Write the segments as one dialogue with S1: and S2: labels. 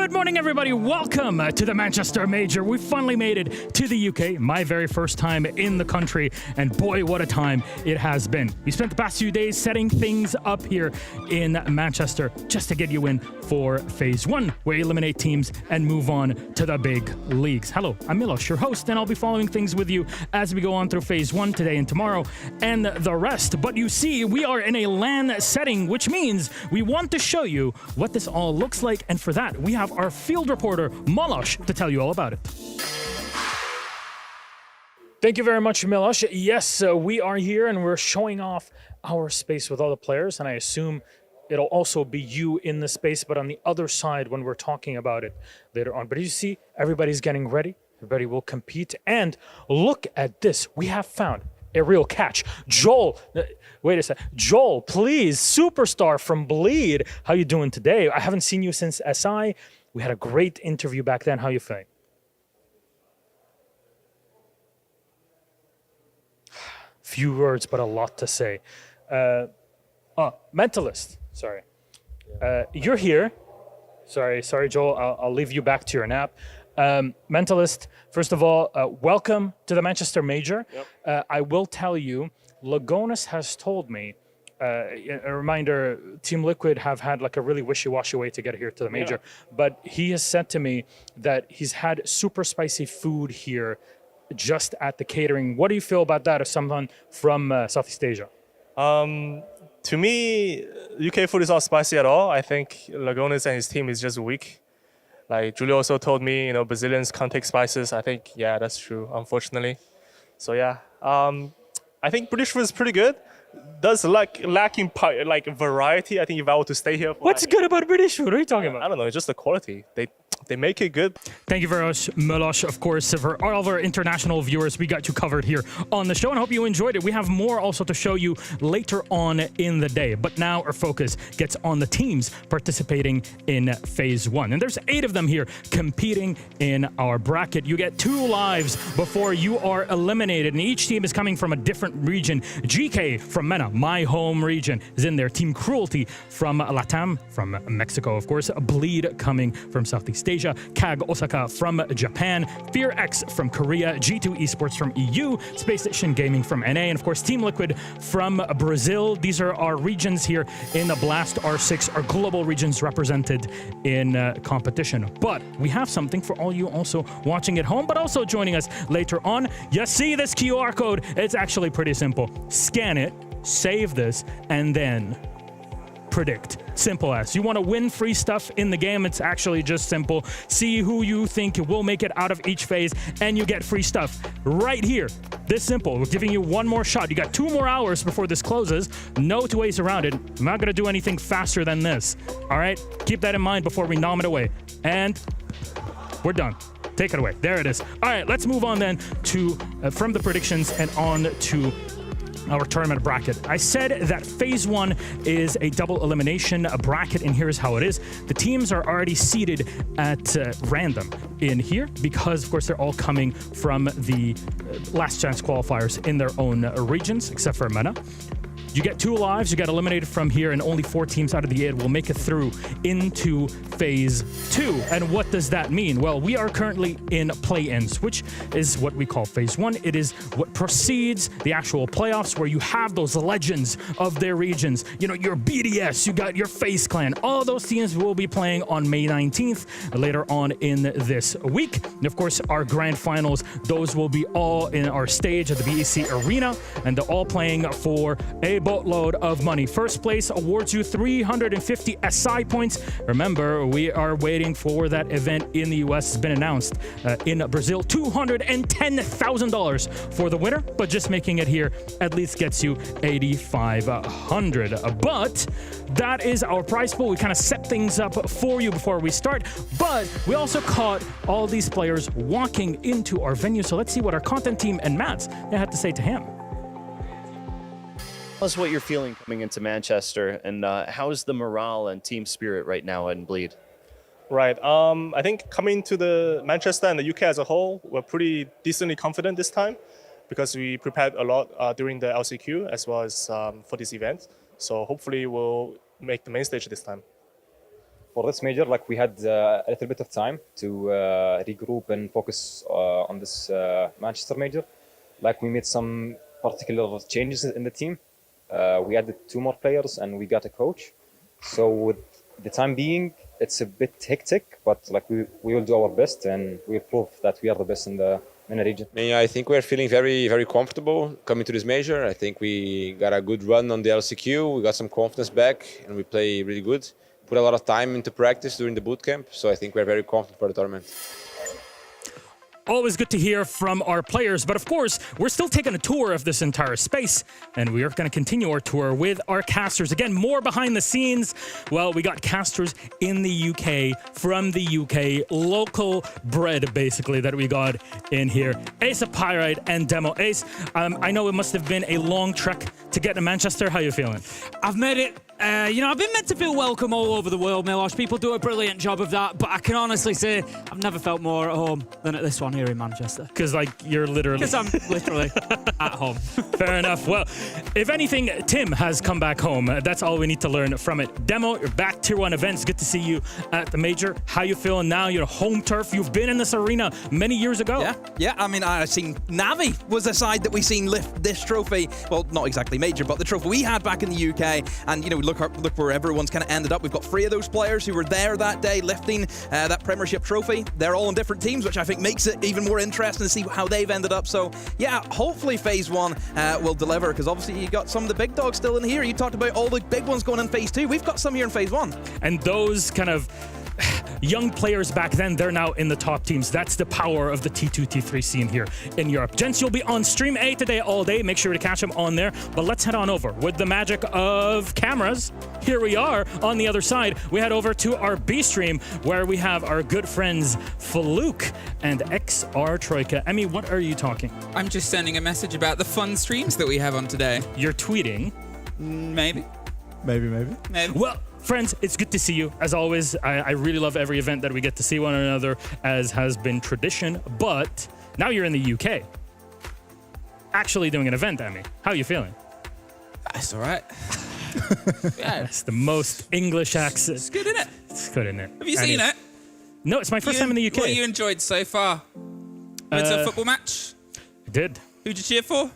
S1: Good morning, everybody. Welcome to the Manchester Major. We finally made it to the UK, my very first time in the country, and boy, what a time it has been. We spent the past few days setting things up here in Manchester just to get you in for Phase 1, where you eliminate teams and move on to the big leagues. Hello, I'm Milos, your host, and I'll be following things with you as we go on through Phase 1 today and tomorrow and the rest. But you see, we are in a LAN setting, which means we want to show you what this all looks like, and for that, we have our field reporter, Milos, to tell you all about it. Thank you very much, Milos. Yes, we are here and we're showing off our space with all the players, and I assume it'll also be you in the space, but on the other side when we're talking about it later on. But you see, everybody's getting ready. Everybody will compete. And look at this. We have found a real catch. Joel, wait a sec. Joel, please, superstar from Bleed. How you doing today? I haven't seen you since SI. We had a great interview back then. How you feeling? Few words, but a lot to say. Mentalist. Sorry. You're here. Sorry, Joel. I'll leave you back to your nap. Mentalist, first of all, welcome to the Manchester Major. Yep. I will tell you, Lagonis has told me, a reminder, Team Liquid have had like a really wishy-washy way to get here to the Major, but he has said to me that he's had super spicy food here just at the catering. What do you feel about that as someone from Southeast Asia?
S2: To me, UK food is not spicy at all. I think Lagonis and his team is just weak. Like Julio also told me, Brazilians can't take spices. I think, yeah, that's true, unfortunately. So yeah, I think British food is pretty good. Does lacking variety. I think if I were to stay here,
S1: What's good about British food? What are you talking about?
S2: I don't know. It's just the quality. They make it good.
S1: Thank you very much, Milos. Of course, for all of our international viewers, we got you covered here on the show, and I hope you enjoyed it. We have more also to show you later on in the day, but now our focus gets on the teams participating in Phase 1. And there's 8 of them here competing in our bracket. You get 2 lives before you are eliminated, and each team is coming from a different region. GK from MENA, my home region, is in there. Team Cruelty from Latam, from Mexico, of course. Bleed coming from Southeast Asia. KAG Osaka from Japan, Fear X from Korea, G2 Esports from EU, Space Station Gaming from NA, and of course Team Liquid from Brazil. These are our regions here in the Blast R6, our global regions represented in competition. But we have something for all you also watching at home, but also joining us later on. You see this QR code? It's actually pretty simple. Scan it, save this, and then predict. Simple as. You want to win free stuff in the game, it's actually just simple. See who you think will make it out of each phase, and you get free stuff right here. This simple. We're giving you one more shot. You got 2 more hours before this closes. No 2 ways around it. I'm not going to do anything faster than this. All right? Keep that in mind before we nom it away. And we're done. Take it away. There it is. All right, let's move on then to from the predictions and on to our tournament bracket. I said that Phase 1 is a double elimination bracket, and here's how it is. The teams are already seeded at random in here because, of course, they're all coming from the last chance qualifiers in their own regions, except for MENA. You get 2 lives, you get eliminated from here, and only 4 teams out of the 8 will make it through into Phase 2. And what does that mean? Well, we are currently in play-ins, which is what we call Phase 1. It is what precedes the actual playoffs, where you have those legends of their regions. Your BDS, you got your FaZe Clan. All those teams will be playing on May 19th, later on in this week. And of course, our grand finals, those will be all in our stage at the BEC Arena, and they're all playing for a boatload of money. First place awards you 350 SI points. Remember, we are waiting for that event in the US. It's been announced in Brazil. $210,000 for the winner, but just making it here at least gets you 8,500. But that is our prize pool. We kind of set things up for you before we start, but we also caught all these players walking into our venue. So let's see what our content team and Mats had to say to him.
S3: Tell us what you're feeling coming into Manchester, and how's the morale and team spirit right now in Bleed?
S2: Right. I think coming to the Manchester and the UK as a whole, we're pretty decently confident this time because we prepared a lot during the LCQ as well as for this event. So hopefully we'll make the main stage this time.
S4: for this major, like we had a little bit of time to regroup and focus on this Manchester major. Like we made some particular changes in the team. We added 2 more players and we got a coach. So with the time being, it's a bit hectic, but like we will do our best and we'll prove that we are the best in the region.
S5: Yeah, I think we're feeling very, very comfortable coming to this major. I think we got a good run on the LCQ. We got some confidence back and we play really good. Put a lot of time into practice during the boot camp. So I think we're very confident for the tournament.
S1: Always good to hear from our players, but of course, we're still taking a tour of this entire space, and we are going to continue our tour with our casters. Again, more behind the scenes. Well, we got casters in the UK, from the UK, local bread, basically, that we got in here. Ace of Pyrite and Demo. Ace, I know it must have been a long trek to get to Manchester. How you feeling?
S6: I've made it. I've been meant to feel welcome all over the world, Miloš. People do a brilliant job of that, but I can honestly say I've never felt more at home than at this one here in Manchester.
S1: Because, like, you're literally...
S6: Because I'm literally at home.
S1: Fair enough. Well, if anything, Tim has come back home. That's all we need to learn from it. Demo, you're back Tier 1 events. Good to see you at the major. How you feeling now? You're home turf. You've been in this arena many years ago.
S7: Yeah. I mean, I've seen Navi was a side that we seen lift this trophy. Well, not exactly major, but the trophy we had back in the UK. And, look where everyone's kind of ended up. We've got 3 of those players who were there that day lifting that Premiership trophy. They're all on different teams, which I think makes it even more interesting to see how they've ended up. So, yeah, hopefully Phase 1 will deliver, because obviously you got some of the big dogs still in here. You talked about all the big ones going in Phase 2. We've got some here in Phase 1.
S1: And those kind of young players back then, they're now in the top teams. That's the power of the T2, T3 scene here in Europe. Gents, you'll be on Stream A today all day. Make sure to catch them on there. But let's head on over with the magic of cameras. Here we are on the other side. We head over to our B stream where we have our good friends Faluk and XR Troika. Emmy, what are you talking?
S8: I'm just sending a message about the fun streams that we have on today.
S1: You're tweeting?
S8: Maybe.
S9: Maybe.
S1: Well, friends, it's good to see you. As always, I really love every event that we get to see one another, as has been tradition. But now you're in the UK, actually doing an event, Emmy. How are you feeling?
S8: That's all right. Yeah.
S1: That's the most English accent.
S8: It's good, isn't it?
S1: It's good, isn't it?
S8: Have you seen it?
S1: No, it's my first time in the UK.
S8: What you enjoyed so far? Went to a football match?
S1: I did.
S8: Who'd you cheer for?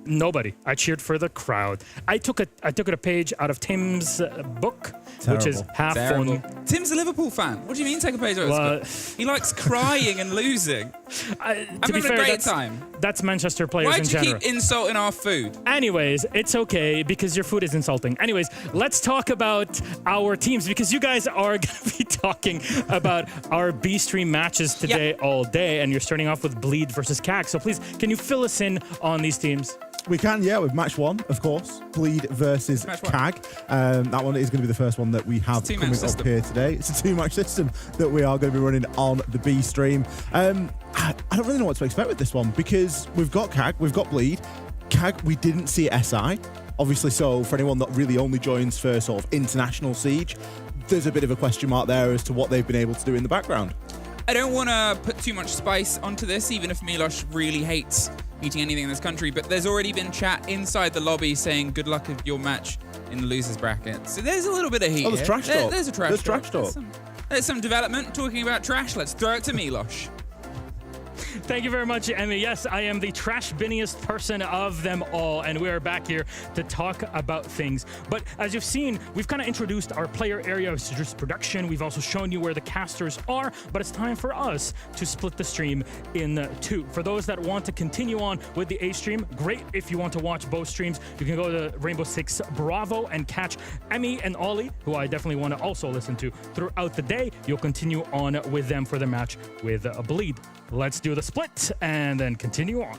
S1: Nobody. I cheered for the crowd. I took a page out of Tim's book, which is half
S8: Terrible.
S1: fun.
S8: Tim's a Liverpool fan. What do you mean take a page out of his book? He likes crying and losing. I'm having a great time.
S1: That's Manchester players in general.
S8: Why'd you keep insulting our food?
S1: Anyways, it's okay because your food is insulting. Anyways, let's talk about our teams, because you guys are going to be talking about our B stream matches today all day, and you're starting off with Bleed versus CAG. So please, can you fill us in on these teams?
S9: We can, with match 1, of course. Bleed versus CAG. That one is going to be the first one that we have coming up here today. It's a 2-match system that we are going to be running on the B stream. I don't really know what to expect with this one, because we've got CAG, we've got Bleed. CAG, we didn't see SI. Obviously, so for anyone that really only joins for sort of international Siege, there's a bit of a question mark there as to what they've been able to do in the background.
S8: I don't want to put too much spice onto this, even if Miloš really hates eating anything in this country, but there's already been chat inside the lobby saying good luck with your match in the losers bracket. So there's a little bit of heat.
S9: Oh, there's trash talk.
S8: There's a trash talk.
S9: Talk.
S8: There's some development talking about trash. Let's throw it to Miloš.
S1: Thank you very much, Emmy. Yes, I am the trash binniest person of them all, and we are back here to talk about things. But as you've seen, we've kind of introduced our player area of just production. We've also shown you where the casters are, but it's time for us to split the stream in 2. For those that want to continue on with the A stream, great. If you want to watch both streams, you can go to Rainbow Six Bravo and catch Emmy and Ollie, who I definitely want to also listen to throughout the day. You'll continue on with them for the match with Bleed. Let's do the split and then continue on.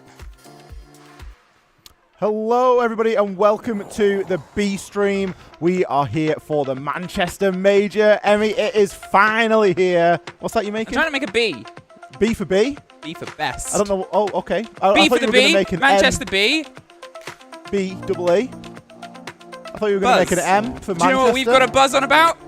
S9: Hello, everybody, and welcome to the B stream. We are here for the Manchester Major. Emmy, it is finally here. What's that you making?
S8: I'm trying to make a B.
S9: B for B?
S8: B for best.
S9: I don't know. Oh, okay.
S8: B for the B. Manchester B.
S9: B double A. I thought you were going to make an M for Manchester.
S8: Do you know what we've got a buzz on about?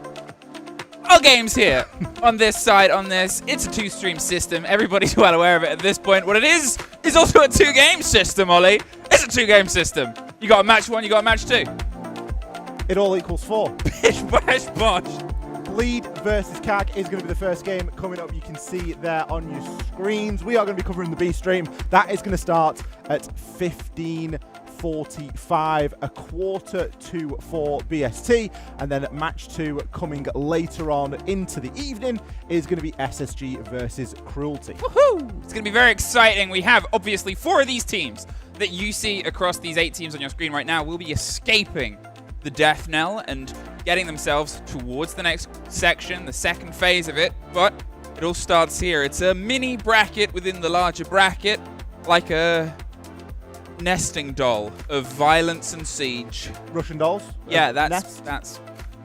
S8: All games here on this side, on this. It's a 2-stream system. Everybody's well aware of it at this point. What it is also a 2-game system, Ollie. It's a 2-game system. You got a match 1, you got a match 2.
S9: It all equals 4.
S8: Bish, bash, bosh.
S9: Bleed versus CAG is going to be the first game coming up. You can see there on your screens. We are going to be covering the B stream. That is going to start at 15:45, a 3:45 BST, and then match 2 coming later on into the evening is going to be SSG versus Cruelty.
S8: Woohoo! It's going to be very exciting. We have obviously 4 of these teams that you see across these 8 teams on your screen right now will be escaping the death knell and getting themselves towards the next section, the second phase of it. But it all starts here. It's a mini bracket within the larger bracket, like a nesting doll of violence and siege.
S9: Russian dolls?
S8: Yeah, that's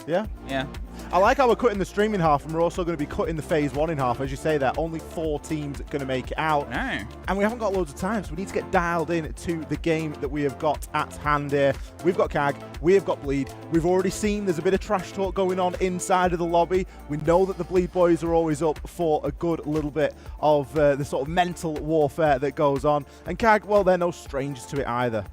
S9: Yeah?
S8: yeah.
S9: I like how we're cutting the stream in half, and we're also going to be cutting the phase 1 in half. As you say there, only 4 teams going to make it out.
S8: No.
S9: And we haven't got loads of time, so we need to get dialed in to the game that we have got at hand here. We've got CAG, we have got Bleed. We've already seen there's a bit of trash talk going on inside of the lobby. We know that the Bleed boys are always up for a good little bit of the sort of mental warfare that goes on. And CAG, well, they're no strangers to it either.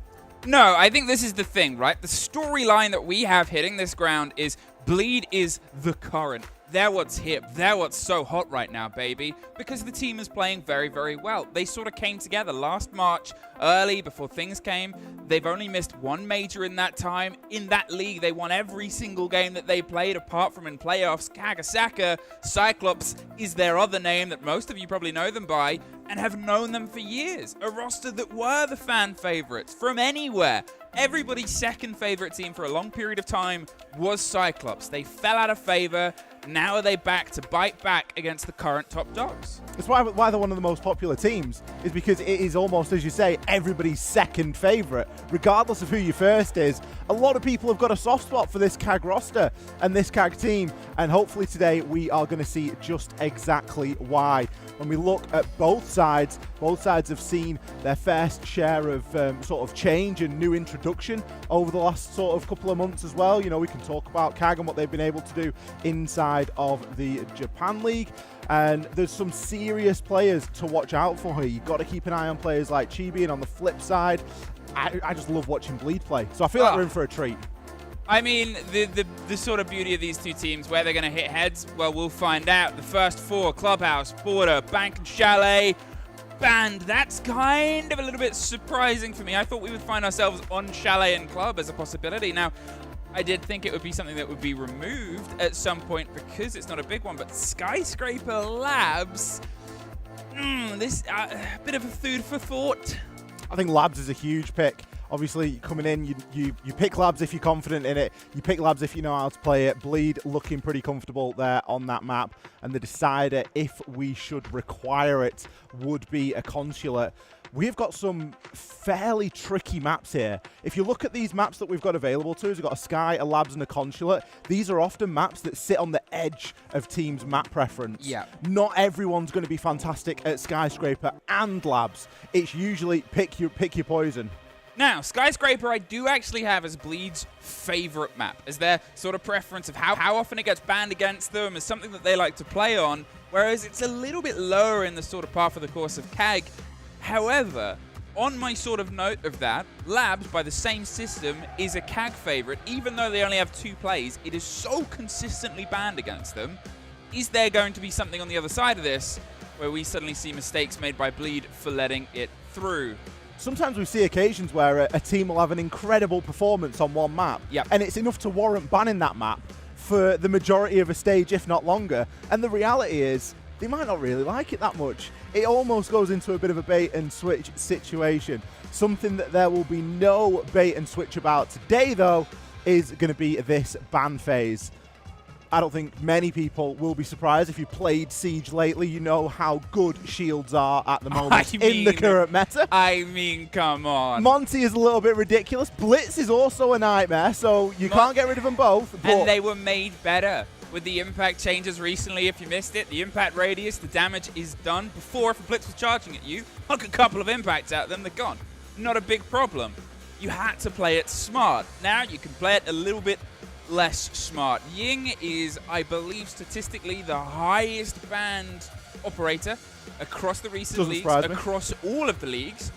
S8: No, I think this is the thing, right? The storyline that we have hitting this ground is Bleed is the current. They're what's hip. They're what's so hot right now, baby. Because the team is playing very, very well. They sort of came together last March, early, before things came. They've only missed 1 major in that time. In that league, they won every single game that they played, apart from in playoffs. Kagasaka, Cyclops is their other name that most of you probably know them by, and have known them for years. A roster that were the fan favorites from anywhere. Everybody's second favorite team for a long period of time was Cyclops. They fell out of favor. Now are they back to bite back against the current top dogs?
S9: That's why they're one of the most popular teams, is because it is almost, as you say, everybody's second favourite. Regardless of who your first is, a lot of people have got a soft spot for this CAG roster and this CAG team, and hopefully today we are going to see just exactly why. When we look at both sides have seen their fair share of sort of change and new introduction over the last sort of couple of months as well. You know, we can talk about CAG and what they've been able to do inside of the Japan League. And there's some serious players to watch out for here. You've got to keep an eye on players like Chibi, and on the flip side, I just love watching Bleed play. So I feel like we're in for a treat.
S8: I mean, the sort of beauty of these two teams, where they're going to hit heads, well, we'll find out. The first 4, Clubhouse, Border, Bank and Chalet, Band. That's kind of a little bit surprising for me. I thought we would find ourselves on Chalet and Club as a possibility. Now, I did think it would be something that would be removed at some point because it's not a big one, but Skyscraper Labs, this bit of a food for thought.
S9: I think Labs is a huge pick. Obviously, coming in, you pick Labs if you're confident in it. You pick Labs if you know how to play it. Bleed looking pretty comfortable there on that map. And the decider, if we should require it, would be a Consulate. We've got some fairly tricky maps here. If you look at these maps that we've got available to us, we've got a Sky, a Labs, and a Consulate. These are often maps that sit on the edge of teams' map preference.
S8: Yeah.
S9: Not everyone's going to be fantastic at Skyscraper and Labs. It's usually pick your poison.
S8: Now, Skyscraper I do actually have as Bleed's favorite map, as their sort of preference of how often it gets banned against them, is something that they like to play on, whereas it's a little bit lower in the sort of par for the course of CAG. However, on my sort of note of that, Labs, by the same system, is a CAG favorite, even though they only have 2 plays. It is so consistently banned against them. Is there going to be something on the other side of this where we suddenly see mistakes made by Bleed for letting it through?
S9: Sometimes we see occasions where a team will have an incredible performance on one map, and it's enough to warrant banning that map for the majority of a stage, if not longer. And the reality is, they might not really like it that much. It almost goes into a bit of a bait and switch situation. Something that there will be no bait and switch about today, though, is going to be this ban phase. I don't think many people will be surprised. If you played Siege lately, you know how good shields are at the moment in the current meta.
S8: I mean, come on.
S9: Monty is a little bit ridiculous. Blitz is also a nightmare, so you can't get rid of them both.
S8: And they were made better with the impact changes recently. If you missed it, the impact radius, the damage is done. Before, if a Blitz was charging at you, knock a couple of impacts at them, they're gone. Not a big problem. You had to play it smart. Now you can play it a little bit less smart. Ying is, I believe, statistically the highest banned operator across the recent leagues, across all of the leagues.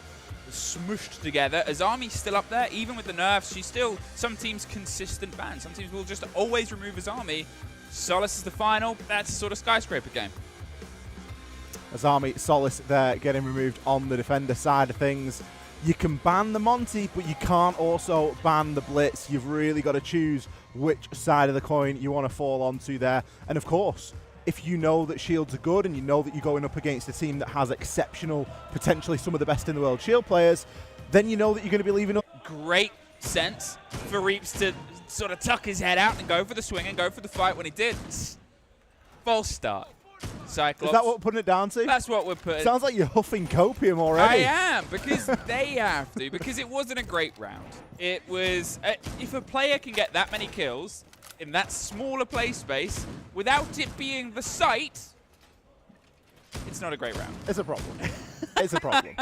S8: Smushed together. Azami's still up there, even with the nerfs. She's still some teams' consistent ban. Some teams will just always remove Azami Solace is the final. That's a sort of Skyscraper game.
S9: Azami, Solace there getting removed on the defender side of things. You can ban the Monty, but you can't also ban the Blitz. You've really got to choose which side of the coin you want to fall onto there. And of course, if you know that shields are good and you know that you're going up against a team that has exceptional, potentially some of the best in the world shield players, then you know that you're going to be leaving up.
S8: Great sense for Reaps to sort of tuck his head out and go for the swing and go for the fight when he did. False start. Cyclops.
S9: Is that what we're putting it down to?
S8: That's what we're putting.
S9: Sounds like you're huffing copium already.
S8: I am, because they have to, because it wasn't a great round. It was, if a player can get that many kills in that smaller play space without it being the site, it's not a great round.
S9: It's a problem. It's a problem.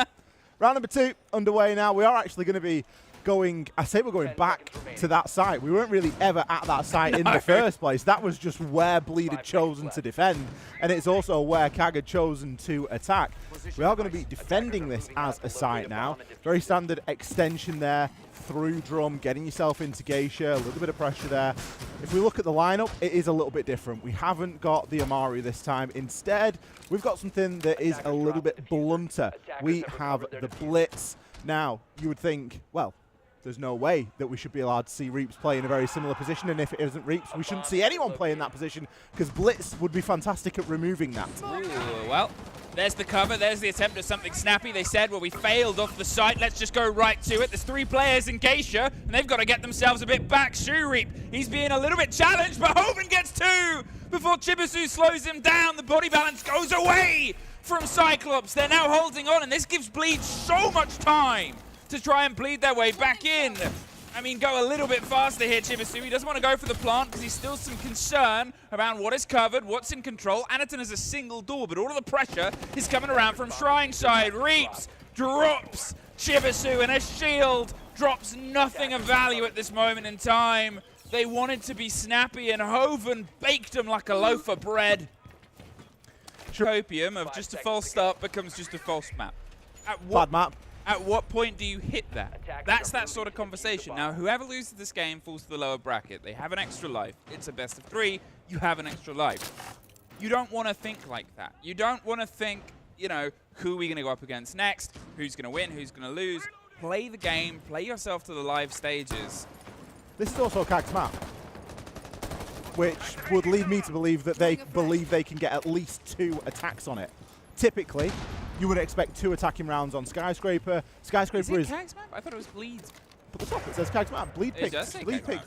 S9: Round number 2 underway now. We are actually going to be going, I say we're going back to that site. We weren't really ever at that site in the first place. That was just where Bleed had chosen to defend, and it's also where Kag had chosen to attack. We are going to be defending this as a site now. Very standard extension there through drum, getting yourself into Geisha, a little bit of pressure there. If we look at the lineup, it is a little bit different. We haven't got the Amari this time. Instead, we've got something that is a little bit blunter. We have the Blitz. Now, you would think, well, there's no way that we should be allowed to see Reaps play in a very similar position, and if it isn't Reaps, we shouldn't see anyone play in that position, because Blitz would be fantastic at removing that.
S8: Ooh, well, there's the cover, there's the attempt at something snappy. They said, well, we failed off the site, let's just go right to it. There's 3 players in Geisha, and they've got to get themselves a bit back. Shoereap, he's being a little bit challenged, but Hoven gets 2 before Chibisu slows him down. The body balance goes away from Cyclops. They're now holding on, and this gives Bleed so much time to try and bleed their way back in. I mean, go a little bit faster here, Chibisu. He doesn't want to go for the plant because he's still some concern around what is covered, what's in control. Anaton has a single door, but all of the pressure is coming around from Shrine side. Reaps drops Chibisu, and a shield drops nothing of value at this moment in time. They wanted to be snappy, and Hoven baked them like a loaf of bread. Copium of just a false start becomes just a false map.
S9: Bad map.
S8: At what point do you hit that? That's that sort of conversation. Now, whoever loses this game falls to the lower bracket. They have an extra life. It's a best of 3. You have an extra life. You don't want to think like that. You don't want to think, you know, who are we going to go up against next? Who's going to win? Who's going to lose? Play the game. Play yourself to the live stages.
S9: This is also Kag's map, which would lead me to believe that they believe they can get at least 2 attacks on it. Typically, you would expect 2 attacking rounds on Skyscraper. Skyscraper
S8: is it Kag's map? I thought it was Bleed's.
S9: At the top it says Kag's map. Bleed picks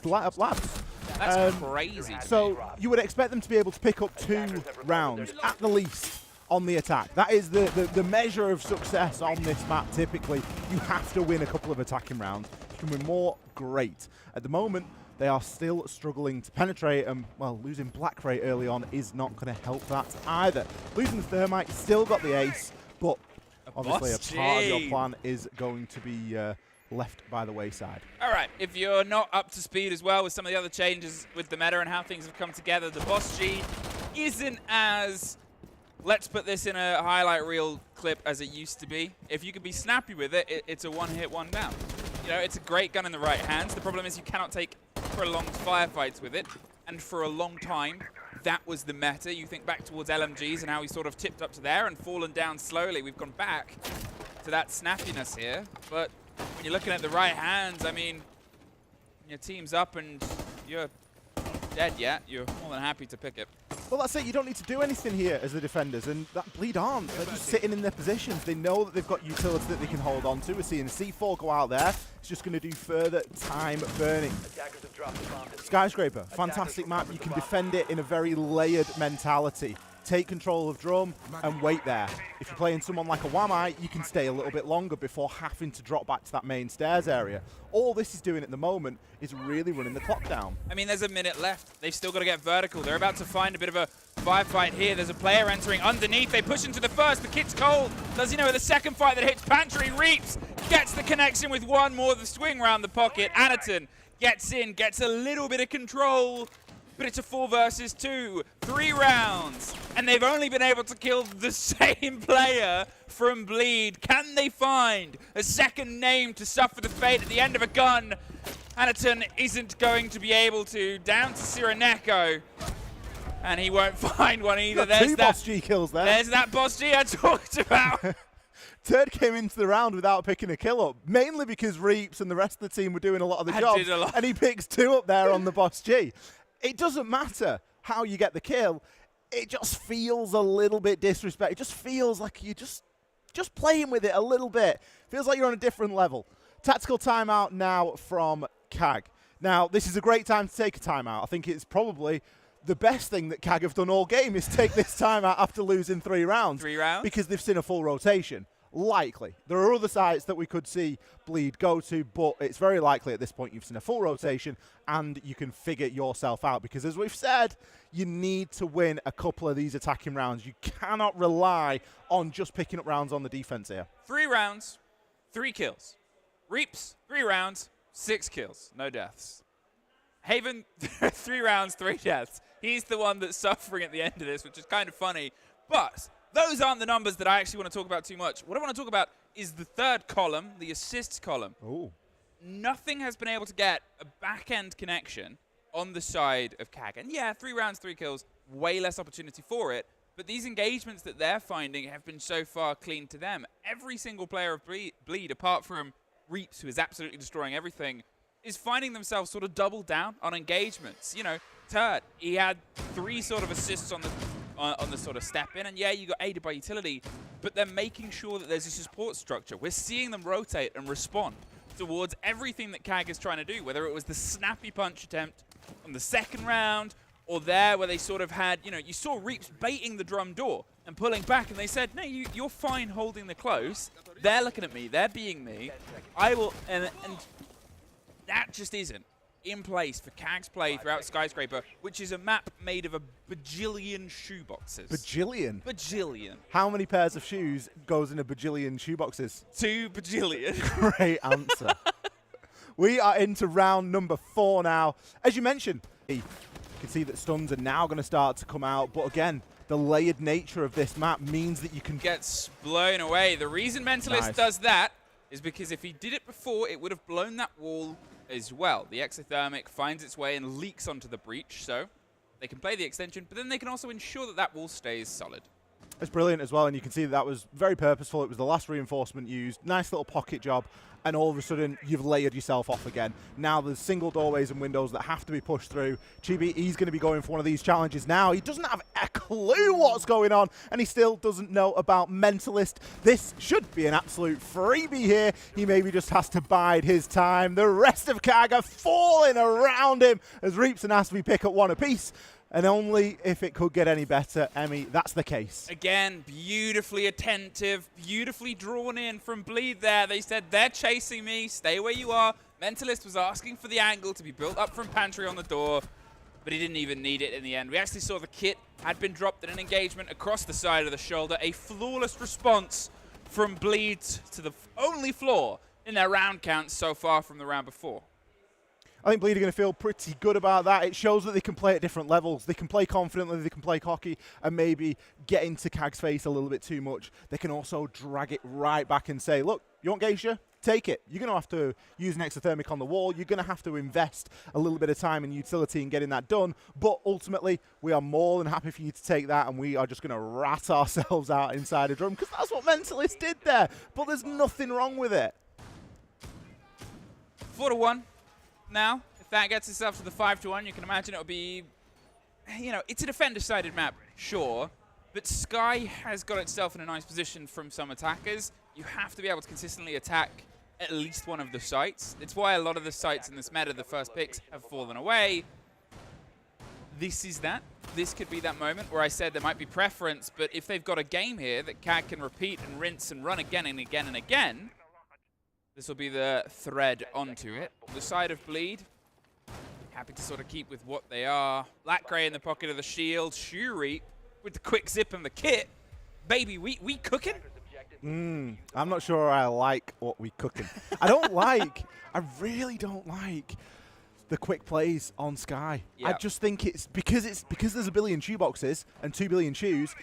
S9: labs.
S8: That's crazy.
S9: So you would expect them to be able to pick up 2 rounds at the least on the attack. That is the measure of success on this map. Typically, you have to win a couple of attacking rounds. If you can win more, great. At the moment, they are still struggling to penetrate, and, well, losing Black Ray early on is not going to help that either. Losing the Thermite, still got the ace, but obviously a part of your plan is going to be left by the wayside.
S8: All right, if you're not up to speed as well with some of the other changes with the meta and how things have come together, the boss G isn't as, let's put this in a highlight reel clip as it used to be. If you can be snappy with it, it's a one-hit, one-down. You know, it's a great gun in the right hands. The problem is you cannot take prolonged firefights with it, and for a long time, that was the meta. You think back towards LMGs and how we sort of tipped up to there and fallen down slowly. We've gone back to that snappiness here, but when you're looking at the right hands, I mean, your team's up and you're dead yet, you're more than happy to pick it.
S9: Well, that's it. You don't need to do anything here as the defenders, and that Bleed aren't. They're just sitting in their positions. They know that they've got utility that they can hold on to. We're seeing C4 go out there. It's just going to do further time burning. Skyscraper, fantastic map. You can defend it in a very layered mentality. Take control of drum and wait there. If you're playing someone like a Wamai, you can stay a little bit longer before having to drop back to that main stairs area. All this is doing at the moment is really running the clock down.
S8: I mean, there's a minute left. They've still got to get vertical. They're about to find a bit of a firefight here. There's a player entering underneath. They push into the first. The kid's cold. Does he know the second fight that hits Pantry? Reaps gets the connection with one more of the swing round the pocket. Anaton gets in, gets a little bit of control. But it's a 4 versus 2, 3 rounds, and they've only been able to kill the same player from Bleed. Can they find a second name to suffer the fate at the end of a gun? Anaton isn't going to be able to. Down to Sireneko. And he won't find one either.
S9: Got two Boss G kills there.
S8: There's that Boss G I talked about.
S9: Turd came into the round without picking a kill up, mainly because Reaps and the rest of the team were doing a lot of the jobs, and he picks 2 up there on the Boss G. It doesn't matter how you get the kill. It just feels a little bit disrespectful. It just feels like you're just playing with it a little bit. Feels like you're on a different level. Tactical timeout now from CAG. Now, this is a great time to take a timeout. I think it's probably the best thing that CAG have done all game is take this timeout after losing 3 rounds.
S8: 3 rounds?
S9: Because they've seen a full rotation. Likely. There are other sites that we could see Bleed go to, but it's very likely at this point you've seen a full rotation and you can figure yourself out. Because as we've said, you need to win a couple of these attacking rounds. You cannot rely on just picking up rounds on the defense here.
S8: 3 rounds, 3 kills. Reaps, 3 rounds, 6 kills, no deaths. Haven, 3 rounds, 3 deaths. He's the one that's suffering at the end of this, which is kind of funny. But those aren't the numbers that I actually want to talk about too much. What I want to talk about is the 3rd column, the assists column.
S9: Ooh.
S8: Nothing has been able to get a back-end connection on the side of CAG. And yeah, 3 rounds, 3 kills, way less opportunity for it. But these engagements that they're finding have been so far clean to them. Every single player of Bleed, apart from Reaps, who is absolutely destroying everything, is finding themselves sort of double down on engagements. You know, Turd, he had 3 sort of assists on the sort of step in, and yeah, you got aided by utility, but they're making sure that there's a support structure. We're seeing them rotate and respond towards everything that CAG is trying to do, whether it was the snappy punch attempt on the 2nd round, or there where they sort of had, you know, you saw Reaps baiting the drum door and pulling back, and they said, no, you're fine holding the close. They're looking at me, they're being me. I will, and that just isn't in place for CAG's play throughout Skyscraper, which is a map made of a bajillion shoeboxes.
S9: Bajillion?
S8: Bajillion.
S9: How many pairs of shoes goes in a bajillion shoeboxes?
S8: 2 bajillion.
S9: Great answer. We are into round number 4 now. As you mentioned, you can see that stuns are now going to start to come out, but again, the layered nature of this map means that you can
S8: get blown away. The reason Mentalist does that is because if he did it before, it would have blown that wall as well. The exothermic finds its way and leaks onto the breach, so they can play the extension, but then they can also ensure that that wall stays solid.
S9: It's brilliant as well, and you can see that was very purposeful. It was the last reinforcement used. Nice little pocket job, and all of a sudden, you've layered yourself off again. Now there's single doorways and windows that have to be pushed through. Chibi, he's going to be going for one of these challenges now. He doesn't have a clue what's going on, and he still doesn't know about Mentalist. This should be an absolute freebie here. He maybe just has to bide his time. The rest of CAG are falling around him as Reaps and Asby pick up 1 apiece. And only if it could get any better, Emmy, that's the case.
S8: Again, beautifully attentive, beautifully drawn in from Bleed there. They said, they're chasing me, stay where you are. Mentalist was asking for the angle to be built up from Pantry on the door, but he didn't even need it in the end. We actually saw the kit had been dropped in an engagement across the side of the shoulder. A flawless response from Bleed to the only flaw in their round counts so far from the round before.
S9: I think Bleed are going to feel pretty good about that. It shows that they can play at different levels. They can play confidently, they can play cocky, and maybe get into CAG's face a little bit too much. They can also drag it right back and say, look, you want Geisha? Take it. You're going to have to use an exothermic on the wall. You're going to have to invest a little bit of time and utility in getting that done. But ultimately, we are more than happy for you to take that, and we are just going to rat ourselves out inside a drum, because that's what Mentalist did there. But there's nothing wrong with it.
S8: 4-1. Now, if that gets itself to the 5-1, you can imagine it'll be, you know, it's a defender-sided map, sure, but Sky has got itself in a nice position from some attackers. You have to be able to consistently attack at least one of the sites. It's why a lot of the sites in this meta, the first picks, have fallen away. This is that. This could be that moment where I said there might be preference, but if they've got a game here that CAG can repeat and rinse and run again and again and again, this will be the thread onto it. The side of Bleed, happy to sort of keep with what they are. Black Grey in the pocket of the shield. Shuri with the quick zip and the kit. Baby, we cooking?
S9: I'm not sure I like what we cooking. I really don't like the quick plays on Sky.
S8: Yep.
S9: I just think it's because there's a billion shoe boxes and 2 billion shoes.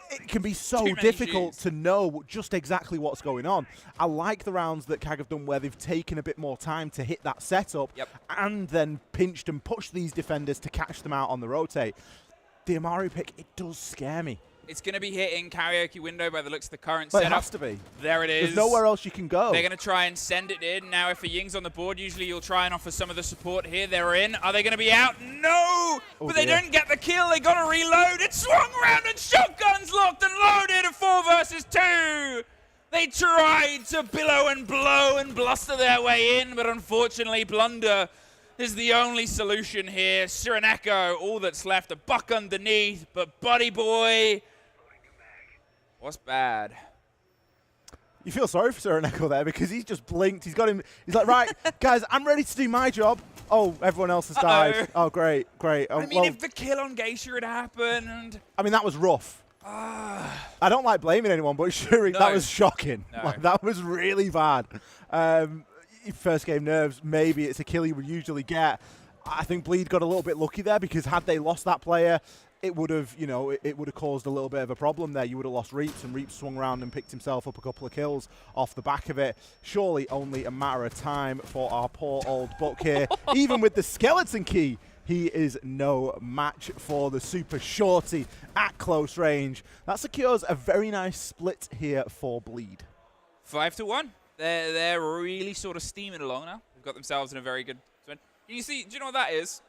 S9: It can be so difficult to know just exactly what's going on. I like the rounds that CAG have done where they've taken a bit more time to hit that setup and then pinched and pushed these defenders to catch them out on the rotate. the Amari pick, it does scare me.
S8: It's going to be hitting karaoke window by the looks of the current
S9: But
S8: setup.
S9: it has to be.
S8: There it is.
S9: There's nowhere else you can go.
S8: They're going to try and send it in. Now, if a Ying's on the board, usually you'll try and offer some of the support here. They're in. Are they going to be out? No! But they don't get the kill. They got to reload. It swung around and shotguns locked and loaded. A 4 versus 2. They tried to billow and blow and bluster their way in, but unfortunately, blunder is the only solution here. Sireneko, all that's left, a buck underneath, but Buddy Boy, what's bad?
S9: You feel sorry for Sireneko there because he's just blinked. He's got him. He's like, right, guys, I'm ready to do my job. Oh, everyone else has died. Oh, great. Oh,
S8: I mean, if the kill on Geisha had happened.
S9: I mean, that was rough. I don't like blaming anyone, but sure, that was shocking.
S8: No.
S9: Like, that was really bad. First game nerves, maybe it's a kill he would usually get. I think Bleed got a little bit lucky there because had they lost that player, it would have, it would have caused a little bit of a problem there. You would have lost Reaps, and Reaps swung around and picked himself up a couple of kills off the back of it. Surely only a matter of time for our poor old Buck here. Even with the skeleton key, he is no match for the super shorty at close range. That secures a very nice split here for Bleed.
S8: 5-1. They're really sort of steaming along now. They've got themselves in a very good spin. Do you know what that is?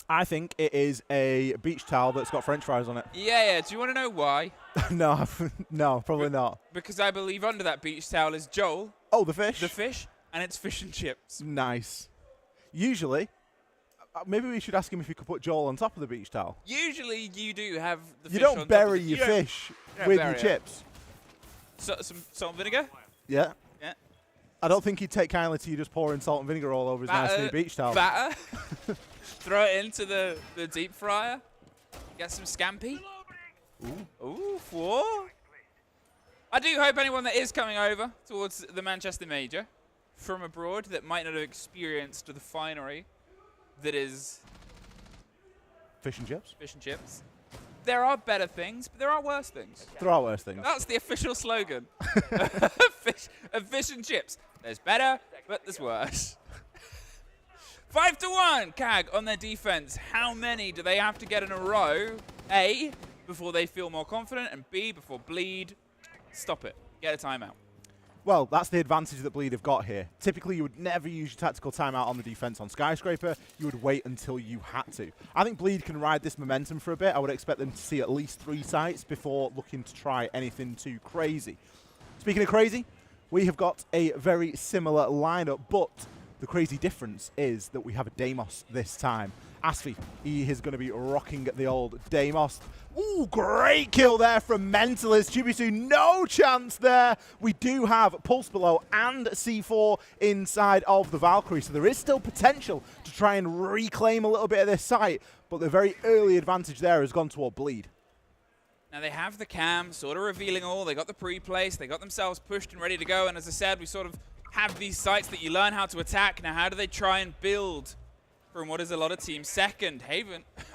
S9: I think it is a beach towel that's got French fries on it.
S8: Yeah. Do you want to know why?
S9: No, probably not.
S8: Because I believe under that beach towel is Joel.
S9: Oh, the fish?
S8: The fish, and it's fish and chips.
S9: Nice. Usually, maybe we should ask him if he could put Joel on top of the beach towel.
S8: Usually you do have the fish
S9: You
S8: on
S9: don't
S8: top
S9: bury
S8: of
S9: your
S8: you don't-
S9: fish
S8: don't
S9: with
S8: bury
S9: your
S8: it.
S9: chips.
S8: So, some salt and vinegar?
S9: Yeah.
S8: Yeah.
S9: I don't think he'd take kindly to you just pouring salt and vinegar all over his nice new beach towel.
S8: Batter. Throw it into the deep fryer. Get some scampi. Ooh, 4. I do hope anyone that is coming over towards the Manchester Major from abroad that might not have experienced the finery that is
S9: Fish and chips?
S8: fish and chips. There are better things, but there are worse things.
S9: There are worse things.
S8: That's the official slogan. fish and chips. There's better, but there's worse. 5-1, CAG on their defense. How many do they have to get in a row? A, before they feel more confident, and B, before Bleed, stop it. Get a timeout.
S9: Well, that's the advantage that Bleed have got here. Typically, you would never use your tactical timeout on the defense on Skyscraper. You would wait until you had to. I think Bleed can ride this momentum for a bit. I would expect them to see at least 3 sites before looking to try anything too crazy. Speaking of crazy, we have got a very similar lineup, but the crazy difference is that we have a Deimos this time. Asfi, he is going to be rocking the old Deimos. Ooh, great kill there from Mentalist. Chibisu, no chance there. We do have Pulse Below and C4 inside of the Valkyrie, so there is still potential to try and reclaim a little bit of this site, but the very early advantage there has gone toward Bleed.
S8: Now they have the cam, sort of revealing all. They got the pre-place. They got themselves pushed and ready to go. And as I said, we sort of have these sites that you learn how to attack. Now, how do they try and build from what is a lot of teams second?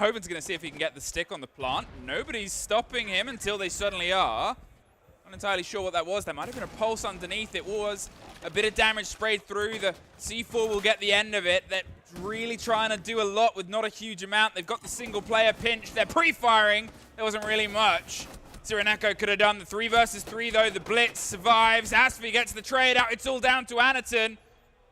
S8: Hoven's going to see if he can get the stick on the plant. Nobody's stopping him until they suddenly are. Not entirely sure what that was. There might have been a pulse underneath. It was a bit of damage sprayed through. The C4 will get the end of it. They're really trying to do a lot with not a huge amount. They've got the single player pinch. They're pre-firing. There wasn't really much. Sireneko could have done the 3 versus 3 though. The blitz survives. Asfi gets the trade out. It's all down to Anaton.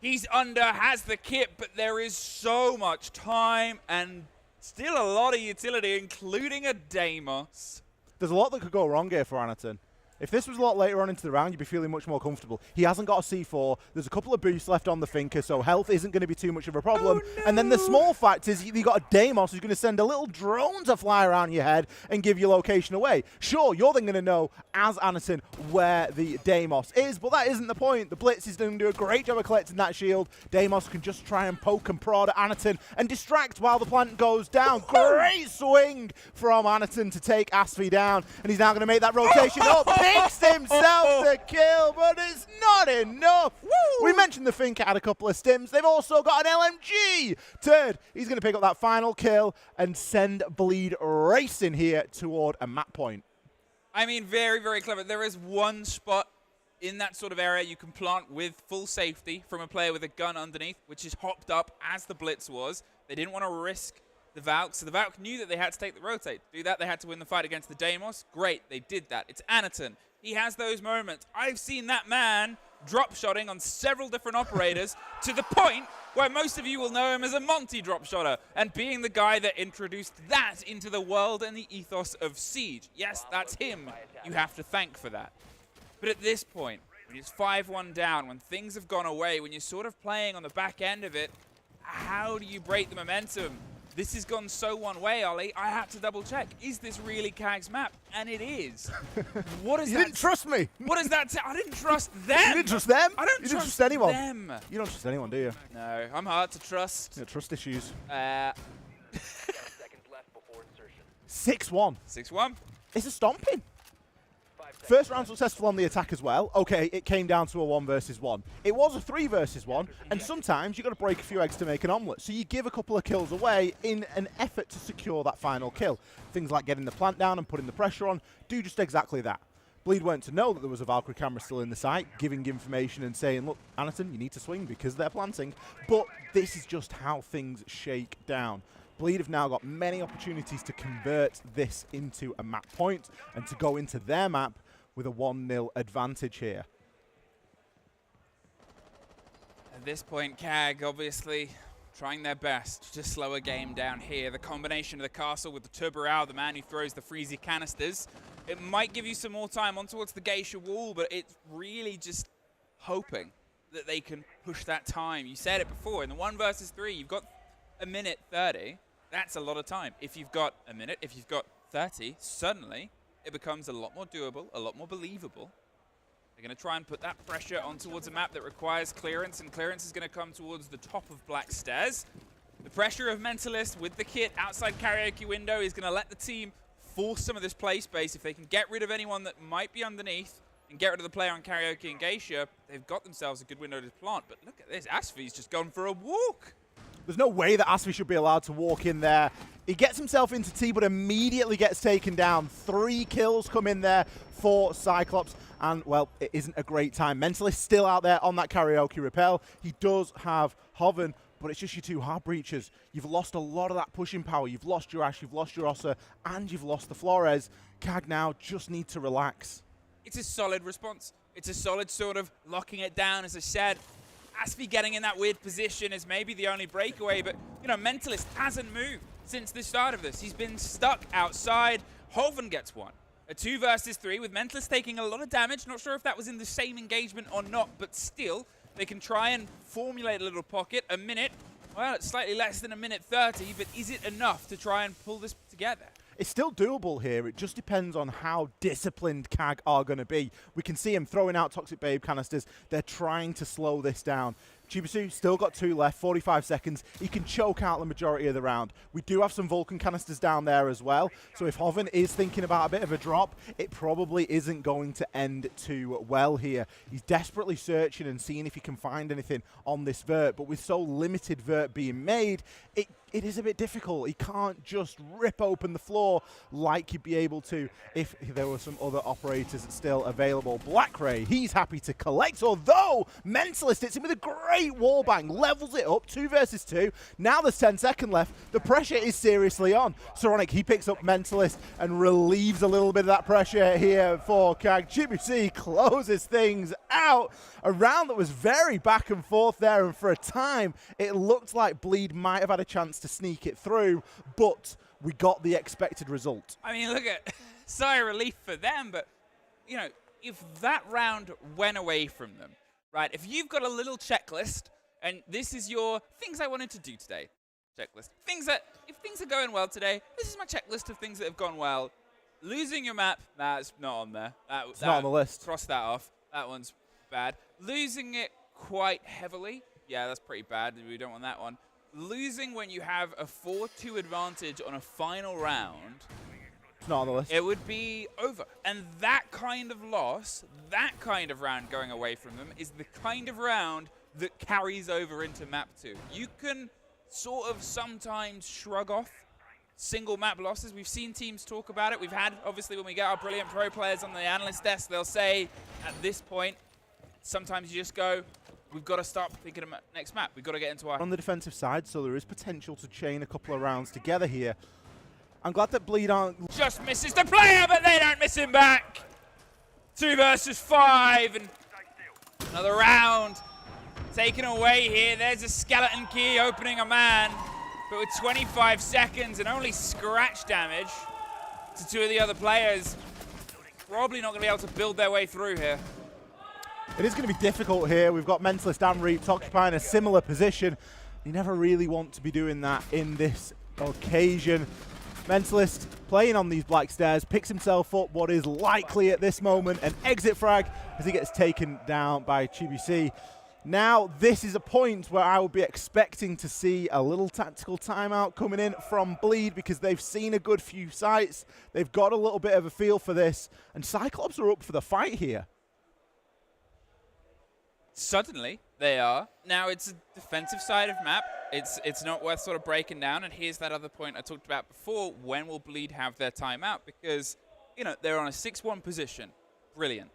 S8: He's under, has the kit, but there is so much time and still a lot of utility, including a Deimos.
S9: There's a lot that could go wrong here for Anaton. If this was a lot later on into the round, you'd be feeling much more comfortable. He hasn't got a C4. There's a couple of boosts left on the Finker, so health isn't going to be too much of a problem.
S8: Oh, no.
S9: And then the small fact is you got a Deimos who's going to send a little drone to fly around your head and give your location away. Sure, you're then going to know, as Anaton, where the Deimos is, but that isn't the point. The Blitz is going to do a great job of collecting that shield. Deimos can just try and poke and prod at Anaton and distract while the plant goes down. Great swing from Anaton to take Asfi down, and he's now going to make that rotation up. Picks himself the kill, but it's not enough. We mentioned the Finker had a couple of stims. They've also got an LMG. Turd, he's going to pick up that final kill and send Bleed racing here toward a map point.
S8: I mean, very, very clever. There is one spot in that sort of area you can plant with full safety from a player with a gun underneath, which is hopped up as the blitz was. They didn't want to risk the Valk. So the Valk knew that they had to take the rotate. To do that, they had to win the fight against the Deimos. Great, they did that. It's Anaton. He has those moments. I've seen that man drop-shotting on several different operators to the point where most of you will know him as a Monty drop-shotter and being the guy that introduced that into the world and the ethos of Siege. Yes, that's him you have to thank for that. But at this point, when it's 5-1 down, when things have gone away, when you're sort of playing on the back end of it, how do you break the momentum? This has gone so one way, Ollie. I had to double check. Is this really Kag's map? And it is. What is
S9: You
S8: that?
S9: didn't trust me.
S8: What does that say? I didn't trust them.
S9: You didn't trust them?
S8: I don't
S9: You didn't trust
S8: trust
S9: anyone.
S8: them.
S9: You don't trust anyone, do you?
S8: No, I'm hard to trust.
S9: Yeah, trust issues. 6-1.
S8: 6-1.
S9: It's a stomping. First round successful on the attack as well. Okay, it came down to a 1 versus 1. It was a 3 versus 1, and sometimes you've got to break a few eggs to make an omelette. So you give a couple of kills away in an effort to secure that final kill. Things like getting the plant down and putting the pressure on do just exactly that. Bleed weren't to know that there was a Valkyrie camera still in the site, giving information and saying, look, Anaton, you need to swing because they're planting. But this is just how things shake down. Bleed have now got many opportunities to convert this into a map point and to go into their map with a 1-0 advantage here.
S8: At this point, Kag obviously trying their best to slow a game down here. The combination of the castle with the Turborao, the man who throws the freezy canisters, it might give you some more time on towards the Geisha wall, but it's really just hoping that they can push that time. You said it before, in the 1 versus 3, you've got a minute 30. That's a lot of time. If you've got a minute, if you've got 30, suddenly it becomes a lot more doable, a lot more believable. They're going to try and put that pressure on towards a map that requires clearance, and clearance is going to come towards the top of Black Stairs. The pressure of Mentalist with the kit outside karaoke window is going to let the team force some of this play space. If they can get rid of anyone that might be underneath and get rid of the player on karaoke and Geisha, they've got themselves a good window to plant. But look at this, Asfi's just gone for a walk.
S9: There's no way that Asfi should be allowed to walk in there. He gets himself into T, but immediately gets taken down. 3 kills come in there for Cyclops, and, well, it isn't a great time. Mentalist still out there on that karaoke rappel. He does have Hoven, but it's just your 2 hard breachers. You've lost a lot of that pushing power. You've lost your Ash, you've lost your Ossa, and you've lost the Flores. Kag now just need to relax.
S8: It's a solid response. It's a solid sort of locking it down, as I said. Asfi getting in that weird position is maybe the only breakaway, but, you know, Mentalist hasn't moved since the start of this. He's been stuck outside. Hoven gets 1. A 2 versus 3 with Mentalist taking a lot of damage. Not sure if that was in the same engagement or not, but still, they can try and formulate a little pocket. A minute, well, it's slightly less than a minute 30, but is it enough to try and pull this together?
S9: It's still doable here. It just depends on how disciplined Kag are going to be. We can see him throwing out Toxic Babe canisters. They're trying to slow this down. Chibisu still got 2 left, 45 seconds. He can choke out the majority of the round. We do have some Vulcan canisters down there as well. So if Hoven is thinking about a bit of a drop, it probably isn't going to end too well here. He's desperately searching and seeing if he can find anything on this vert. But with so limited vert being made, it is a bit difficult. He can't just rip open the floor like he'd be able to if there were some other operators still available. Black Ray, he's happy to collect, although Mentalist hits him with a great wallbang, levels it up, 2 versus 2. Now there's 10 seconds left. The pressure is seriously on. Soronic, he picks up Mentalist and relieves a little bit of that pressure here for Kag. GBC closes things out. A round that was very back and forth there, and for a time, it looked like Bleed might have had a chance to sneak it through, but we got the expected result.
S8: I mean, look at sigh of relief for them, but, you know, if that round went away from them, right, if you've got a little checklist, and this is your things I wanted to do today checklist, things that, if things are going well today, this is my checklist of things that have gone well. Losing your map, nah, it's not on there.
S9: It's not on the list.
S8: Cross that off. That one's bad. Losing it quite heavily, yeah, that's pretty bad. We don't want that one. Losing when you have a 4-2 advantage on a final round,
S9: it's not on the list.
S8: It would be over. And that kind of loss, that kind of round going away from them is the kind of round that carries over into map 2. You can sort of sometimes shrug off single map losses. We've seen teams talk about it. We've had, obviously, when we get our brilliant pro players on the analyst desk, they'll say at this point, sometimes you just go, we've got to start thinking about next map. We've got to get into our...
S9: On the defensive side, so there is potential to chain a couple of rounds together here. I'm glad that Bleed aren't...
S8: Just misses the player, but they don't miss him back. 2 versus 5, and another round taken away here. There's a skeleton key opening a man, but with 25 seconds and only scratch damage to 2 of the other players, probably not going to be able to build their way through here.
S9: It is going to be difficult here. We've got Mentalist and Reaps occupying a similar position. You never really want to be doing that in this occasion. Mentalist playing on these black stairs, picks himself up what is likely at this moment an exit frag as he gets taken down by Chibi. Now this is a point where I would be expecting to see a little tactical timeout coming in from Bleed because they've seen a good few sites. They've got a little bit of a feel for this, and Cyclops are up for the fight here.
S8: Suddenly, they are. Now it's a defensive side of map. It's not worth sort of breaking down. And here's that other point I talked about before. When will Bleed have their timeout? Because, you know, they're on a 6-1 position. Brilliant.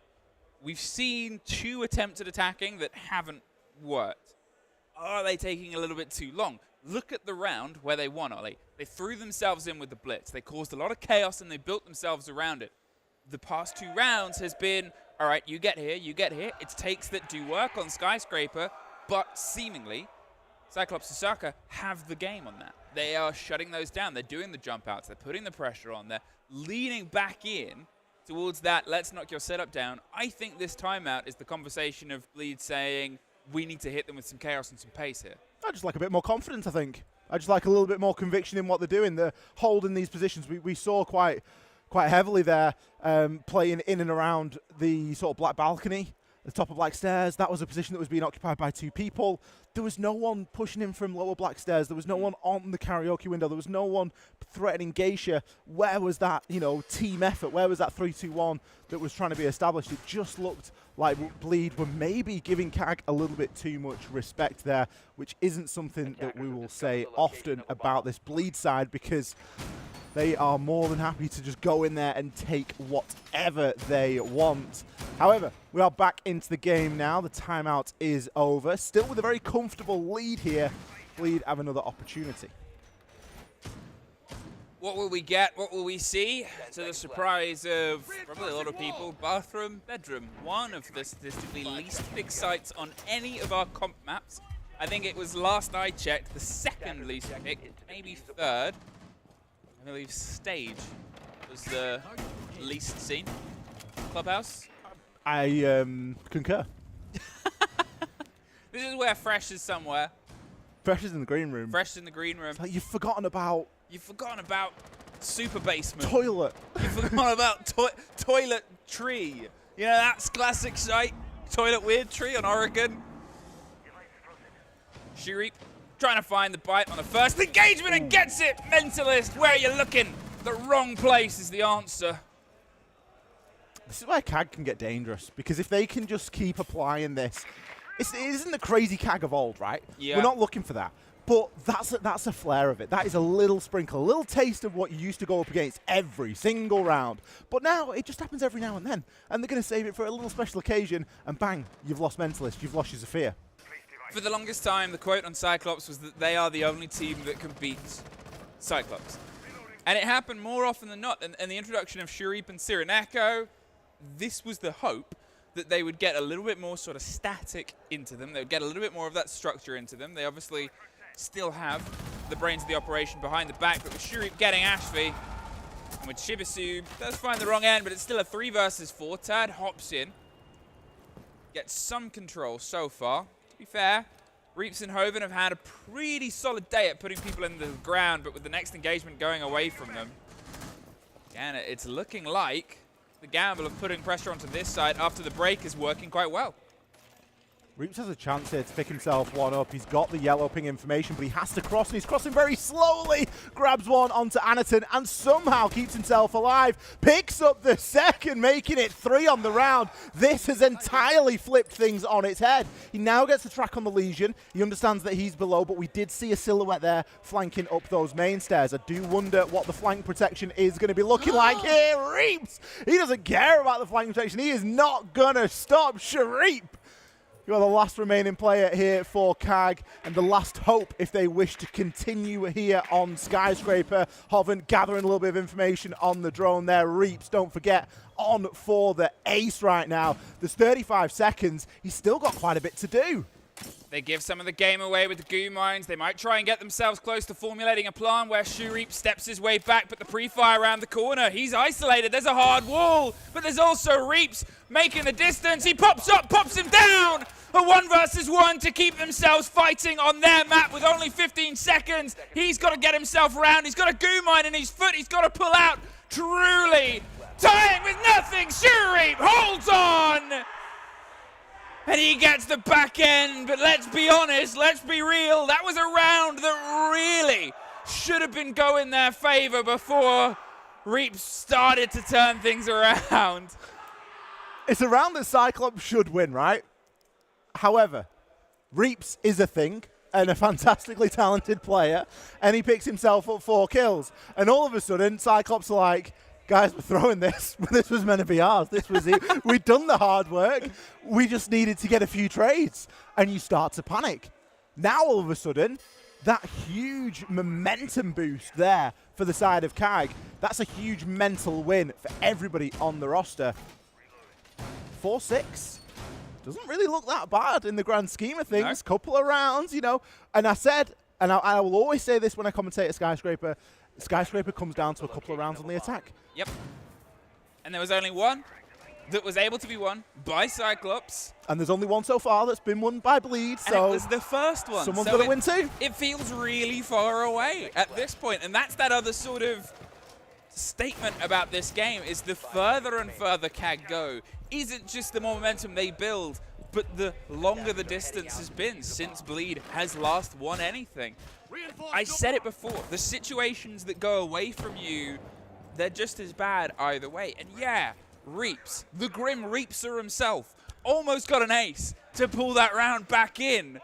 S8: We've seen 2 attempts at attacking that haven't worked. Are they taking a little bit too long? Look at the round where they won, Ollie. They threw themselves in with the blitz. They caused a lot of chaos and they built themselves around it. The past 2 rounds has been, all right, you get here, you get here. It's takes that do work on Skyscraper, but seemingly Cyclops and Osaka have the game on that. They are shutting those down. They're doing the jump outs. They're putting the pressure on. They're leaning back in towards that, let's knock your setup down. I think this timeout is the conversation of Bleed saying, we need to hit them with some chaos and some pace here.
S9: I just like a bit more confidence, I think. I just like a little bit more conviction in what they're doing. They're holding these positions. We saw quite heavily there, playing in and around the sort of black balcony, the top of black stairs. That was a position that was being occupied by 2 people. There was no one pushing in from lower black stairs. There was no one on the karaoke window. There was no one threatening Geisha. Where was that, you know, team effort? Where was that 3-2-1 that was trying to be established? It just looked like Bleed were maybe giving CAG a little bit too much respect there, which isn't something that we will say often about this Bleed side, because they are more than happy to just go in there and take whatever they want. However, we are back into the game now. The timeout is over. Still with a very comfortable lead here. Bleed have another opportunity.
S8: What will we get? What will we see? To the surprise of probably a lot of people, bathroom, bedroom. One of the statistically least picked sites on any of our comp maps. I think it was, last I checked, the second least picked, maybe third. I believe stage was the least seen. Clubhouse?
S9: I concur.
S8: This is where Fresh is somewhere.
S9: Fresh is in the green room.
S8: Fresh is in the green room.
S9: It's like you've forgotten about...
S8: You've forgotten about Super Basement.
S9: Toilet.
S8: You've forgotten about Toilet Tree. You know, that's classic site. Toilet Weird Tree on Oregon. Shirip trying to find the bite on the first engagement and gets it. Mentalist, where are you looking? The wrong place is the answer.
S9: This is where CAG can get dangerous, because if they can just keep applying this, it isn't the crazy CAG of old, right?
S8: Yeah.
S9: We're not looking for that. But that's a flare of it. That is a little sprinkle, a little taste of what you used to go up against every single round. But now it just happens every now and then. And they're going to save it for a little special occasion, and bang, you've lost Mentalist, you've lost your Zafir.
S8: For the longest time, the quote on Cyclops was that they are the only team that can beat Cyclops. And it happened more often than not. And the introduction of Shirip and Cyrenaica, this was the hope that they would get a little bit more sort of static into them. They would get a little bit more of that structure into them. They obviously still have the brains of the operation behind the back, but with Shirip getting Ashby, and with Shibisu, does find the wrong end, but it's still a 3 versus 4. Tad hops in, gets some control so far. To be fair, Reaps and Hoven have had a pretty solid day at putting people in the ground, but with the next engagement going away from them, again, it's looking like the gamble of putting pressure onto this side after the break is working quite well.
S9: Reaps has a chance here to pick himself one up. He's got the yellow ping information, but he has to cross, and he's crossing very slowly. Grabs one onto Anaton and somehow keeps himself alive. Picks up the second, making it 3 on the round. This has entirely flipped things on its head. He now gets the track on the Legion. He understands that he's below, but we did see a silhouette there flanking up those main stairs. I do wonder what the flank protection is going to be looking like here. Reaps, he doesn't care about the flank protection. He is not going to stop Shirip, You're the last remaining player here for CAG, and the last hope if they wish to continue here on Skyscraper. Hoven gathering a little bit of information on the drone there. Reaps, don't forget, on for the ace right now. There's 35 seconds. He's still got quite a bit to do.
S8: They give some of the game away with the goo mines. They might try and get themselves close to formulating a plan where Shureep steps his way back, but the pre-fire around the corner, he's isolated. There's a hard wall, but there's also Reaps making the distance. He pops up, pops him down. A 1 versus 1 to keep themselves fighting on their map with only 15 seconds. He's got to get himself around. He's got a goo mine in his foot. He's got to pull out. Truly tying with nothing. Shureep holds on. And he gets the back end, but let's be honest, let's be real. That was a round that really should have been going their favor before Reaps started to turn things around.
S9: It's a round that Cyclops should win, right? However, Reaps is a thing and a fantastically talented player, and he picks himself up 4 kills. And all of a sudden, Cyclops are like, guys, we're throwing this. This was meant to be ours. This was it. We'd done the hard work. We just needed to get a few trades. And you start to panic. Now, all of a sudden, that huge momentum boost there for the side of CAG, that's a huge mental win for everybody on the roster. 4-6. Doesn't really look that bad in the grand scheme of things. No. Couple of rounds, you know. And I said, and I will always say this when I commentate at Skyscraper, Skyscraper comes down to a couple of rounds on the attack.
S8: Yep. And there was only one that was able to be won by Cyclops.
S9: And there's only one so far that's been won by Bleed, so...
S8: And it was the first one.
S9: Someone's got to win too.
S8: It feels really far away at this point, and that's that other sort of statement about this game, is the further and further CAG go, isn't just the more momentum they build, but the longer the distance has been since Bleed has last won anything. I said it before, the situations that go away from you, they're just as bad either way. And yeah, Reaps, the Grim Reapser himself, almost got an ace to pull that round back in.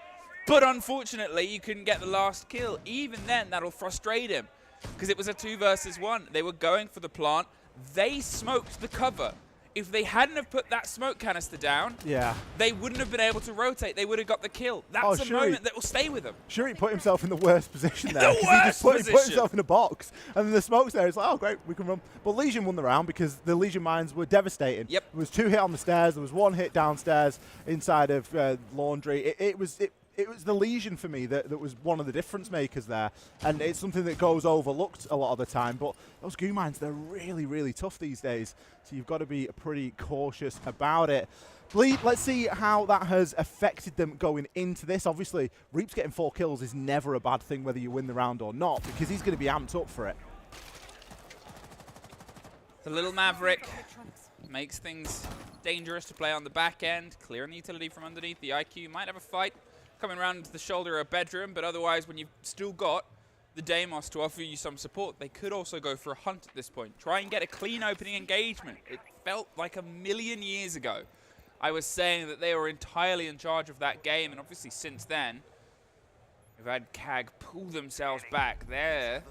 S8: But unfortunately, you couldn't get the last kill. Even then, that'll frustrate him, because it was a 2 versus 1. They were going for the plant. They smoked the cover. If they hadn't have put that smoke canister down, they wouldn't have been able to rotate. They would have got the kill. That's a moment that will stay with them.
S9: Shuri put himself in the worst position there. He just put himself in a box, and then the smoke's there. It's like, oh, great, we can run. But Legion won the round because the Legion mines were devastating.
S8: Yep.
S9: There was 2 hit on the stairs. There was 1 hit downstairs inside of Laundry. It was the Legion for me that was one of the difference makers there. And it's something that goes overlooked a lot of the time. But those goo mines, they're really, really tough these days. So you've got to be pretty cautious about it. Bleed, let's see how that has affected them going into this. Obviously, Reaps getting 4 kills is never a bad thing whether you win the round or not, because he's going to be amped up for it.
S8: The little Maverick makes things dangerous to play on the back end. Clearing the utility from underneath. The IQ might have a fight coming around the shoulder of a bedroom, but otherwise, when you've still got the Deimos to offer you some support, they could also go for a hunt at this point. Try and get a clean opening engagement. It felt like a million years ago I was saying that they were entirely in charge of that game, and obviously since then, we've had CAG pull themselves back. There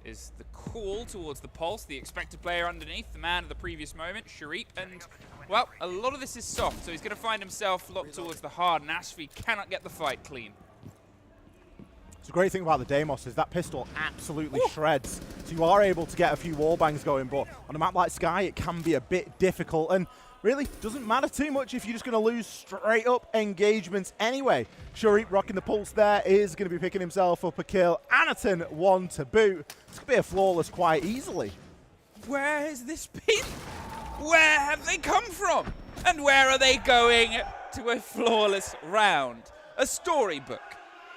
S8: is the call towards the Pulse, the expected player underneath, the man of the previous moment, Sharif, and well, a lot of this is soft, so he's going to find himself locked towards the hard, and Ashby cannot get the fight clean.
S9: The great thing about the Deimos is that pistol absolutely shreds. So you are able to get a few wall bangs going, but on a map like Sky, it can be a bit difficult. And really, doesn't matter too much if you're just going to lose straight up engagements anyway. Sharif rocking the pulse there is going to be picking himself up a kill. Anaton 1 to boot. This could be a flawless quite easily.
S8: Where has this been? Where have they come from? And where are they going to a flawless round? A storybook.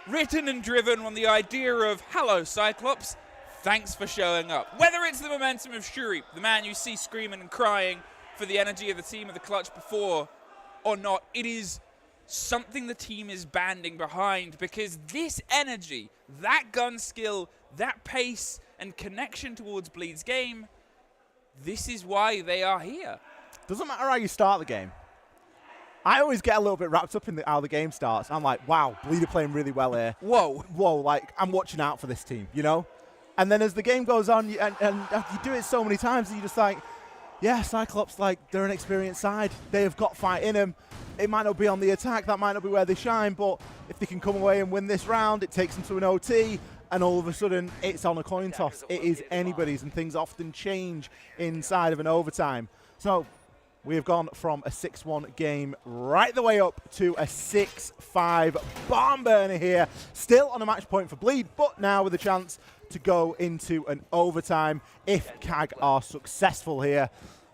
S8: Written and driven on the idea of, hello, Cyclops, thanks for showing up. Whether it's the momentum of Shuri, the man you see screaming and crying for the energy of the team of the clutch before, or not, it is something the team is banding behind, because this energy, that gun skill, that pace and connection towards Bleed's game, this is why they are here.
S9: Doesn't matter how you start the game. I always get a little bit wrapped up in how the game starts. I'm like, wow, Bleed are playing really well here. Whoa, like, I'm watching out for this team, you know? And then as the game goes on, and you do it so many times, you just like, yeah, Cyclops, like, they're an experienced side. They have got fight in them. It might not be on the attack, that might not be where they shine, but if they can come away and win this round, it takes them to an OT, and all of a sudden, it's on a coin toss. It is anybody's, and things often change inside of an overtime. So we have gone from a 6-1 game right the way up to a 6-5 barn burner here. Still on a match point for Bleed, but now with a chance to go into an overtime if CAG are successful here.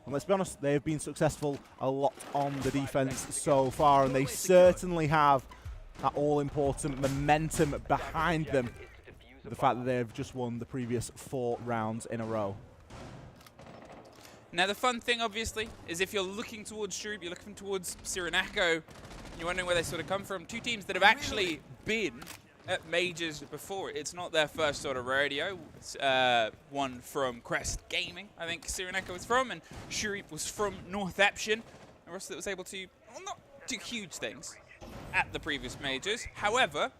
S9: And let's be honest, they have been successful a lot on the defense so far, and they certainly have that all-important momentum behind them. The fact that they've just won the previous 4 rounds in a row.
S8: Now, the fun thing, obviously, is if you're looking towards Shroop, you're looking towards Cyrenaica, you're wondering where they sort of come from. 2 teams that have actually been at majors before. It's not their first sort of rodeo. It's one from Crest Gaming, I think Cyrenaica was from, and Shroop was from North Eption. And Russell was able to, well, not do huge things at the previous majors. However,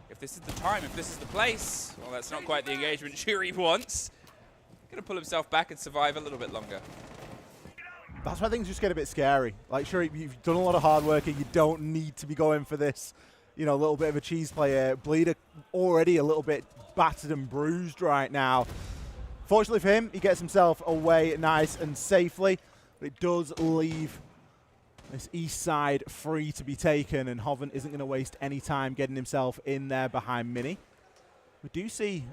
S8: if this is the time, if this is the place, well, that's not quite the engagement Shroop wants. Going to pull himself back and survive a little bit longer.
S9: That's why things just get a bit scary. Like, sure, you've done a lot of hard work and you don't need to be going for this, you know, a little bit of a cheese player. Bleeder already a little bit battered and bruised right now. Fortunately for him, he gets himself away nice and safely, but it does leave this east side free to be taken, and Hoven isn't going to waste any time getting himself in there behind Mini. We do see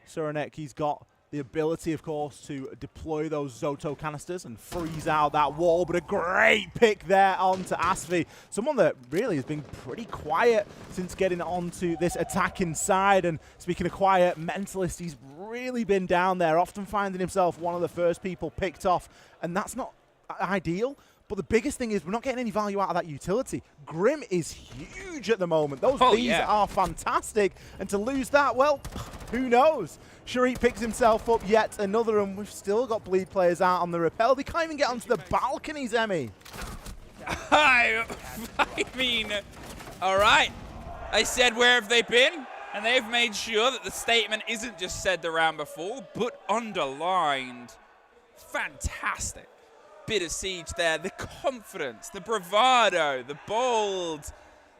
S9: Cyrenaica, he's got the ability, of course, to deploy those Zoto canisters and freeze out that wall, but a great pick there onto Asvi. Someone that really has been pretty quiet since getting onto this attacking side. And speaking of quiet, Mentalist, he's really been down there, often finding himself one of the first people picked off, and that's not ideal. But the biggest thing is we're not getting any value out of that utility. Grim is huge at the moment. Those bees are fantastic. And to lose that, well, who knows? Sharik picks himself up yet another, and we've still got Bleed players out on the rappel. They can't even get onto the balconies, Emmy.
S8: I mean, all right. I said, where have they been? And they've made sure that the statement isn't just said the round before, but underlined. Fantastic bit of siege there. The confidence, the bravado, the bold,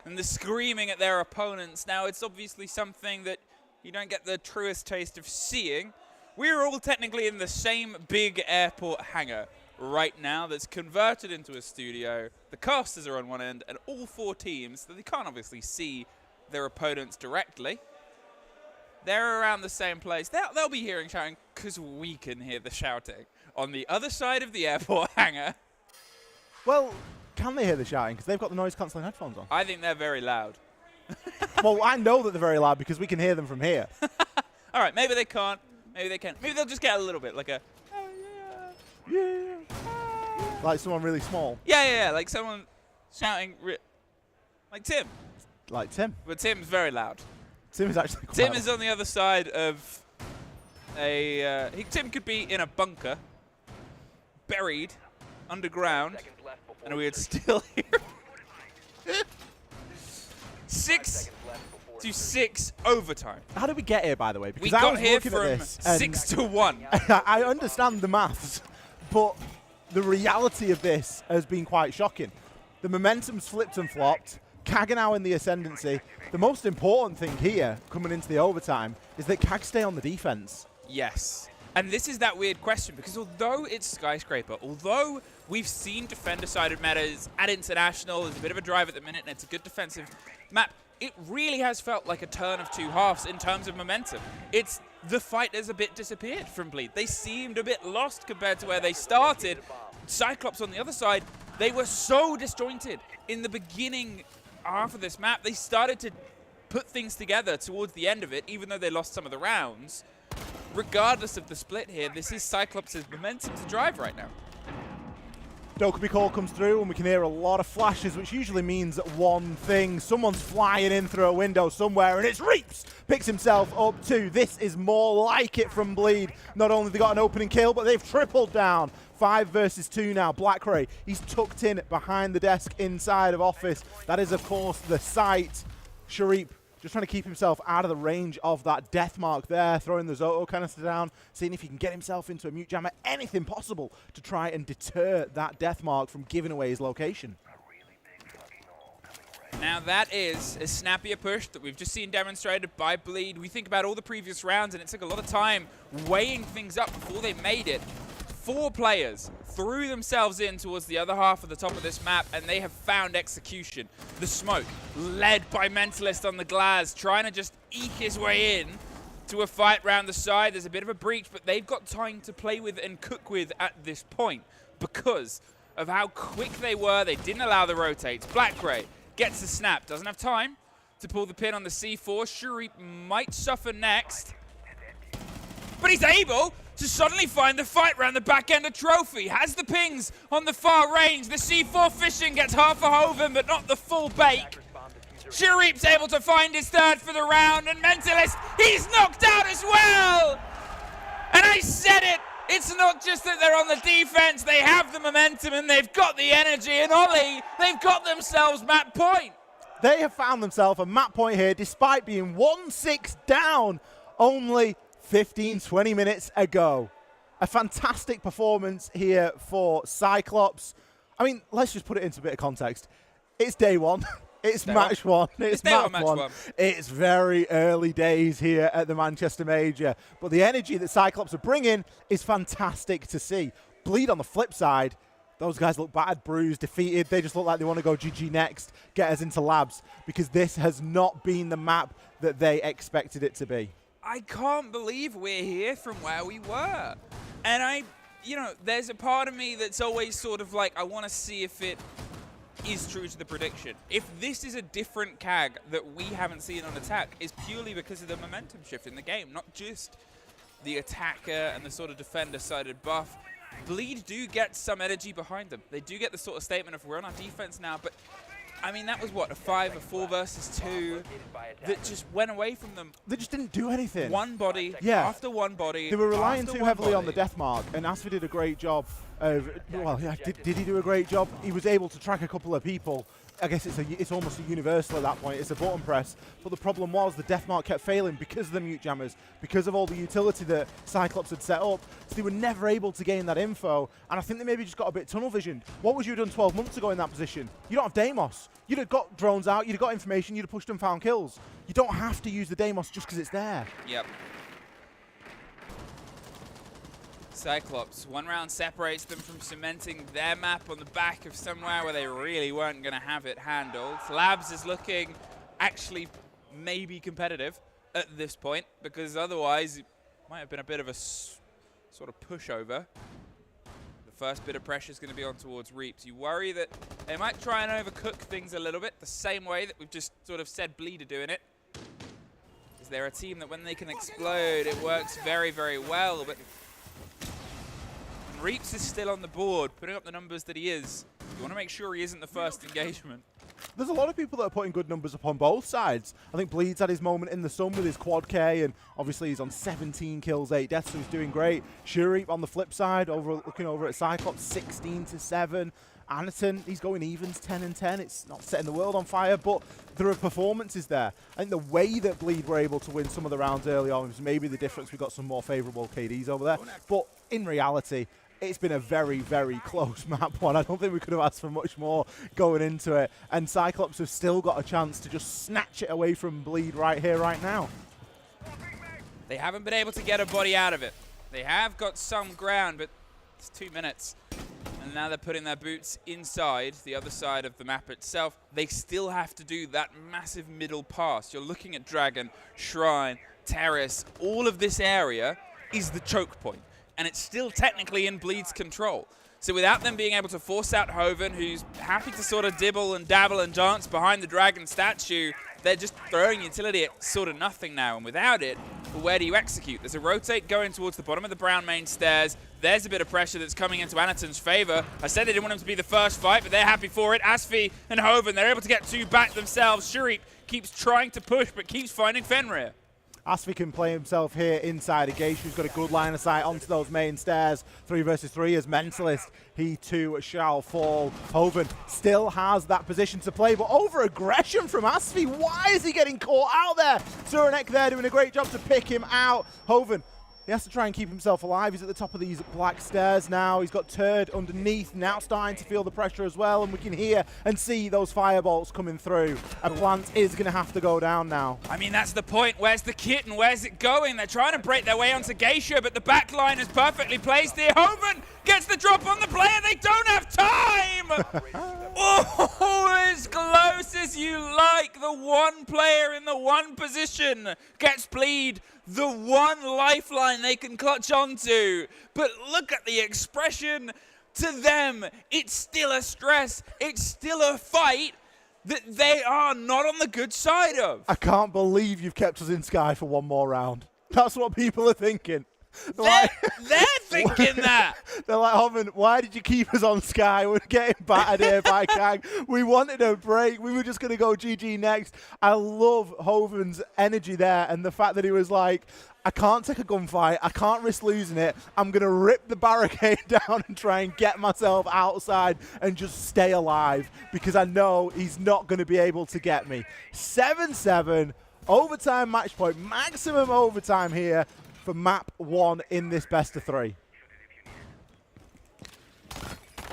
S8: and the screaming at their opponents. Now, it's obviously something that you don't get the truest taste of seeing. We're all technically in the same big airport hangar right now that's converted into a studio. The casters are on one end, and all 4 teams, they can't obviously see their opponents directly. They're around the same place. They'll be hearing shouting because we can hear the shouting on the other side of the airport hangar.
S9: Well, can they hear the shouting? Because they've got the noise-cancelling headphones on.
S8: I think they're very loud.
S9: Well, I know that they're very loud because we can hear them from here.
S8: All right, maybe they can't. Maybe they can. Maybe they'll just get a little bit like a,
S9: Yeah. Like someone really small.
S8: yeah, like someone shouting, like Tim.
S9: Like Tim.
S8: But Tim's very loud.
S9: Tim is actually quite
S8: Tim is on the other side of a, Tim could be in a bunker, buried underground, and we would still hear 6-6 overtime.
S9: How did we get here, by the way? Because
S8: We
S9: I
S8: got
S9: was
S8: here
S9: looking
S8: from
S9: at this
S8: 6-1.
S9: I understand the maths, but the reality of this has been quite shocking. The momentum's flipped and flopped. CAG are now in the ascendancy. The most important thing here, coming into the overtime, is that CAG stay on the defense.
S8: Yes. And this is that weird question, because although it's Skyscraper, although we've seen defender-sided metas at International, there's a bit of a drive at the minute, and it's a good defensive map, it really has felt like a turn of 2 halves in terms of momentum. It's the fight has a bit disappeared from Bleed. They seemed a bit lost compared to where they started. Cyclops on the other side, they were so disjointed in the beginning half of this map. They started to put things together towards the end of it, even though they lost some of the rounds. Regardless of the split here, this is Cyclops' momentum to drive right now.
S9: Dokkaebi call comes through, and we can hear a lot of flashes, which usually means one thing. Someone's flying in through a window somewhere, and it's Reaps! Picks himself up too. This is more like it from Bleed. Not only have they got an opening kill, but they've tripled down. 5 versus 2 now. Blackray, he's tucked in behind the desk inside of office. That is, of course, the site. Sharif just trying to keep himself out of the range of that death mark there, throwing the Zoto canister down, seeing if he can get himself into a mute jammer, anything possible to try and deter that death mark from giving away his location.
S8: Now that is a snappier push that we've just seen demonstrated by Bleed. We think about all the previous rounds and it took a lot of time weighing things up before they made it. 4 players threw themselves in towards the other half of the top of this map and they have found execution. The smoke, led by Mentalist on the glass, trying to just eke his way in to a fight round the side. There's a bit of a breach, but they've got time to play with and cook with at this point because of how quick they were. They didn't allow the rotates. Black Gray gets the snap, doesn't have time to pull the pin on the C4. Shuri might suffer next, but he's able to suddenly find the fight round the back end of Trophy. Has the pings on the far range. The C4 fishing gets half a Hoven, but not the full bake. Sharip's able to find his third for the round, and Mentalist, he's knocked out as well! And I said it! It's not just that they're on the defense, they have the momentum and they've got the energy, and Ollie, they've got themselves map point.
S9: They have found themselves a map point here despite being 1-6 down only 15-20 minutes ago. A fantastic performance here for Cyclops. I mean, let's just put it into a bit of context. It's day one. It's match one. It's map one. It's very early days here at the Manchester Major. But the energy that Cyclops are bringing is fantastic to see. Bleed on the flip side, those guys look battered, bruised, defeated. They just look like they want to go GG next, get us into labs, because this has not been the map that they expected it to be.
S8: I can't believe we're here from where we were. And there's a part of me that's always sort of like, I want to see if it is true to the prediction. If this is a different CAG that we haven't seen on attack, is purely because of the momentum shift in the game, not just the attacker and the sort of defender-sided buff. Bleed do get some energy behind them. They do get the sort of statement of we're on our defense now, but I mean, that was what, a 4 versus 2 that just went away from them.
S9: They just didn't do anything.
S8: One body after one body.
S9: They were relying too heavily on the death mark, and Asfi did a great job of, well, yeah, did he do a great job? He was able to track a couple of people. I guess it's almost a universal at that point. It's a button press. But the problem was the death mark kept failing because of the mute jammers, because of all the utility that Cyclops had set up. So they were never able to gain that info. And I think they maybe just got a bit tunnel visioned. What would you have done 12 months ago in that position? You don't have Deimos. You'd have got drones out, you'd have got information, you'd have pushed and found kills. You don't have to use the Deimos just because it's there.
S8: Yep. Cyclops, 1 round separates them from cementing their map on the back of somewhere where they really weren't going to have it handled. Labs is looking actually maybe competitive at this point, because otherwise it might have been a bit of a sort of pushover. The first bit of pressure is going to be on towards Reaps. You worry that they might try and overcook things a little bit, the same way that we've just sort of said Bleed are doing it. Is there a team that when they can explode, it works very, very well, but Reaps is still on the board, putting up the numbers that he is. You want to make sure he isn't the first engagement.
S9: There's a lot of people that are putting good numbers up on both sides. I think Bleed's had his moment in the sun with his quad K, and obviously he's on 17 kills, 8 deaths, so he's doing great. Shuri on the flip side, looking over at Cyclops, 16-7. Anaton, he's going evens, 10-10. It's not setting the world on fire, but there are performances there. I think the way that Bleed were able to win some of the rounds early on was maybe the difference. We got some more favourable KDs over there, but in reality, it's been a very, very close map one. I don't think we could have asked for much more going into it. And Cyclops have still got a chance to just snatch it away from Bleed right here, right now.
S8: They haven't been able to get a body out of it. They have got some ground, but it's 2 minutes. And now they're putting their boots inside the other side of the map itself. They still have to do that massive middle pass. You're looking at Dragon, Shrine, Terrace. All of this area is the choke point. And it's still technically in Bleed's control. So without them being able to force out Hoven, who's happy to sort of dibble and dabble and dance behind the dragon statue, they're just throwing utility at sort of nothing now. And without it, well, where do you execute? There's a rotate going towards the bottom of the brown main stairs. There's a bit of pressure that's coming into Anaton's favor. I said they didn't want him to be the first fight, but they're happy for it. Asfi and Hoven, they're able to get 2 back themselves. Shuri keeps trying to push, but keeps finding Fenrir.
S9: Asfi can play himself here inside of Geisha, who's got a good line of sight onto those main stairs. 3 versus 3 as Mentalist. He too shall fall. Hoven still has that position to play, but over aggression from Asfi. Why is he getting caught out there? Surenek there doing a great job to pick him out. Hoven, he has to try and keep himself alive. He's at the top of these black stairs now. He's got Turd underneath, now starting to feel the pressure as well, and we can hear and see those firebolts coming through. A plant is going to have to go down now.
S8: I mean, that's the point. Where's the kitten? Where's it going? They're trying to break their way onto Geisha, but the back line is perfectly placed here. Hoven gets the drop on the player. They don't have time! Oh, as close as you like. The one player in the one position gets bleed. The one lifeline they can clutch onto. But look at the expression. To them, it's still a stress. It's still a fight that they are not on the good side of.
S9: I can't believe you've kept us in Sky for one more round. That's what people are thinking.
S8: They're thinking that.
S9: They're like, Hoven, why did you keep us on Sky? We're getting battered here by Kang. We wanted a break. We were just going to go GG next. I love Hoven's energy there and the fact that he was like, I can't take a gunfight. I can't risk losing it. I'm going to rip the barricade down and try and get myself outside and just stay alive because I know he's not going to be able to get me. 7-7, overtime match point, maximum overtime here for map 1 in this best of 3.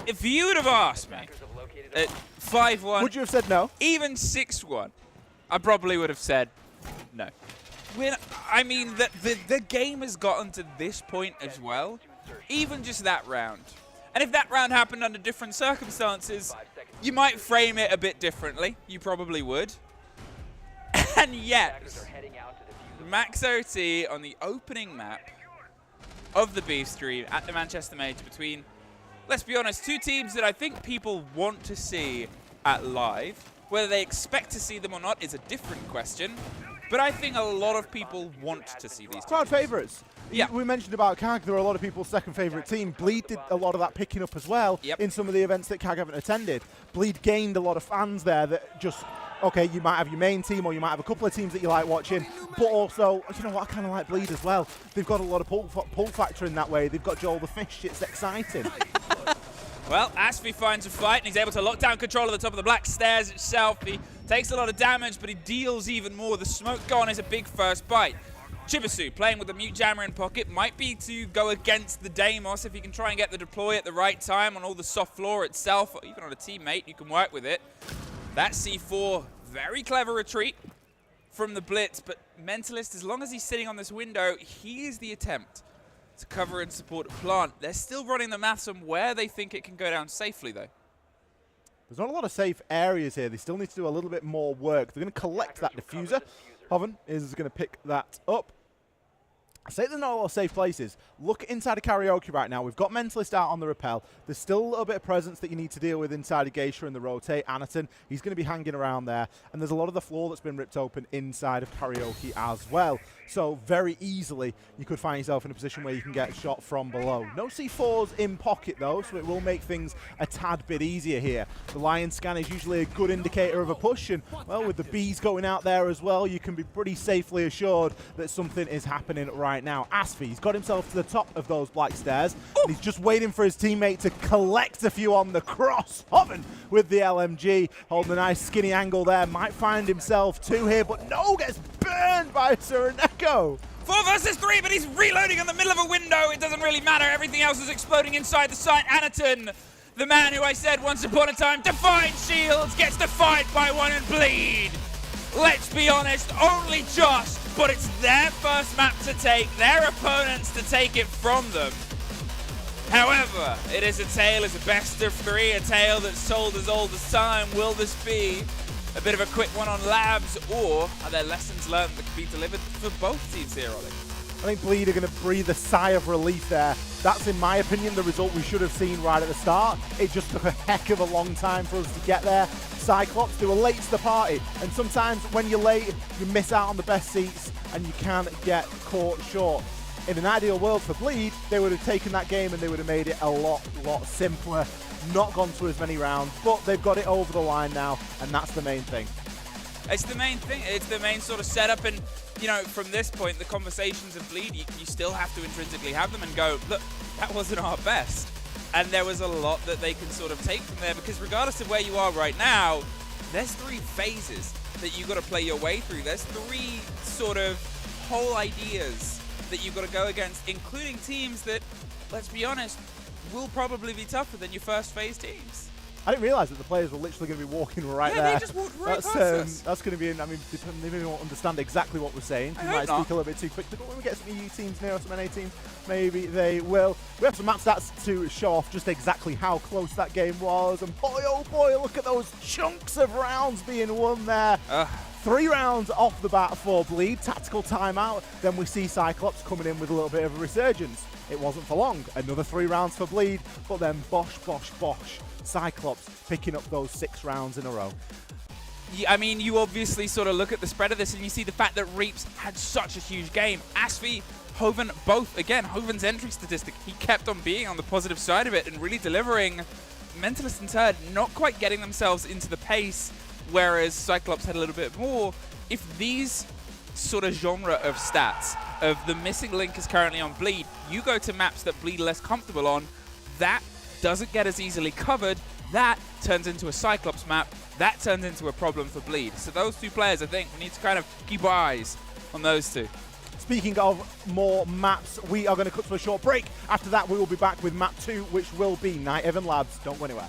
S8: If you would have asked me at 5-1,
S9: would you have said no?
S8: Even 6-1, I probably would have said no. I mean, the game has gotten to this point as well, even just that round. And if that round happened under different circumstances, you might frame it a bit differently. You probably would. And yet, Max OT on the opening map of the B stream at the Manchester Major between, let's be honest, 2 teams that I think people want to see at live. Whether they expect to see them or not is a different question. But I think a lot of people want to see these.
S9: Crowd favourites.
S8: Yeah.
S9: We mentioned about CAG. There are a lot of people's second favourite team. Bleed did a lot of that picking up as well in some of the events that CAG haven't attended. Bleed gained a lot of fans there that just, okay, you might have your main team or you might have a couple of teams that you like watching, but also, you know what, I kind of like Bleed as well. They've got a lot of pull factor in that way. They've got Joel the Fish. It's exciting.
S8: Well, Asfi finds a fight, and he's able to lock down control of the top of the black stairs itself. He takes a lot of damage, but he deals even more. The smoke gone is a big first bite. Chibisu playing with the mute jammer in pocket might be to go against the Deimos if he can try and get the deploy at the right time on all the soft floor itself, or even on a teammate. You can work with it. That C4, very clever retreat from the Blitz, but Mentalist, as long as he's sitting on this window, he is the attempt to cover and support Plant. They're still running the maths on where they think it can go down safely, though.
S9: There's not a lot of safe areas here. They still need to do a little bit more work. They're going to collect that diffuser. Hoven is going to pick that up. I say there's not a lot of safe places. Look inside of Karaoke right now. We've got Mentalist out on the rappel. There's still a little bit of presence that you need to deal with inside of Geisha and the rotate. Anaton, he's going to be hanging around there. And there's a lot of the floor that's been ripped open inside of Karaoke as well. So very easily, you could find yourself in a position where you can get shot from below. No C4s in pocket though, so it will make things a tad bit easier here. The Lion scan is usually a good indicator of a push, and well, with the Bees going out there as well, you can be pretty safely assured that something is happening right now. Asfi's got himself to the top of those black stairs, and he's just waiting for his teammate to collect a few on the cross. Hoven with the LMG, holding a nice skinny angle there, might find himself 2 here, but no, gets burned by Sureneko.
S8: 4 versus 3, but he's reloading in the middle of a window. It doesn't really matter. Everything else is exploding inside the site. Anaton, the man who I said once upon a time defined shields, gets defied by one and Bleed. Let's be honest, only just, but it's their first map to take, their opponents to take it from them. However, it is a tale, it's a best of 3, a tale that's told as old as time. Will this be a bit of a quick one on Labs, or are there lessons learned that can be delivered for both teams here, Ollie?
S9: I think Bleed are going to breathe a sigh of relief there. That's, in my opinion, the result we should have seen right at the start. It just took a heck of a long time for us to get there. Cyclops, they were late to the party, and sometimes when you're late, you miss out on the best seats, and you can get caught short. In an ideal world for Bleed, they would have taken that game and they would have made it a lot simpler. Not gone through as many rounds, but they've got it over the line now, and that's the main thing.
S8: It's the main thing. It's the main sort of setup, and you know, from this point, the conversations of Bleed, you still have to intrinsically have them and go, look, that wasn't our best. And there was a lot that they can sort of take from there, because regardless of where you are right now, there's 3 phases that you got to play your way through. There's 3 sort of whole ideas that you've got to go against, including teams that, let's be honest, will probably be tougher than your first phase teams.
S10: I didn't realise that the players were literally going to be walking right there.
S8: Yeah, they just walked right past us.
S10: That's going to be, I mean, they maybe won't understand exactly what we're saying. We might speak a little bit too quickly, but when we get some EU teams near or some NA teams, maybe they will. We have some map stats to show off just exactly how close that game was. And boy, oh boy, look at those chunks of rounds being won there. 3 rounds off the bat for Bleed, tactical timeout. Then we see Cyclops coming in with a little bit of a resurgence. It wasn't for long. Another 3 rounds for Bleed, but then bosh, bosh, bosh. Cyclops picking up those 6 rounds in a row.
S8: Yeah, I mean, you obviously sort of look at the spread of this and you see the fact that Reaps had such a huge game. Asfi, Hoven, both. Again, Hoven's entry statistic, he kept on being on the positive side of it and really delivering. Mentalist and Turd not quite getting themselves into the pace, whereas Cyclops had a little bit more. If these sort of genre of stats of the missing link is currently on Bleed, you go to maps that Bleed are less comfortable on, that doesn't get as easily covered, that turns into a Cyclops map, that turns into a problem for Bleed. So those 2 players, I think, we need to kind of keep our eyes on those 2.
S10: Speaking of more maps, we are going to cut to a short break. After that, we will be back with map 2, which will be Night Evan Labs. Don't go anywhere.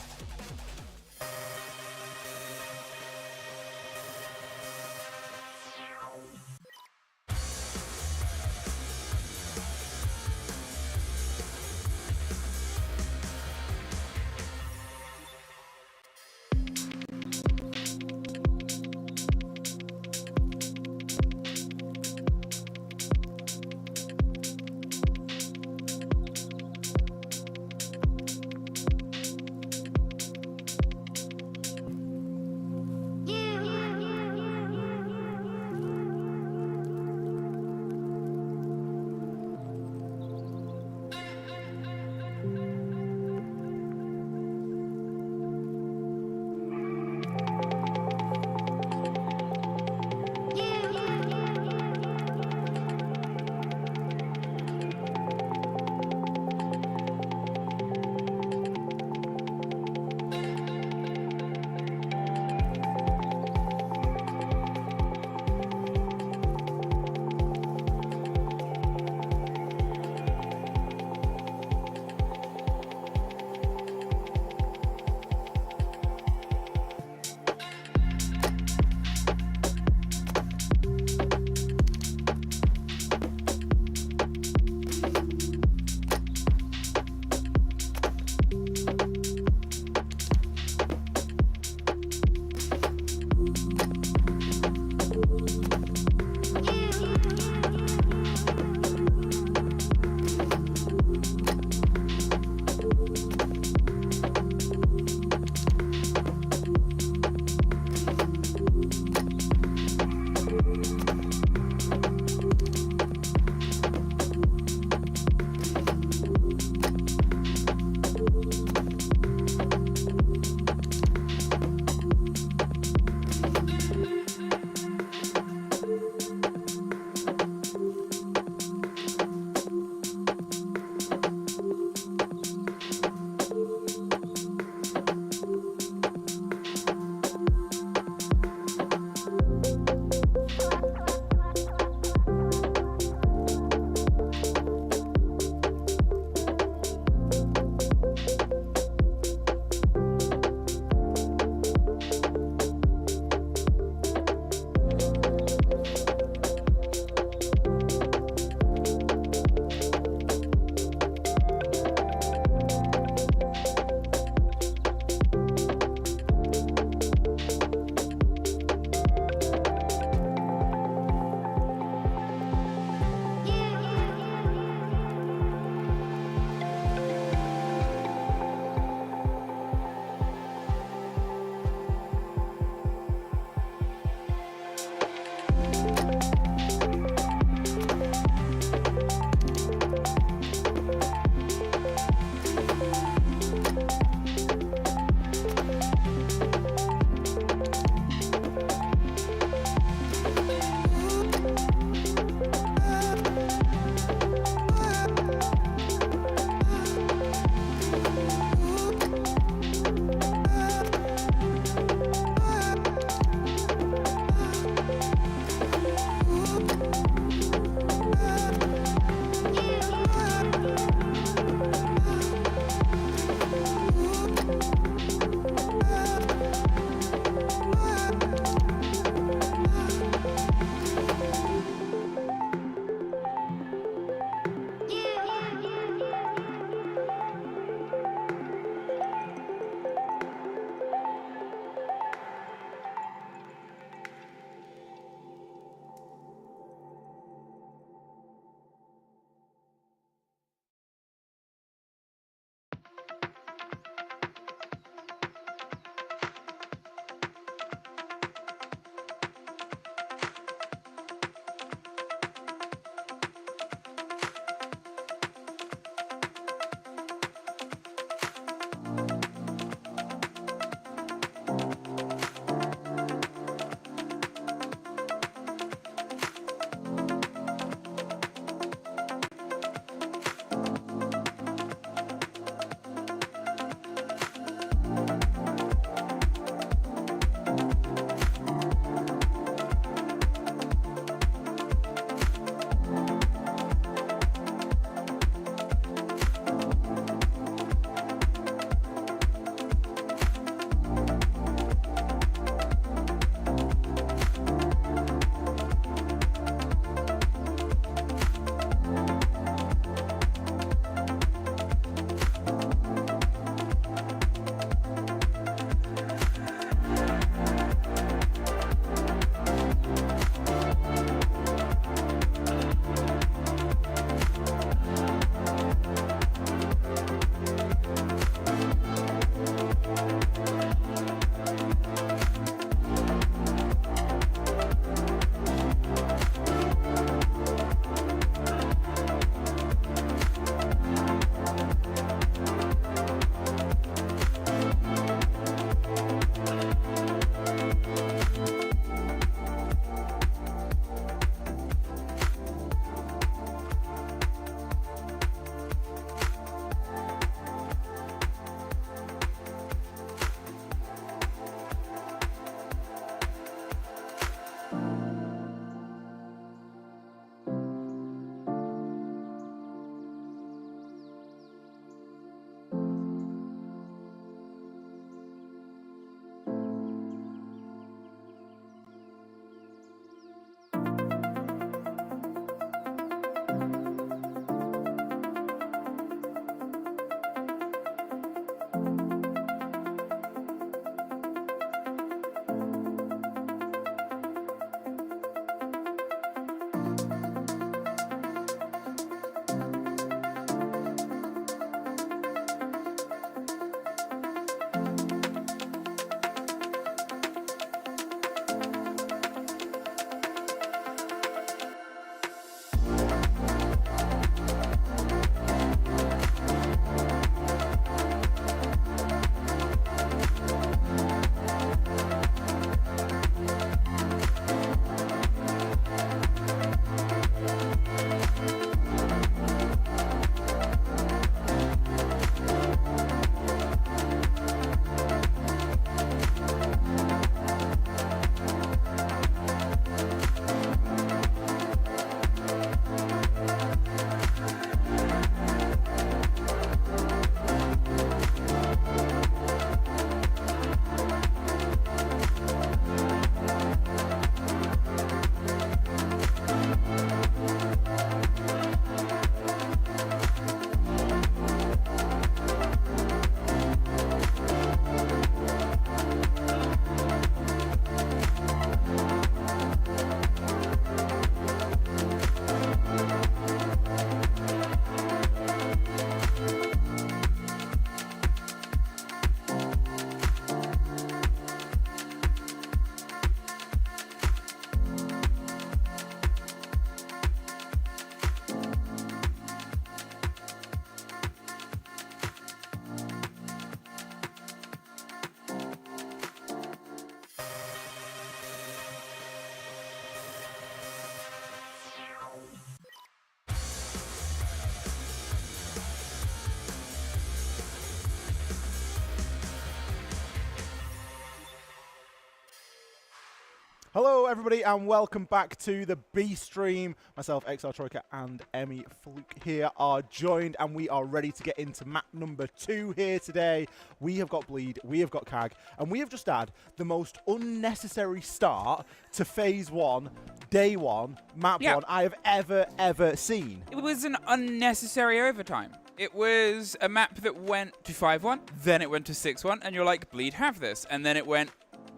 S10: Hello, everybody, and welcome back to the B stream. Myself, XR Troika, and Emmy Fluke here are joined, and we are ready to get into map number 2 here today. We have got Bleed, we have got CAG, and we have just had the most unnecessary start to Phase 1, Day 1, Map 1 I have ever seen.
S8: It was an unnecessary overtime. It was a map that went to 5-1, then it went to 6-1, and you're like, Bleed, have this. And then it went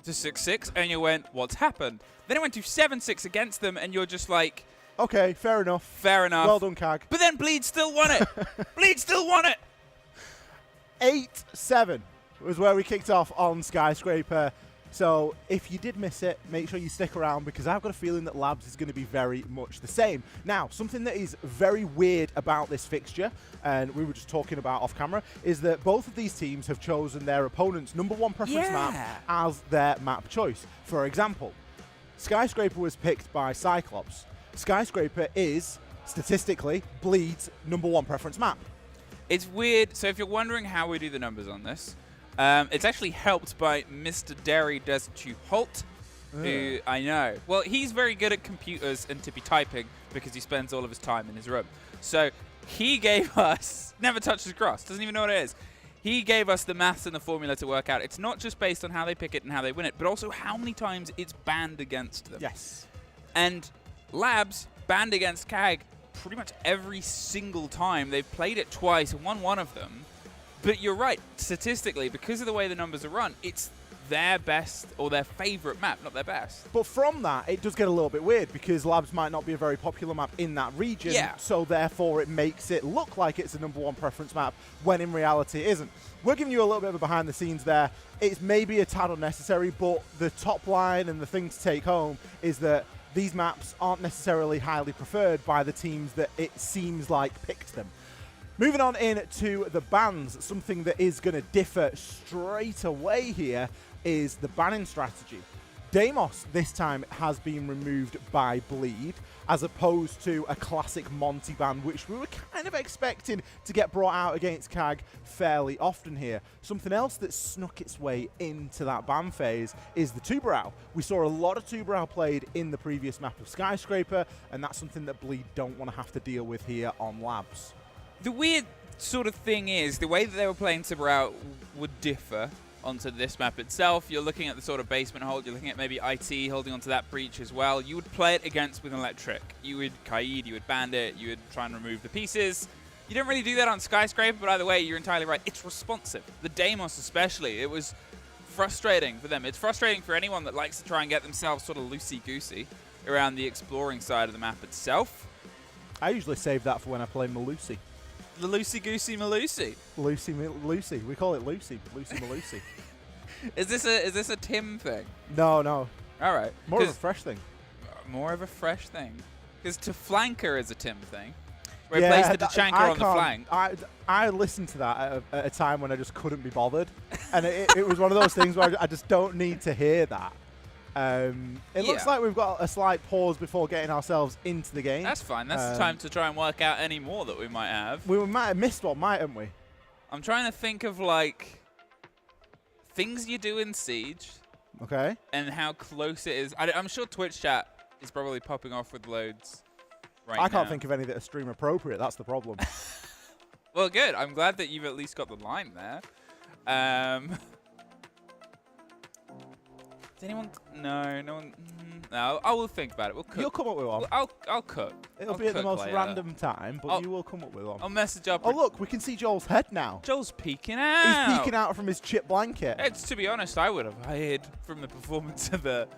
S8: to 6-6, and you went, what's happened? Then it went to 7-6 against them, and you're just like...
S10: Okay, fair enough.
S8: Fair enough.
S10: Well done, CAG.
S8: But then Bleed still won it. Bleed still won it.
S10: 8-7 was where we kicked off on Skyscraper. So if you did miss it, make sure you stick around because I've got a feeling that Labs is going to be very much the same. Now, something that is very weird about this fixture, and we were just talking about off camera, is that both of these teams have chosen their opponent's #1 preference map as their map choice. For example, Skyscraper was picked by Cyclops. Skyscraper is, statistically, Bleed's #1 preference map.
S8: It's weird. So if you're wondering how we do the numbers on this, it's actually helped by Mr. Derry Desert Holt, who I know. Well, he's very good at computers and tippy typing because he spends all of his time in his room. So he gave us, never touches grass, doesn't even know what it is. He gave us the maths and the formula to work out. It's not just based on how they pick it and how they win it, but also how many times it's banned against them.
S10: Yes.
S8: And Labs banned against CAG pretty much every single time. They've played it twice and won one of them. But you're right, statistically, because of the way the numbers are run, it's their best or their favorite map, not their best.
S10: But from that, it does get a little bit weird because Labs might not be a very popular map in that region.
S8: Yeah.
S10: So therefore, it makes it look like it's a #1 preference map when in reality it isn't. We're giving you a little bit of a behind the scenes there. It's maybe a tad unnecessary, but the top line and the thing to take home is that these maps aren't necessarily highly preferred by the teams that it seems like picked them. Moving on into the bans, something that is going to differ straight away here is the banning strategy. Deimos this time has been removed by Bleed, as opposed to a classic Monty ban, which we were kind of expecting to get brought out against CAG fairly often here. Something else that snuck its way into that ban phase is the Two-Brow. We saw a lot of Two-Brow played in the previous map of Skyscraper, and that's something that Bleed don't want to have to deal with here on Labs.
S8: The weird sort of thing is, the way that they were playing Two-Brow would differ onto this map itself. You're looking at the sort of basement hold, you're looking at maybe IT holding onto that breach as well. You would play it against with an electric. You would Kaid, you would bandit, you would try and remove the pieces. You don't really do that on Skyscraper, but either way, you're entirely right. It's responsive. The Deimos especially, it was frustrating for them. It's frustrating for anyone that likes to try and get themselves sort of loosey-goosey around the exploring side of the map itself.
S10: I usually save that for when I play Malusi.
S8: The loosey-goosey Malusi.
S10: Lucy. We call it Lucy. Lucy Malusi.
S8: Is this a Tim thing?
S10: No.
S8: All right.
S10: More of a fresh thing.
S8: More of a fresh thing. Because to flanker is a Tim thing. Where he plays the Tachanka on the flank.
S10: I listened to that at a time when I just couldn't be bothered. And it was one of those things where I just don't need to hear that. It looks like we've got a slight pause before getting ourselves into the game.
S8: That's fine. That's the time to try and work out any more that we might have.
S10: We might have missed one, mightn't we?
S8: I'm trying to think of, like, things you do in Siege.
S10: Okay.
S8: And how close it is. I'm sure Twitch chat is probably popping off with loads right now.
S10: I can't think of any that are stream appropriate. That's the problem.
S8: Well, good. I'm glad that you've at least got the line there. Does anyone? No, no one. No, I will think about it. We'll cook.
S10: You'll come up with one.
S8: I'll cook.
S10: It'll be at the most random time, but you will come up with one.
S8: I'll message up.
S10: Oh, look, we can see Joel's head now.
S8: Joel's peeking out.
S10: He's peeking out from his chip blanket.
S8: To be honest, I would have hid from the performance of the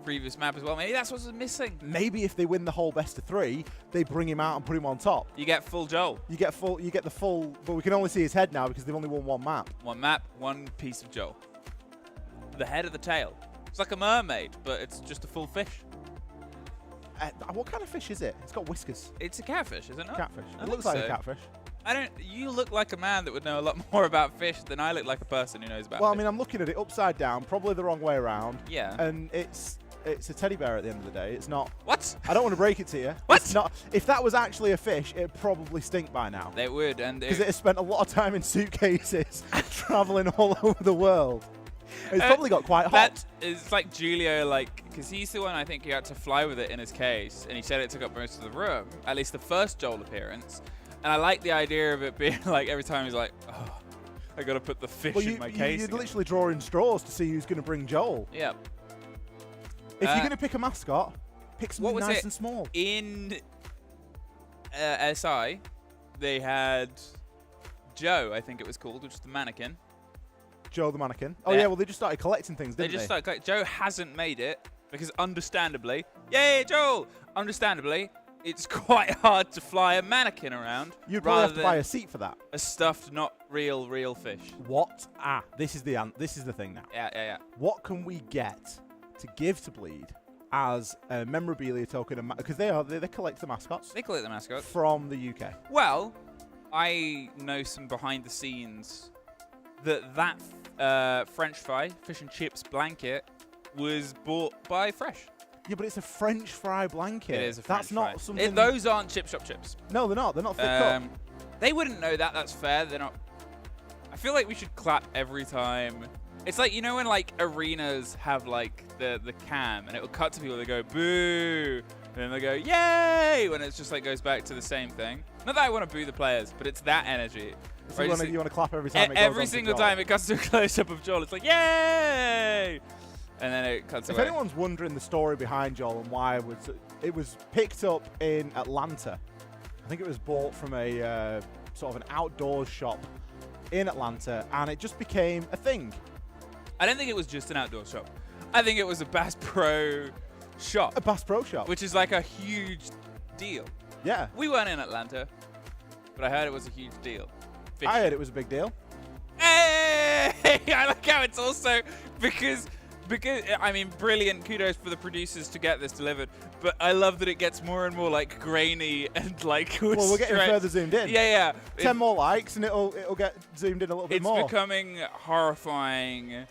S8: previous map as well. Maybe that's what's missing.
S10: Maybe if they win the whole best of 3, they bring him out and put him on top.
S8: You get full Joel.
S10: You get the full, but we can only see his head now because they've only won one map.
S8: One map, one piece of Joel. The head of the tail. It's like a mermaid, but it's just a full fish.
S10: What kind of fish is it? It's got whiskers.
S8: It's a catfish, is it not?
S10: Catfish. It looks like a catfish.
S8: You look like a man that would know a lot more about fish than I look like a person who knows about fish.
S10: Well, I mean, I'm looking at it upside down, probably the wrong way around.
S8: Yeah.
S10: And it's a teddy bear at the end of the day. It's not.
S8: What?
S10: I don't want to break it to you.
S8: What?
S10: It's not. If that was actually a fish, it'd probably stink by now.
S8: They would, and
S10: because it has spent a lot of time in suitcases, traveling all over the world. It's probably got quite hot.
S8: That is like Julio, like, because he's the one I think he had to fly with it in his case, and he said it took up most of the room, at least the first Joel appearance. And I like the idea of it being like every time he's like, oh, I got to put the fish in my case.
S10: You're literally drawing straws to see who's going to bring Joel.
S8: Yeah.
S10: If you're going to pick a mascot, pick something nice and small.
S8: In SI, they had Joe, I think it was called, which is the mannequin.
S10: Joe the mannequin. Oh yeah, well they just started collecting things, didn't they?
S8: Just started collecting. Joe hasn't made it because understandably, yay Joel! Understandably, it's quite hard to fly a mannequin around.
S10: You'd probably have to buy a seat for that.
S8: A stuffed, not real fish.
S10: What? This is the thing now.
S8: Yeah.
S10: What can we get to give to Bleed as a memorabilia token? Because they collect the mascots.
S8: They collect the mascots
S10: from the UK.
S8: Well, I know some behind the scenes that French fry, fish and chips blanket was bought by Fresh.
S10: Yeah, but it's a French fry blanket.
S8: It is a French fry.
S10: Not something.
S8: Those aren't chip shop chips.
S10: No, they're not. They're not thick cut.
S8: They wouldn't know that. That's fair. They're not. I feel like we should clap every time. It's like, you know when like arenas have like the cam and it will cut to people, they go boo, and then they go yay when it's just like goes back to the same thing. Not that I want to boo the players, but it's that energy.
S10: So you want to clap every time.
S8: Every single time it cuts to a close up of Joel, it's like yay, and then it cuts away.
S10: If anyone's wondering the story behind Joel and why it was picked up in Atlanta. I think it was bought from a sort of an outdoors shop in Atlanta, and it just became a thing.
S8: I don't think it was just an outdoor shop. I think it was a Bass Pro shop.
S10: A Bass Pro shop.
S8: Which is like a huge deal.
S10: Yeah.
S8: We weren't in Atlanta, but I heard it was a huge deal.
S10: I heard it was a big deal.
S8: Hey! I like how it's also because I mean, brilliant. Kudos for the producers to get this delivered. But I love that it gets more and more like grainy and like.
S10: Well, we're getting further zoomed in.
S8: Yeah.
S10: 10 more likes and it'll get zoomed in a little bit more.
S8: It's becoming horrifying.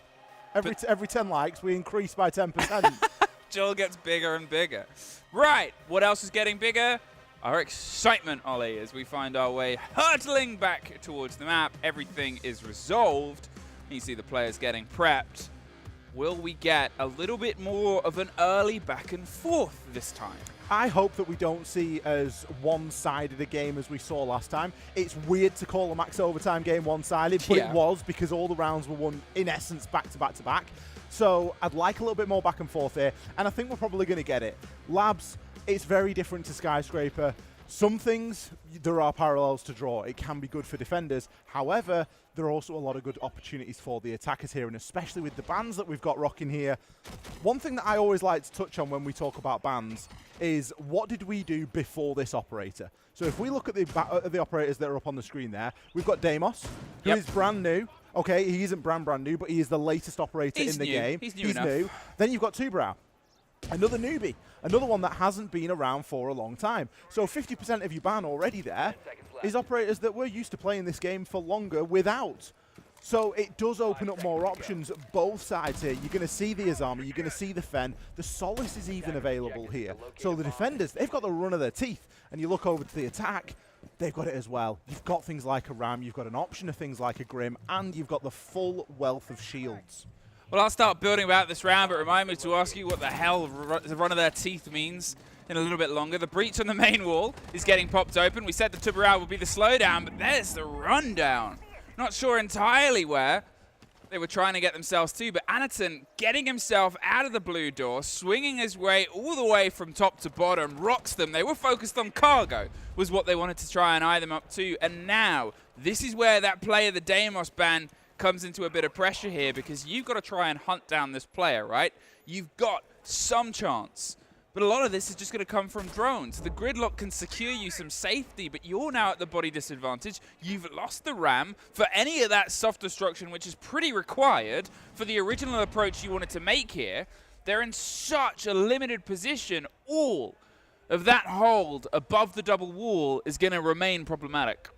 S10: Every 10 likes, we increase by 10%.
S8: Joel gets bigger and bigger. Right. What else is getting bigger? Our excitement, Ollie, as we find our way hurtling back towards the map. Everything is resolved. You see the players getting prepped. Will we get a little bit more of an early back and forth this time?
S10: I hope that we don't see as one-sided a game as we saw last time. It's weird to call a max overtime game one-sided, but it was because all the rounds were won, in essence, back-to-back to back. So I'd like a little bit more back and forth here, and I think we're probably going to get it. Labs, it's very different to Skyscraper. Some things, there are parallels to draw. It can be good for defenders. However, there are also a lot of good opportunities for the attackers here, and especially with the bans that we've got rocking here. One thing that I always like to touch on when we talk about bans is what did we do before this operator? So if we look at the operators that are up on the screen there, we've got Deimos, who is brand new. Okay, he isn't brand new, but he is the latest operator in the game.
S8: He's new.
S10: Then you've got Tubrow. Another newbie, another one that hasn't been around for a long time. So 50% of your ban already there is operators that we're used to playing this game for longer without. So it does open up more options both sides here. You're going to see the Azami, you're going to see the Fen. The Solace is even available here. So the defenders, they've got the run of their teeth. And you look over to the attack, they've got it as well. You've got things like a Ram, you've got an option of things like a Grim, and you've got the full wealth of shields.
S8: Well, I'll start building about this round, but remind me to ask you what the hell the run of their teeth means in a little bit longer. The breach on the main wall is getting popped open. We said the Tubarão would be the slowdown, but there's the rundown. Not sure entirely where they were trying to get themselves to, but Anaton getting himself out of the blue door, swinging his way all the way from top to bottom, rocks them. They were focused on cargo, was what they wanted to try and eye them up to. And now, this is where that player, the Deimos ban, comes into a bit of pressure here, because you've got to try and hunt down this player, right? You've got some chance, but a lot of this is just going to come from drones. The gridlock can secure you some safety, but you're now at the body disadvantage. You've lost the Ram for any of that soft destruction, which is pretty required for the original approach you wanted to make here. They're in such a limited position. All of that hold above the double wall is going to remain problematic.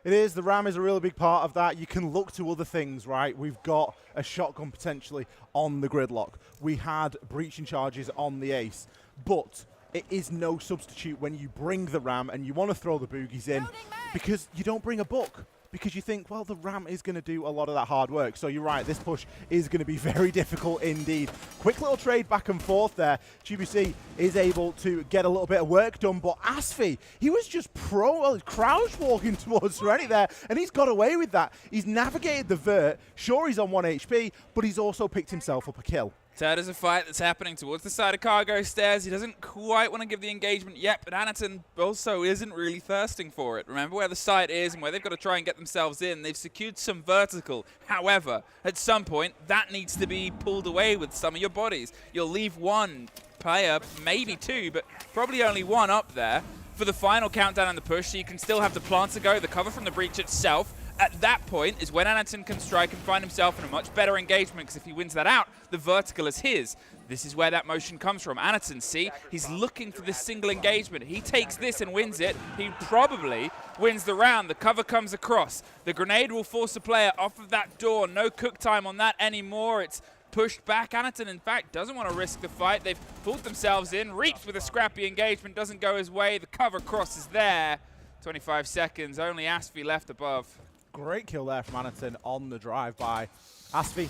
S10: It is. The Ram is a really big part of that. You can look to other things, right? We've got a shotgun potentially on the gridlock. We had breaching charges on the Ace. But it is no substitute when you bring the Ram and you want to throw the boogies in, because you don't bring a book. because you think, well, the ramp is going to do a lot of that hard work. So you're right, this push is going to be very difficult indeed. Quick little trade back and forth there. GBC is able to get a little bit of work done, but Asfi, he was just crouch walking towards Serenity there, and he's got away with that. He's navigated the vert. Sure, he's on 1 HP, but he's also picked himself up a kill.
S8: Third is a fight that's happening towards the side of Cargo Stairs. He doesn't quite want to give the engagement yet, but Anaton also isn't really thirsting for it. Remember where the site is and where they've got to try and get themselves in. They've secured some vertical. However, at some point, that needs to be pulled away with some of your bodies. You'll leave one player, maybe two, but probably only one up there for the final countdown and the push, so you can still have the plant to go, the cover from the breach itself. At that point is when Anaton can strike and find himself in a much better engagement, because if he wins that out, the vertical is his. This is where that motion comes from. Anaton, see, he's looking for this single engagement. He takes this and wins it. He probably wins the round. The cover comes across. The grenade will force a player off of that door. No cook time on that anymore. It's pushed back. Anaton, in fact, doesn't want to risk the fight. They've pulled themselves in. Reaps with a scrappy engagement. Doesn't go his way. The cover crosses there. 25 seconds. Only Asfi left above.
S10: Great kill there from Anaton on the drive by Asfi.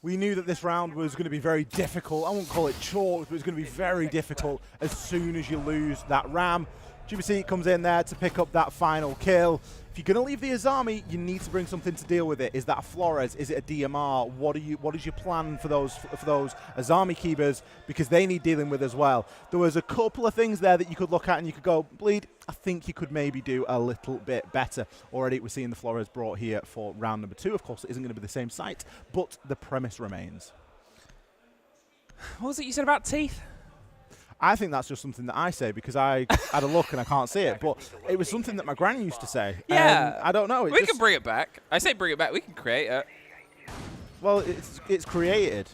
S10: We knew that this round was going to be very difficult. I won't call it chalk, but it's going to be very difficult as soon as you lose that ram. GBC comes in there to pick up that final kill. If you're going to leave the Azami, you need to bring something to deal with it. Is that a Flores? Is it a DMR? What is your plan for those Azami keepers? Because they need dealing with as well. There was a couple of things there that you could look at and you could go, Bleed, I think you could maybe do a little bit better. Already we're seeing the Flores brought here for round number 2. Of course, it isn't going to be the same site, but the premise remains.
S8: What was it you said about teeth?
S10: I think that's just something that I say because I had a look and I can't see it, but it was something that my gran used to say.
S8: Yeah.
S10: I don't know.
S8: We can bring it back. I say bring it back. We can create it.
S10: Well, it's created.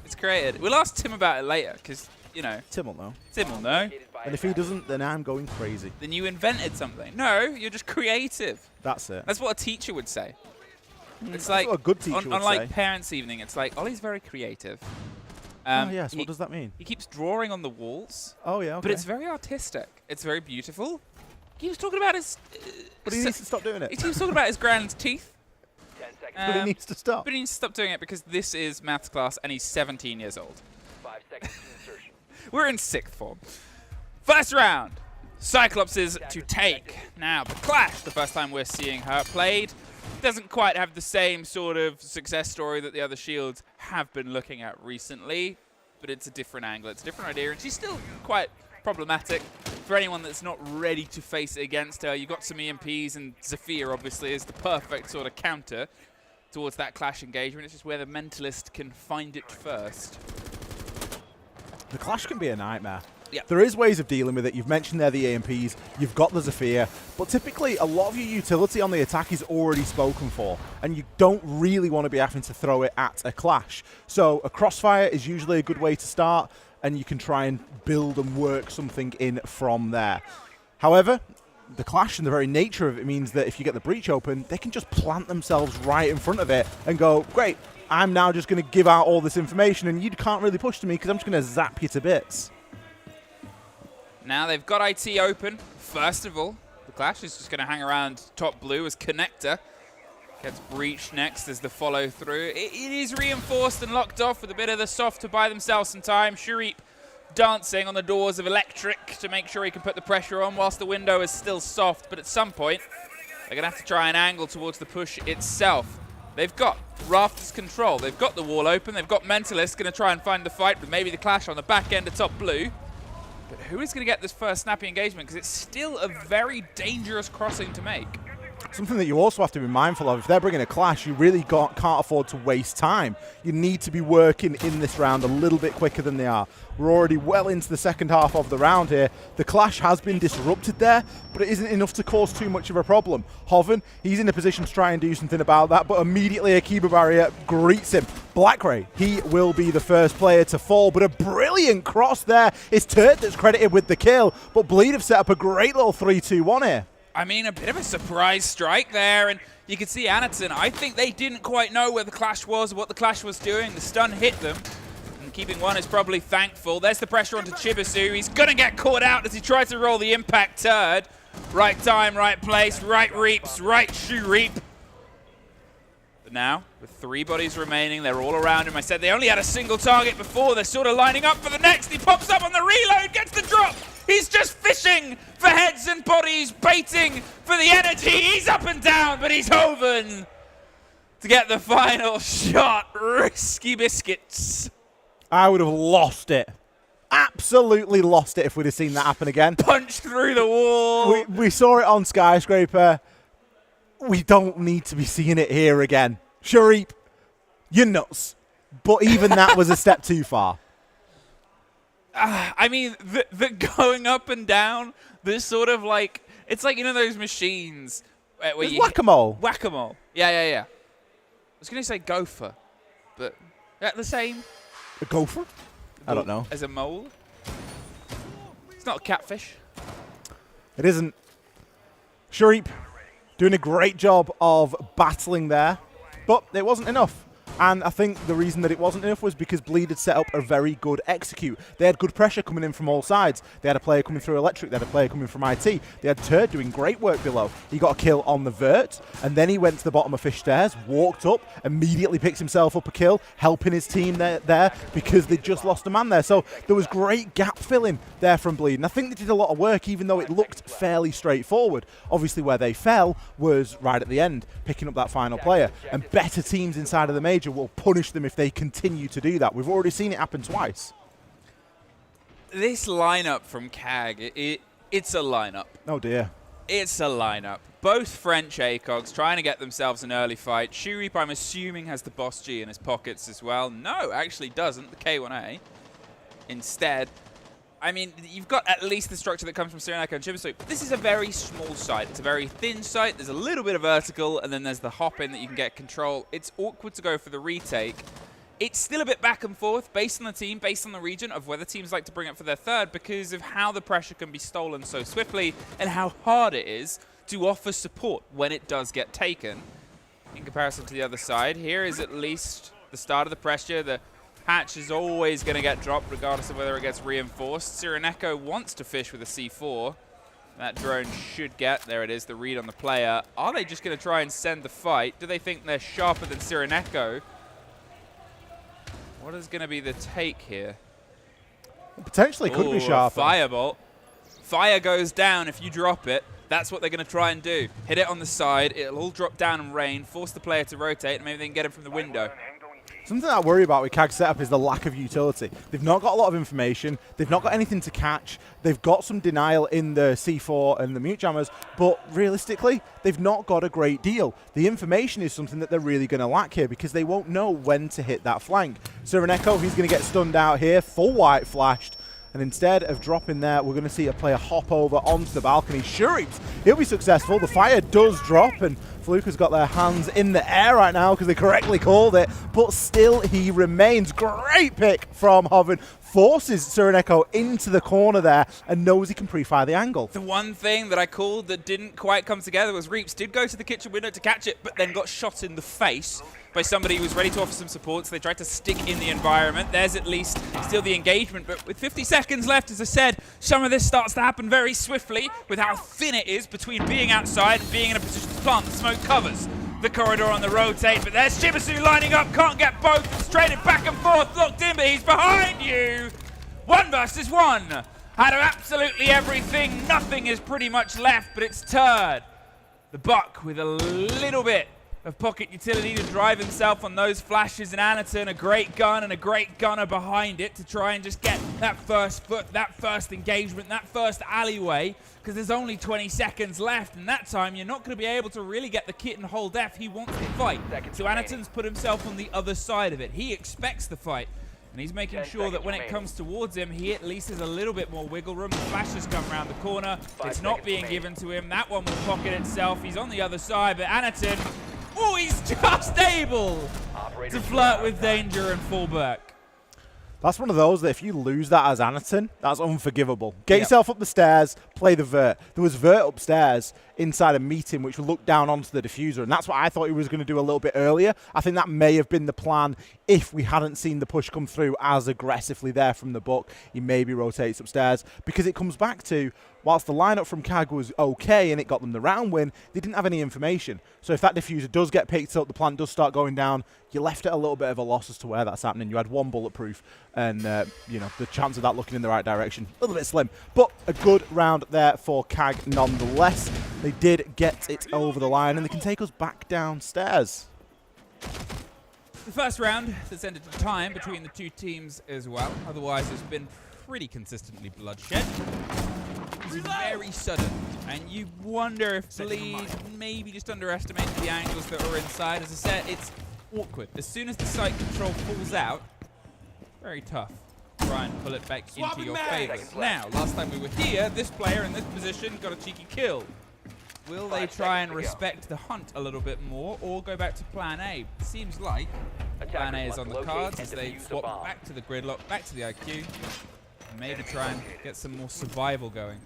S8: It's created. We'll ask Tim about it later because, you know.
S10: Tim will know.
S8: Tim will know.
S10: And if he doesn't, then I'm going crazy.
S8: Then you invented something. No, you're just creative.
S10: That's it.
S8: That's what a teacher would say. It's
S10: That's
S8: like
S10: what a good teacher would
S8: on like
S10: say.
S8: parents' evening, it's like, Ollie's very creative.
S10: Oh, yes. What does that mean?
S8: He keeps drawing on the walls.
S10: Oh, yeah, okay.
S8: But it's very artistic. It's very beautiful. He was talking about his...
S10: but he needs to stop doing it.
S8: He was talking about his grand's teeth.
S10: But he needs to stop.
S8: But he needs to stop doing it because this is maths class and he's 17 years old.
S11: 5 seconds to insertion.
S8: We're in 6th form. First round. Cyclops is to take. Now, the Clash, the first time we're seeing her played, doesn't quite have the same sort of success story that the other Shields have been looking at recently, but it's a different angle, it's a different idea, and she's still quite problematic for anyone that's not ready to face it against her. You've got some EMPs, and Zafir obviously is the perfect sort of counter towards that Clash engagement. It's just where the Mentalist can find it first.
S10: The Clash can be a nightmare.
S8: Yep.
S10: There is ways of dealing with it. You've mentioned there the AMPs, you've got the Zafir, but typically a lot of your utility on the attack is already spoken for, and you don't really want to be having to throw it at a Clash. So a Crossfire is usually a good way to start, and you can try and build and work something in from there. However, the Clash and the very nature of it means that if you get the breach open, they can just plant themselves right in front of it and go, great, I'm now just going to give out all this information, and you can't really push to me because I'm just going to zap you to bits.
S8: Now they've got IT open. First of all, the Clash is just going to hang around top blue as connector. Gets breached next as the follow through. It is reinforced and locked off with a bit of the soft to buy themselves some time. Sharip dancing on the doors of electric to make sure he can put the pressure on whilst the window is still soft. But at some point, they're going to have to try and angle towards the push itself. They've got Rafters control. They've got the wall open. They've got Mentalist going to try and find the fight with maybe the Clash on the back end of top blue. But who is going to get this first snappy engagement? Because it's still a very dangerous crossing to make.
S10: Something that you also have to be mindful of, if they're bringing a Clash, you really can't afford to waste time. You need to be working in this round a little bit quicker than they are. We're already well into the second half of the round here. The Clash has been disrupted there, but it isn't enough to cause too much of a problem. Hoven, he's in a position to try and do something about that, but immediately a Kiba barrier greets him. Blackray, he will be the first player to fall, but a brilliant cross there. It's Turt that's credited with the kill, but Bleed have set up a great little 3-2-1 here.
S8: I mean, a bit of a surprise strike there, and you can see Anaton. I think they didn't quite know where the Clash was, what the Clash was doing. The stun hit them, and Keeping One is probably thankful. There's the pressure onto Chibisu. He's going to get caught out as he tries to roll the impact turd. Right time, right place, right reaps, right shoe reap. But now, with 3 bodies remaining, they're all around him. I said they only had a single target before. They're sort of lining up for the next. He pops up on the reload, gets the drop. He's just fishing for heads and bodies, baiting for the energy. He's up and down, but he's Hoven to get the final shot. Risky biscuits.
S10: I would have lost it. Absolutely lost it if we'd have seen that happen again.
S8: Punched through the wall.
S10: We saw it on Skyscraper. We don't need to be seeing it here again. Shareep, you're nuts. But even that was a step too far.
S8: I mean, the going up and down, this sort of like, it's like, you know those machines where
S10: It's whack-a-mole.
S8: Whack-a-mole. Yeah. I was going to say gopher, but the same.
S10: A gopher? I don't know.
S8: As a mole? It's not a catfish.
S10: It isn't. Shareep doing a great job of battling there, but it wasn't enough. And I think the reason that it wasn't enough was because Bleed had set up a very good execute. They had good pressure coming in from all sides. They had a player coming through Electric. They had a player coming from IT. They had Turd doing great work below. He got a kill on the vert, and then he went to the bottom of Fish Stairs, walked up, immediately picks himself up a kill, helping his team there because they just lost a man there. So there was great gap filling there from Bleed. And I think they did a lot of work, even though it looked fairly straightforward. Obviously, where they fell was right at the end, picking up that final player. And better teams inside of the major will punish them if they continue to do that. We've already seen it happen twice.
S8: This lineup from CAG, it's a lineup.
S10: Oh dear.
S8: It's a lineup. Both French ACOGs trying to get themselves an early fight. Shareep, I'm assuming, has the Boss G in his pockets as well. No, actually doesn't. The K1A. Instead, I mean, you've got at least the structure that comes from Cyrenaica and Chibisu. This is a very small site. It's a very thin site. There's a little bit of vertical, and then there's the hop-in that you can get control. It's awkward to go for the retake. It's still a bit back and forth based on the team, based on the region of whether teams like to bring it for their third because of how the pressure can be stolen so swiftly and how hard it is to offer support when it does get taken. In comparison to the other side, here is at least the start of the pressure. The hatch is always going to get dropped regardless of whether it gets reinforced. Cyrenaica wants to fish with a C4. That drone should get, there it is, the read on the player. Are they just going to try and send the fight? Do they think they're sharper than Cyrenaica? What is going to be the take here?
S10: Potentially could be sharper.
S8: Firebolt. Fire goes down if you drop it. That's what they're going to try and do. Hit it on the side. It'll all drop down and rain, force the player to rotate, and maybe they can get him from the window.
S10: Something I worry about with CAG's setup is the lack of utility. They've not got a lot of information. They've not got anything to catch. They've got some denial in the C4 and the mute jammers, but realistically, they've not got a great deal. The information is something that they're really going to lack here because they won't know when to hit that flank. Cyrenaica, he's going to get stunned out here, full white flashed. And instead of dropping there, we're going to see a player hop over onto the balcony. Shareep, he'll be successful. The fire does drop, and Fluke has got their hands in the air right now because they correctly called it. But still, he remains. Great pick from Hoven. Forces Cyrenaica into the corner there and knows he can pre-fire the angle.
S8: The one thing that I called that didn't quite come together was Reaps did go to the kitchen window to catch it, but then got shot in the face by somebody who was ready to offer some support, so they tried to stick in the environment. There's at least still the engagement, but with 50 seconds left, as I said, some of this starts to happen very swiftly with how thin it is between being outside and being in a position to plant. The smoke covers the corridor on the rotate, but there's Chibisu lining up, can't get both, it's traded back and forth, locked in, but he's behind you. 1 versus 1. Out of absolutely everything, nothing is pretty much left, but it's Turd. The Buck with a little bit of pocket utility to drive himself on those flashes, and Anaton, a great gun and a great gunner behind it to try and just get that first foot, that first engagement, that first alleyway, because there's only 20 seconds left, and that time you're not going to be able to really get the kit and hold F. He wants to fight. So Anaton's put himself on the other side of it. He expects the fight, and he's making sure that when it comes towards him, he at least has a little bit more wiggle room. The flashes come around the corner. It's not being given to him. That one will pocket itself. He's on the other side, but Anaton, oh, he's just able to flirt with danger and fall back.
S10: That's one of those that if you lose that as Anaton, that's unforgivable. Get yourself up the stairs, play the vert. There was vert upstairs inside a meeting which looked down onto the diffuser, and that's what I thought he was going to do a little bit earlier. I think that may have been the plan if we hadn't seen the push come through as aggressively there from the Buck. He maybe rotates upstairs because it comes back to whilst the lineup from CAG was okay and it got them the round win, they didn't have any information. So if that diffuser does get picked up, the plant does start going down, you're left at a little bit of a loss as to where that's happening. You had one bulletproof, and you know, the chance of that looking in the right direction, a little bit slim. But a good round there for CAG nonetheless. They did get it over the line, and they can take us back downstairs.
S8: The first round that's ended in time between the two teams as well. Otherwise, it's been pretty consistently bloodshed. It's very sudden, and you wonder if Bleed maybe just underestimated the angles that were inside. As I said, it's awkward. As soon as the site control falls out, very tough. Try and pull it back into your favor. Now, last time we were here, this player in this position got a cheeky kill. Will they try and respect the hunt a little bit more, or go back to plan A? Seems like plan A is on the cards as they swap back to the gridlock, back to the IQ. Maybe try and get some more survival going.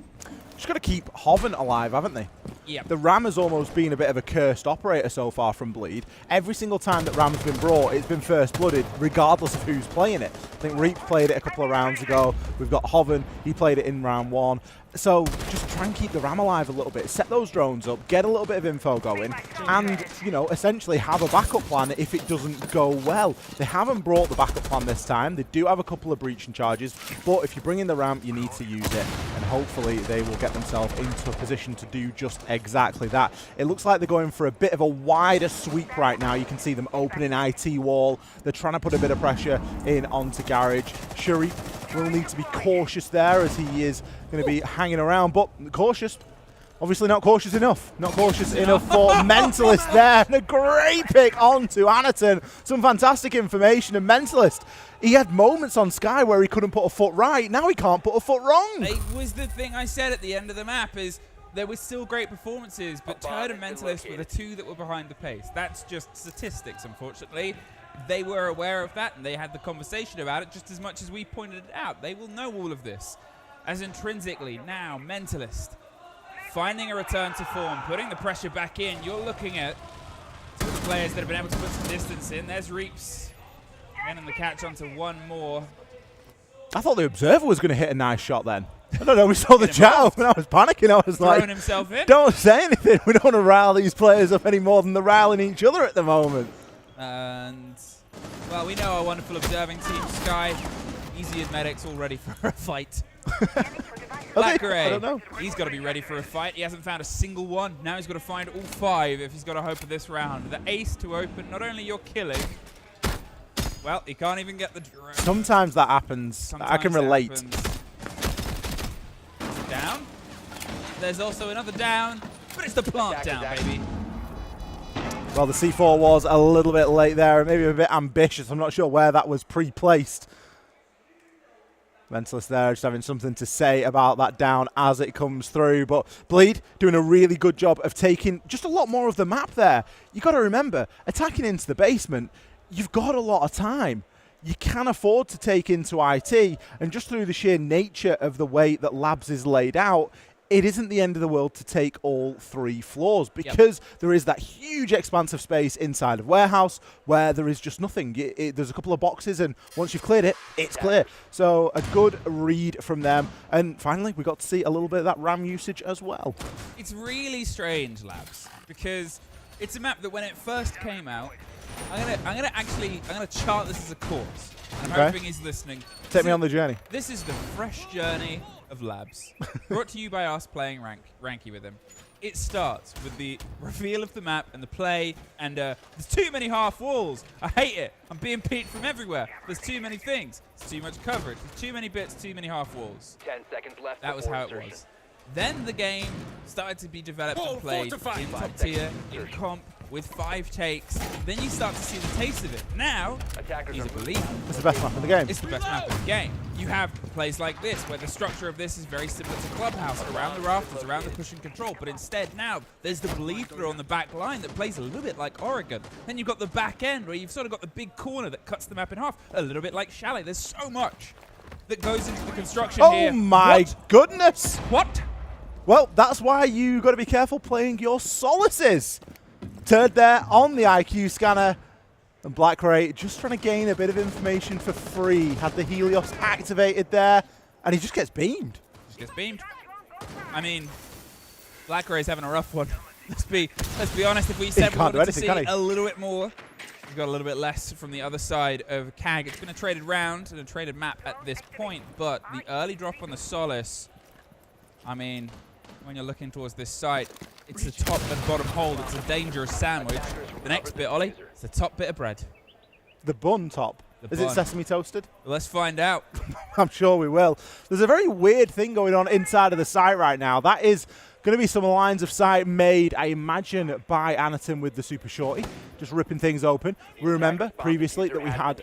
S10: Just got to keep Hoven alive, haven't they?
S8: Yep.
S10: The Ram has almost been a bit of a cursed operator so far from Bleed. Every single time that Ram's been brought, it's been first-blooded, regardless of who's playing it. I think Reap played it a couple of rounds ago. We've got Hoven. He played it in round 1. So just try and keep the Ram alive a little bit. Set those drones up, get a little bit of info going, and, you know, essentially have a backup plan if it doesn't go well. They haven't brought the backup plan this time. They do have a couple of breaching charges, but if you bring in the Ram, you need to use it, and hopefully they will get themselves into a position to do just exactly that. It looks like they're going for a bit of a wider sweep right now. You can see them opening IT wall. They're trying to put a bit of pressure in onto Garage. Sharif will need to be cautious there, as he is going to be hanging around, but cautious. Obviously not cautious enough. Not cautious enough for Mentalist there. And a great pick onto Anaton. Some fantastic information. And Mentalist, he had moments on Sky where he couldn't put a foot right. Now he can't put a foot wrong.
S8: It was the thing I said at the end of the map, is there were still great performances, but Turd and Mentalist were the two that were behind the pace. That's just statistics, unfortunately. They were aware of that, and they had the conversation about it just as much as we pointed it out. They will know all of this. As intrinsically, now, Mentalist finding a return to form, putting the pressure back in. You're looking at two of the players that have been able to put some distance in. There's Reaps getting the catch onto one more.
S10: I thought the Observer was going to hit a nice shot then. I don't know, we saw the chat and I was panicking. I was
S8: throwing
S10: like,
S8: himself in.
S10: Don't say anything. We don't want to rile these players up any more than they're riling each other at the moment.
S8: And, well, we know our wonderful observing team, Sky, easy as medics, all ready for a fight. Black Gray,
S10: I don't know.
S8: He's got to be ready for a fight. He hasn't found a single one. Now he's got to find all 5 if he's got a hope of this round. The ace to open, not only you're killing, well, he can't even get the drone.
S10: Sometimes that happens.
S8: Sometimes
S10: I can relate.
S8: Down. There's also another down, but it's the plant down, baby.
S10: Well, the C4 was a little bit late there, maybe a bit ambitious. I'm not sure where that was pre-placed. Mentalist there just having something to say about that down as it comes through. But Bleed doing a really good job of taking just a lot more of the map there. You got to remember, attacking into the basement, you've got a lot of time. You can afford to take into IT, and just through the sheer nature of the way that Labs is laid out, it isn't the end of the world to take all 3 floors, because there is that huge expanse of space inside of Warehouse where there is just nothing. There's a couple of boxes, and once you've cleared it, it's clear. So a good read from them. And finally, we got to see a little bit of that RAM usage as well.
S8: It's really strange, Labs, because it's a map that when it first came out, I'm gonna chart this as a course. I'm hoping he's listening.
S10: Take me on the journey.
S8: This is the fresh journey of Labs, brought to you by us playing Ranky with him. It starts with the reveal of the map and the play, and there's too many half walls. I hate it. I'm being peeked from everywhere. There's too many things. There's too much coverage. There's too many bits, too many half walls.
S11: 10 seconds left.
S8: That was how it was. Then the game started to be developed and played in top tier, in comp, with 5 takes. Then you start to see the taste of it. Now, he's a believer.
S10: It's the best map in the game.
S8: It's the best map in the game. You have plays like this, where the structure of this is very similar to Clubhouse, around the rafters, around the push and control. But instead now, there's the bleed through on the back line that plays a little bit like Oregon. Then you've got the back end, where you've sort of got the big corner that cuts the map in half, a little bit like Chalet. There's so much that goes into the construction here.
S10: Oh my goodness!
S8: What?
S10: Well, that's why you got to be careful playing your Solaces. Turd there on the IQ scanner. And Black Ray just trying to gain a bit of information for free. Had the Helios activated there. And he just gets beamed.
S8: Just gets beamed. I mean, Black Ray's having a rough one. Let's be honest. If we said we wanted to see a little bit more, we've got a little bit less from the other side of CAG. It's been a traded round and a traded map at this point, but the early drop on the Solace, I mean, when you're looking towards this site, it's the top and bottom hold. It's a dangerous sandwich. The next bit, Ollie, it's the top bit of bread.
S10: The bun top. Is it sesame toasted?
S8: Let's find out.
S10: I'm sure we will. There's a very weird thing going on inside of the site right now. That is going to be some lines of sight made, I imagine, by Anaton with the Super Shorty, just ripping things open. We remember previously that we had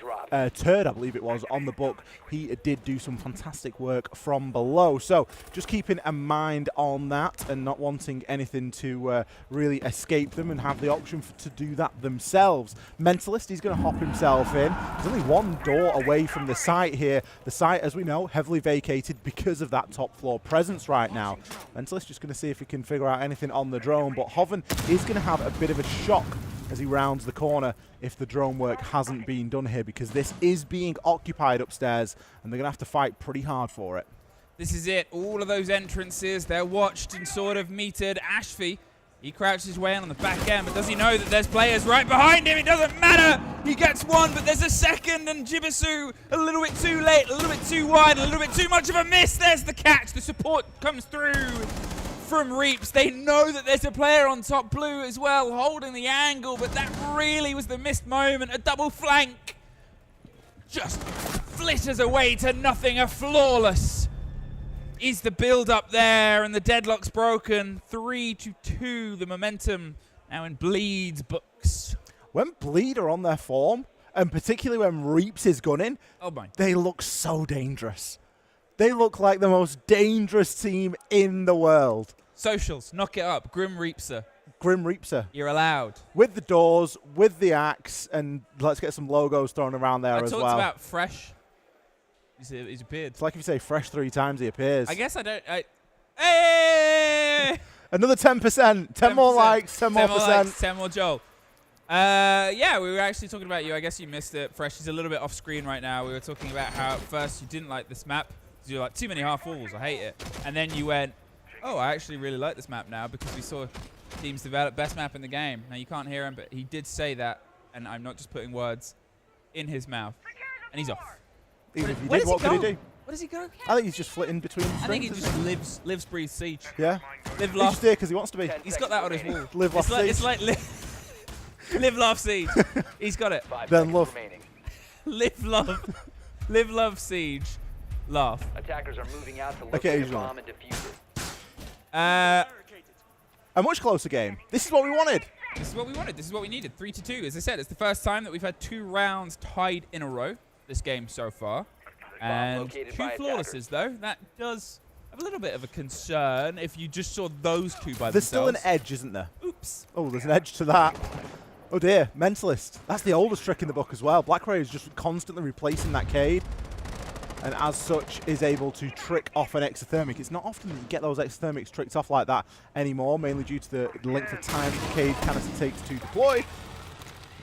S10: Turd, I believe it was, on the book. He did do some fantastic work from below. So just keeping a mind on that and not wanting anything to really escape them and have the option to do that themselves. Mentalist, he's going to hop himself in. There's only one door away from the site here. The site, as we know, heavily vacated because of that top floor presence right now. Mentalist just going to see if he can figure out anything on the drone, but Hoven is going to have a bit of a shock as he rounds the corner if the drone work hasn't been done here, because this is being occupied upstairs and they're going to have to fight pretty hard for it.
S8: This is it. All of those entrances, they're watched and sort of metered. Ashby, he crouches his way in on the back end, but does he know that there's players right behind him? It doesn't matter. He gets one, but there's a second, and Jibisu a little bit too late, a little bit too wide, a little bit too much of a miss. There's the catch. The support comes through from Reaps. They know that there's a player on top blue as well, holding the angle, but that really was the missed moment. A double flank just flitters away to nothing. A flawless is the build up there, and the deadlock's broken. 3-2, the momentum now in Bleed's books.
S10: When Bleed are on their form, and particularly when Reaps is gunning,
S8: oh my,
S10: they look so dangerous. They look like the most dangerous team in the world.
S8: Socials, knock it up. Grim Reapser.
S10: Grim Reapser.
S8: You're allowed.
S10: With the doors, with the axe, and let's get some logos thrown around there as well.
S8: I talked about Fresh. He's appeared.
S10: It's like if you say Fresh 3 times, he appears.
S8: I guess I don't... Hey!
S10: Another 10%. 10 more likes, 10 more percent.
S8: 10 more Joel. Yeah, we were actually talking about you. I guess you missed it. Fresh is a little bit off screen right now. We were talking about how at first you didn't like this map. You're like, too many half walls, I hate it. And then you went, oh, I actually really like this map now because we saw teams develop best map in the game. Now, you can't hear him, but he did say that, and I'm not just putting words in his mouth. And he's off.
S10: Even if he did, what could he do?
S8: Where does he go?
S10: I think he's just flitting between strings.
S8: I think he just lives, breathes Siege.
S10: Yeah.
S8: Live,
S10: He's
S8: laugh.
S10: just there because he wants to be.
S8: He's got that on his wall.
S10: Live, laugh, Siege.
S8: It's like live, laugh, Siege. He's got it.
S10: Then love.
S8: Live, love, Siege. Laugh.
S11: Attackers are moving out to locate a bomb and defuse it.
S10: A much closer game. This is what we wanted.
S8: This is what we wanted. This is what we needed. 3-2. As I said, it's the first time that we've had 2 rounds tied in a row this game so far. And 2 flawlesses, though. That does have a little bit of a concern if you just saw those 2 by themselves.
S10: There's still an edge, isn't there?
S8: Oops.
S10: Oh, there's an edge to that. Oh, dear. Mentalist. That's the oldest trick in the book as well. Black Ray is just constantly replacing that Cade, and as such is able to trick off an exothermic. It's not often that you get those exothermics tricked off like that anymore, mainly due to the length of time the Cade canister takes to deploy.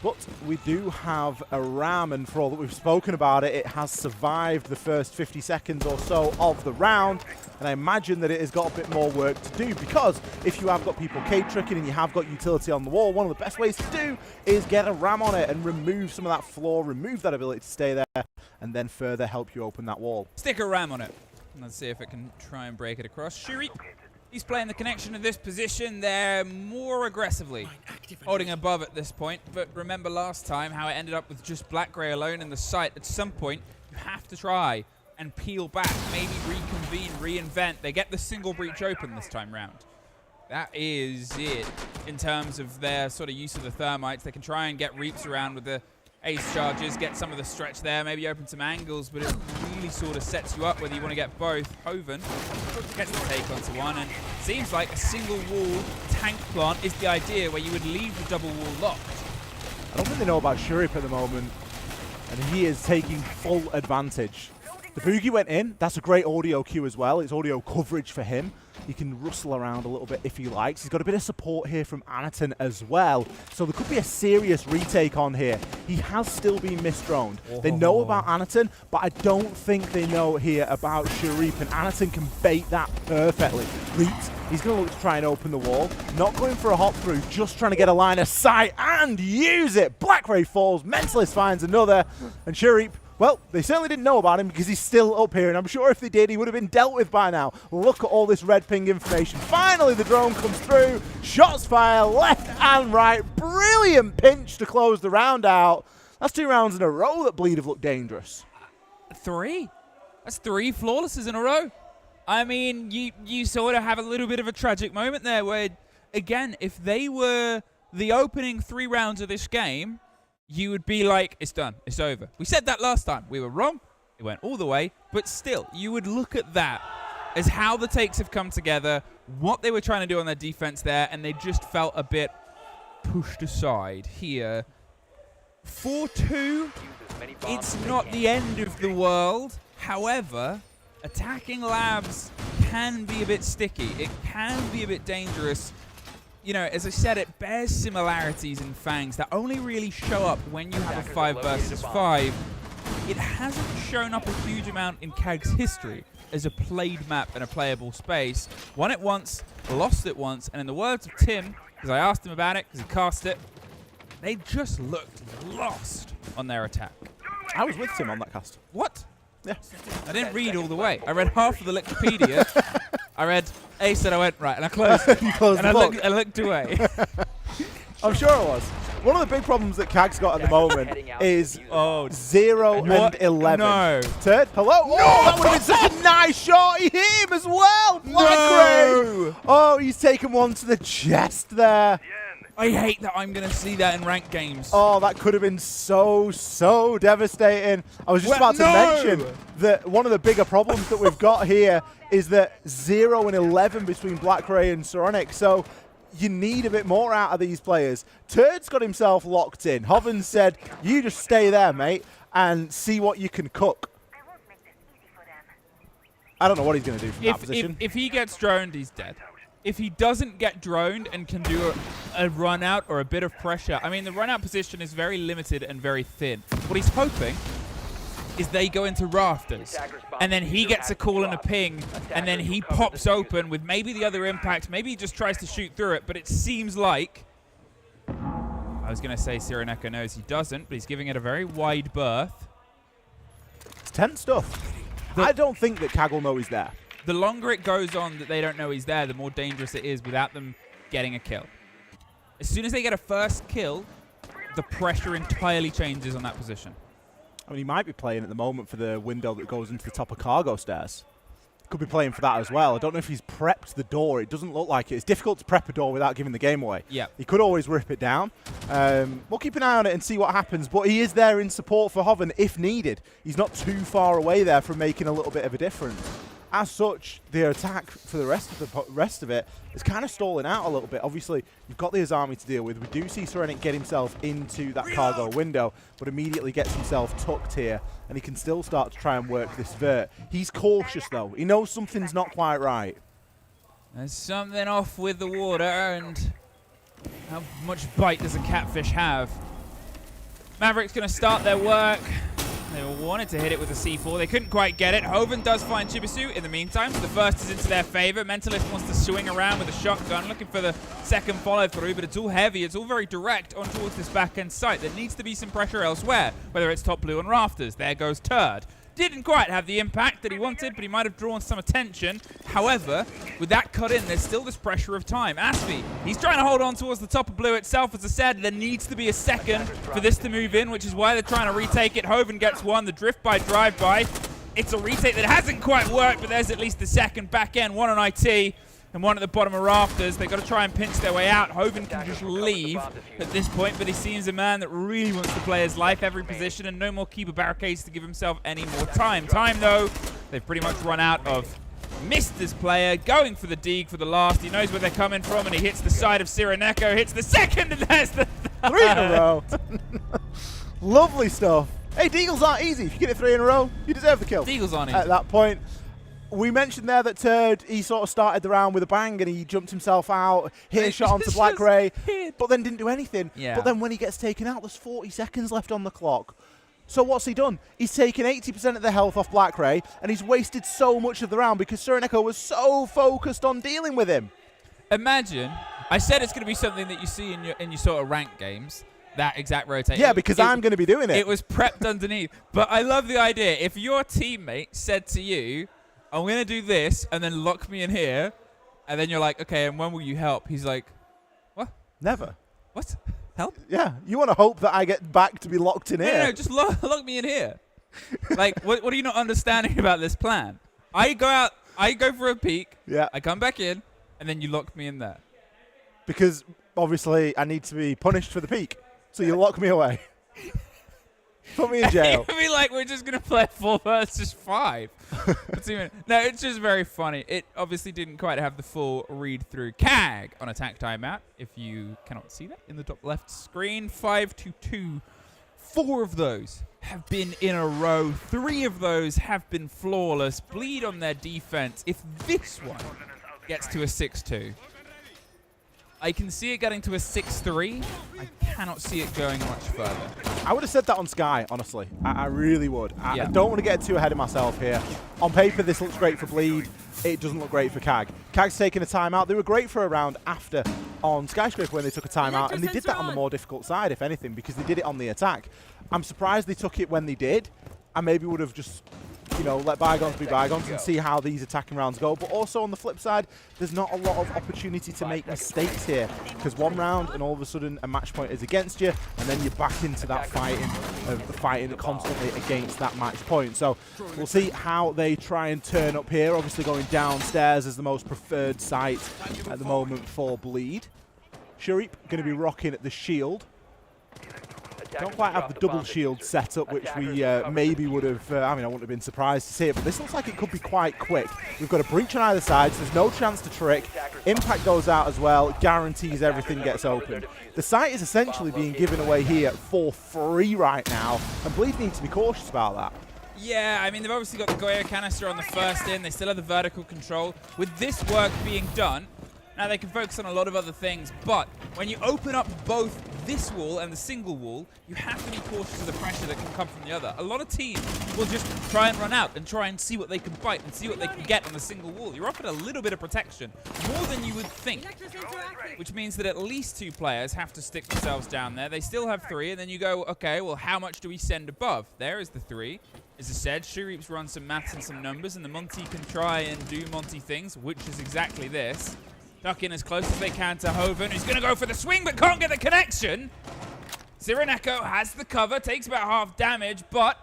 S10: But we do have a ram, and for all that we've spoken about it, it has survived the first 50 seconds or so of the round. And I imagine that it has got a bit more work to do, because if you have got people Cade tricking and you have got utility on the wall, one of the best ways to do is get a ram on it and remove some of that floor, remove that ability to stay there, and then further help you open that wall.
S8: Stick a ram on it. Let's see if it can try and break it across. Shuri, he's playing the connection to this position. They're more aggressively holding above at this point. But remember last time how it ended up with just Black Grey alone in the site. At some point, you have to try and peel back, maybe reconvene, reinvent. They get the single breach open this time round. That is it in terms of their sort of use of the thermites. They can try and get Reaps around with the ace charges, get some of the stretch there, maybe open some angles, but it really sort of sets you up whether you want to get both. Hoven gets the take onto one, and seems like a single wall tank plant is the idea where you would leave the double wall locked.
S10: I don't think they know about Shurip at the moment, and he is taking full advantage. The boogie went in. That's a great audio cue as well. It's audio coverage for him. He can rustle around a little bit if he likes. He's got a bit of support here from Anaton as well. So there could be a serious retake on here. He has still been misdroned. They know about Anaton, but I don't think they know here about Sharif. And Anaton can bait that perfectly. Leaps. He's going to look to try and open the wall. Not going for a hop through, just trying to get a line of sight and use it. Black Ray falls. Mentalist finds another. And Sharif, well, they certainly didn't know about him because he's still up here, and I'm sure if they did, he would have been dealt with by now. Look at all this red ping information. Finally, the drone comes through. Shots fire left and right. Brilliant pinch to close the round out. That's 2 rounds in a row that Bleed have looked dangerous.
S8: 3? That's 3 flawlesses in a row. I mean, you sort of have a little bit of a tragic moment there where, again, if they were the opening 3 rounds of this game, you would be like, it's done, it's over. We said that last time. We were wrong. It went all the way. But still, you would look at that as how the takes have come together, what they were trying to do on their defense there, and they just felt a bit pushed aside here. 4-2, it's not the end of the world. However, attacking labs can be a bit sticky. It can be a bit dangerous. You know, as I said, it bears similarities in Fangs that only really show up when you have a 5 versus 5. It hasn't shown up a huge amount in CAG's history as a played map and a playable space. Won it once, lost it once, and in the words of Tim, because I asked him about it, because he cast it, they just looked lost on their attack.
S10: I was with Tim on that cast.
S8: What?
S10: Yeah.
S8: I didn't read all the way. I read half of the Wikipedia. I read Ace and I went, right, and I closed it.
S10: You closed
S8: and
S10: the book.
S8: I looked away.
S10: I'm sure it was. One of the big problems that CAG's got at the moment is 0 and 11.
S8: No.
S10: Turd, hello? Oh, that would have been such a nice shot. He hit him as well.
S8: No.
S10: Oh, he's taken one to the chest there.
S8: I hate that I'm going to see that in ranked games.
S10: Oh, that could have been so devastating. I was just about to mention that one of the bigger problems that we've got here is that 0 and 11 between Black Ray and Soronic. So you need a bit more out of these players. Turd's got himself locked in. Hoven said, you just stay there, mate, and see what you can cook. I don't know what he's going to do from that position.
S8: If he gets droned, he's dead. If he doesn't get droned and can do a run out or a bit of pressure, I mean, the run out position is very limited and very thin. What he's hoping is they go into rafters, and then he gets a call and a ping, and then he pops open with maybe the other impact. Maybe he just tries to shoot through it, but it seems like, I was going to say Sireneko knows he doesn't, but he's giving it a very wide berth.
S10: It's tense stuff. I don't think that CAG will know he's there.
S8: The longer it goes on that they don't know he's there, the more dangerous it is without them getting a kill. As soon as they get a first kill, the pressure entirely changes on that position.
S10: I mean, he might be playing at the moment for the window that goes into the top of cargo stairs. Could be playing for that as well. I don't know if he's prepped the door. It doesn't look like it. It's difficult to prep a door without giving the game away.
S8: Yeah.
S10: He could always rip it down. We'll keep an eye on it and see what happens, but he is there in support for Hoven if needed. He's not too far away there from making a little bit of a difference. As such, the attack for the rest of it is kind of stalling out a little bit. Obviously, you've got the Azami to deal with. We do see Sorenic get himself into that cargo window, but immediately gets himself tucked here, and he can still start to try and work this vert. He's cautious, though. He knows something's not quite right.
S8: There's something off with the water, and how much bite does a catfish have? Maverick's going to start their work. They wanted to hit it with a C4. They couldn't quite get it. Hoven does find Chibisu in the meantime, so the first is into their favor. Mentalist wants to swing around with a shotgun, looking for the second follow-through, but it's all heavy. It's all very direct on towards this back-end site. There needs to be some pressure elsewhere, whether it's top blue and rafters. There goes Turd. Didn't quite have the impact that he wanted, but he might have drawn some attention. However, with that cut in, there's still this pressure of time. Aspie, he's trying to hold on towards the top of blue itself. As I said, there needs to be a second for this to move in, which is why they're trying to retake it. Hoven gets one, the drift by, drive by. It's a retake that hasn't quite worked, but there's at least the second back end, one on IT. And one at the bottom of rafters. They've got to try and pinch their way out. Hoven can just leave at this point, but he seems a man that really wants to play his life every position, and no more keeper barricades to give himself any more time. Time, though, they've pretty much run out of. Missed this player, going for the Deeg for the last. He knows where they're coming from, and he hits the side of Sireneko, hits the second, and there's the
S10: 3 in a row. Lovely stuff. Hey, Deagles aren't easy. If you get it 3 in a row, you deserve the kill.
S8: Deagles aren't easy.
S10: At that point, we mentioned there that Turd, he sort of started the round with a bang and he jumped himself out, hit a shot onto Black Ray, but then didn't do anything.
S8: Yeah.
S10: But then when he gets taken out, there's 40 seconds left on the clock. So what's he done? He's taken 80% of the health off Black Ray, and he's wasted so much of the round because Surineko was so focused on dealing with him.
S8: Imagine, I said it's going to be something that you see in your sort of ranked games, that exact rotation.
S10: Yeah, because I'm going to be doing it.
S8: It was prepped underneath. But I love the idea. If your teammate said to you, I'm going to do this, and then lock me in here, and then you're like, okay, and when will you help? He's like, what?
S10: Never.
S8: What? Help?
S10: Yeah, you want to hope that I get back to be locked in here.
S8: No, just lock me in here. Like, what are you not understanding about this plan? I go out, I go for a peek,
S10: Yeah.
S8: I come back in, and then you lock me in there.
S10: Because obviously I need to be punished for the peak. So you lock me away. Put me in jail.
S8: I mean, like, we're just going to play 4 versus 5. No, it's just very funny. It obviously didn't quite have the full read-through. CAG on attack timeout, if you cannot see that in the top left screen. 5-2. 4 of those have been in a row. 3 of those have been flawless. Bleed on their defense. If this one gets to a 6-2, I can see it getting to a 6-3. I cannot see it going much further.
S10: I would have said that on Sky, honestly. I really would. I
S8: Yeah.
S10: don't want to get too ahead of myself here. On paper, this looks great for Bleed. It doesn't look great for CAG. CAG's taking a timeout. They were great for a round after on Skyscraper when they took a timeout, and they did that on the more difficult side, if anything, because they did it on the attack. I'm surprised they took it when they did. I maybe would have just, you know, let bygones be bygones and see how these attacking rounds go. But also on the flip side, there's not a lot of opportunity to make mistakes here, because one round and all of a sudden a match point is against you, and then you're back into that fighting constantly against that match point. So we'll see how they try and turn up here. Obviously going downstairs is the most preferred site at the moment for Bleed. Shurip going to be rocking the shield. Don't quite have the double shield set up, which we maybe would have, I mean, I wouldn't have been surprised to see it, but this looks like it could be quite quick. We've got a breach on either side, so there's no chance to trick. Impact goes out as well, guarantees everything gets open. The site is essentially being given away here for free right now, and Bleed needs to be cautious about that.
S8: Yeah, I mean, they've obviously got the Goyo canister on the first in. They still have the vertical control. With this work being done, now they can focus on a lot of other things, but when you open up both this wall and the single wall, you have to be cautious of the pressure that can come from the other. A lot of teams will just try and run out and try and see what they can bite and see what they can get on the single wall. You're offered a little bit of protection, more than you would think, which means that at least 2 players have to stick themselves down there. They still have 3, and then you go, okay, well, how much do we send above? There is the 3. As I said, Shurip's run some maths and some numbers, and the Monty can try and do Monty things, which is exactly this. Duck in as close as they can to Hoven, who's going to go for the swing but can't get the connection. Sireneko has the cover, takes about half damage, but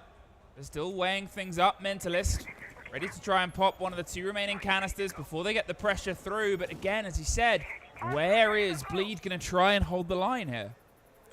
S8: they're still weighing things up. Mentalist ready to try and pop one of the 2 remaining canisters before they get the pressure through. But again, as he said, where is Bleed going to try and hold the line here?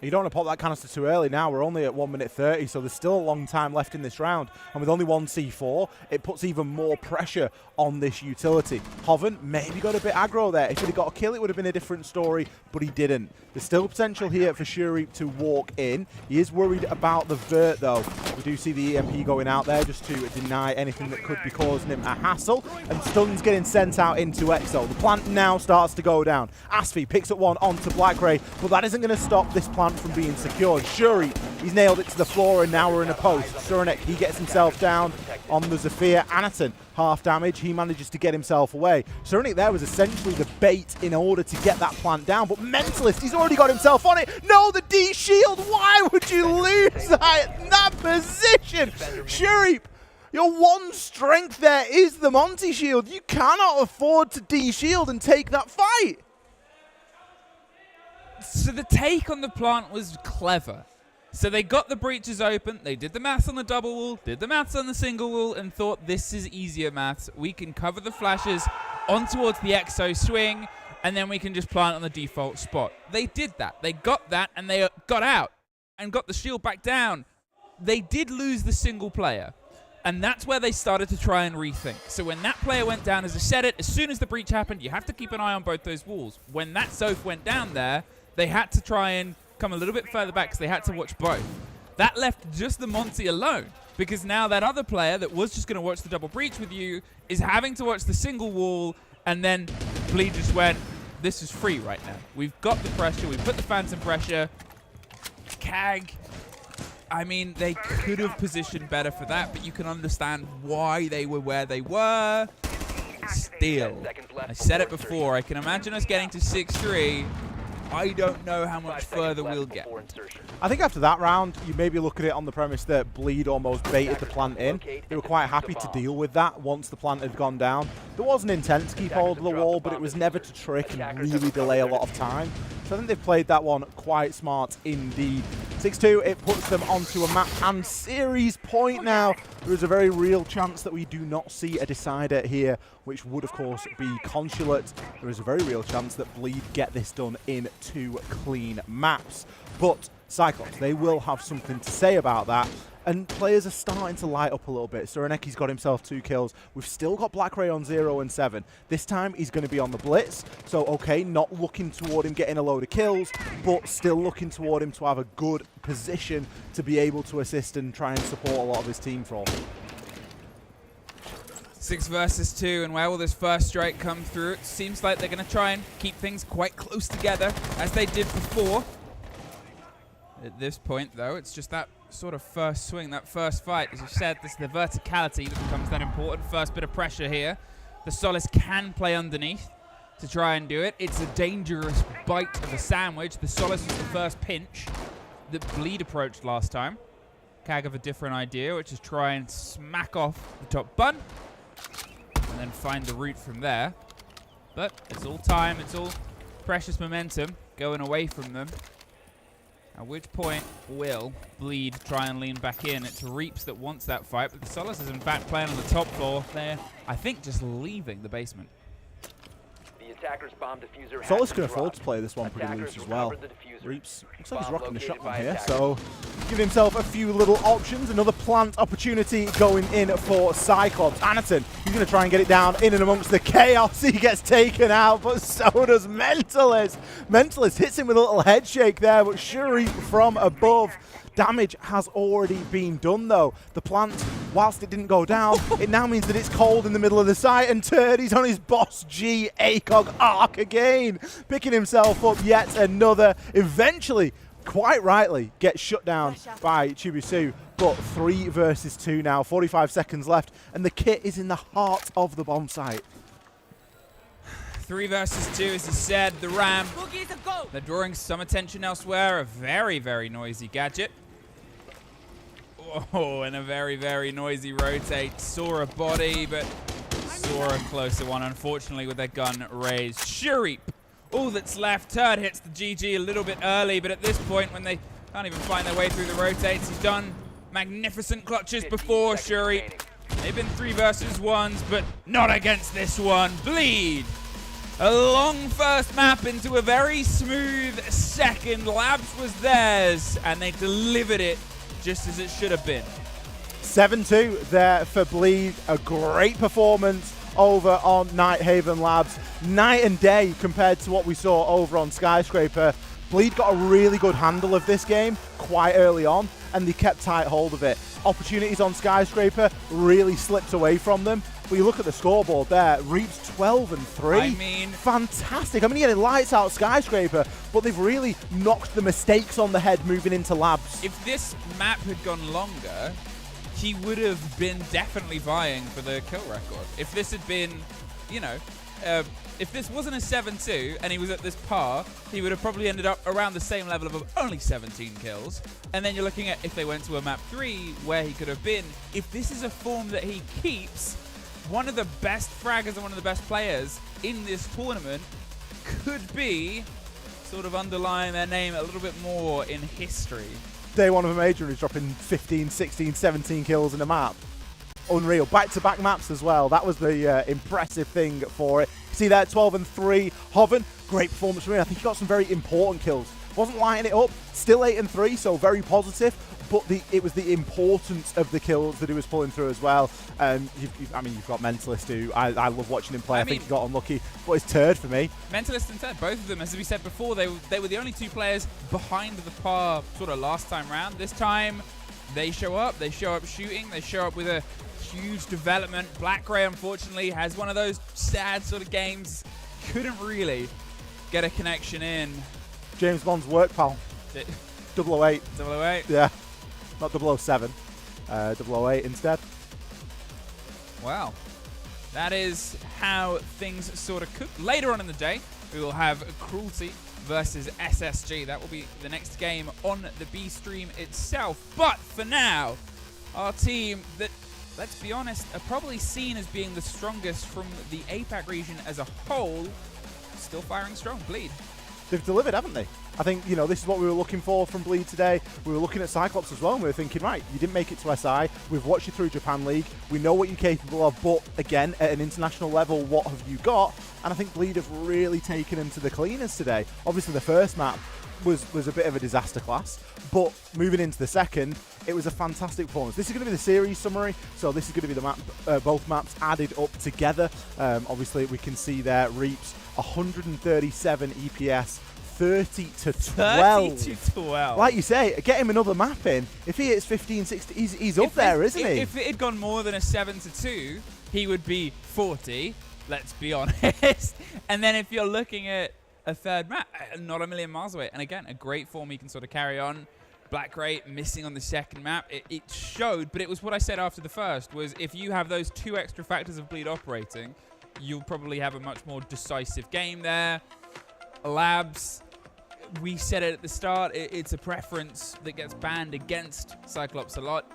S10: You don't want to pop that canister too early now. We're only at 1 minute 30, so there's still a long time left in this round. And with only 1 C4, it puts even more pressure on this utility. Hoven maybe got a bit aggro there. If he'd have got a kill, it would have been a different story, but he didn't. There's still potential here for Shurip to walk in. He is worried about the vert, though. We do see the EMP going out there just to deny anything that could be causing him a hassle. And Stun's getting sent out into Exo. The plant now starts to go down. Asfi picks up one onto Black Ray, but that isn't going to stop this plant from being secured. Shuri, he's nailed it to the floor, and now we're in a post. Surinek, he gets himself down on the Zafir. Anaton, half damage, he manages to get himself away. Surinek there was essentially the bait in order to get that plant down, but Mentalist, he's already got himself on it. No, the D shield, why would you lose that in that position? Shuri, your one strength there is the Monty shield. You cannot afford to D shield and take that fight.
S8: So the take on the plant was clever. So they got the breaches open, they did the maths on the double wall, did the maths on the single wall, and thought, this is easier maths. We can cover the flashes on towards the Exo swing, and then we can just plant on the default spot. They did that. They got that, and they got out and got the shield back down. They did lose the single player, and that's where they started to try and rethink. So when that player went down, as I said it, as soon as the breach happened, you have to keep an eye on both those walls. When that Soph went down there, they had to try and come a little bit further back because they had to watch both. that left just the Monty alone. Because now that other player that was just going to watch the double breach with you is having to watch the single wall, and then Bleed just went, this is free right now. We've got the pressure, we've put the phantom pressure. CAG, I mean, they could have positioned better for that, but you can understand why they were where they were. Still, I said it before, I can imagine us getting to 6-3. I don't know how much further we'll get.
S10: I think after that round, you maybe look at it on the premise that Bleed almost baited the plant in. They were quite happy to deal with that once the plant had gone down. There was an intent to keep hold of the wall, but it was never to trick and really delay a lot of time. So I think they've played that one quite smart indeed. 6-2, it puts them onto a map and series point now. There is a very real chance that we do not see a decider here, which would, of course, be Consulate. There is a very real chance that Bleed get this done in 2 clean maps. But Cyclops, they will have something to say about that. And players are starting to light up a little bit. Sereneki's got himself 2 kills. We've still got Black Ray on 0 and 7. This time he's going to be on the blitz. So, okay, not looking toward him getting a load of kills, but still looking toward him to have a good position to be able to assist and try and support a lot of his team from.
S8: 6 versus 2, and where will this first strike come through? It seems like they're going to try and keep things quite close together, as they did before. At this point, though, it's just that sort of first swing, that first fight. As you said, this is the verticality that becomes that important. First bit of pressure here. The Solace can play underneath to try and do it. It's a dangerous bite of a sandwich. The Solace was the first pinch that Bleed approached last time. CAG have a different idea, which is try and smack off the top bun and then find the route from there. But it's all time, it's all precious momentum going away from them. At which point will Bleed try and lean back in? It's Reaps that wants that fight, but the Solace is in fact playing on the top floor. They're, I think, just leaving the basement.
S11: The attacker's bomb diffuser
S10: Solace can afford to play this one pretty loose as well. Reaps looks like he's rocking the shotgun here, so giving himself a few little options. Another plant opportunity going in for Cyclops. Anaton, he's going to try and get it down in and amongst the chaos. He gets taken out, but so does Mentalist. Mentalist hits him with a little head shake there, but Shuri from above. Damage has already been done, though. The plant, whilst it didn't go down, it now means that it's cold in the middle of the site, and Turdy's on his Boss G ACOG arc again, picking himself up yet another. Eventually, quite rightly, gets shut down by Chibisu, but 3 versus 2 now, 45 seconds left, and the kit is in the heart of the bomb site.
S8: 3 versus 2, as you said, the Ram. They're drawing some attention elsewhere. A very, very noisy gadget. Oh, and a very, very noisy rotate. Saw a body, but saw a closer one, unfortunately, with their gun raised. Shuri, all that's left. Turd hits the GG a little bit early, but at this point, when they can't even find their way through the rotates, he's done magnificent clutches before Shuri. They've been 3 versus 1s, but not against this one. Bleed. A long first map into a very smooth second. Labs was theirs, and they delivered it just as it should have been.
S10: 7-2 there for Bleed. A great performance over on Nighthaven Labs. Night and day compared to what we saw over on Skyscraper. Bleed got a really good handle of this game quite early on, and they kept tight hold of it. Opportunities on Skyscraper really slipped away from them. But you look at the scoreboard there, Reaps 12 and 3.
S8: I mean,
S10: fantastic. I mean, yeah, lights out Skyscraper, but they've really knocked the mistakes on the head moving into Labs.
S8: If this map had gone longer, he would have been definitely vying for the kill record. If this had been, you know, if this wasn't a 7-2 and he was at this par, he would have probably ended up around the same level of only 17 kills. And then you're looking at if they went to a map 3 where he could have been. If this is a form that he keeps, one of the best fraggers and one of the best players in this tournament could be sort of underlying their name a little bit more in history.
S10: Day 1 of a major, he's dropping 15, 16, 17 kills in a map. Unreal. Back-to-back maps as well. That was the impressive thing for it. See there, 12 and 3. Hoven, great performance from him. I think he got some very important kills. Wasn't lighting it up. Still 8 and 3, so very positive. but it was the importance of the kills that he was pulling through as well. You've got Mentalist, who I love watching him play. I think he got unlucky, but it's turd for me.
S8: Mentalist and Ted, both of them, as we said before, they were the only two players behind the par sort of last time round. This time, they show up shooting, they show up with a huge development. Black Gray, unfortunately, has one of those sad sort of games. Couldn't really get a connection in.
S10: James Bond's work, pal. 008.
S8: 008?
S10: Yeah. Not 007. 008 instead.
S8: Wow. That is how things sort of cook. Later on in the day, we will have Cruelty versus SSG. That will be the next game on the B stream itself. But for now, our team that, let's be honest, are probably seen as being the strongest from the APAC region as a whole, still firing strong. Bleed.
S10: They've delivered, haven't they? I think, this is what we were looking for from Bleed today. We were looking at Cyclops as well, and we were thinking, right, you didn't make it to SI. We've watched you through Japan League. We know what you're capable of, but again, at an international level, what have you got? And I think Bleed have really taken them to the cleaners today. Obviously, the first map was a bit of a disaster class, but moving into the second, it was a fantastic performance. This is going to be the series summary, so this is going to be the map, both maps added up together. Obviously, we can see there Reaps 137 EPS, 30 to 12.
S8: 30 to 12.
S10: Like you say, get him another map in. If he hits 15, 16, he's up there, isn't he?
S8: If it had gone more than a 7 to 2, he would be 40. Let's be honest. And then if you're looking at a third map, not a million miles away. And again, a great form he can sort of carry on. Black Gray missing on the second map. It showed, but it was what I said after the first, was if you have those two extra factors of Bleed operating, you'll probably have a much more decisive game there. Labs, we said it at the start, it's a preference that gets banned against Cyclops a lot.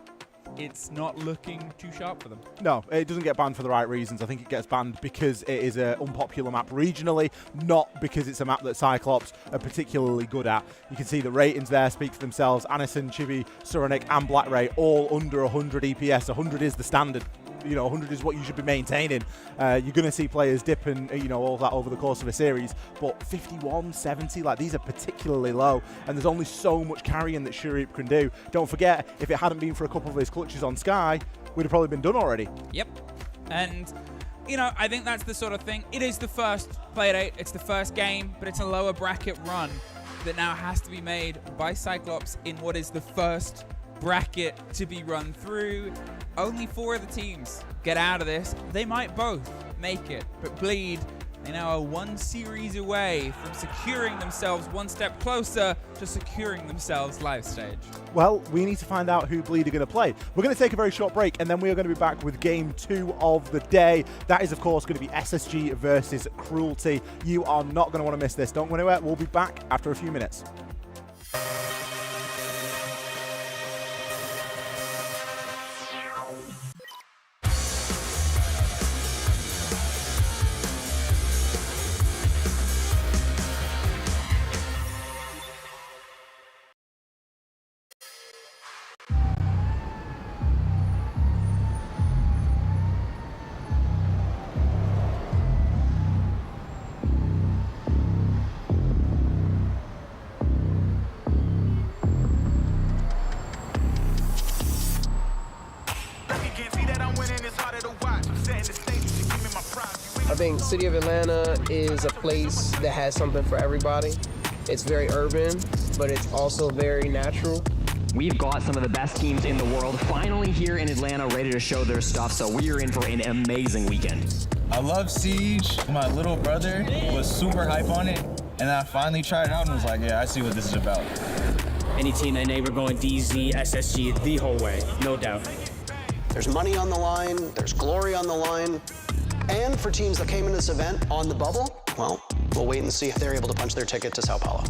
S8: It's not looking too sharp for them.
S10: No, it doesn't get banned for the right reasons. I think it gets banned because it is an unpopular map regionally, not because it's a map that Cyclops are particularly good at. You can see the ratings there speak for themselves. Anison, Chibi, Suranik and Black Ray all under 100 EPS. 100 is the standard. 100 is what you should be maintaining. You're going to see players dip and, all that over the course of a series, but 51, 70, these are particularly low, and there's only so much carrying that Shurip can do. Don't forget, if it hadn't been for a couple of his clutches on Sky, we'd have probably been done already.
S8: Yep. And, I think that's the sort of thing. It is the first play at 8, it's the first game, but it's a lower bracket run that now has to be made by Cyclops in what is the first bracket to be run through. Only 4 of the teams get out of this. They might both make it, but Bleed, they now are one series away from securing themselves one step closer to securing themselves live stage.
S10: Well, we need to find out who Bleed are going to play. We're going to take a very short break, and then we are going to be back with game 2 of the day. That is, of course, going to be SSG versus Cruelty. You are not going to want to miss this. Don't go anywhere. We'll be back after a few minutes.
S12: I think City of Atlanta is a place that has something for everybody. It's very urban, but it's also very natural.
S13: We've got some of the best teams in the world finally here in Atlanta ready to show their stuff, so we are in for an amazing weekend.
S14: I love Siege. My little brother was super hype on it, and I finally tried it out and was like, yeah, I see what this is about.
S15: Any team that we're going DZ, SSG the whole way, no doubt.
S16: There's money on the line, there's glory on the line, and for teams that came into this event on the bubble, well, we'll wait and see if they're able to punch their ticket to Sao Paulo.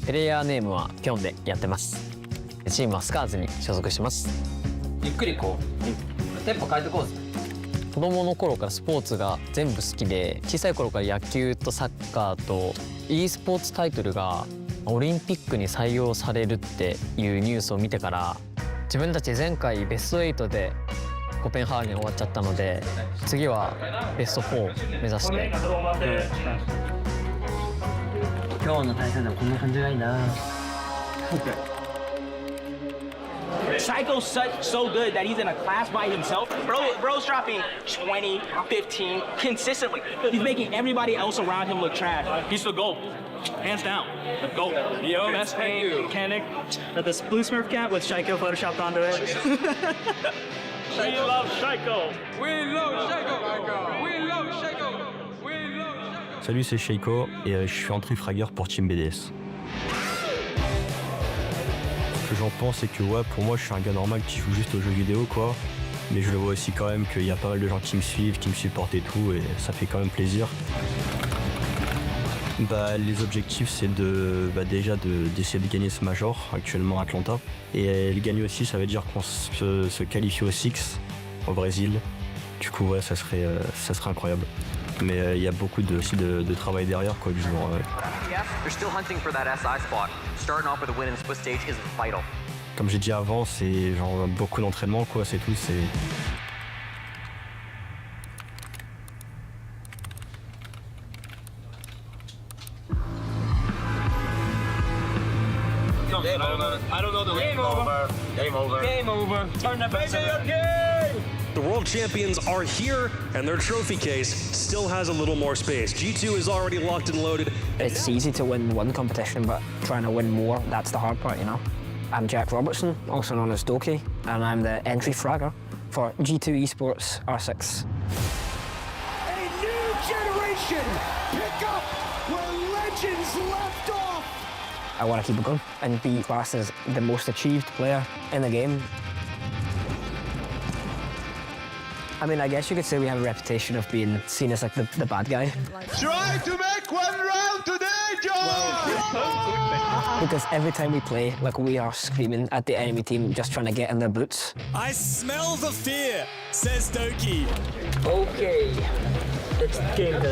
S17: プレイヤーネームはピョンでやってます。チームはスカーズに所属します。ゆっくりこう、テンポ変えてこうぜ。子供の頃からスポーツが全部好きで、小さい頃から野球とサッカーと e スポーツタイトルがオリンピックに採用されるっていうニュースを見てから自分たち前回ベスト8でコペンハーゲン終わっちゃったので次はベスト4を目指して、今日の対戦でもこんな感じがいいな。
S15: Psycho's so good that he's in a class by himself. Bro's dropping 20, 15 consistently. He's making everybody else around him look trash. He's the GOAT. Hands down. The GOAT. Yo, best paint mechanic.
S18: The Blue Smurf cap with Shaiko photoshopped onto it.
S15: We love Shaiko.
S19: We love Shaiko. We love Shaiko. We love Shaiko.
S20: Salut, c'est Shaiko et je suis entry fragger pour Team BDS. Ce que j'en pense, c'est que ouais, pour moi, je suis un gars normal qui joue juste aux jeux vidéo, quoi. Mais je le vois aussi quand même qu'il y a pas mal de gens qui me suivent, qui me supportent et tout, et ça fait quand même plaisir. Les objectifs, c'est déjà d'essayer de gagner ce major, actuellement à Atlanta. Et le gagner aussi, ça veut dire qu'on se qualifie au Six, au Brésil. Du coup, ouais, ça serait incroyable. Mais il y a beaucoup de travail derrière, quoi, du genre.
S13: They're still hunting for that SI spot. Starting off with a win in Swiss stage is vital.
S20: Comme j'ai dit avant, c'est genre beaucoup d'entraînement, quoi, c'est tout, c'est...
S19: Game over. I don't know the game over. Game over. Game over. Turn the baby up, game!
S21: The world champions are here, and their trophy case still has a little more space. G2 is already locked and loaded.
S22: It's easy to win one competition, but trying to win more, that's the hard part, you know? I'm Jack Robertson, also known as Doki, and I'm the entry fragger for G2 Esports R6.
S19: A new generation pick up where legends left off.
S22: I want to keep it going and be classed as the most achieved player in the game. I mean, I guess you could say we have a reputation of being seen as like the bad guy.
S19: Try to make one round today, John!
S22: Because every time we play, like we are screaming at the enemy team, just trying to get in their boots.
S19: I smell the fear, says Doki.
S22: Okay, it's game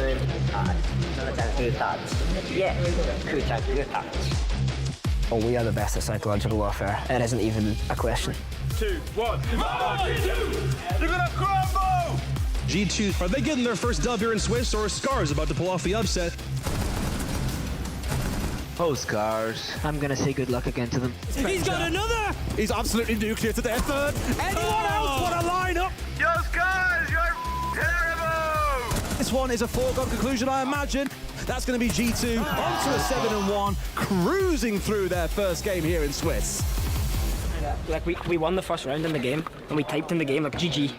S22: time. Yeah, good time, good time. Oh, we are the best at psychological warfare. It isn't even a question.
S19: 2, 1. They're gonna crumble!
S21: G2, are they getting their first dub here in Swiss, or is Scars about to pull off the upset?
S22: Oh, Scars. I'm gonna say good luck again to them.
S19: He's got another!
S10: He's absolutely nuclear to their third. Anyone else want to line up?
S19: Yo, Scars, you're terrible!
S10: This one is a foregone conclusion, I imagine. That's going to be G2 onto a 7-1, cruising through their first game here in Swiss.
S22: Like we won the first round in the game, and we typed in the game like GG.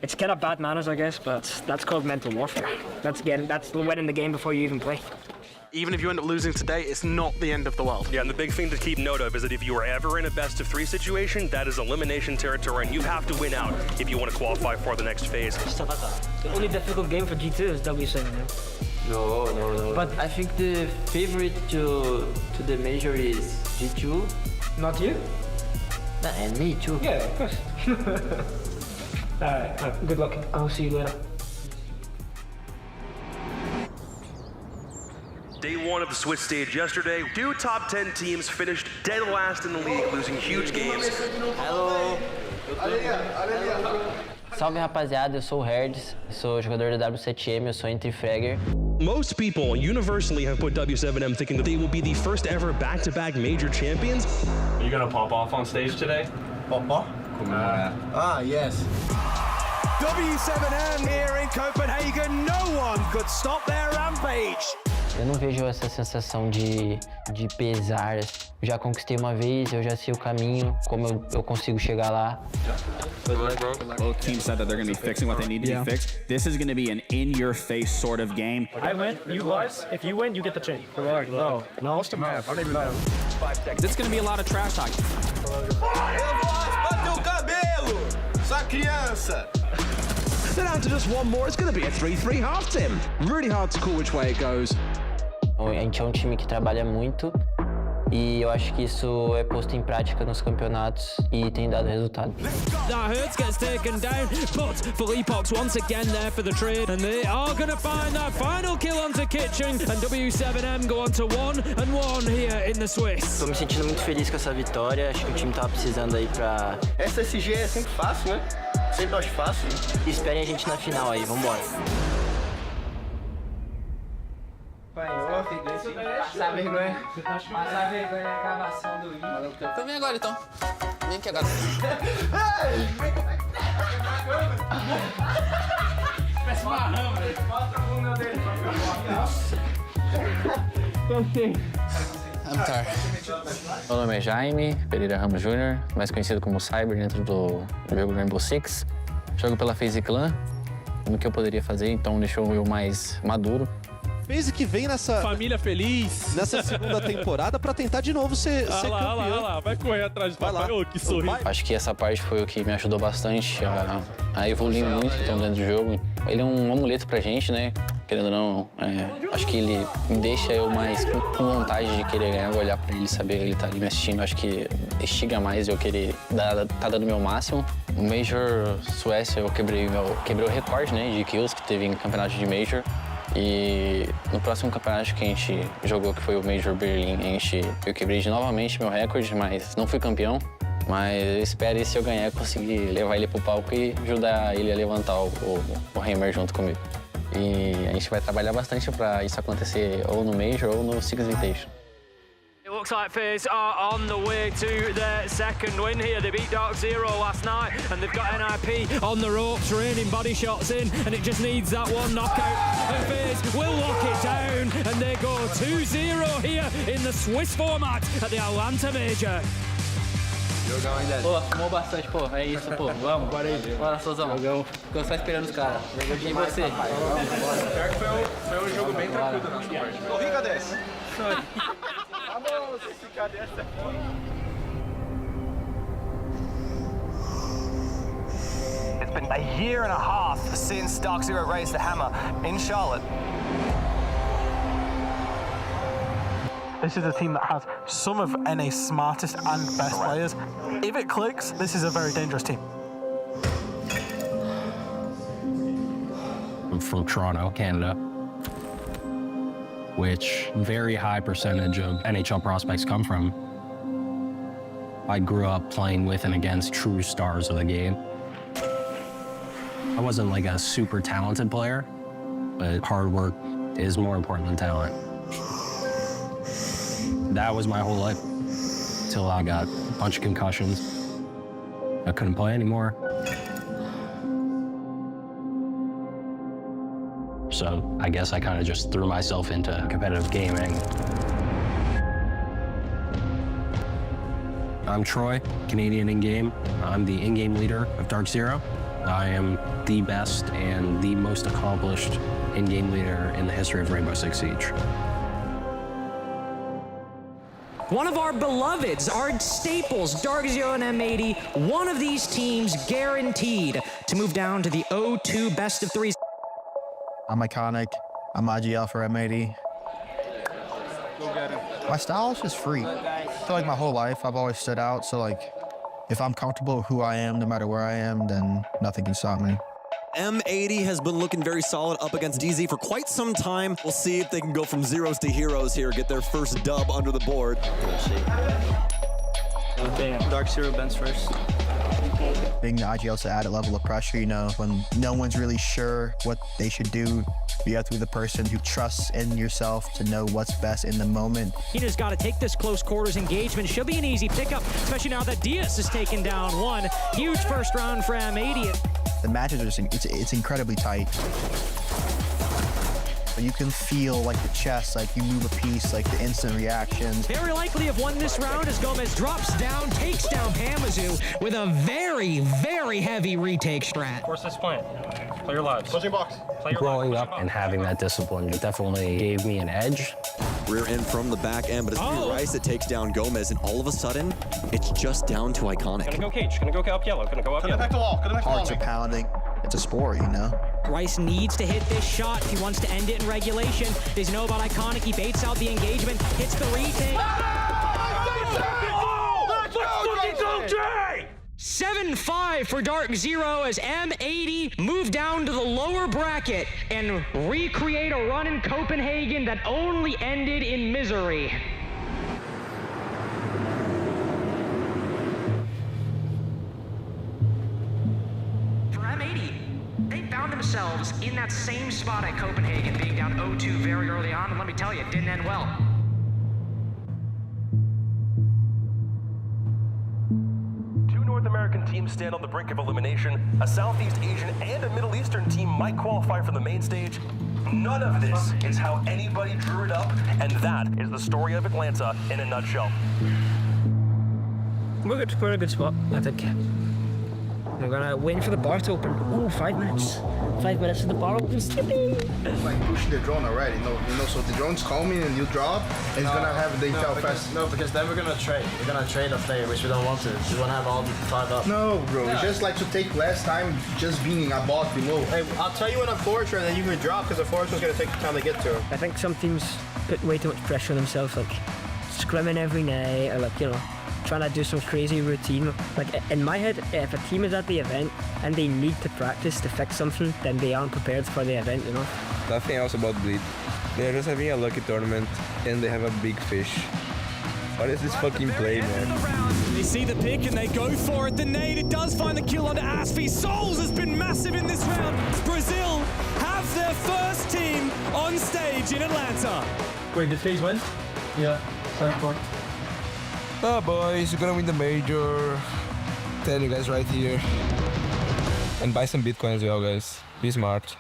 S22: It's kind of bad manners, I guess, but that's called mental warfare. That's winning the game before you even play.
S23: Even if you end up losing today, it's not the end of the world.
S21: Yeah, and the big thing to keep note of is that if you are ever in a best-of-3 situation, that is elimination territory, and you have to win out if you want to qualify for the next phase.
S22: The only difficult game for G2 is W7.
S24: No. But I think the favorite to the major is G2.
S22: Not you?
S24: And me too.
S22: Yeah, of course. Alright, good luck. I'll see you later.
S21: Day 1 of the Swiss stage yesterday, 2 top 10 teams finished dead last in the league, losing huge games.
S24: Hello. Salve rapaziada, eu sou o Herds, sou jogador da W7M, eu sou entry fragger.
S21: Most people universally have put W7M thinking that they will be the first ever back-to-back major champions.
S25: Are you gonna pop off on stage today?
S26: Pop off? Yes.
S10: W7M here in Copenhagen. No one could stop their rampage.
S24: Eu não vejo essa sensação de pesar. Já conquistei uma vez, eu já sei o caminho, como eu consigo chegar lá.
S27: Both teams said that they're going to be fixing what they need to be fixed. This is going to be an in-your-face sort of game.
S18: I win, you lose. If you win, you get the chain. No, what's the map? I don't even know.
S7: 5 seconds. It's going to be a lot of trash talk.
S19: Bateu o cabelo! Sua criança!
S10: They're down to just one more. It's going to be a 3-3 half, Tim. Really hard to call which way it goes.
S24: A gente é um time que trabalha muito E eu acho que isso é posto em prática nos campeonatos e tem dado resultado.
S1: That Hurts gets taken down, but Felipox once again there for the trade, and they are going to find that final kill onto Kitchen, and W7M go on to 1-1 here in the Swiss.
S24: Tô me sentindo muito feliz com essa vitória, acho que o time tava precisando aí pra...
S26: SSG é sempre fácil, né? Sempre acho fácil.
S24: Esperem a gente na final aí, vambora.
S26: Passar vergonha.
S24: Passar vergonha na gravação do vídeo.
S8: Então vem agora, então. Vem aqui agora.
S1: Parece uma rama.
S26: Mostra a bunda dele.
S24: Meu nome é Jaime Pereira Ramos Jr., mais conhecido como Cyber dentro do jogo Rainbow Six. Jogo pela FaZe Clan. O que eu poderia fazer, então deixou eu mais maduro.
S2: FaZe que vem nessa...
S1: Família feliz.
S2: Nessa segunda temporada pra tentar de novo ser campeão.
S1: Olha lá, vai correr atrás do papai. Ô, que sorriso.
S24: Acho que essa parte foi o que me ajudou bastante a evoluir muito então, dentro do jogo. Ele é um amuleto pra gente, né? Querendo ou não, acho que ele me deixa eu mais com vontade de querer ganhar, olhar pra ele, saber que ele tá ali me assistindo. Acho que instiga mais eu querer tá dando o meu máximo. No Major Suécia eu quebrei o recorde, né, de kills que teve em campeonato de Major. E no próximo campeonato que a gente jogou, que foi o Major Berlim, eu quebrei novamente meu recorde, mas não fui campeão. Mas eu espero, se eu ganhar, conseguir levar ele pro palco e ajudar ele a levantar o Hammer junto comigo. E a gente vai trabalhar bastante para isso acontecer ou no Major ou no Six Invitation.
S1: It looks like FaZe are on the way to their second win here. They beat Dark Zero last night, and they've got NIP on the ropes, raining body shots in, and it just needs that one knockout. And FaZe will lock it down, and they go 2-0 here in the Swiss format at the Atlanta Major.
S24: Pô, fumou bastante, pô. É isso, pô. Vamos. Bora, Sozão. Ficou só esperando os caras. E você?
S23: Pior que foi um jogo bem tranquilo da nossa parte.
S26: Corriga dessa.
S10: Vamos, cadê essa?
S3: It's been a year and a half since Dark Zero raised the hammer in Charlotte.
S15: This is a team that has some of NA's smartest and best players. If it clicks, this is a very dangerous team.
S4: I'm from Toronto, Canada, which very high percentage of NHL prospects come from. I grew up playing with and against true stars of the game. I wasn't like a super talented player, but hard work is more important than talent. That was my whole life until I got a bunch of concussions. I couldn't play anymore. So I guess I kind of just threw myself into competitive gaming. I'm Troy, Canadian in-game. I'm the in-game leader of Dark Zero. I am the best and the most accomplished in-game leader in the history of Rainbow Six Siege.
S1: One of our beloveds, our staples, Dark Zero and M80, one of these teams guaranteed to move down to the O2 best of threes.
S5: I'm Iconic. I'm IGL for M80.
S23: Go get him.
S5: My style is just free. I feel like my whole life I've always stood out, so like if I'm comfortable with who I am, no matter where I am, then nothing can stop me.
S6: M80 has been looking very solid up against DZ for quite some time. We'll see if they can go from zeros to heroes here, get their first dub under the board.
S5: We'll see.
S6: Okay, Dark Zero Ben's first.
S5: Being the IGL's added level of pressure, you know, when no one's really sure what they should do, you have to be the person who trusts in yourself to know what's best in the moment.
S1: Tina's got to take this close quarters engagement. Should be an easy pickup, especially now that Diaz is taken down one. Huge first round for M80.
S5: The matches are just, it's incredibly tight. But you can feel like the chest, like you move a piece, like the instant reactions.
S1: Very likely have won this round as Gomez drops down, takes down Pamazoo with a very, very heavy retake strat.
S18: Force this point. Play your lives.
S23: Switching box.
S4: Growing up and having that discipline definitely gave me an edge.
S6: Rear end from the back end, but it's gonna be Rice that takes down Gomez, and all of a sudden, it's just down to Iconic.
S18: Gonna go cage, gonna go up yellow, gonna go up yellow.
S23: Back to wall,
S5: Hearts are pounding. It's a sport, you know?
S1: Rice needs to hit this shot if he wants to end it in regulation. Doesn't know about Iconic. He baits out the engagement, hits the retake.
S19: Let's fucking go, Jay!
S22: 7-5 for Dark Zero as M80 move down to the lower bracket and recreate a run in Copenhagen that only ended in misery. For M80, they found themselves in that same spot at Copenhagen, being down 0-2 very early on, and let me tell you, it didn't end well.
S21: North American teams stand on the brink of elimination. A Southeast Asian and a Middle Eastern team might qualify for the main stage. None of this is how anybody drew it up, and that is the story of Atlanta in a nutshell.
S22: We're in a good spot, I think. We're gonna wait for the bar to open. Oh, 5 minutes. 5 minutes to the bar opens.
S9: It's like pushing the drone already, you know, so the drone's coming and you drop, and it's gonna have the intel fast.
S26: No, because then we're gonna trade. We're gonna trade a player, which we don't want to. We wanna have all the 5 up.
S9: No, bro, it's just like to take less time just being a bot below.
S26: Hey, I'll tell you when a forester, and then you can drop, because the forester's gonna take the time to get to him.
S22: I think some teams put way too much pressure on themselves, like scrimming every night, or like, you know, trying to do some crazy routine. Like in my head, if a team is at the event and they need to practice to fix something, then they aren't prepared for the event, you know?
S11: Nothing else about Bleed. They're just having a lucky tournament and they have a big fish. What is this fucking play, man?
S1: They see the pick and they go for it. The nade, it does find the kill onto Asphy. Souls has been massive in this round. Brazil have their first team on stage in Atlanta.
S18: Wait, did FaZe win? Yeah, 7-4.
S11: Oh boys, you're gonna win the major. Tell you guys right here. And buy some Bitcoin as well, guys. Be smart.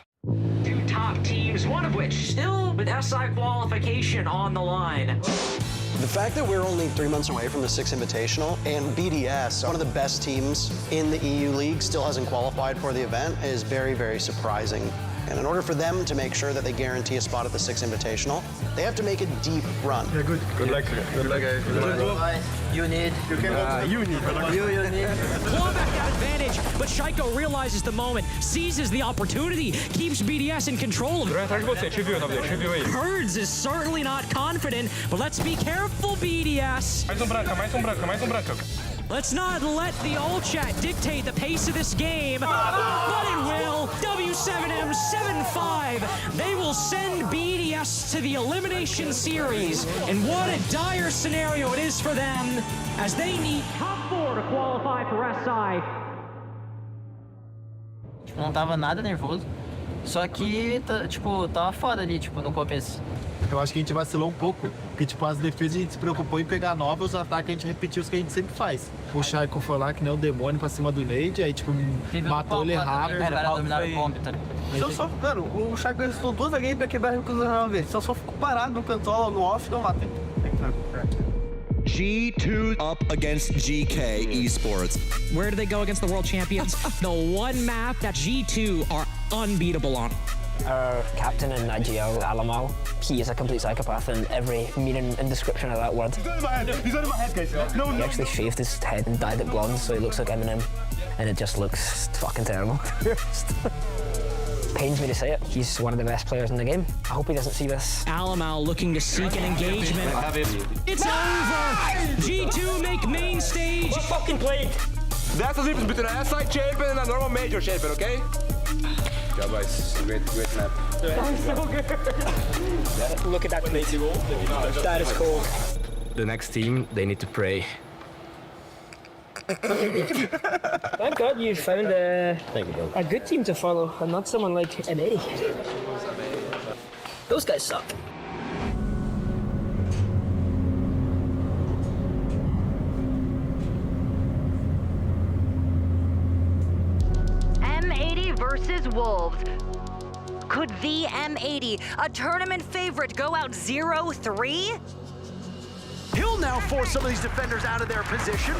S22: 2 top teams, one of which still with SI qualification on the line.
S12: The fact that we're only 3 months away from the 6 Invitational and BDS, one of the best teams in the EU League, still hasn't qualified for the event is very, very surprising. And in order for them to make sure that they guarantee a spot at the 6 Invitational, they have to make a deep run.
S9: Yeah, good. Good luck. Good luck, guys. Good luck.
S22: You need.
S9: You can
S22: You need. Claw back that advantage, but Shaiko realizes the moment, seizes the opportunity, keeps BDS in control of it. Herds is certainly not confident, but let's be careful, BDS. Let's not let the all chat dictate the pace of this game, but it will. W7M 7-5. They will send BDS to the elimination series, and what a dire scenario it is for them as they need top 4 to qualify for SI.
S26: Não tava nada nervoso. Só que, tipo, tava foda ali, tipo, no começo.
S10: Eu acho que a gente vacilou um pouco, porque tipo, as defesas a gente se preocupou em pegar nova, os ataques a gente repetiu os que a gente sempre faz. O Shaiko foi lá que nem o demônio pra cima do Nade, aí tipo, matou ele rápido.
S26: Mano, o Shaiko restou 2 games pra quebrar a reclusão dele. Se eu só fico parado no cantola, no off, não mata.
S6: G2 up against GK Esports.
S22: Where do they go against the world champions? The one map that G2 are unbeatable on. Our captain in IGL, Alamal, he is a complete psychopath in every meaning and description of that word.
S19: He's out of my head. He's out of my head, guys. No,
S22: He actually shaved his head and dyed it blonde, so he looks like Eminem, and it just looks fucking terrible. Pains me to say it. He's one of the best players in the game. I hope he doesn't see this. Alamal looking to seek an engagement. It's over! G2 make main stage.
S19: What fucking play? That's the difference between an SI champion and a normal major champion, okay?
S11: Yeah, boys. Great map.
S22: That's so good. Look at that play. That is cool.
S20: The next team, they need to pray.
S22: Thank God you found a good team to follow and not someone like M80. Those guys suck.
S13: M80 versus Wolves. Could the M80, a tournament favorite, go out 0-3?
S14: He'll now force some of these defenders out of their position.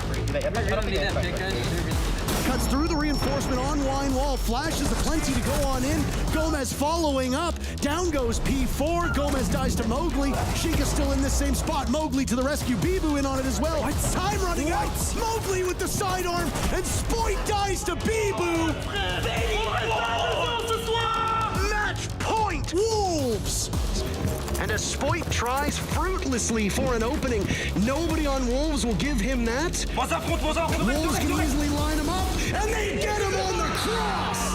S14: Cuts through the reinforcement on line wall, flashes a plenty to go on in. Gomez following up. Down goes P4. Gomez dies to Mowgli. Sheikah still in the same spot. Mowgli to the rescue. Bibu in on it as well. Time running out. Mowgli with the sidearm. And Spoit dies to Bibu. Match point, Wolves. And as Spoit Voigt tries fruitlessly for an opening. Nobody on Wolves will give him that. Wolves can easily line him up, and they get him on the cross.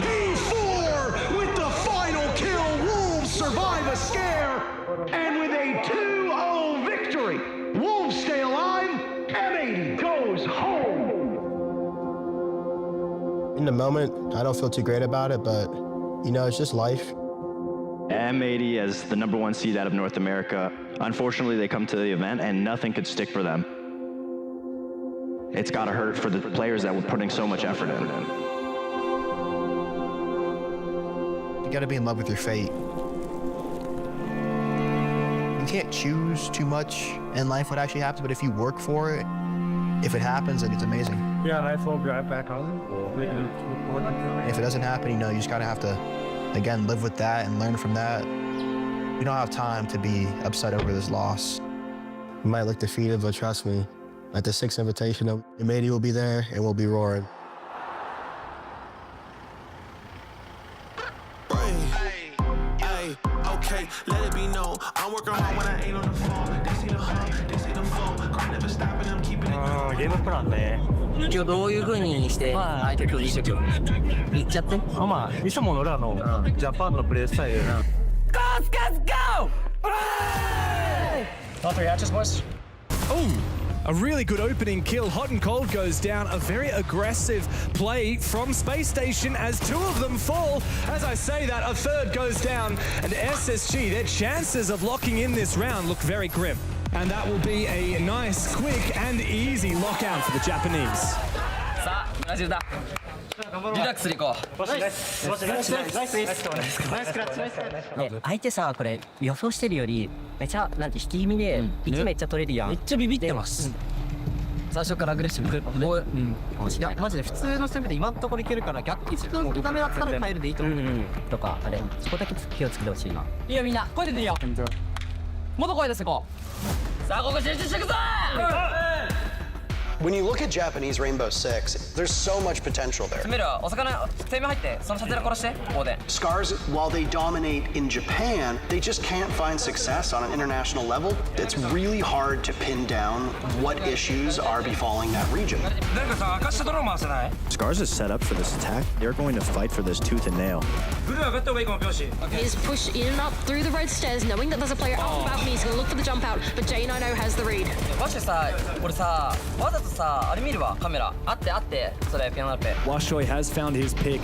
S14: P4 with the final kill. Wolves survive a scare, and with a 2-0 victory, Wolves stay alive. M80 goes home.
S5: In the moment, I don't feel too great about it, but you know, it's just life.
S2: M80 as the #1 seed out of North America. Unfortunately, they come to the event and nothing could stick for them. It's got to hurt for the players that were putting so much effort in.
S5: You got to be in love with your fate. You can't choose too much in life what actually happens, but if you work for it, if it happens, then it's amazing.
S18: Yeah, I will drive back home.
S5: And if it doesn't happen, you know, you just got to have to, again, live with that and learn from that. You don't have time to be upset over this loss. You might look defeated, but trust me, at the 6th Invitational, M80 will be there and we'll be roaring.
S7: Okay, let it be known. I'm working hard when I ain't on the phone. They see the hub, they see the flow. Grind never stopping, I'm keeping it going.
S18: ゲームプランね。
S26: 今日どういう風にして相手と一緒に行っちゃって。
S18: まあ、いつもの俺らのジャパンのプレースタイル。Go, go! All three hatches, boys.
S1: Oh, a really good opening kill. Hot and Cold goes down. A very aggressive play from Space Station as 2 of them fall. As I say that, a 3rd goes down. And SSG, their chances of locking in this round look very grim. And that will be a nice, quick and easy lockout for the Japanese.
S26: さあ、ブラジルだ。リラックスでいこう。相手さ、これ予想してるよりめちゃなんて引き気味で息めっちゃ取れるやん。めっちゃビビってます。最初からアグレッシブ。いやマジで普通の攻めで今のところいけるから逆に普通のダメだったら変えるでいいと思う。とかあれそこだけ気をつけてほしいな。いいよみんな声出ていいよ。もっと声出していこう。さあここ集中していくぞ。
S12: When you look at Japanese Rainbow Six, there's so much potential there. Scars, while they dominate in Japan, they just can't find success on an international level. It's really hard to pin down what issues are befalling that region.
S8: Scars is set up for this attack. They're going to fight for this tooth and nail.
S16: He's pushed in and up through the red stairs, knowing that there's a player out on the balcony. He's going to look for the jump out, but J90 has the read.
S26: さあれ見るわカメラあってそれピアノペ
S1: Washoy has found his pick.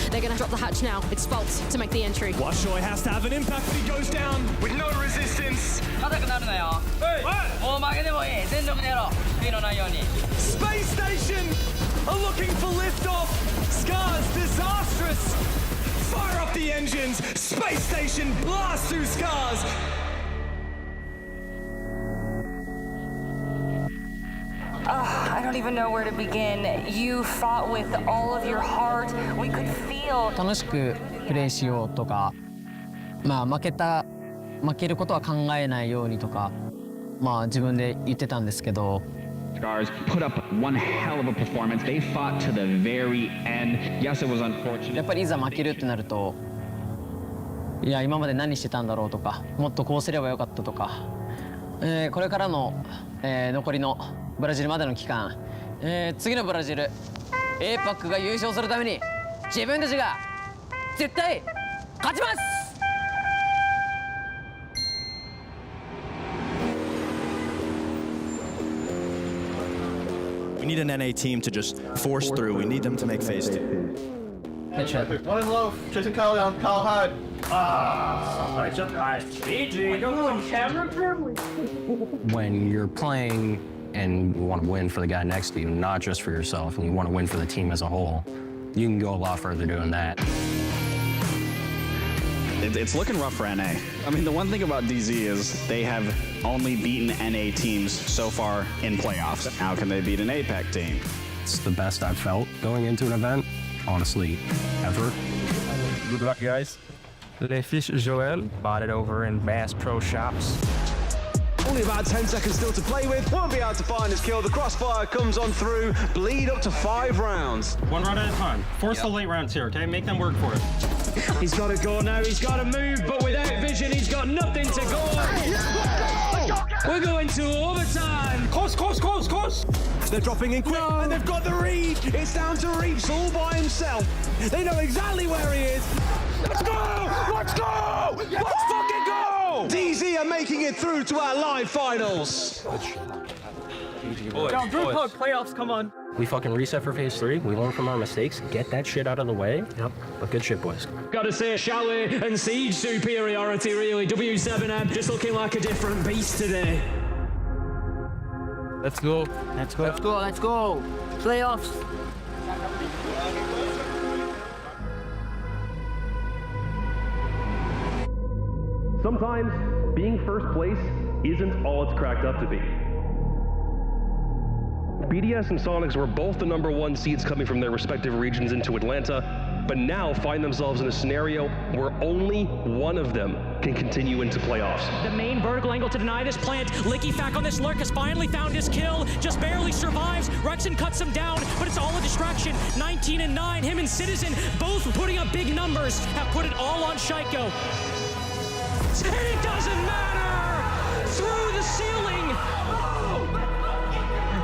S16: They're going to drop the hatch now. It's Fault to make the entry.
S1: Washoy has to have an impact, but he goes down with no resistance.
S26: 硬くなるなよもう負けでもいい全力でやろう悔いのないように
S1: Space Station are looking for liftoff. Scars disastrous. Fire up the engines. Space Station blast through Scars.
S13: I don't even know where to begin. You fought with all of your heart. We could feel.
S26: 楽しくプレーしようとか、まあ負けることは考えないようにとか、まあ自分で言ってたんですけど。
S17: Scars put up one hell of a performance. They fought to the very end. Yes, it was unfortunate.
S26: やっぱりいざ負けるってなると、いや今まで何してたんだろうとか、もっとこうすればよかったとか、これからの、残りのブラジルまでの期間、次のブラジル APAC が優勝するために自分たちが絶対勝ちます。
S8: We need an NA team to just force through. We need them to make phase 2.
S9: One in low, chasing Kyle down, Kyle hide.
S4: When you're playing and you want to win for the guy next to you, not just for yourself, and you want to win for the team as a whole, you can go a lot further doing that.
S8: It's looking rough for NA. I mean, the one thing about DZ is they have only beaten NA teams so far in playoffs. How can they beat an APAC team?
S4: It's the best I've felt going into an event, honestly, ever.
S18: Good luck, guys. Les Fiches Joël bought it over in Bass Pro Shops.
S3: Only about 10 seconds still to play with. Won't be able to find his kill. The crossfire comes on through. Bleed up to 5 rounds.
S4: One round at a time. Force the late rounds here, okay? Make them work for it.
S1: He's got to go now, he's got to move, but without vision, he's got nothing to go on. We're going to overtime.
S3: Close. They're dropping in quick, and they've got the read. It's down to Reeps all by himself. They know exactly where he is. Let's go! Let's fucking go! DZ are making it through to our live finals.
S22: Down, group hug, playoffs, come on.
S4: We fucking reset for phase 3. We learn from our mistakes. Get that shit out of the way. Yep. But good shit, boys.
S1: Gotta say, Chalet and Siege superiority, really. W7M just looking like a different beast today.
S4: Let's go.
S26: Playoffs.
S15: Sometimes being first place isn't all it's cracked up to be. BDS and Sonics were both the #1 seeds coming from their respective regions into Atlanta, but now find themselves in a scenario where only one of them can continue into playoffs.
S22: The main vertical angle to deny this plant. Licky Fack on this lurk has finally found his kill. Just barely survives. Rexon cuts him down, but it's all a distraction. 19 and 9. Him and Citizen both putting up big numbers. Have put it all on Shaiko. It doesn't matter. Through the ceiling.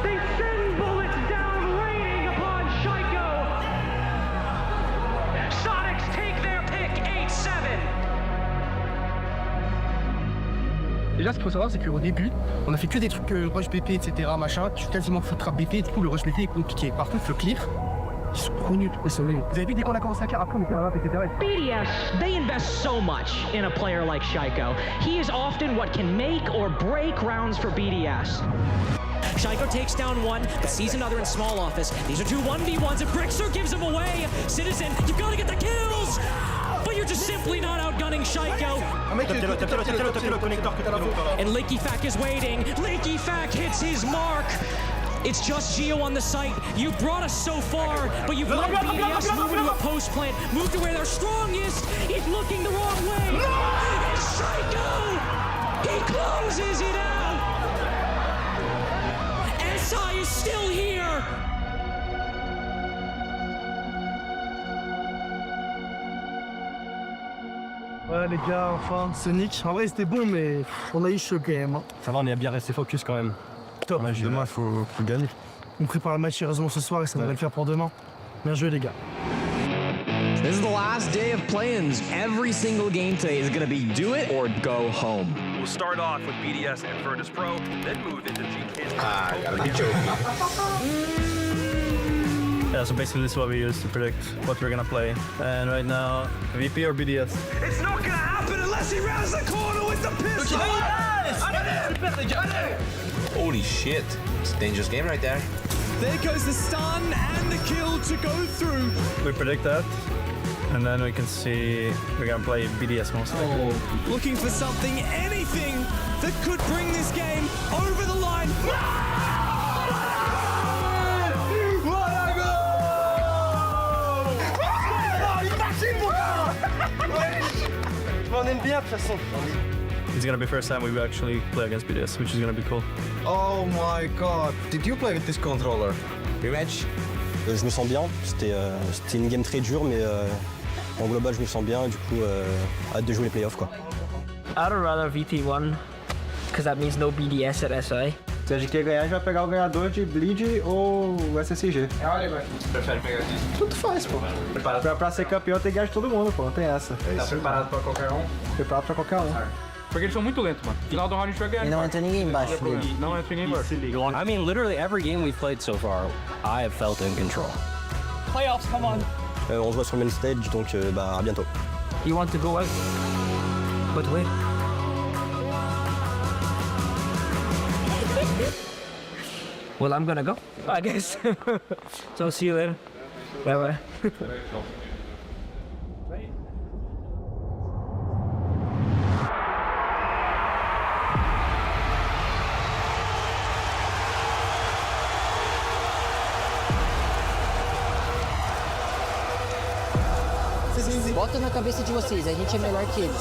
S22: They send bullets down, raining upon Shaiko. Sonics take their pick, 8-7.
S18: Déjà, ce qu'il faut savoir, c'est qu'au début, on a fait que des trucs rush BP, etc. Machin. Je suis quasiment full trap BP, du coup, le rush BP est compliqué. Par contre, le clear, ils sont trop nuls. Vous avez vu, dès qu'on a commencé à clear, après, on était là, etc.
S22: BDS, they invest so much in a player like Shaiko. He is often what can make or break rounds for BDS. Shaiko takes down one, but sees another in small office. These are two 1v1s, and Brixer gives him away. Citizen, you've got to get the kills! But you're just simply not outgunning Shaiko. And Licky Fack is waiting. Licky Fack hits his mark. It's just Geo on the site. You've brought us so far, but you've let BDS move into a post plant, move to where they're strongest. He's looking the wrong way. It's Shaiko! He closes it out! SI is still here!
S18: Ouais les gars, enfin, Sonic, en vrai c'était bon mais on a eu chaud quand même.
S4: Ça va, on est bien resté focus quand même.
S18: Top.
S11: Demain, faut gagner.
S18: On prépare le match sérieusement ce soir et ça devrait le faire pour demain. Bien joué les gars.
S21: This is the last day of play-ins. Every single game today is going to be do it or go home.
S15: We'll start off with BDS and Virtus Pro, then move into GK's.
S11: I gotta be joking.
S23: Yeah, so basically this is what we use to predict what we're gonna play. And right now, VP or BDS?
S3: It's not gonna happen unless he rounds the corner with the pistol.
S11: Holy shit. It's a dangerous game right there.
S3: There goes the stun and the kill to go through.
S23: We predict that. And then we can see we're gonna play BDS mostly.
S3: Looking for something, anything that could bring this game over the line.
S18: On aime bien de toute façon.
S23: It's gonna be first time we actually play against BDS, which is gonna be cool.
S11: Oh my god. Did you play with this controller? Rematch?
S12: Je me sens bien. C'était une game très dure, mais en global, je me sens bien. Du coup, hâte de jouer les playoffs, quoi.
S26: I'd rather VT1, because that means no BDS at SI.
S18: Se a gente quer ganhar, a gente vai pegar o ganhador de Bleed ou o SSG.
S11: Prefere pegar aqui?
S18: Tudo faz, pô. Pra ser campeão tem que ganhar de todo mundo, pô. Não tem essa.
S11: Tá preparado pra qualquer um?
S18: Preparado pra qualquer um.
S11: Porque eles são muito lentos, mano. Final do round a gente vai ganhar.
S26: E não entra ninguém embaixo dele.
S11: Não entra ninguém embaixo.
S4: I mean, literally every game we've played so far, I have felt in control.
S22: Playoffs, come on.
S12: On se voit sur le main stage, donc à bientôt.
S26: You want to go out? But wait. Well, I'm gonna go, I guess. So see you later. Bye-bye. Bota na cabeça de vocês, a gente é melhor que eles.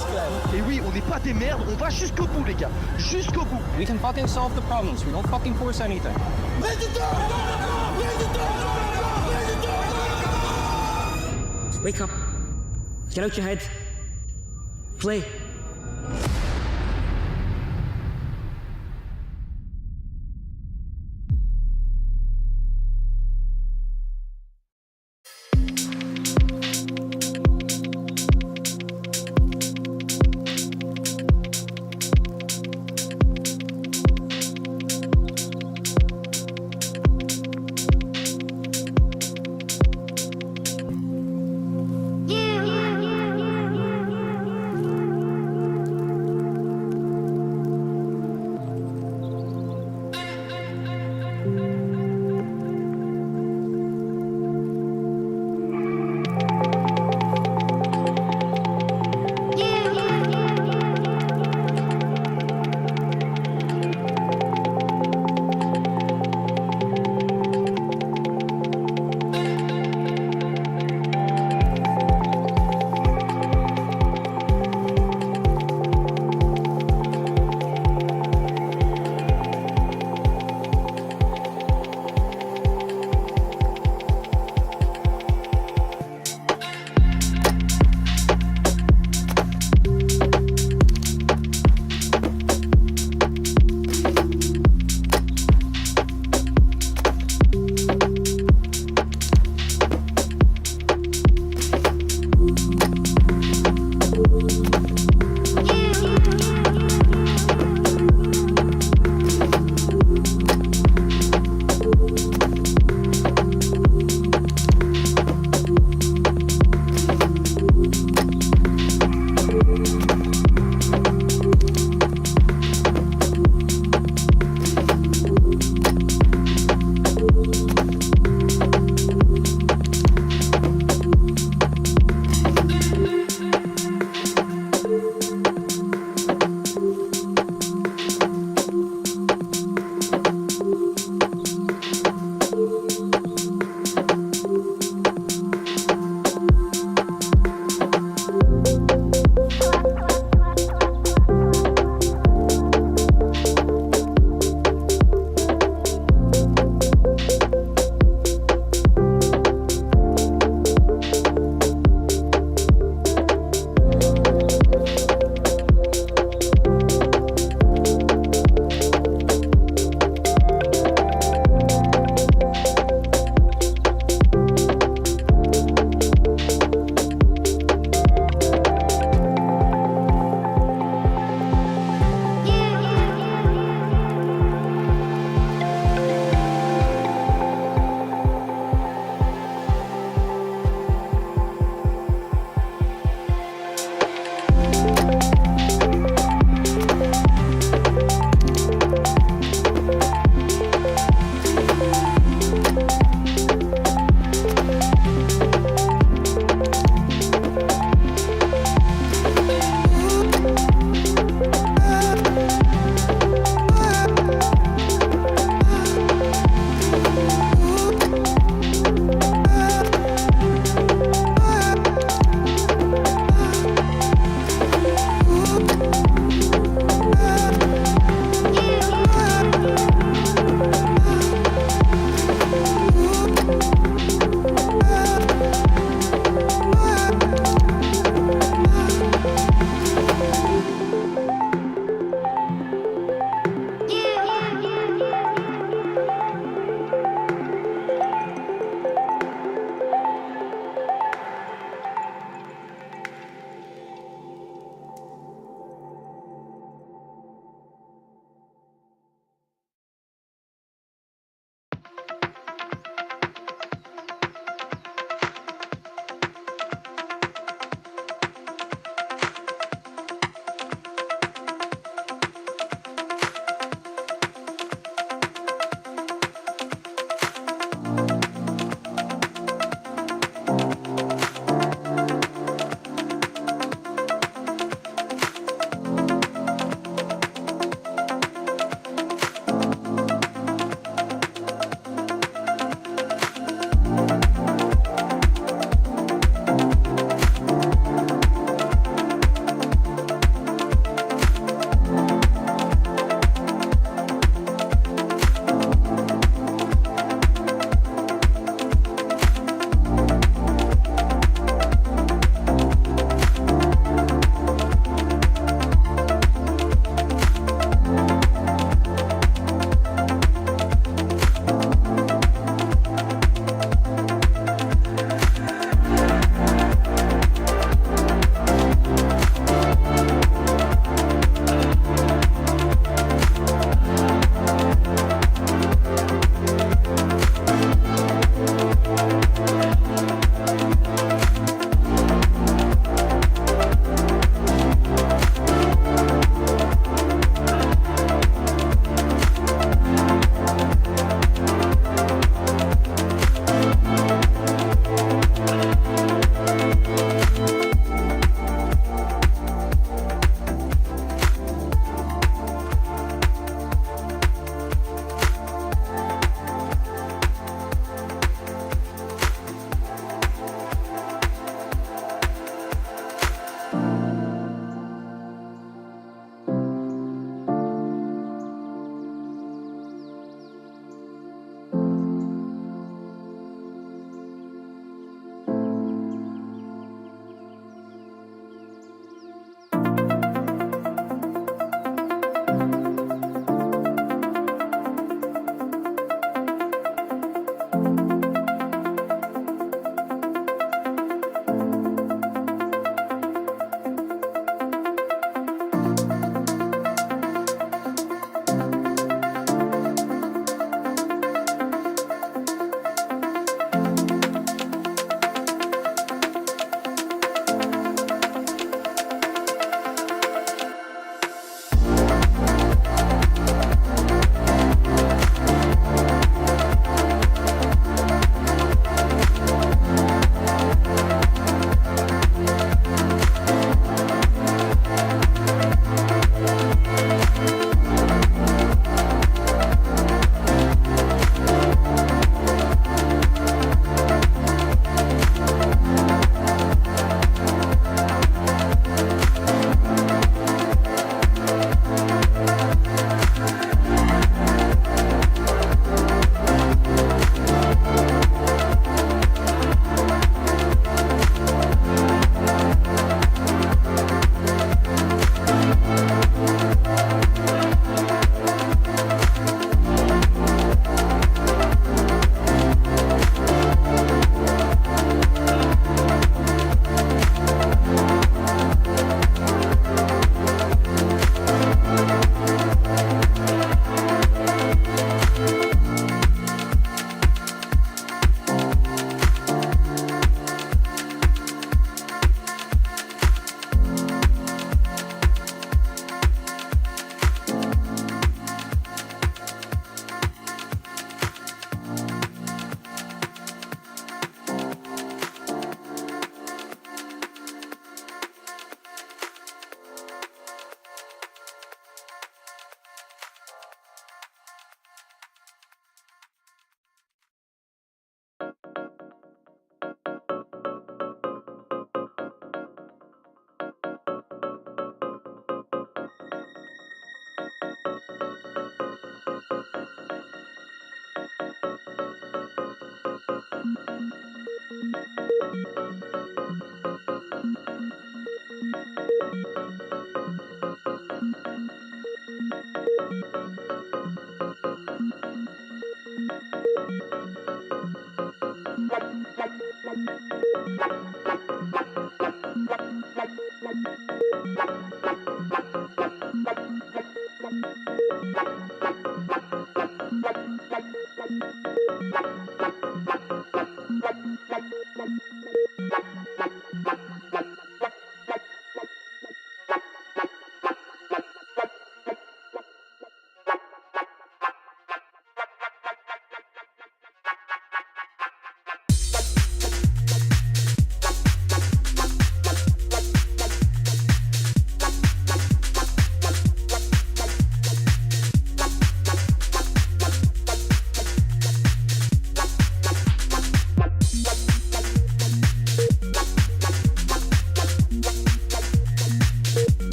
S6: Et oui, on n'est pas des merdes, on va jusqu'au bout les gars, jusqu'au bout.
S4: We can fucking solve the problems. We don't fucking force anything.
S26: Wake up. Get out your head. Play.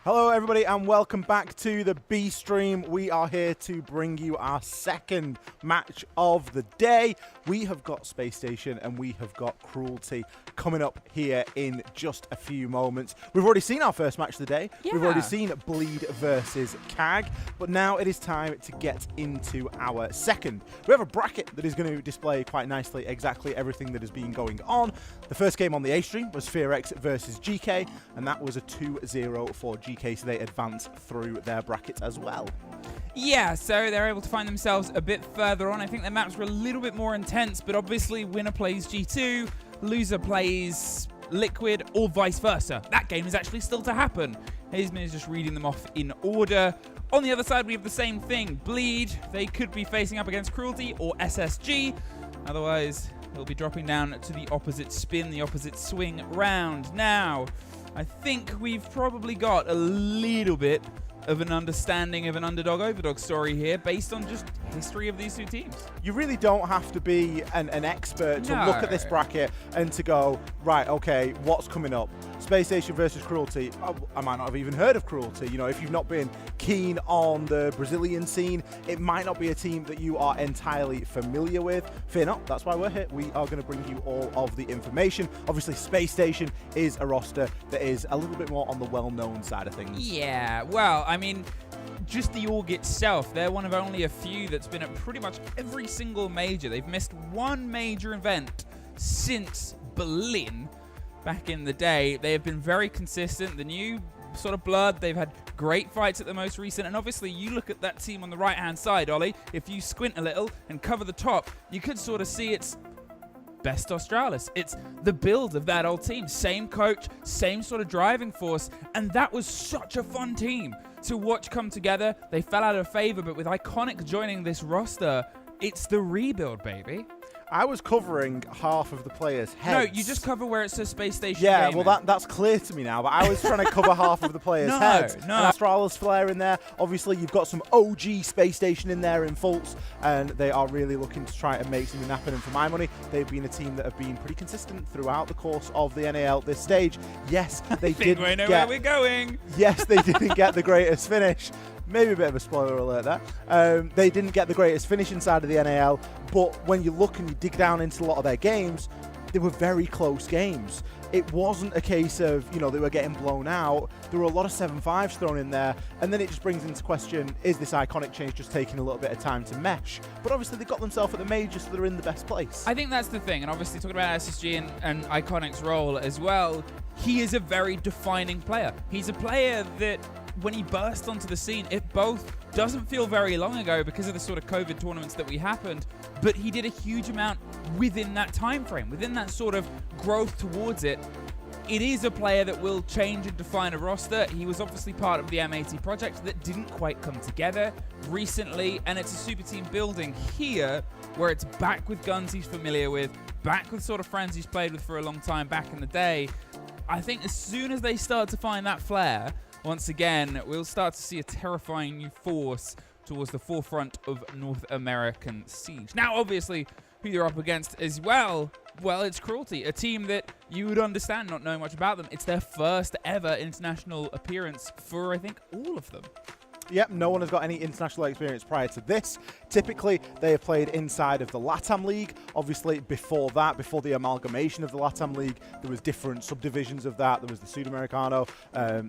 S10: Hello everybody and welcome back to the B stream. We are here to bring you our second match of the day. We have got Space Station and we have got Cruelty coming up here in just a few moments. We've already seen our first match of the day.
S14: Yeah.
S10: We've already seen Bleed versus CAG, but now it is time to get into our second. We have a bracket that is going to display quite nicely exactly everything that has been going on. The first game on the A stream was FearX versus GK, and that was a 2-0 for GK, so they advance through their bracket as well.
S14: Yeah, so they're able to find themselves a bit further on. I think the maps were a little bit more intense, but obviously winner plays G2, loser plays Liquid, or vice versa. That game is actually still to happen. Hazeman is just reading them off in order. On the other side, we have the same thing. Bleed, they could be facing up against Cruelty or SSG. Otherwise, they'll be dropping down to the opposite spin, the opposite swing round. Now, I think we've probably got a little bit of an understanding of an underdog-overdog story here based on just history of these two teams.
S10: You really don't have to be an expert to look at this bracket and to go, right, okay, what's coming up? Space Station versus Cruelty. I might not have even heard of Cruelty. You know, if you've not been keen on the Brazilian scene, it might not be a team that you are entirely familiar with. Fear not, that's why we're here. We are going to bring you all of the information. Obviously, Space Station is a roster that is a little bit more on the well-known side of things.
S14: Yeah, well, I mean, just the org itself, they're one of only a few that's been at pretty much every single major. They've missed one major event since Berlin back in the day. They have been very consistent. The new sort of blood, they've had great fights at the most recent, and obviously you look at that team on the right-hand side, Ollie, if you squint a little and cover the top, you could sort of see it's Best Australis. It's the build of that old team. Same coach, same sort of driving force, and that was such a fun team to watch come together. They fell out of favor, but with Iconic joining this roster, it's the rebuild, baby.
S10: I was covering half of the players' heads.
S14: No, you just cover where it says Space Station.
S10: Yeah,
S14: Gaming.
S10: well, that's clear to me now, but I was trying to cover half of the players' heads.
S14: No.
S10: And Astralis Flare in there. Obviously, you've got some OG Space Station in there in Fultz, and they are really looking to try and make something happen. And for my money, they've been a team that have been pretty consistent throughout the course of the NAL at this stage. Yes, they didn't
S14: we know
S10: get...
S14: where we're going.
S10: Yes, they didn't get the greatest finish. Maybe a bit of a spoiler alert there. They didn't get the greatest finish inside of the NAL, but when you look and you dig down into a lot of their games, they were very close games. It wasn't a case of, you know, they were getting blown out. There were a lot of 7-5s thrown in there, and then it just brings into question, is this Iconic change just taking a little bit of time to mesh? But obviously they got themselves at the major, so they're in the best place.
S14: I think that's the thing, and obviously talking about SSG and Iconic's role as well, he is a very defining player. He's a player that when he burst onto the scene, it both doesn't feel very long ago because of the sort of COVID tournaments that we happened, but he did a huge amount within that time frame, within that sort of growth towards it. It is a player that will change and define a roster. He was obviously part of the M80 project that didn't quite come together recently, and it's a super team building here where it's back with guns he's familiar with, back with sort of friends he's played with for a long time back in the day. I think as soon as they start to find that flair, once again, we'll start to see a terrifying new force towards the forefront of North American Siege. Now, obviously, who you're up against as well, it's Cruelty, a team that you would understand not knowing much about them. It's their first ever international appearance for, I think, all of them.
S10: Yep, no one has got any international experience prior to this. Typically, they have played inside of the LATAM League. Obviously, before that, before the amalgamation of the LATAM League, there was different subdivisions of that. There was the Sudamericano,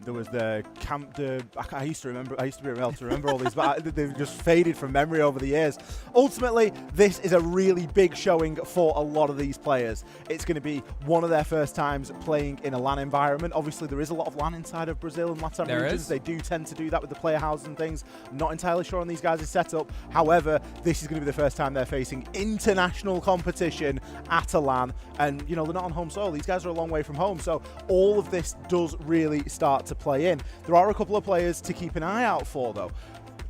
S10: there was the Camp de... I used to be able to remember all these, but they've just faded from memory over the years. Ultimately, this is a really big showing for a lot of these players. It's going to be one of their first times playing in a LAN environment. Obviously, there is a lot of LAN inside of Brazil and LATAM regions. They do tend to do that with the player houses and things. I'm not entirely sure on these guys' setup. However, this is going to be the first time they're facing international competition at a LAN, and you know, they're not on home soil. These guys are a long way from home, so all of this does really start to play in. There are a couple of players to keep an eye out for, though.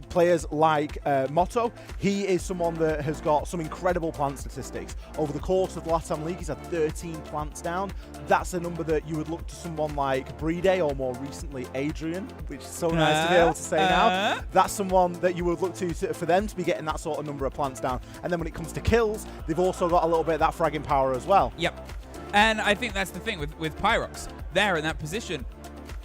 S10: Players like Motto. He is someone that has got some incredible plant statistics. Over the course of the LATAM League, he's had 13 plants down. That's a number that you would look to someone like Bride, or more recently Adrian, which is so nice to be able to say now. That's someone that you would look to for them to be getting that sort of number of plants down. And then when it comes to kills, they've also got a little bit of that fragging power as well.
S14: Yep. And I think that's the thing with Pyrox. They're in that position.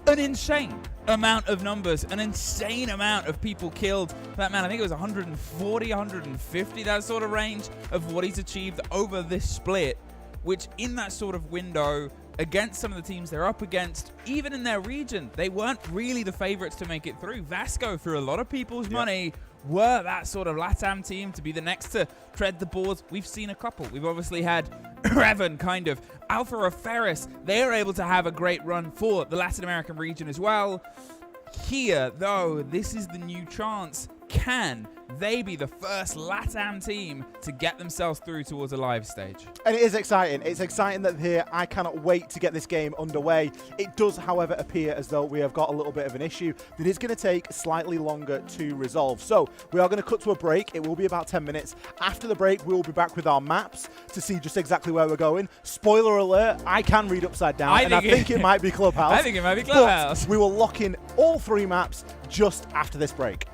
S14: An insane amount of numbers, an insane amount of people killed. That man, I think it was 140, 150, that sort of range of what he's achieved over this split, which in that sort of window against some of the teams they're up against, even in their region, they weren't really the favorites to make it through. Vasco, for a lot of people's money, were that sort of LATAM team to be the next to tread the boards. We've seen a couple. We've obviously had Revan, kind of. Alpha of Ferris, they're able to have a great run for the Latin American region as well. Here, though, this is the new chance. Can they be the first LATAM team to get themselves through towards a live stage?
S10: And it is exciting. It's exciting that here. I cannot wait to get this game underway. It does, however, appear as though we have got a little bit of an issue that is going to take slightly longer to resolve. So we are going to cut to a break. It will be about 10 minutes. After the break, we will be back with our maps to see just exactly where we're going. Spoiler alert, I can read upside down, I think it might be Clubhouse.
S14: I think it might be Clubhouse.
S10: But we will lock in all 3 maps just after this break.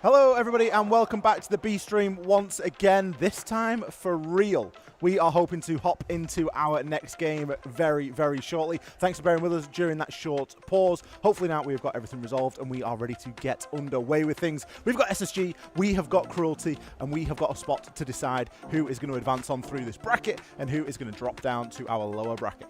S10: Hello everybody and welcome back to the B stream once again, this time for real. We are hoping to hop into our next game very, very shortly. Thanks for bearing with us during that short pause. Hopefully now we've got everything resolved and we are ready to get underway with things. We've got SSG, we have got Cruelty, and we have got a spot to decide who is going to advance on through this bracket and who is going to drop down to our lower bracket.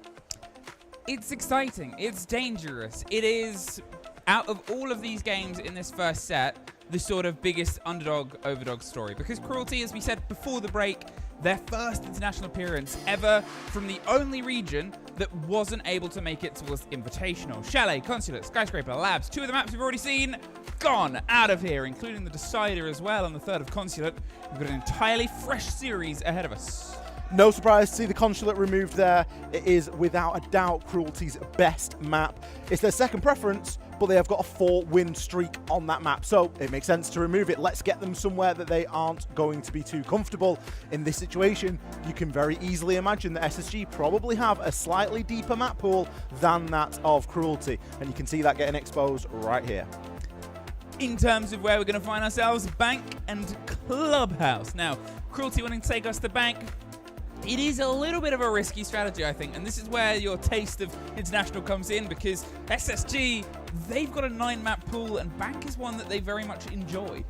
S14: It's exciting. It's dangerous. It is, out of all of these games in this first set, the sort of biggest underdog-overdog story. Because Cruelty, as we said before the break, their first international appearance ever from the only region that wasn't able to make it towards Invitational. Chalet, Consulate, Skyscraper, Labs, 2 of the maps we've already seen, gone out of here, including the Decider as well on the 3rd of Consulate. We've got an entirely fresh series ahead of us.
S10: No surprise to see the Consulate removed there. It is without a doubt Cruelty's best map. It's their second preference, but they have got a 4-win streak on that map, so it makes sense to remove it. Let's get them somewhere that they aren't going to be too comfortable. In this situation, you can very easily imagine that SSG probably have a slightly deeper map pool than that of Cruelty, and you can see that getting exposed right here.
S14: In terms of where we're going to find ourselves, Bank and Clubhouse. Now, Cruelty wanting to take us to Bank, it is a little bit of a risky strategy, I think, and this is where your taste of international comes in, because SSG, they've got a 9-map pool, and Bank is one that they very much enjoy.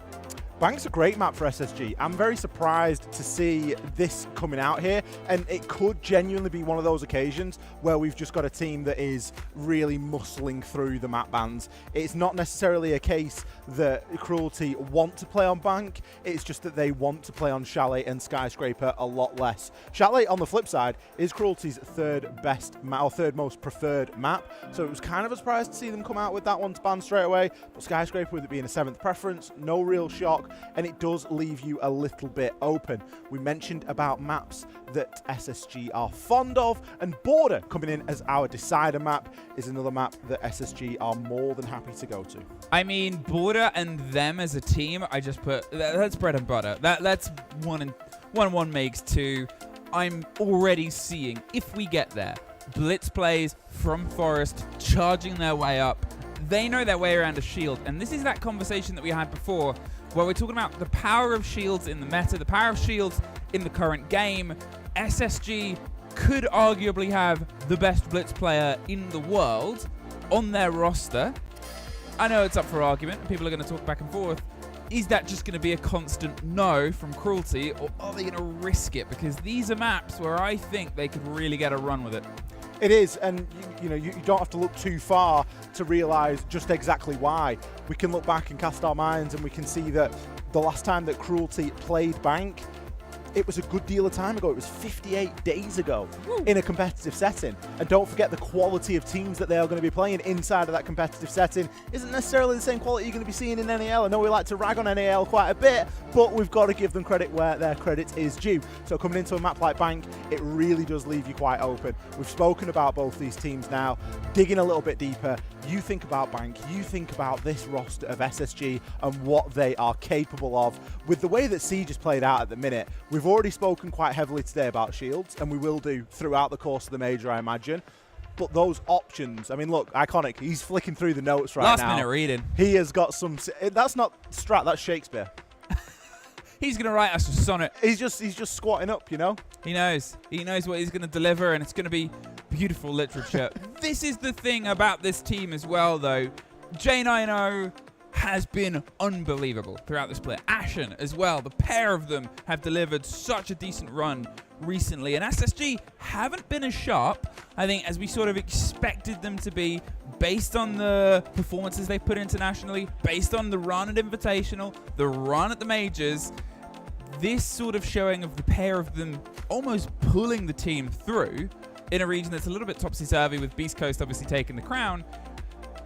S10: Bank's a great map for SSG. I'm very surprised to see this coming out here, and it could genuinely be one of those occasions where we've just got a team that is really muscling through the map bans. It's not necessarily a case that Cruelty want to play on Bank, it's just that they want to play on Chalet and Skyscraper a lot less. Chalet, on the flip side, is Cruelty's third most preferred map, so it was kind of a surprise to see them come out with that one to ban straight away, but Skyscraper, with it being a 7th preference, no real shock, and it does leave you a little bit open. We mentioned about maps that SSG are fond of, and Border coming in as our decider map is another map that SSG are more than happy to go to.
S14: I mean, Border and them as a team, I just put, that's bread and butter. That's 1-1 makes 2. I'm already seeing, if we get there, blitz plays from Forest, charging their way up. They know their way around a shield, and this is that conversation that we had before, where we're talking about the power of shields in the meta, the power of shields in the current game. SSG could arguably have the best blitz player in the world on their roster. I know it's up for argument, and people are going to talk back and forth. Is that just going to be a constant no from Cruelty, or are they going to risk it? Because these are maps where I think they could really get a run with it.
S10: It is, and you don't have to look too far to realise just exactly why. We can look back and cast our minds, and we can see that the last time that Cruelty played Bank, it was a good deal of time ago. It was 58 days ago in a competitive setting. And don't forget, the quality of teams that they are going to be playing inside of that competitive setting isn't necessarily the same quality you're going to be seeing in NAL. I know we like to rag on NAL quite a bit, but we've got to give them credit where their credit is due. So coming into a map like Bank, it really does leave you quite open. We've spoken about both these teams now. Digging a little bit deeper, you think about Bank, you think about this roster of SSG and what they are capable of. With the way that Siege is played out at the minute, we've already spoken quite heavily today about shields, and we will do throughout the course of the major, I imagine. But those options, I mean, look, Iconic, he's flicking through the notes right now.
S14: Last minute reading.
S10: He has got some, that's not Strat, that's Shakespeare.
S14: He's going to write us a sonnet.
S10: He's just squatting up, you know?
S14: He knows what he's going to deliver, and it's going to be beautiful literature. This is the thing about this team as well, though. J90 has been unbelievable throughout this split. Ashen as well. The pair of them have delivered such a decent run recently, and SSG haven't been as sharp, I think, as we sort of expected them to be, based on the performances they put internationally, based on the run at Invitational, the run at the majors. This sort of showing of the pair of them almost pulling the team through in a region that's a little bit topsy-turvy, with Beast Coast obviously taking the crown.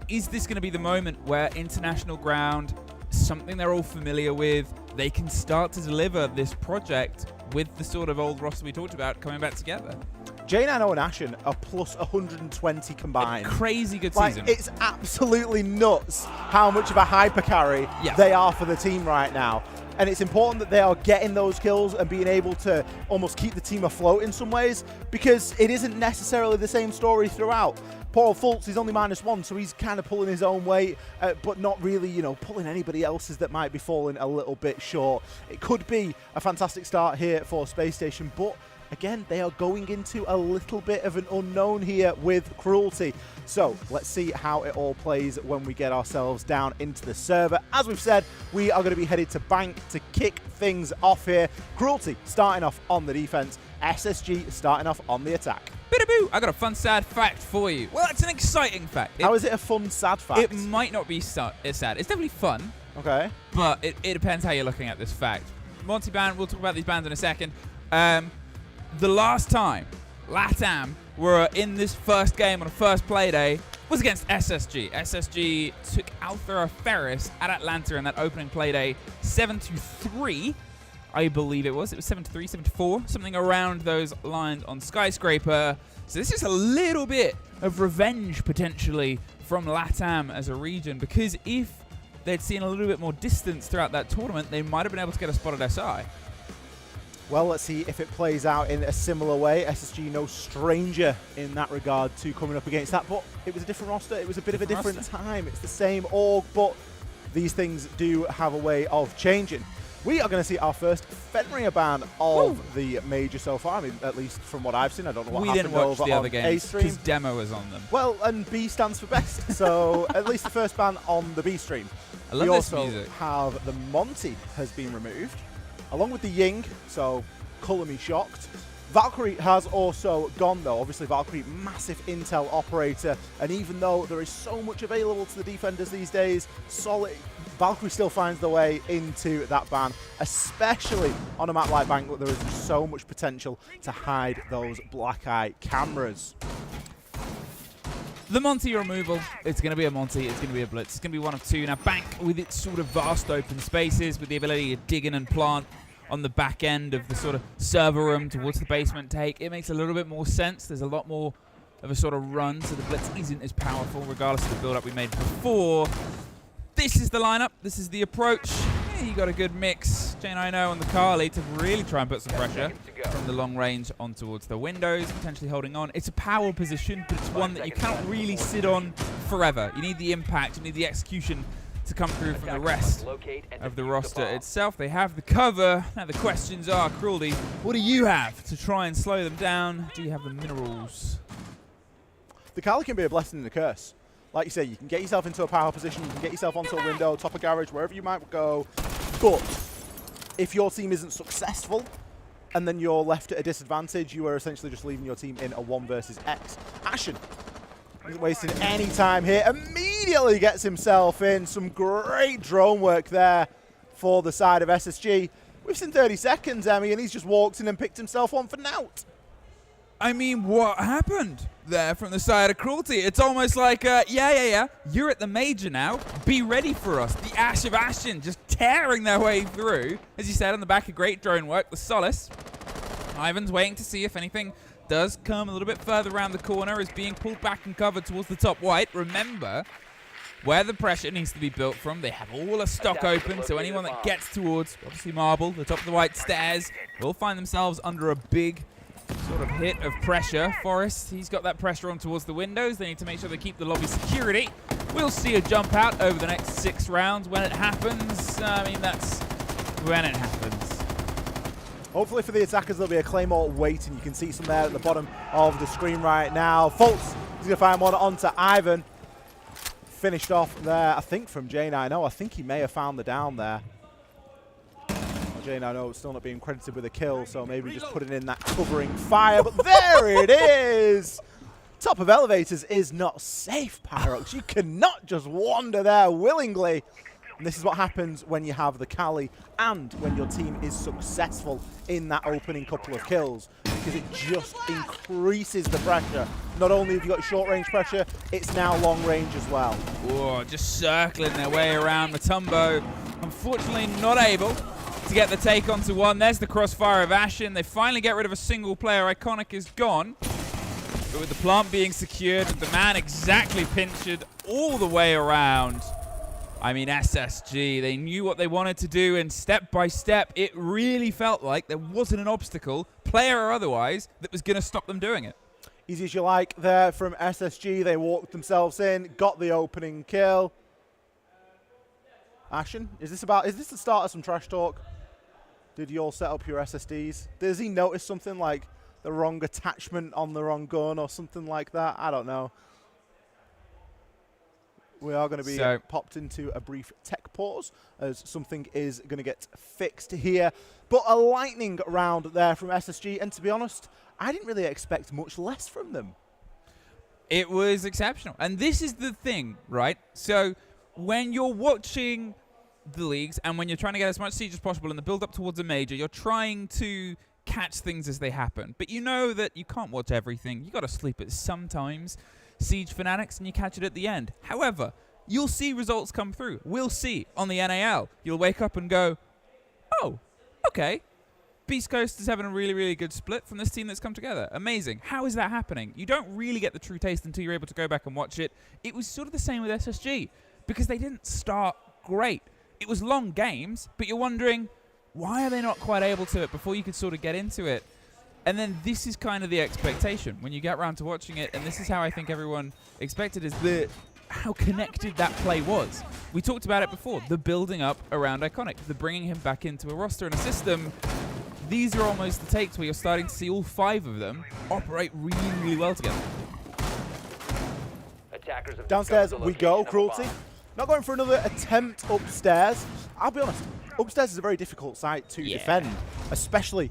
S14: Is this going to be the moment where international ground, something they're all familiar with, they can start to deliver this project with the sort of old roster we talked about coming back together?
S10: J90 and Ashen are plus 120 combined.
S14: A crazy good season.
S10: It's absolutely nuts how much of a hyper carry they are for the team right now. And it's important that they are getting those kills and being able to almost keep the team afloat in some ways, because it isn't necessarily the same story throughout. Poor Fultz is only -1, so he's kind of pulling his own weight, but not really, you know, pulling anybody else's that might be falling a little bit short. It could be a fantastic start here for Space Station, but again, they are going into a little bit of an unknown here with Cruelty. So let's see how it all plays when we get ourselves down into the server. As we've said, we are going to be headed to Bank to kick things off here. Cruelty starting off on the defense, SSG starting off on the attack.
S14: Boo! I got a fun, sad fact for you. Well, it's an exciting fact.
S10: How is it a fun, sad fact?
S14: It might not be sad. It's definitely fun.
S10: Okay.
S14: But it depends how you're looking at this fact. Monty band, we'll talk about these bands in a second. The last time LATAM were in this first game on a first play day was against SSG. SSG took Alpha Ferris at Atlanta in that opening play day 7-3. I believe it was. It was 7-3, 7-4, something around those lines on Skyscraper. So this is a little bit of revenge potentially from LATAM as a region, because if they'd seen a little bit more distance throughout that tournament, they might have been able to get a spot at SI.
S10: Well, let's see if it plays out in a similar way. SSG no stranger in that regard to coming up against that, but it was a different roster. It was a bit of a different time. It's the same org, but these things do have a way of changing. We are going to see our first Fenrir ban of the major so far. I mean, at least from what I've seen. I don't know what happened over on A-Stream.
S14: We didn't watch the other games because demo was on them.
S10: Well, and B stands for best, so at least the first ban on the B stream.
S14: I love this music.
S10: We also have the Monty has been removed, along with the Ying, so colour me shocked. Valkyrie has also gone though. Obviously Valkyrie, massive intel operator, and even though there is so much available to the defenders these days, Valkyrie still finds the way into that ban, especially on a map like Bank, where there is just so much potential to hide those black eye cameras.
S14: The Monty removal, it's going to be a Monty, it's going to be a Blitz, it's going to be one of two. Now Bank, with its sort of vast open spaces, with the ability to dig in and plant on the back end of the sort of server room towards the basement take, it makes a little bit more sense. There's a lot more of a sort of run, so the Blitz isn't as powerful regardless of the build-up we made before. This is the lineup, this is the approach. Yeah, you got a good mix. J9O and the Carly to really try and put some pressure from the long range on towards the windows, potentially holding on. It's a power position, but it's one that you can't really sit on forever. You need the impact, you need the execution to come through from the rest of the roster itself. They have the cover. Now the questions are, Cruelty, what do you have to try and slow them down? Do you have the minerals?
S10: The Carly can be a blessing and a curse. Like you say, you can get yourself into a power position, you can get yourself onto a window, top of garage, wherever you might go. But if your team isn't successful and then you're left at a disadvantage, you are essentially just leaving your team in a 1 versus X. Ashen isn't wasting any time here. Immediately gets himself in. Some great drone work there for the side of SSG. We've seen 30 seconds, Emmy, and he's just walked in and picked himself on for Nout.
S14: I mean, what happened there from the side of Cruelty? It's almost like, yeah, you're at the major now. Be ready for us. The Ash of Ashen just tearing their way through. As you said, on the back of great drone work, the Solace. Ivan's waiting to see if anything does come a little bit further around the corner, is being pulled back and covered towards the top white. Remember where the pressure needs to be built from. They have all a stock open, so anyone that gets towards, obviously Marble, the top of the white stairs, will find themselves under a big sort of hit of pressure. Forrest, he's got that pressure on towards the windows. They need to make sure they keep the lobby security. We'll see a jump out over the next 6 rounds. When it happens, I mean, that's when it happens.
S10: Hopefully for the attackers, there'll be a Claymore waiting. You can see some there at the bottom of the screen right now. Fultz is going to find one onto Ivan. Finished off there, I think, from J9O. I think he may have found the down there. J9O still not being credited with a kill, so maybe just putting in that covering fire. But there it is! Top of elevators is not safe, Pyrox. You cannot just wander there willingly. And this is what happens when you have the Cali and when your team is successful in that opening couple of kills, because it just increases the pressure. Not only have you got short range pressure, it's now long range as well.
S14: Whoa, just circling their way around Matumbo. Unfortunately not able to get the take onto one. There's the crossfire of Ashen. They finally get rid of a single player. Iconic is gone. But with the plant being secured, the man exactly pinched all the way around. I mean, SSG, they knew what they wanted to do, and step by step, it really felt like there wasn't an obstacle, player or otherwise, that was going to stop them doing it.
S10: Easy as you like there from SSG. They walked themselves in, got the opening kill. Ashen, is this the start of some trash talk? Did you all set up your SSDs? Does he notice something like the wrong attachment on the wrong gun or something like that? I don't know. We are going to be popped into a brief tech pause as something is going to get fixed here. But a lightning round there from SSG, and to be honest, I didn't really expect much less from them.
S14: It was exceptional. And this is the thing, right? So when you're watching the leagues and when you're trying to get as much siege as possible in the build-up towards a major, you're trying to catch things as they happen. But you know that you can't watch everything. You got to sleep it sometimes. Siege fanatics, and you catch it at the end. However, you'll see results come through. We'll see on the NAL. You'll wake up and go, oh, okay. Beast Coast is having a really, really good split from this team that's come together. Amazing. How is that happening? You don't really get the true taste until you're able to go back and watch it. It was sort of the same with SSG because they didn't start great. It was long games, but you're wondering, why are they not quite able to it before you could sort of get into it? And then this is kind of the expectation when you get around to watching it, and this is how I think everyone expected, is how connected that play was. We talked about it before, the building up around Iconic, the bringing him back into a roster and a system. These are almost the takes where you're starting to see all 5 of them operate really, really well together.
S10: Downstairs we go, Cruelty. Not going for another attempt upstairs. I'll be honest, upstairs is a very difficult site to defend, especially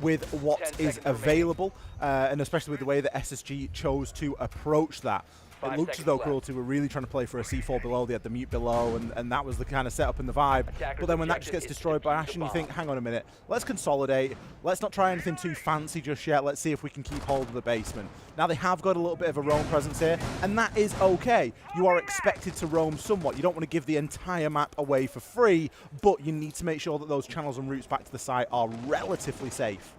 S10: with what is available, and especially with the way that SSG chose to approach that. It looked as though Cruelty were really trying to play for a C4 below. They had the mute below, and that was the kind of setup and the vibe. But then when that just gets destroyed by Ashen, you think, hang on a minute, let's consolidate. Let's not try anything too fancy just yet. Let's see if we can keep hold of the basement. Now, they have got a little bit of a roam presence here, and that is okay. You are expected to roam somewhat. You don't want to give the entire map away for free, but you need to make sure that those channels and routes back to the site are relatively safe.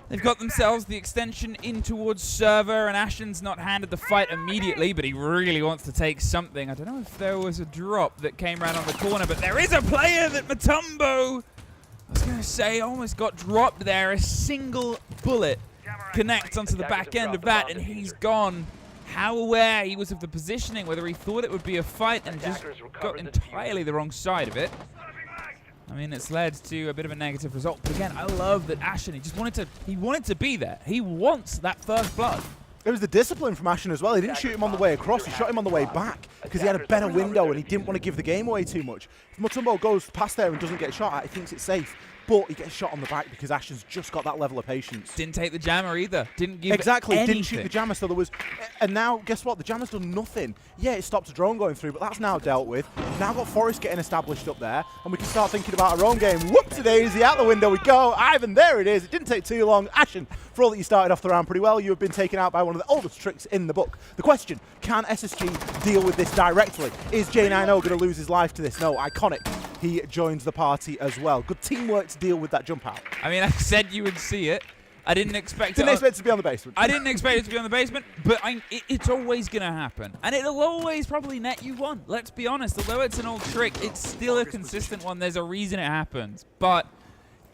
S14: They've got themselves the extension in towards server, and Ashen's not handed the fight immediately, but he really wants to take something. I don't know if there was a drop that came around on the corner, but there is a player that Mutombo, I was going to say, almost got dropped there. A single bullet connects onto the back end of that, and he's gone. How aware he was of the positioning, whether he thought it would be a fight and just got entirely the wrong side of it. I mean, it's led to a bit of a negative result. But again, I love that Ashen, he wanted to be there. He wants that first blood.
S10: It was the discipline from Ashen as well. He didn't shoot him on the way across. He shot him on the way back because he had a better window and he didn't want to give the game away too much. If Mutombo goes past there and doesn't get shot at, he thinks it's safe. But he gets shot on the back because Ashen's just got that level of patience.
S14: Didn't take the jammer either. Didn't give
S10: Exactly,
S14: anything.
S10: didn't shoot the jammer, so there was... And now, guess what? The jammer's done nothing. Yeah, it stopped a drone going through, but that's now dealt with. We've now got Forest getting established up there, and we can start thinking about our own game. Whoop-a-daisy, out the window we go. Ivan, there it is. It didn't take too long. Ashen, for all that you started off the round pretty well, you have been taken out by one of the oldest tricks in the book. The question, can SSG deal with this directly? Is J90 going to lose his life to this? No, Iconic. He joins the party as well. Good teamwork to deal with that jump out.
S14: I mean, I said you would see it. I didn't expect
S10: Didn't expect it to be on the basement.
S14: I didn't expect it to be on the basement, but it's always going to happen. And it'll always probably net you one. Let's be honest. Although it's an old trick, it's still a consistent one. There's a reason it happens. But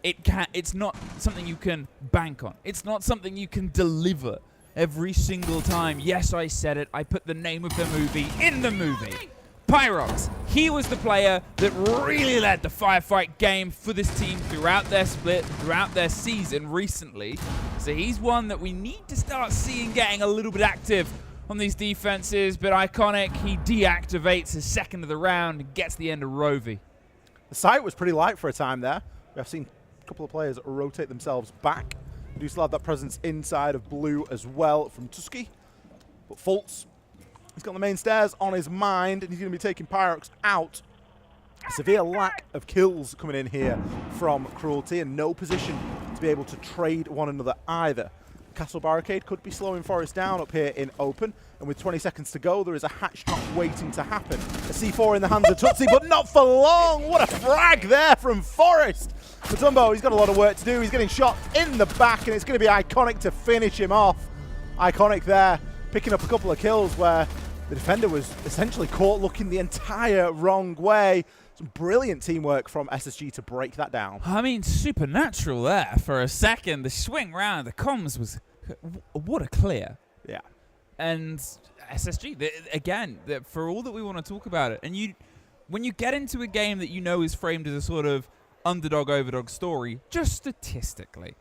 S14: it's not something you can bank on. It's not something you can deliver every single time. Yes, I said it. I put the name of the movie in the movie. Pyrox, he was the player that really led the firefight game for this team throughout their split, throughout their season recently. So he's one that we need to start seeing getting a little bit active on these defenses. But Iconic, he deactivates his second of the round and gets the end of Rovey.
S10: The site was pretty light for a time there. We have seen a couple of players rotate themselves back. We do still have that presence inside of blue as well from Tusky. But Fultz, he's got the main stairs on his mind, and he's going to be taking Pyrox out. A severe lack of kills coming in here from Cruelty, and no position to be able to trade one another either. Castle Barricade could be slowing Forest down up here in open, and with 20 seconds to go, there is a hatch knock waiting to happen. A C4 in the hands of Tutsi, but not for long. What a frag there from Forest. Mutombo, he's got a lot of work to do. He's getting shot in the back, and it's going to be Iconic to finish him off. Iconic there, picking up a couple of kills where the defender was essentially caught looking the entire wrong way. Some brilliant teamwork from SSG to break that down.
S14: I mean, supernatural there for a second. The swing round, the comms was what a clear.
S10: Yeah.
S14: And SSG, again, for all that we want to talk about it, and when you get into a game that you know is framed as a sort of underdog-overdog story, just statistically,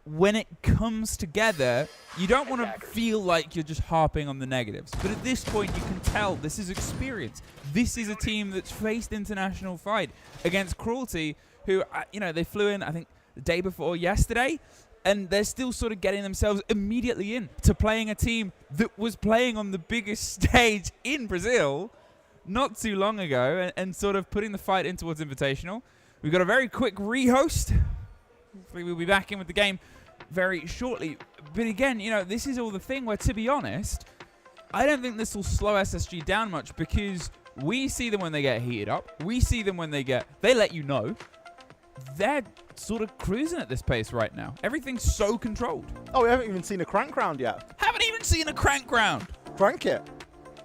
S14: when it comes together, you don't want to feel like you're just harping on the negatives. But at this point, you can tell this is experience. This is a team that's faced international fight against Cruelty, who, they flew in, I think, the day before yesterday, and they're still sort of getting themselves immediately in to playing a team that was playing on the biggest stage in Brazil not too long ago and sort of putting the fight in towards Invitational. We've got a very quick rehost. Hopefully we'll be back in with the game very shortly. But again, this is all the thing where, to be honest, I don't think this will slow SSG down much because we see them when they get heated up. We see them when they let you know. They're sort of cruising at this pace right now. Everything's so controlled.
S10: Oh, we haven't even seen a crank round yet.
S14: Haven't even seen a crank round.
S10: Crank it.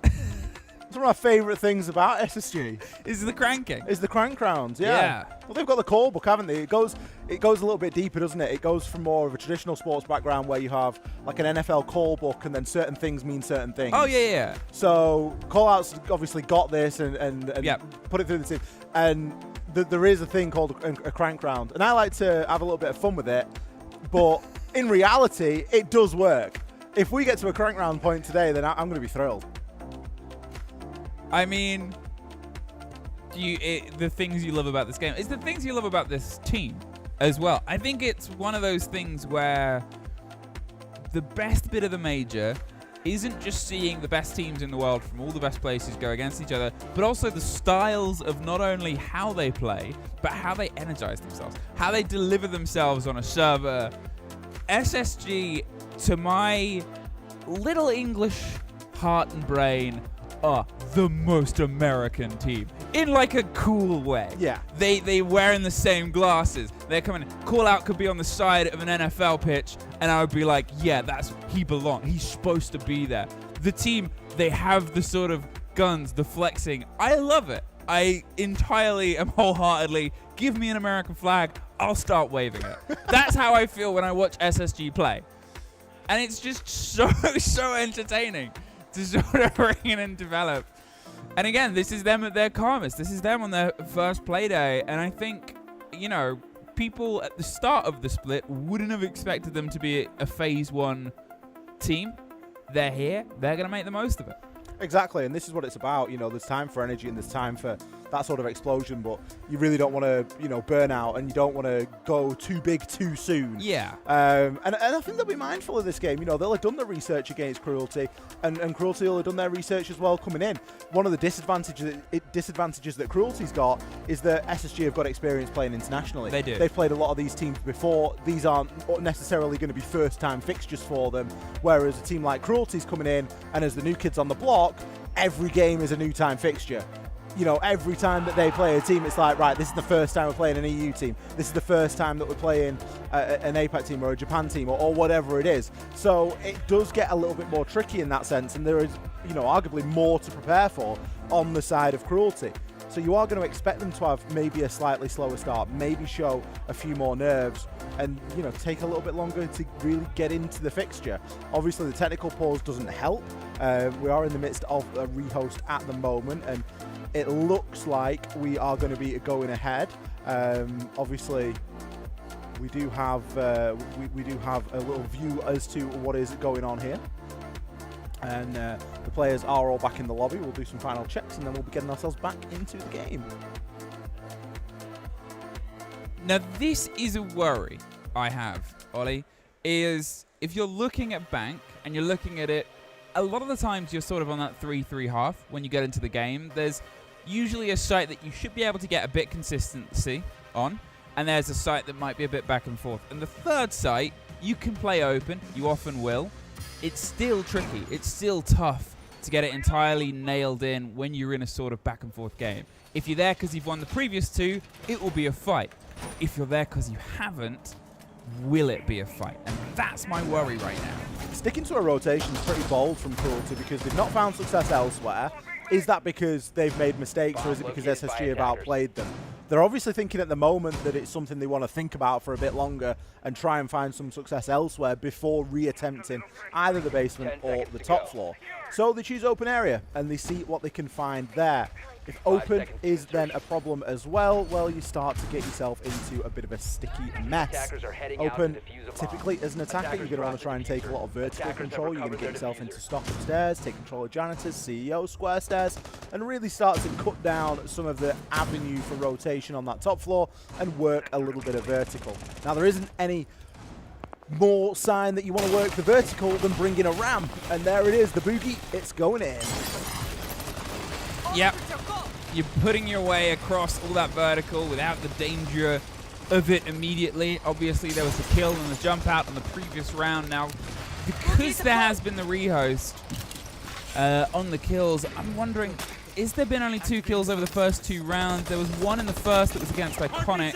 S10: It's one of my favourite things about SSG.
S14: Is the cranking.
S10: Is the crank rounds, yeah. Well, they've got the call book, haven't they? It goes a little bit deeper, doesn't it? It goes from more of a traditional sports background where you have like an NFL call book and then certain things mean certain things.
S14: Oh, yeah.
S10: So call-outs obviously got this and put it through the team. And there is a thing called a crank round. And I like to have a little bit of fun with it. But in reality, it does work. If we get to a crank round point today, then I'm going to be thrilled.
S14: I mean, the things you love about this game is the things you love about this team as well. I think it's one of those things where the best bit of the major isn't just seeing the best teams in the world from all the best places go against each other, but also the styles of not only how they play, but how they energize themselves, how they deliver themselves on a server. SSG, to my little English heart and brain, are the most American team in like a cool way.
S10: Yeah.
S14: They wearing the same glasses. They're coming. Call out could be on the side of an NFL pitch, and I would be like, yeah, he belongs. He's supposed to be there. The team, they have the sort of guns, the flexing. I love it. I entirely am wholeheartedly, give me an American flag, I'll start waving it. That's how I feel when I watch SSG play. And it's just so entertaining to sort of bring in and develop. And again, this is them at their calmest. This is them on their first play day. And I think, people at the start of the split wouldn't have expected them to be a phase 1 team. They're here. They're going to make the most of it.
S10: Exactly, and this is what it's about. There's time for energy and there's time for that sort of explosion, but you really don't want to, burn out, and you don't want to go too big too soon.
S14: Yeah.
S10: And I think they'll be mindful of this game. They'll have done the research against Cruelty, and Cruelty will have done their research as well coming in. One of the disadvantages that Cruelty's got is that SSG have got experience playing internationally.
S14: They do.
S10: They've played a lot of these teams before. These aren't necessarily going to be first-time fixtures for them, whereas a team like Cruelty's coming in, and as the new kids on the block, every game is a new time fixture. Every time that they play a team, it's like, right, this is the first time we're playing an EU team. This is the first time that we're playing an APAC team or a Japan team or whatever it is. So it does get a little bit more tricky in that sense, and there is, arguably more to prepare for on the side of Cruelty. So you are going to expect them to have maybe a slightly slower start, maybe show a few more nerves, and take a little bit longer to really get into the fixture. Obviously, the technical pause doesn't help. We are in the midst of a rehost at the moment, and it looks like we are going to be going ahead. Obviously, we do have we do have a little view as to what is going on here. And the players are all back in the lobby. We'll do some final checks, and then we'll be getting ourselves back into the game.
S14: Now, this is a worry I have, Ollie, is if you're looking at Bank and you're looking at it, a lot of the times you're sort of on that 3-3-1/2 when you get into the game. There's usually a site that you should be able to get a bit consistency on, and there's a site that might be a bit back and forth. And the third site, you can play open, you often will. It's still tricky. It's still tough to get it entirely nailed in when you're in a sort of back and forth game. If you're there because you've won the previous two, it will be a fight. If you're there because you haven't, will it be a fight? And that's my worry right now.
S10: Sticking to a rotation is pretty bold from Cruelty because they've not found success elsewhere. Is that because they've made mistakes, or is it because SSG have outplayed them? They're obviously thinking at the moment that it's something they want to think about for a bit longer and try and find some success elsewhere before re-attempting either the basement or the top floor. So they choose open area and they see what they can find there. If open is then a problem as well, well, you start to get yourself into a bit of a sticky mess. Open, typically as an attacker, you're going to want to try and take a lot of vertical control. You're going to get yourself into stock upstairs, take control of janitors, CEO, square stairs, and really start to cut down some of the avenue for rotation on that top floor and work a little bit of vertical. Now, there isn't any more sign that you want to work the vertical than bring in a ramp, and there it is, the boogie, it's going in.
S14: Yep. You're putting your way across all that vertical without the danger of it immediately. Obviously, there was the kill and the jump out on the previous round. Now, because there has been the rehost on the kills, I'm wondering, is there been only 2 kills over the first 2 rounds? There was one in the first that was against Iconic.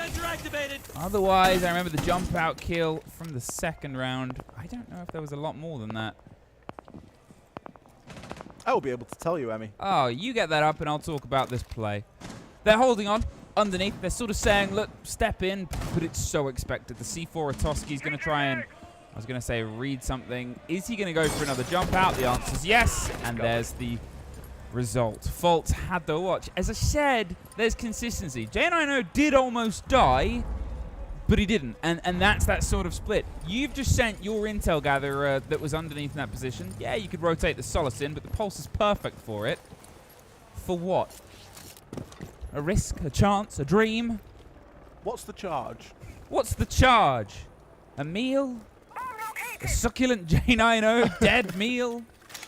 S14: Otherwise, I remember the jump out kill from the second round. I don't know if there was a lot more than that.
S10: I will be able to tell you, Emmy.
S14: Oh, you get that up and I'll talk about this play. They're holding on underneath. They're sort of saying, look, step in, but it's so expected. The C4 Atoski's going to try and, I was going to say, read something. Is he going to go for another jump out? The answer is yes, and there's the result. Faults had the watch. As I said, there's consistency. J9O did almost die, but he didn't, and that's that sort of split. You've just sent your intel gatherer that was underneath in that position. Yeah, you could rotate the Solace in, but the Pulse is perfect for it. For what? A risk, a chance, a dream?
S10: What's the charge?
S14: What's the charge? A meal? A succulent J9O dead meal?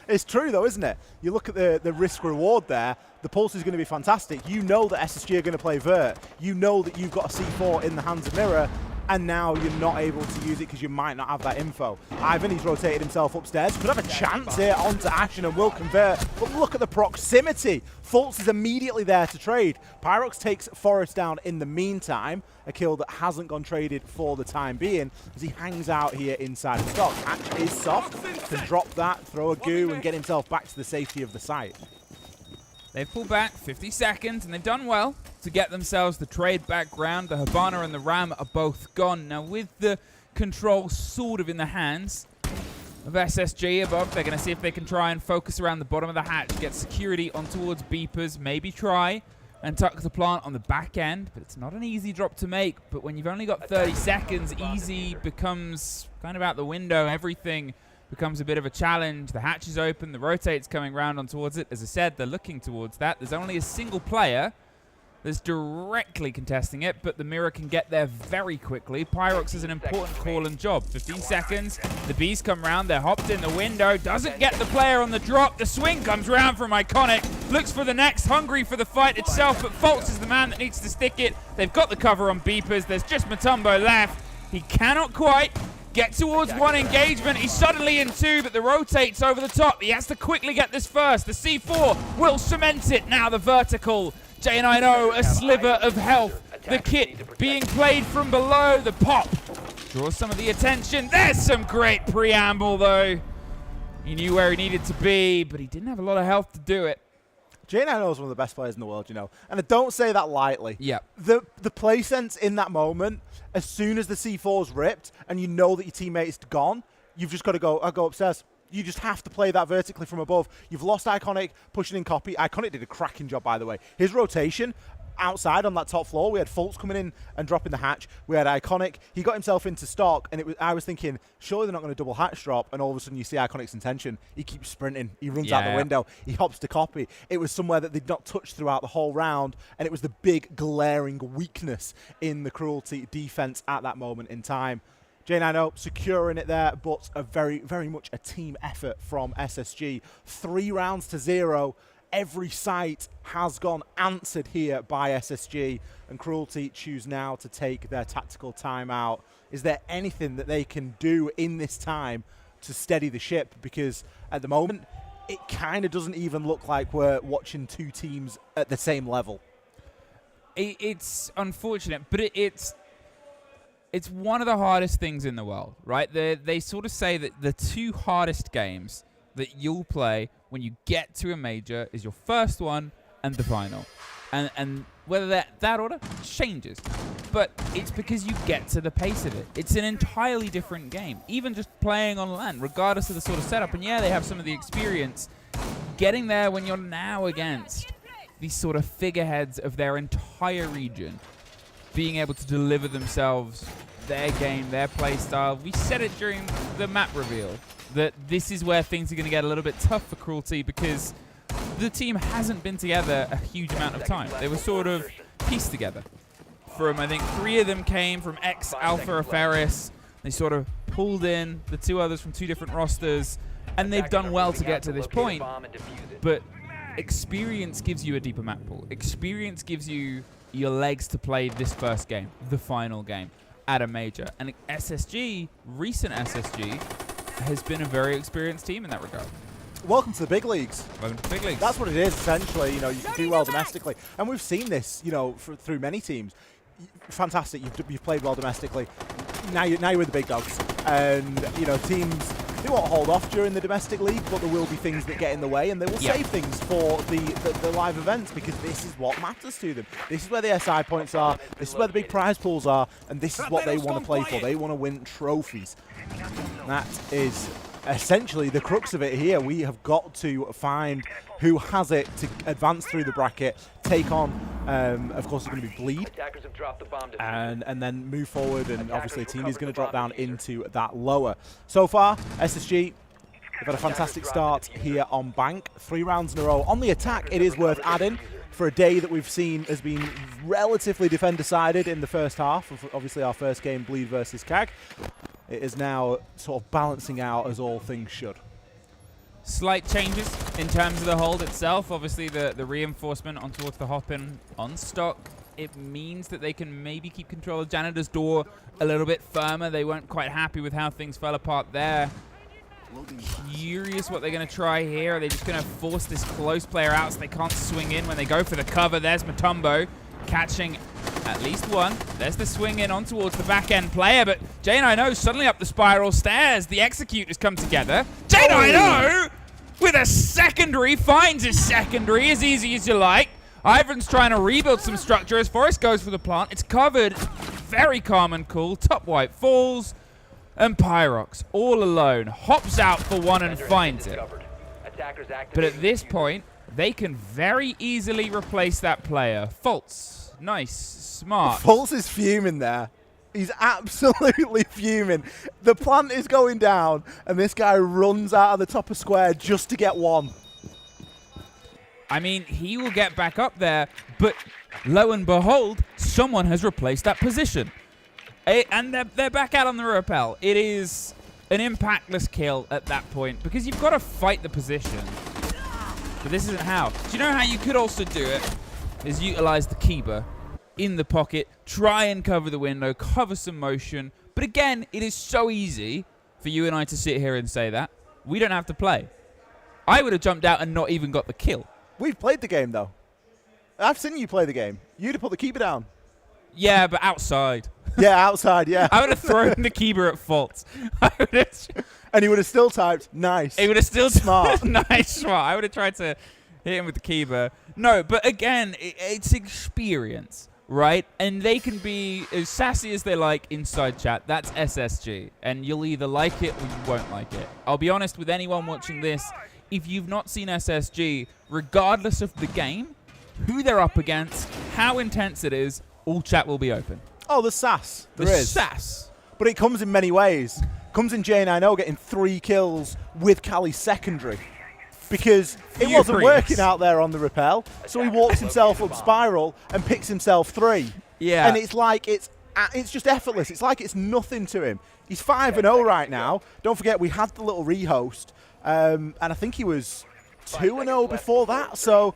S10: It's true, though, isn't it? You look at the risk-reward there. The Pulse is going to be fantastic. You know that SSG are going to play Vert. You know that you've got a C4 in the hands of Mirror, and now you're not able to use it because you might not have that info. Ivan, he's rotated himself upstairs. Could have a chance here onto Ashen and will convert. But look at the proximity. Fultz is immediately there to trade. Pyrox takes Forest down in the meantime, a kill that hasn't gone traded for the time being, as he hangs out here inside the stock. Hatch is soft, can drop that, throw a goo, and get himself back to the safety of the site.
S14: They've pulled back 50 seconds, and they've done well to get themselves the trade background. The Habana and the Ram are both gone. Now, with the control sort of in the hands of SSG above, they're going to see if they can try and focus around the bottom of the hatch, get security on towards Beepers, maybe try and tuck the plant on the back end, but it's not an easy drop to make. But when you've only got 30 seconds, easy becomes kind of out the window. Everything becomes a bit of a challenge. The hatch is open, the rotate's coming round on towards it. As I said, they're looking towards that. There's only a single player that's directly contesting it, but the Mirror can get there very quickly. Pyrox is an important call and job. 15 seconds, the Bees come round, they're hopped in the window, doesn't get the player on the drop. The swing comes round from Iconic, looks for the next, hungry for the fight itself, but Fultz is the man that needs to stick it. They've got the cover on Beepers, there's just Mutombo left. He cannot quite get towards one engagement. He's suddenly in 2, but the rotate's over the top. He has to quickly get this first. The C4 will cement it. Now the vertical. J9O, a sliver of health. The kit being played from below. The pop draws some of the attention. There's some great preamble, though. He knew where he needed to be, but he didn't have a lot of health to do it.
S10: J9O is one of the best players in the world, you know. And I don't say that lightly.
S14: Yeah.
S10: The play sense in that moment, as soon as the C4's ripped and you know that your teammate's gone, you've just got to go upstairs. You just have to play that vertically from above. You've lost Iconic, pushing in copy. Iconic did a cracking job, by the way. His rotation outside on that top floor, we had Fultz coming in and dropping the hatch. We had Iconic. He got himself into stock, and I was thinking, surely they're not going to double hatch drop, and all of a sudden you see Iconic's intention. He keeps sprinting. He runs out the window. He hops to copy. It was somewhere that they'd not touched throughout the whole round, and it was the big glaring weakness in the Cruelty defense at that moment in time. J9O securing it there, but a very, very much a team effort from SSG. 3 rounds to 0. Every site has gone answered here by SSG, and Cruelty choose now to take their tactical timeout. Is there anything that they can do in this time to steady the ship? Because at the moment, it kind of doesn't even look like we're watching 2 teams at the same level.
S14: It's unfortunate, but it's one of the hardest things in the world, right? They sort of say that the 2 hardest games that you'll play when you get to a major is your first one and the final. And whether that order changes. But it's because you get to the pace of it. It's an entirely different game, even just playing on land, regardless of the sort of setup. And yeah, they have some of the experience. Getting there when you're now against these sort of figureheads of their entire region, being able to deliver themselves, their game, their play style. We said it during the map reveal that this is where things are going to get a little bit tough for Cruelty because the team hasn't been together a huge amount of time. They were sort of pieced together. From, I think, 3 of them came from ex-Alpha or Ferris. They sort of pulled in the 2 others from 2 different rosters, and they've done well to get to this point. But experience gives you a deeper map pool. Experience gives you your legs to play this first game, the final game, at a major. And SSG, recent SSG, has been a very experienced team in that regard.
S10: Welcome to the big leagues.
S14: Welcome to the big leagues.
S10: That's what it is, essentially. You know, you can do well domestically. And we've seen this, you know, through many teams. Fantastic. You've played well domestically. Now you're with the big dogs. And, you know, teams, they won't hold off during the domestic league, but there will be things that get in the way, and they will save things for the live events because this is what matters to them. This is where the SI points are. This is where the big prize pools are, and this is what they want to play for. They want to win trophies. That is essentially the crux of it here. We have got to find who has it to advance through the bracket, take on, of course, it's going to be Bleed, and then move forward, and obviously a team is going to drop down into that lower. So far, SSG, they've had a fantastic start here on Bank. 3 rounds in a row. On the attack, it is worth adding, for a day that we've seen has been relatively defender-sided in the first half of obviously our first game, Bleed versus CAG. It is now sort of balancing out as all things should.
S14: Slight changes in terms of the hold itself. Obviously, the reinforcement on towards the hop-in on stock. It means that they can maybe keep control of Janitor's door a little bit firmer. They weren't quite happy with how things fell apart there. Curious what they're going to try here. Are they just going to force this close player out so they can't swing in when they go for the cover? There's Mutombo catching at least one. There's the swing in on towards the back end player, but J9O suddenly up the spiral stairs. The execute has come together. J9O with a secondary finds his secondary as easy as you like. Ivan's trying to rebuild some structure as Forrest goes for the plant. It's covered. Very calm and cool. Top white falls. And Pyrox, all alone, hops out for one and finds it. But at this point, they can very easily replace that player. Fultz, nice, smart.
S10: Fultz is fuming there. He's absolutely fuming. The plant is going down, and this guy runs out of the top of square just to get one.
S14: I mean, he will get back up there, but lo and behold, someone has replaced that position. And they're back out on the rappel. It is an impactless kill at that point because you've got to fight the position. But this isn't how. Do you know how you could also do it? Is utilize the Kiba in the pocket, try and cover the window, cover some motion. But again, it is so easy for you and I to sit here and say that. We don't have to play. I would have jumped out and not even got the kill.
S10: We've played the game, though. I've seen you play the game. You'd have put the Kiba down.
S14: Yeah, but outside.
S10: Yeah, outside, yeah.
S14: I would have thrown the Kiba at Fultz.
S10: And he would have still typed, nice.
S14: He would have still
S10: smart.
S14: Nice, smart. I would have tried to hit him with the Kiba. No, but again, it's experience, right? And they can be as sassy as they like inside chat. That's SSG. And you'll either like it or you won't like it. I'll be honest with anyone watching this. If you've not seen SSG, regardless of the game, who they're up against, how intense it is, all chat will be open.
S10: Oh, the sass. There
S14: the
S10: is.
S14: Sass.
S10: But it comes in many ways. Comes in J9O getting 3 kills with Cali's secondary. Because it wasn't working out there on the rappel. So he walks himself up spiral and picks himself 3.
S14: Yeah.
S10: And it's like it's just effortless. It's like it's nothing to him. He's 5-0 right now. Don't forget, we had the little rehost. And I think he was 2-0 before that. So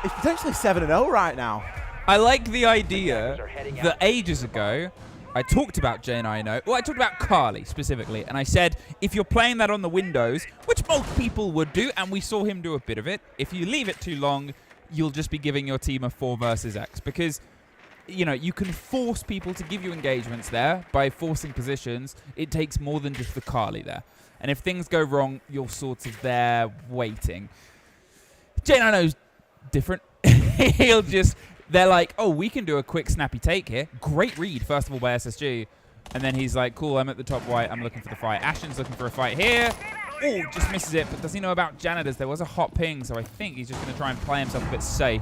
S10: it's potentially 7-0 right now.
S14: I like the idea that ages ago, I talked about J9O. Well, I talked about Carly specifically, and I said, if you're playing that on the Windows, which most people would do, and we saw him do a bit of it, if you leave it too long, you'll just be giving your team a 4 versus X. Because, you know, you can force people to give you engagements there by forcing positions. It takes more than just the Carly there. And if things go wrong, you're sort of there waiting. J9O's different. He'll just they're like, oh, we can do a quick snappy take here. Great read, first of all, by SSG. And then he's like, cool, I'm at the top right. I'm looking for the fight. Ashen's looking for a fight here. Oh, just misses it. But does he know about janitors? There was a hot ping, so I think he's just going to try and play himself a bit safe.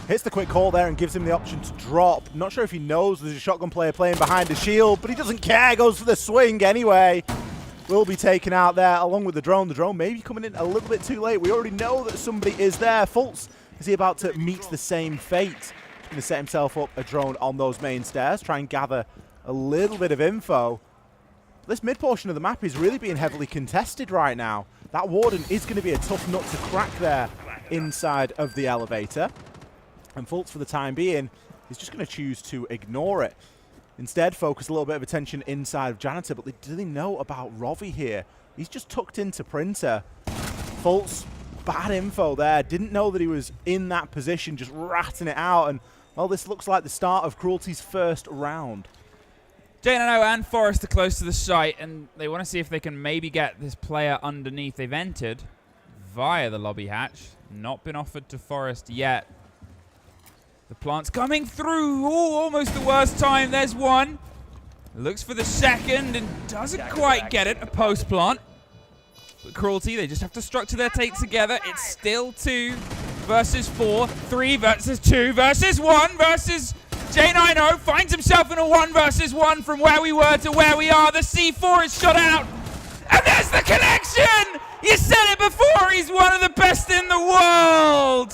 S10: Hits the quick call there and gives him the option to drop. Not sure if he knows there's a shotgun player playing behind the shield, but he doesn't care. Goes for the swing anyway. Will be taken out there along with the drone. The drone maybe coming in a little bit too late. We already know that somebody is there. Fultz, is he about to meet the same fate? He's going to set himself up a drone on those main stairs, try and gather a little bit of info. This mid portion of the map is really being heavily contested right now. That Warden is going to be a tough nut to crack there inside of the elevator. And Fultz, for the time being, is just going to choose to ignore it. Instead, focus a little bit of attention inside of Janitor, but do they know about Rovi here? He's just tucked into Printer. Fultz, bad info there. Didn't know that he was in that position, just ratting it out. And, well, this looks like the start of Cruelty's first round.
S14: J9O and Forest are close to the site, and they want to see if they can maybe get this player underneath. They've entered via the lobby hatch. Not been offered to Forest yet. The plant's coming through. Oh, almost the worst time. There's one. Looks for the second and doesn't quite get it. A post plant. But Cruelty, they just have to structure their take together. It's still 2 versus 4. 3 versus 2 versus 1 versus J9O. Finds himself in a 1 versus 1 from where we were to where we are. The C4 is shot out. And there's the connection. You said it before. He's one of the best in the world.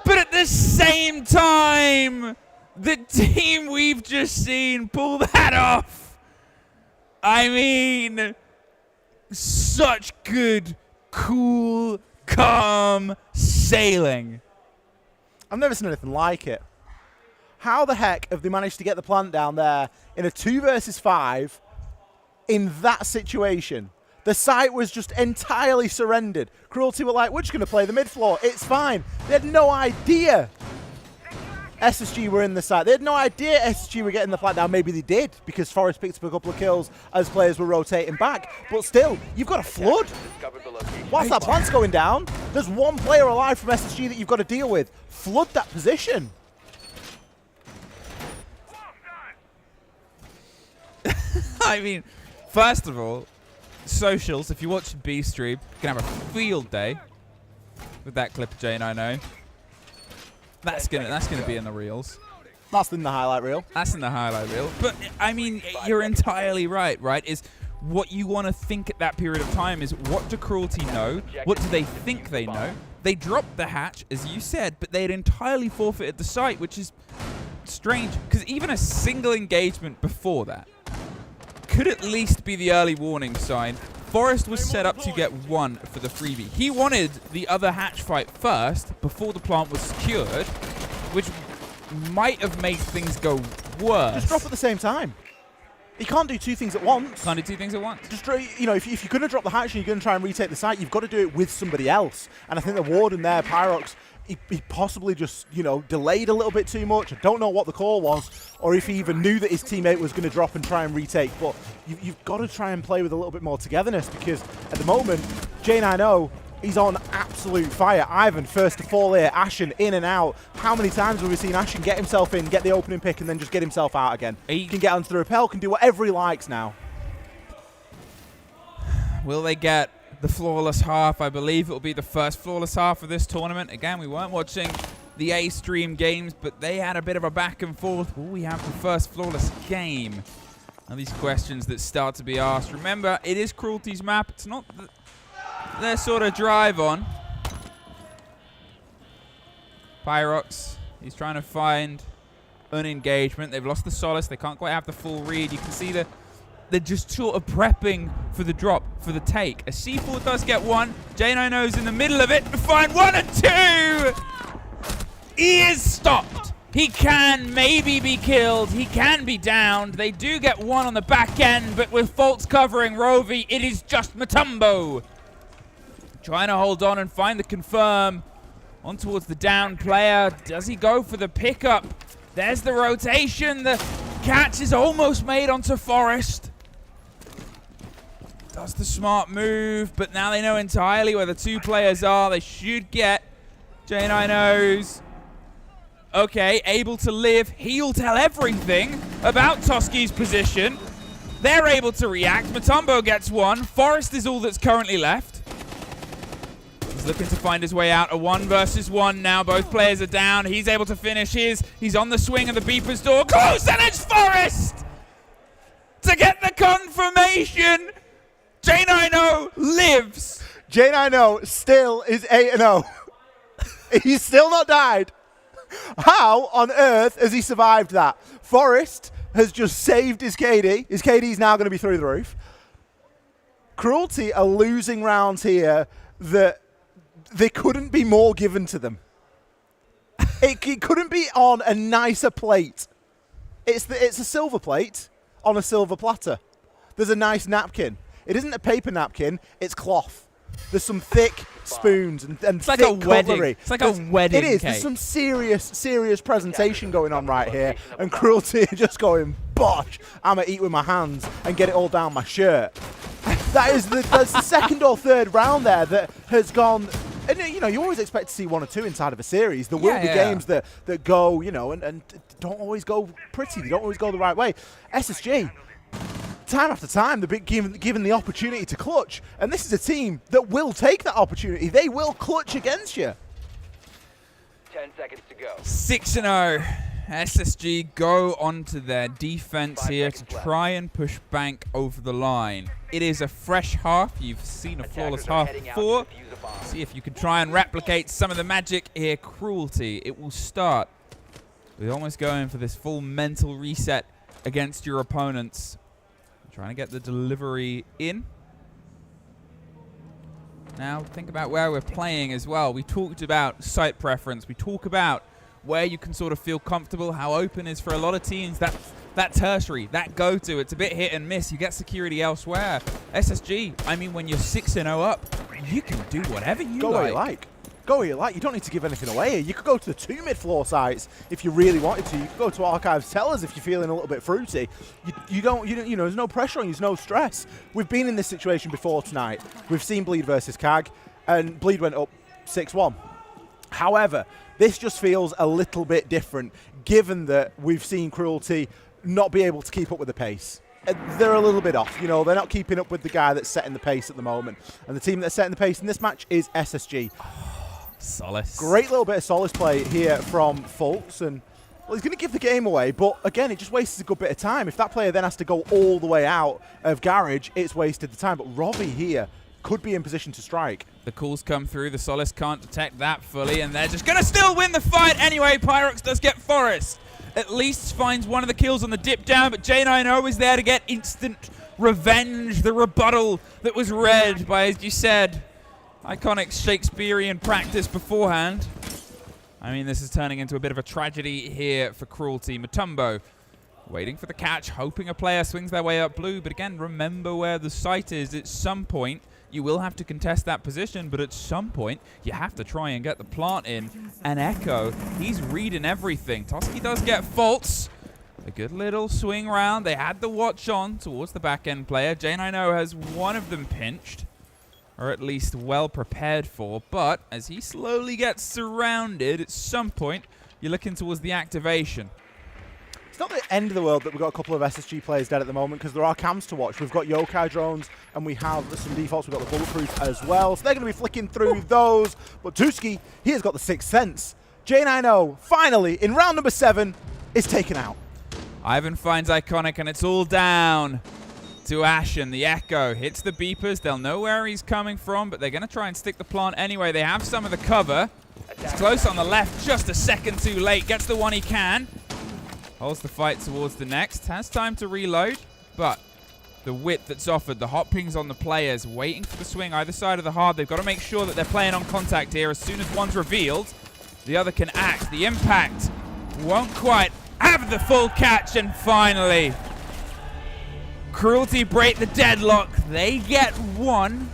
S14: But at the same time, the team we've just seen pull that off. I mean, such good, cool, calm sailing.
S10: I've never seen anything like it. How the heck have they managed to get the plant down there in a 2 versus 5 in that situation? The site was just entirely surrendered. Cruelty were like, we're just going to play the mid floor. It's fine. They had no idea SSG were in the site. They had no idea SSG were getting the plant down. Maybe they did, because Forest picked up a couple of kills as players were rotating back. But still, you've got a flood. Whilst that plant's going down, there's one player alive from SSG that you've got to deal with. Flood that position.
S14: I mean, first of all, socials, if you watch B stream, you can have a field day with that clip of J9O. That's gonna be in the reels.
S10: That's in the highlight reel.
S14: That's in the highlight reel. But I mean, you're entirely right, is what you want to think at that period of time is, what do Cruelty know? What do they think they know? They dropped the hatch, as you said, but they had entirely forfeited the site, which is strange, because even a single engagement before that could at least be the early warning sign. Forest was set up to get 1 for the freebie. He wanted the other hatch fight first before the plant was secured, which might have made things go worse.
S10: Just drop at the same time. You can't do 2 things at once.
S14: Can't do 2 things at once.
S10: Just, you know, if you're going to drop the hatch and you're going to try and retake the site, you've got to do it with somebody else. And I think the Warden there, Pyrox, he possibly just, you know, delayed a little bit too much. I don't know what the call was, or if he even knew that his teammate was going to drop and try and retake. But you've got to try and play with a little bit more togetherness, because at the moment, J9O, he's on absolute fire. Ivan, first to fall here. Ashen, in and out. How many times have we seen Ashen get himself in, get the opening pick, and then just get himself out again? He can get onto the rappel, can do whatever he likes now.
S14: Will they get the flawless half? I believe it will be the first flawless half of this tournament. Again, we weren't watching the A stream games, but they had a bit of a back and forth. Will we have the first flawless game? Now these questions that start to be asked. Remember, it is Cruelty's map. It's not their sort of drive on. Pyrox, he's trying to find an engagement. They've lost the Solace. They can't quite have the full read. You can see they're just sort of prepping for the drop, for the take. A C4 does get 1. J9O's in the middle of it to find 1 and 2. He is stopped. He can maybe be killed. He can be downed. They do get 1 on the back end, but with Fultz covering Rovi, it is just Matumbo. Trying to hold on and find the confirm. On towards the down player. Does he go for the pickup? There's the rotation. The catch is almost made onto Forest. Does the smart move, but now they know entirely where the 2 players are. They should get J9O's okay, able to live. He'll tell everything about Toski's position. They're able to react. Mutombo gets one. Forest is all that's currently left. He's looking to find his way out. A 1 versus 1 now. Both players are down. He's able to finish his. He's on the swing of the Beeper's door. Close, and it's Forest to get the confirmation. J9O lives.
S10: J9O still is 8-0. He's still not died. How on earth has he survived that? Forest has just saved his KD. His KD is now going to be through the roof. Cruelty are losing rounds here that they couldn't be more given to them. It couldn't be on a nicer plate. It's a silver plate on a silver platter. There's a nice napkin. It isn't a paper napkin, it's cloth. There's some thick spoons and
S14: it's
S10: thick
S14: like a wedding.
S10: cutlery.
S14: It's like a wedding
S10: It is.
S14: cake.
S10: There's some serious presentation going on right here. And Cruelty are just going, bosh, I'm going to eat with my hands and get it all down my shirt. That's the second or third round there that has gone. And you know, you always expect to see 1 or 2 inside of a series. There will be games that go, you know, and don't always go pretty. They don't always go the right way. SSG, time after time, they've been given the opportunity to clutch. And this is a team that will take that opportunity. They will clutch against you.
S2: 10 seconds to go.
S14: 6-0. SSG go onto their defense here to try and push Bank over the line. It is a fresh half. You've seen a flawless half before. See if you can try and replicate some of the magic here. Cruelty. It will start with almost going for this full mental reset against your opponents. Trying to get the delivery in. Now think about where we're playing as well. We talked about site preference. We talk about where you can sort of feel comfortable, how open is for a lot of teams. That tertiary, that go-to, it's a bit hit and miss. You get security elsewhere. SSG, I mean, when you're 6-0 up, you can do whatever you
S10: Go where you like. Go where you like. You don't need to give anything away. You could go to the 2 mid-floor sites if you really wanted to. You could go to Archives Tellers if you're feeling a little bit fruity. You know, there's no pressure on you. There's no stress. We've been in this situation before tonight. We've seen Bleed versus CAG, and Bleed went up 6-1. However, this just feels a little bit different, given that we've seen Cruelty not be able to keep up with the pace. They're a little bit off, you know, they're not keeping up with the guy that's setting the pace at the moment. And the team that's setting the pace in this match is SSG.
S14: Solace.
S10: Great little bit of Solace play here from Fultz, and well, he's going to give the game away, but again, it just wastes a good bit of time. If that player then has to go all the way out of Garage, it's wasted the time. But Robbie here could be in position to strike.
S14: The calls come through. The Solace can't detect that fully, and they're just going to still win the fight anyway. Pyrox does get Forest. At least finds one of the kills on the dip down, but J9O is there to get instant revenge. The rebuttal that was read by, as you said, iconic Shakespearean practice beforehand. I mean, this is turning into a bit of a tragedy here for Cruelty. Mutombo waiting for the catch, hoping a player swings their way up blue, but again, remember where the site is. At some point, you will have to contest that position, but at some point, you have to try and get the plant in. And Echo, he's reading everything. Toski does get faults. A good little swing round. They had the watch on towards the back-end player. J9O has one of them pinched, or at least well prepared for, but as he slowly gets surrounded, at some point, you're looking towards the activation.
S10: It's not the end of the world that we've got a couple of SSG players dead at the moment, because there are cams to watch. We've got Yokai drones, and we have some defaults. We've got the Bulletproof as well, so they're going to be flicking through those. But Tuski, he has got the 6th sense. J9O, finally, in round number 7, is taken out.
S14: Ivan finds Iconic, and it's all down to Ashen. The Echo hits the beepers. They'll know where he's coming from, but they're going to try and stick the plant anyway. They have some of the cover. It's close on the left, just a second too late. Gets the one he can. Holds the fight towards the next. Has time to reload, but the width that's offered, the hot pings on the players, waiting for the swing either side of the hard. They've got to make sure that they're playing on contact here. As soon as one's revealed, the other can act. The impact won't quite have the full catch, and finally, Cruelty break the deadlock. They get one.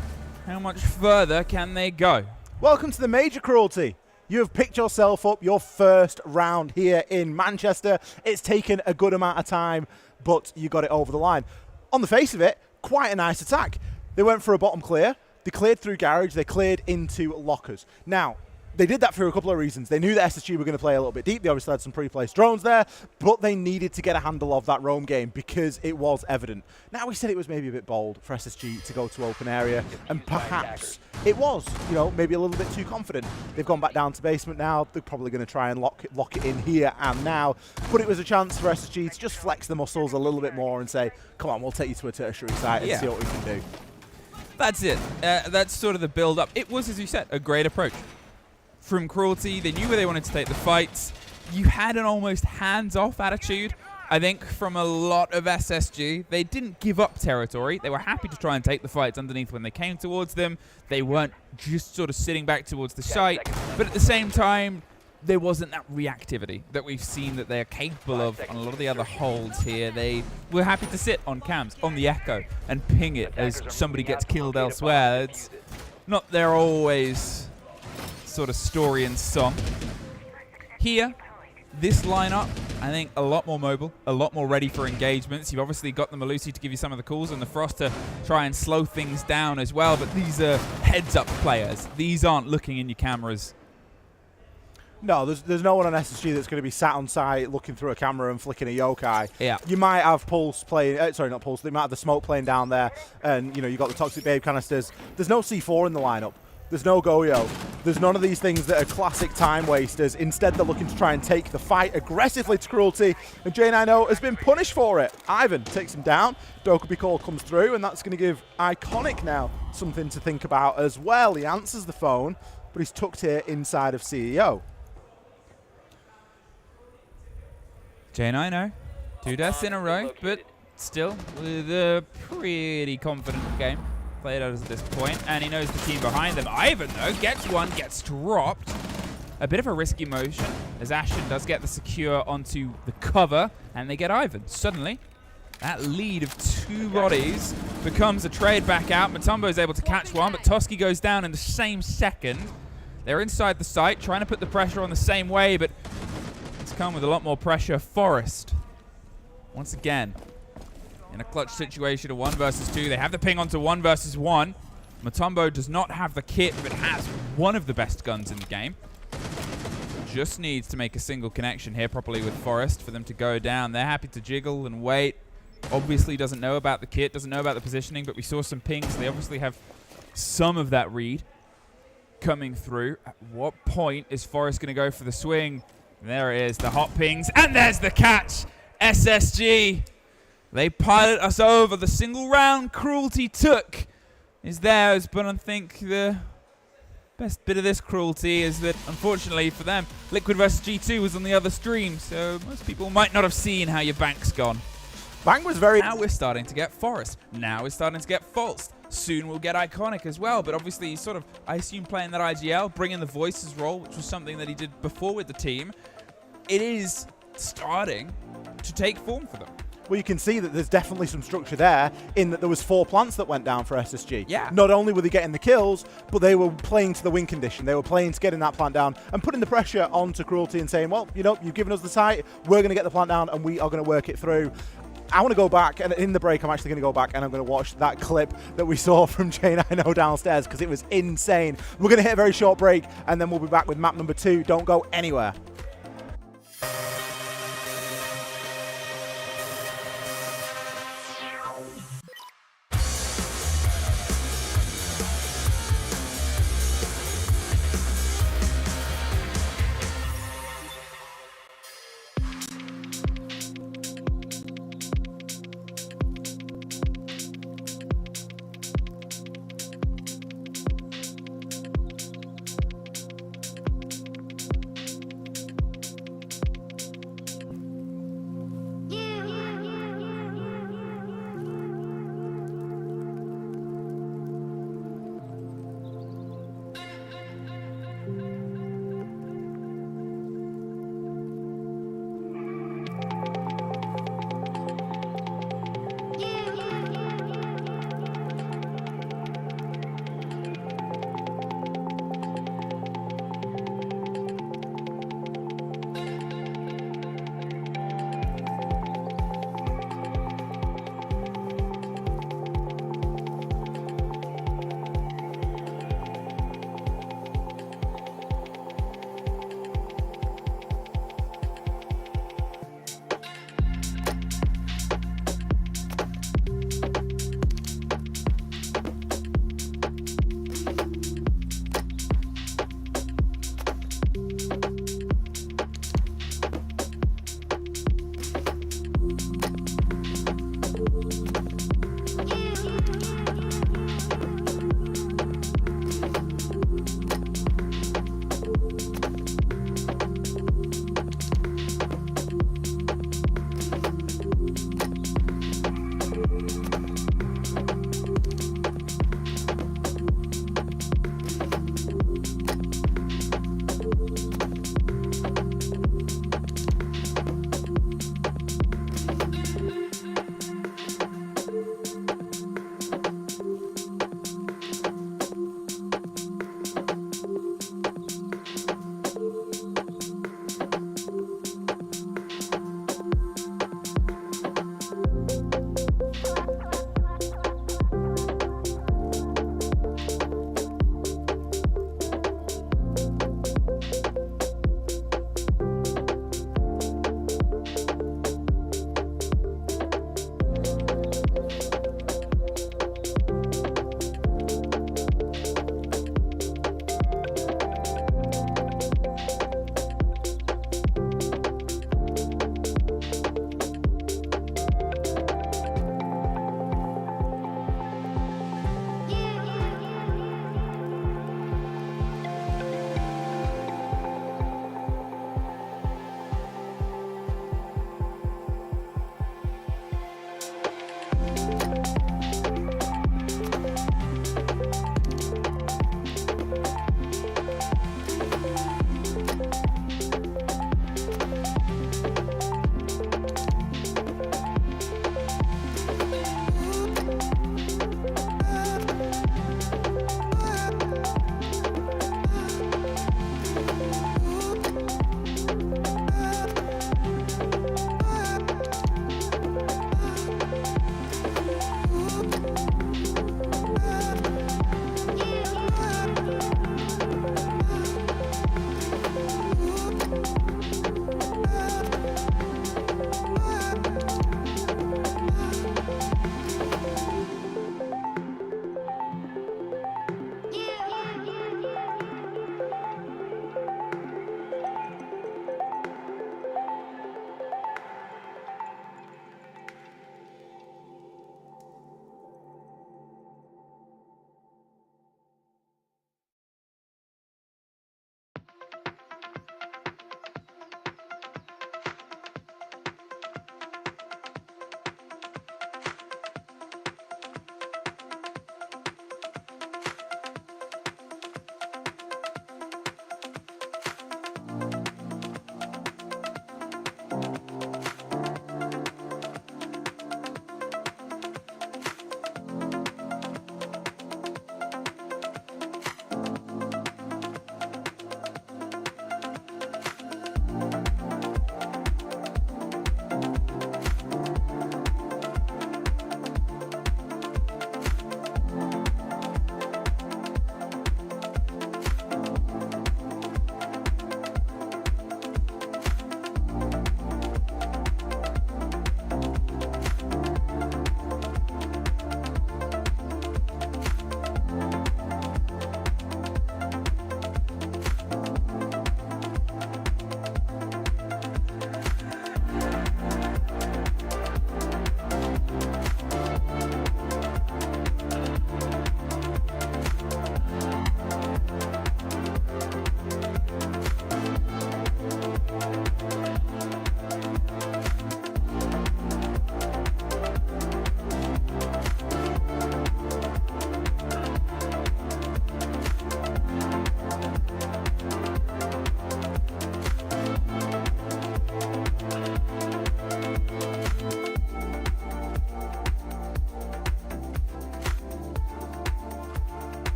S14: How much further can they go?
S10: Welcome to the Major, Cruelty. You have picked yourself up your first round here in Manchester. It's taken a good amount of time, but you got it over the line. On the face of it, quite a nice attack. They went for a bottom clear. They cleared through Garage. They cleared into lockers. Now, They did that for a couple of reasons. They knew that SSG were going to play a little bit deep. They obviously had some pre-placed drones there, but they needed to get a handle of that roam game because it was evident. Now, we said it was maybe a bit bold for SSG to go to open area, and perhaps it was, you know, maybe a little bit too confident. They've gone back down to basement now. They're probably going to try and lock it in here and now, but it was a chance for SSG to just flex the muscles a little bit more and say, come on, we'll take you to a tertiary site and see what we can do.
S14: That's it. That's sort of the build-up. It was, as you said, a great approach. From Cruelty, they knew where they wanted to take the fights. You had an almost hands-off attitude, I think, from a lot of SSG. They didn't give up territory. They were happy to try and take the fights underneath when they came towards them. They weren't just sort of sitting back towards the site. But at the same time, there wasn't that reactivity that we've seen that they're capable of on a lot of the other holds here. They were happy to sit on cams, on the Echo, and ping it as somebody gets killed elsewhere. It's not their always sort of story and song. Here, this lineup, I think a lot more mobile, a lot more ready for engagements. You've obviously got the Malusi to give you some of the calls and the Frost to try and slow things down as well, but these are heads-up players. These aren't looking in your cameras.
S10: No, there's no one on SSG that's going to be sat on site looking through a camera and flicking a yokai.
S14: Yeah.
S10: You might have Pulse playing, sorry, not Pulse, they might have the smoke playing down there, and, you know, you've got the Toxic Babe canisters. There's no C4 in the lineup. There's no Goyo. There's none of these things that are classic time wasters. Instead, they're looking to try and take the fight aggressively to Cruelty, and J9O has been punished for it. Ivan takes him down. Dokubi call comes through, and that's going to give Iconic now something to think about as well. He answers the phone, but he's tucked here inside of CEO.
S14: J9O, 2 deaths in a row, but still with a pretty confident game played out at this point, and he knows the team behind them. Ivan, though, gets one, gets dropped. A bit of a risky motion, as Ashen does get the secure onto the cover, and they get Ivan. Suddenly, that lead of 2 bodies becomes a trade back out. Matumbo is able to catch one, but Toski goes down in the same second. They're inside the site, trying to put the pressure on the same way, but it's come with a lot more pressure. Forest, once again, in a clutch situation of 1 versus 2. They have the ping onto 1 versus 1. Matumbo does not have the kit, but has one of the best guns in the game. Just needs to make a single connection here properly with Forest for them to go down. They're happy to jiggle and wait. Obviously doesn't know about the kit, doesn't know about the positioning, but we saw some pings. They obviously have some of that read coming through. At what point is Forest going to go for the swing? There it is, the hot pings, and there's the catch. SSG. They pilot us over. The single round Cruelty took is theirs, but I think the best bit of this Cruelty is that, unfortunately for them, Liquid vs G2 was on the other stream, so most people might not have seen how your bank's gone.
S10: Bank was very...
S14: Now we're starting to get Forest. Now we're starting to get False. Soon we'll get Iconic as well, but obviously he's sort of, I assume, playing that IGL, bringing the Voices role, which was something that he did before with the team. It is starting to take form for them.
S10: Well, you can see that there's definitely some structure there in that there was 4 plants that went down for SSG.
S14: Yeah.
S10: Not only were they getting the kills, but they were playing to the win condition. They were playing to getting that plant down and putting the pressure onto Cruelty and saying, well, you know, you've given us the site, we're going to get the plant down and we are going to work it through. I want to go back, and in the break, I'm actually going to go back and I'm going to watch that clip that we saw from J9O downstairs because it was insane. We're going to hit a very short break, and then we'll be back with map number 2. Don't go anywhere.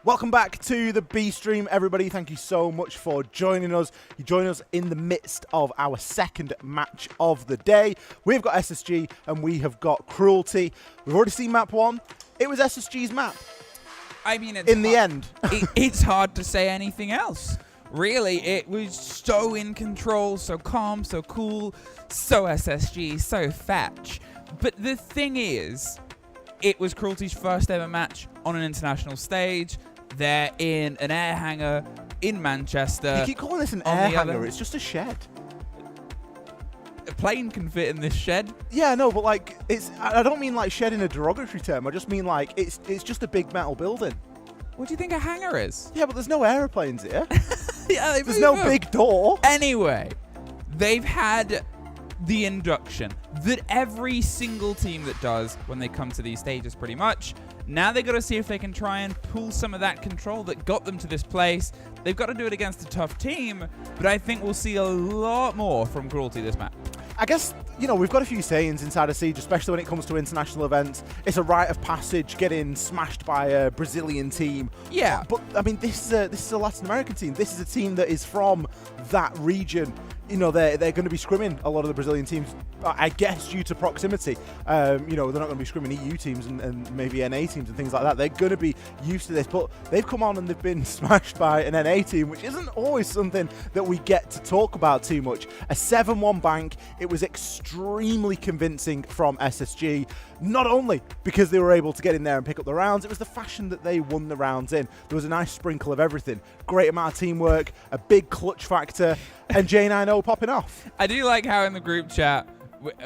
S10: Welcome back to the B stream, everybody. Thank you so much for joining us. You join us in the midst of our second match of the day. We've got SSG and we have got Cruelty. We've already seen map 1. It was SSG's map.
S14: I mean, it's
S10: in the end.
S14: It's hard to say anything else. Really, it was so in control, so calm, so cool, so SSG, so fetch. But the thing is, it was Cruelty's first ever match on an international stage. They're in an air hangar in Manchester.
S10: You keep calling this an air hangar, it's just a shed.
S14: A plane can fit in this shed.
S10: Yeah, no, but like, I don't mean like shed in a derogatory term. I just mean like, it's just a big metal building.
S14: What do you think a hangar is?
S10: Yeah, but there's no aeroplanes here.
S14: Yeah,
S10: there's no big door.
S14: Anyway, they've had the induction that every single team that does when they come to these stages pretty much. Now they've got to see if they can try and pull some of that control that got them to this place. They've got to do it against a tough team, but I think we'll see a lot more from Cruelty this map.
S10: I guess, you know, we've got a few sayings inside of Siege, especially when it comes to international events. It's a rite of passage getting smashed by a Brazilian team.
S14: Yeah.
S10: But, I mean, this is a Latin American team. This is a team that is from that region. You know, they're going to be scrimming a lot of the Brazilian teams, I guess, due to proximity. You know, they're not going to be scrimming EU teams and maybe NA teams and things like that. They're going to be used to this, but they've come on and they've been smashed by an NA team, which isn't always something that we get to talk about too much. A 7-1 bank. It was extremely convincing from SSG, not only because they were able to get in there and pick up the rounds, it was the fashion that they won the rounds in. There was a nice sprinkle of everything. Great amount of teamwork, a big clutch factor, and J9O popping off.
S14: I do like how in the group chat,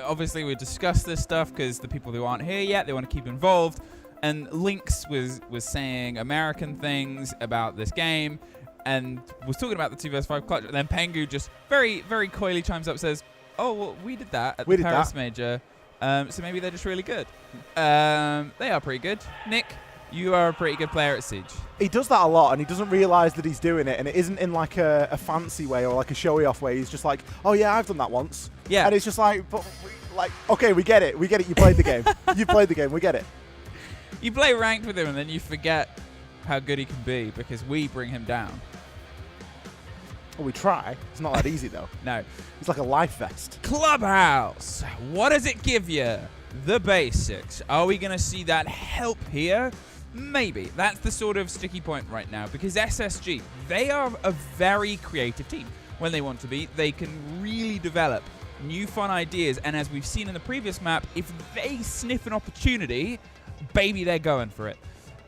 S14: obviously we discussed this stuff because the people who aren't here yet, they want to keep involved. And Lynx was saying American things about this game and was talking about the 2 vs 5 clutch. And then Pengu just very, very coyly chimes up and says, oh, well, we did that at the Paris Major. So maybe they're just really good. They are pretty good. Nick, you are a pretty good player at Siege.
S10: He does that a lot, and he doesn't realise that he's doing it, and it isn't in like a fancy way or like a showy-off way. He's just like, oh yeah, I've done that once.
S14: Yeah.
S10: And it's just like, but like, okay, we get it. We get it. You played the game. You played the game. We get it.
S14: You play ranked with him, and then you forget how good he can be because we bring him down.
S10: Well, we try. It's not that easy, though.
S14: No.
S10: It's like a life vest.
S14: Clubhouse. What does it give you? The basics. Are we going to see that help here? Maybe. That's the sort of sticky point right now because SSG, they are a very creative team. When they want to be, they can really develop new fun ideas. And as we've seen in the previous map, if they sniff an opportunity, baby, they're going for it.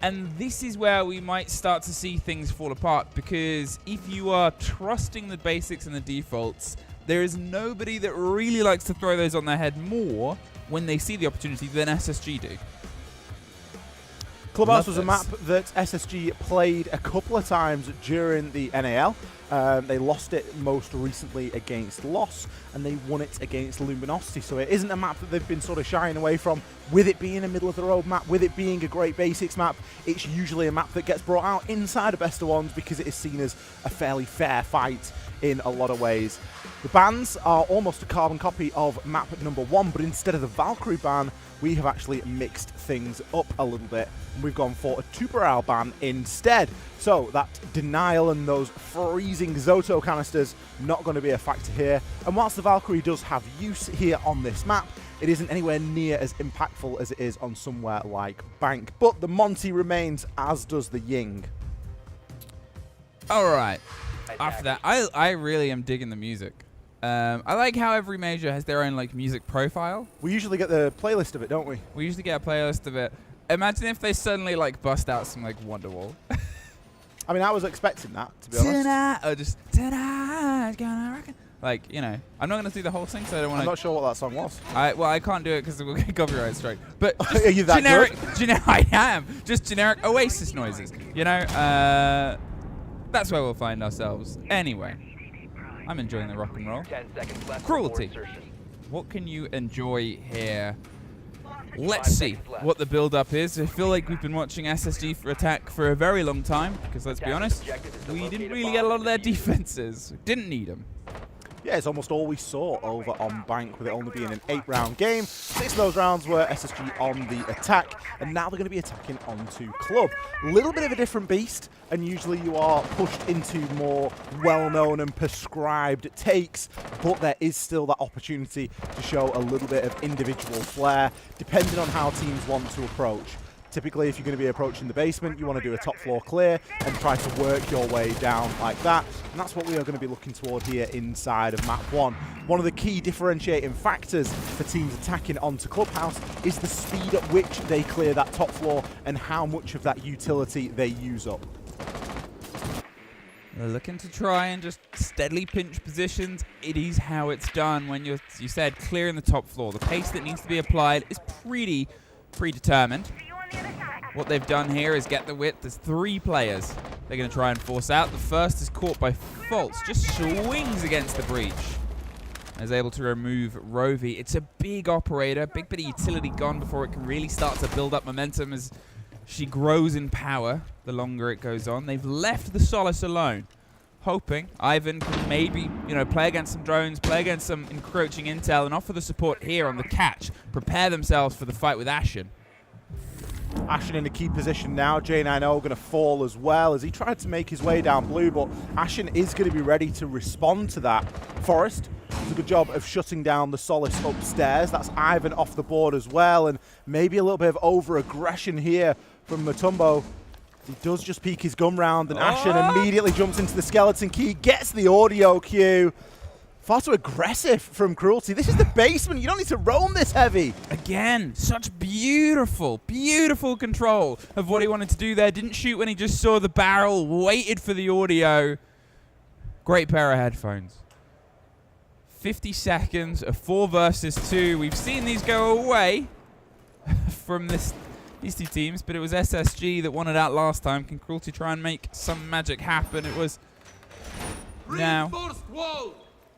S14: And this is where we might start to see things fall apart because if you are trusting the basics and the defaults, there is nobody that really likes to throw those on their head more when they see the opportunity than SSG do.
S10: Clubhouse was a map that SSG played a couple of times during the NAL. They lost it most recently against Loss, and they won it against Luminosity. So it isn't a map that they've been sort of shying away from. With it being a middle-of-the-road map, with it being a great basics map, it's usually a map that gets brought out inside of Best of Ones because it is seen as a fairly fair fight in a lot of ways. The bans are almost a carbon copy of map number 1, but instead of the Valkyrie ban, we have actually mixed things up a little bit. And we've gone for a Tuberal ban instead. So that denial and those freezing Zoto canisters not going to be a factor here. And whilst the Valkyrie does have use here on this map, it isn't anywhere near as impactful as it is on somewhere like Bank. But the Monty remains, as does the Ying.
S14: All right. After that, I really am digging the music. I like how every major has their own like music profile.
S10: We usually get the playlist of it, don't we?
S14: We usually get a playlist of it. Imagine if they suddenly like bust out some like Wonderwall.
S10: I mean, I was expecting that, to be honest.
S14: Tonight, or just tonight's gonna rock it. Like, you know, I'm not gonna do the whole thing, so I don't want to.
S10: I'm not sure what that song was.
S14: Well, I can't do it because we'll get copyright strike. But
S10: are you that
S14: generic,
S10: good?
S14: I am. Just generic Oasis noises. You know, that's where we'll find ourselves. Anyway, I'm enjoying the rock and roll.
S2: 10 seconds left.
S14: Cruelty. What can you enjoy here? Let's see what the build-up is. I feel like we've been watching SSG for attack for a very long time because, let's be honest, we didn't really get a lot of their defenses. Didn't need them.
S10: yeah, it's almost all we saw over on Bank, with it only being an 8-round game. 6 of those rounds were SSG on the attack, and now they're going to be attacking onto Club. A little bit of a different beast, and usually you are pushed into more well-known and prescribed takes, but there is still that opportunity to show a little bit of individual flair, depending on how teams want to approach. Typically, if you're going to be approaching the basement, you want to do a top floor clear and try to work your way down like that. And that's what we are going to be looking toward here inside of map 1. One of the key differentiating factors for teams attacking onto Clubhouse is the speed at which they clear that top floor and how much of that utility they use up.
S14: They're looking to try and just steadily pinch positions. It is how it's done when you said clearing the top floor. The pace that needs to be applied is pretty predetermined. What they've done here is get the width. There's 3 players they're going to try and force out. The first is caught by Fultz, just swings against the breach. Is able to remove Rovi. It's a big operator, big bit of utility gone before it can really start to build up momentum as she grows in power the longer it goes on. They've left the Solace alone, hoping Ivan can maybe, play against some drones, play against some encroaching intel, and offer the support here on the catch. Prepare themselves for the fight with Ashen.
S10: Ashen in a key position now. J9O going to fall as well as he tried to make his way down blue, but Ashen is going to be ready to respond to that. Forest does a good job of shutting down the Solace upstairs. That's Ivan off the board as well, and maybe a little bit of over-aggression here from Mutombo. He does just peek his gun round, and Ashen immediately jumps into the skeleton key, gets the audio cue. Far too aggressive from Cruelty. This is the basement. You don't need to roam this heavy.
S14: Again, such beautiful, beautiful control of what he wanted to do there. Didn't shoot when he just saw the barrel, waited for the audio. Great pair of headphones. 50 seconds, a 4 versus 2. We've seen these go away from these 2 teams, but it was SSG that won it out last time. Can Cruelty try and make some magic happen? It was now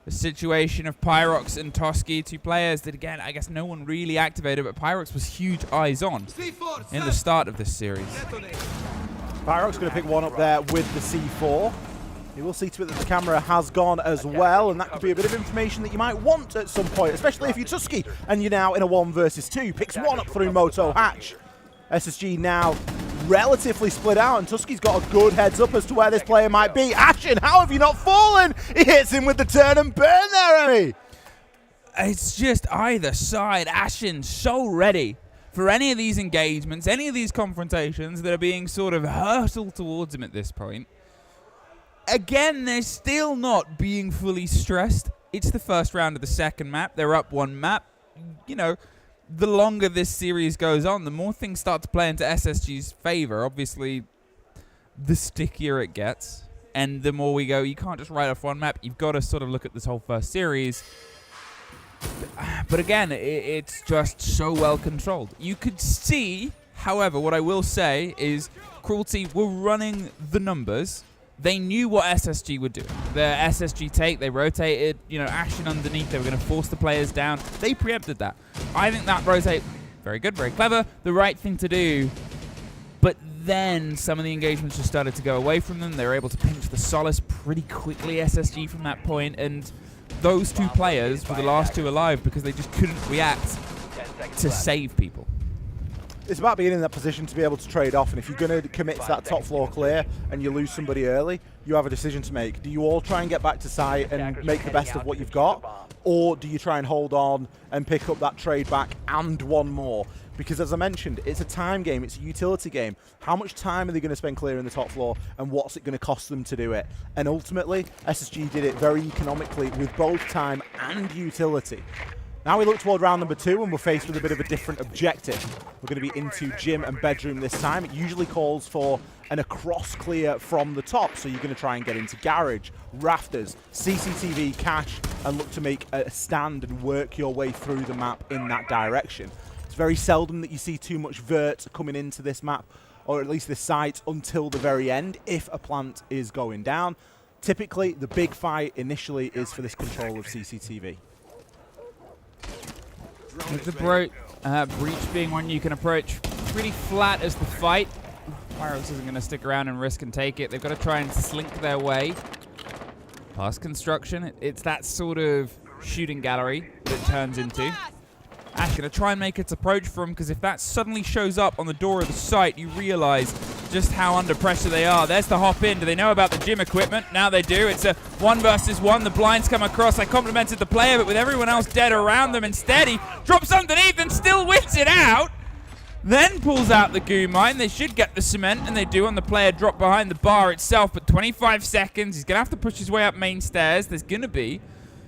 S14: the situation of Pyrox and Toski, 2 players that, again, I guess no one really activated, but Pyrox was huge eyes on in the start of this series.
S10: Pyrox going to pick one up there with the C4. You will see to it that the camera has gone as well, and that could be a bit of information that you might want at some point, especially if you're Tusky and you're now in a 1 versus 2. Picks one up through Moto Hatch. SSG now relatively split out, and Tusky's got a good heads up as to where this player might be. Ashen, how have you not fallen? He hits him with the turn and burn there, Emmy.
S14: It's just either side. Ashen so ready for any of these engagements, any of these confrontations that are being sort of hurtled towards him at this point. Again, they're still not being fully stressed. It's the first round of the second map. They're up 1 map. The longer this series goes on, the more things start to play into SSG's favor. Obviously, the stickier it gets, and the more we go, you can't just write off 1 map. You've got to sort of look at this whole first series. But again, it's just so well controlled. You could see, however, what I will say is Cruelty were running the numbers. They knew what SSG would do. The SSG take, they rotated, Ashen underneath. They were going to force the players down. They preempted that. I think that rotate, very good, very clever, the right thing to do. But then some of the engagements just started to go away from them. They were able to pinch the Solace pretty quickly, SSG, from that point. And those 2 players were the last 2 alive because they just couldn't react to save people.
S10: It's about being in that position to be able to trade off, and if you're going to commit to that top floor clear and you lose somebody early, you have a decision to make. Do you all try and get back to site and make the best of what you've got, or do you try and hold on and pick up that trade back and 1 more? Because as I mentioned, it's a time game, it's a utility game. How much time are they going to spend clearing the top floor, and what's it going to cost them to do it? And ultimately, SSG did it very economically with both time and utility. Now we look toward round number 2, and we're faced with a bit of a different objective. We're going to be into gym and bedroom this time. It usually calls for an across clear from the top, so you're going to try and get into garage, rafters, CCTV, cache, and look to make a stand and work your way through the map in that direction. It's very seldom that you see too much vert coming into this map, or at least this site, until the very end, if a plant is going down. Typically, the big fight initially is for this control of CCTV.
S14: With the breach being one you can approach pretty flat as the fight. Pyrox isn't going to stick around and risk and take it. They've got to try and slink their way. Past construction, it's that sort of shooting gallery that turns into. Ash gonna try and make its approach from, because if that suddenly shows up on the door of the site, you realize just how under pressure they are. There's the hop in. Do they know about the gym equipment? Now they do. It's a 1 versus 1. The blinds come across. I complimented the player, but with everyone else dead around them, instead he drops underneath and still wins it out. Then pulls out the goo mine. They should get the cement, and they do on the player drop behind the bar itself, but 25 seconds. He's gonna have to push his way up main stairs. There's gonna be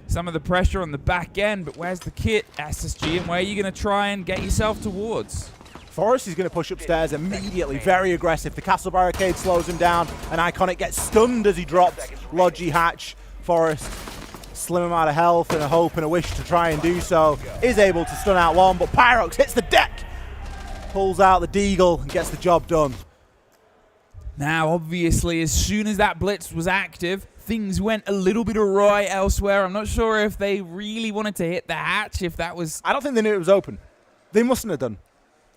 S14: some of the pressure on the back end, but where's the kit, SSG, and where are you going to try and get yourself towards?
S10: Forrest is going to push upstairs immediately, very aggressive. The castle barricade slows him down, and Iconic gets stunned as he drops Logi Hatch. Forrest, slim amount of health and a hope and a wish to try and do so, is able to stun out one, but Pyrox hits the deck, pulls out the Deagle, and gets the job done.
S14: Now, obviously, as soon as that blitz was active, things went a little bit awry elsewhere. I'm not sure if they really wanted to hit the hatch, if that was...
S10: I don't think they knew it was open. They mustn't have done.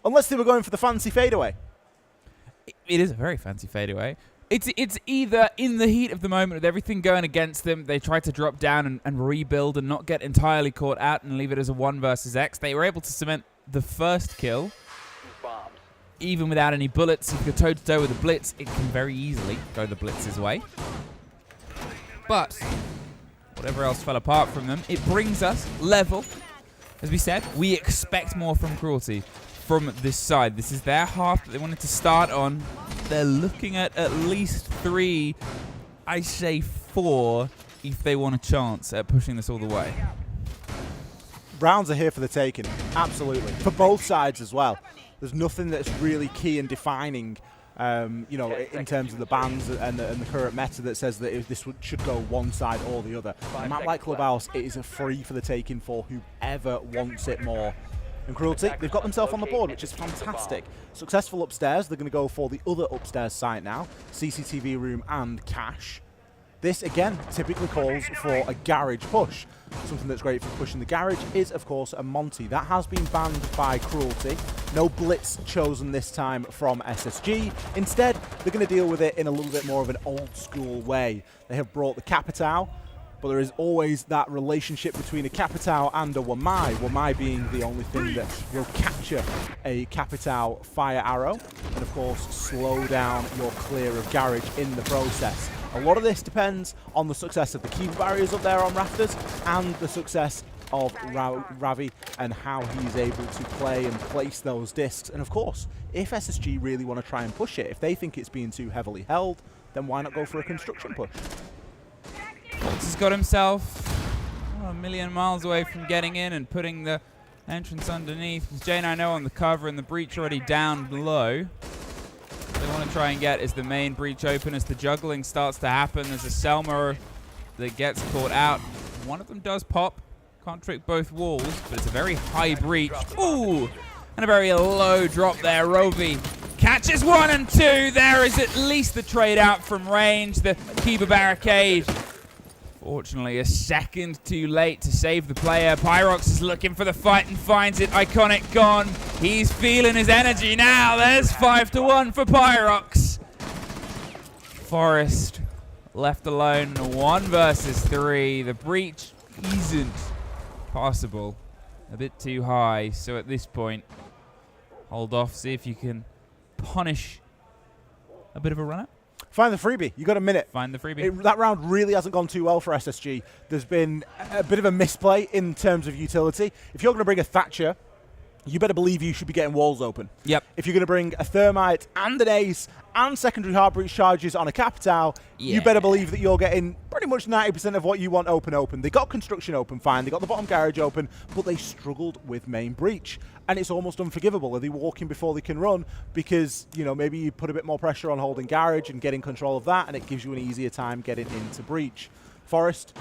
S10: Unless they were going for the fancy fadeaway.
S14: It is a very fancy fadeaway. It's either in the heat of the moment with everything going against them, they tried to drop down and rebuild and not get entirely caught out and leave it as a 1 versus X. They were able to cement the first kill. Even without any bullets, if you're toe-to-toe with a blitz, it can very easily go the blitz's way. But whatever else fell apart from them, it brings us level. As we said, we expect more from Cruelty from this side. This is their half that they wanted to start on. They're looking at least 3, I say 4, if they want a chance at pushing this all the way.
S10: Rounds are here for the taking, absolutely. For both sides as well. There's nothing that's really key and defining, you know, in terms of the bans and the current meta that says that this should go one side or the other. A map like Clubhouse, it is a free for the taking for whoever wants it more. And Cruelty, they've got themselves on the board, which is fantastic. Successful upstairs, they're going to go for the other upstairs site now, CCTV room and cache. This, again, typically calls for a garage push. Something that's great for pushing the garage is, of course, a Monty. That has been banned by Cruelty. No blitz chosen this time from SSG. Instead, they're going to deal with it in a little bit more of an old-school way. They have brought the Capitao, but there is always that relationship between a Capitao and a Wamai. Wamai being the only thing that will capture a Capitao fire arrow and, of course, slow down your clear of garage in the process. A lot of this depends on the success of the keeper barriers up there on rafters and the success of Ravi and how he's able to play and place those discs. And of course, if SSG really want to try and push it, if they think it's being too heavily held, then why not go for a construction push?
S14: He's got himself a million miles away from getting in and putting the entrance underneath. Jane I know on the cover and the breach already down below. They want to try and get is the main breach open as the juggling starts to happen. There's a Selma that gets caught out. One of them does pop. Can't trick both walls, but it's a very high breach. Ooh! And a very low drop there. Rovi catches 1 and 2. There is at least the trade out from range. The keeper barricade. Fortunately, a second too late to save the player. Pyrox is looking for the fight and finds it. Iconic gone. He's feeling his energy now. There's 5-1 for Pyrox. Forrest left alone. 1 versus 3. The breach isn't possible. A bit too high. So at this point, hold off. See if you can punish a bit of a run-up.
S10: Find the freebie. You got a minute.
S14: Find the freebie.
S10: That round really hasn't gone too well for SSG. There's been a bit of a misplay in terms of utility. If you're going to bring a Thatcher, you better believe you should be getting walls open.
S14: Yep.
S10: If you're going to bring a Thermite and an Ace and secondary hard breach charges on a Capitao, you better believe that you're getting pretty much 90% of what you want open. They got construction open fine. They got the bottom garage open, but they struggled with main breach. And it's almost unforgivable. Are they walking before they can run? Because, you know, maybe you put a bit more pressure on holding garage and getting control of that, and it gives you an easier time getting into breach. Forrest,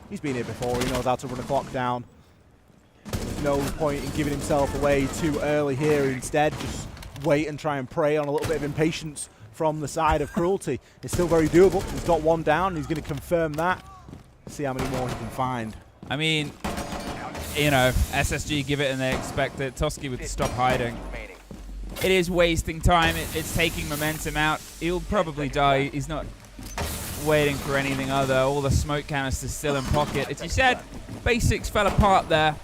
S10: he's been here before. He knows how to run a clock down. There's no point in giving himself away too early here. Instead, just wait and try and prey on a little bit of impatience from the side of Cruelty. It's still very doable. He's got 1 down. He's going to confirm that. See how many more he can find.
S14: I mean, you know, SSG give it and they expect it. Toski would stop hiding. It is wasting time. It's taking momentum out. He'll probably die. He's not waiting for anything other. All the smoke canisters still in pocket. As you said, basics fell apart there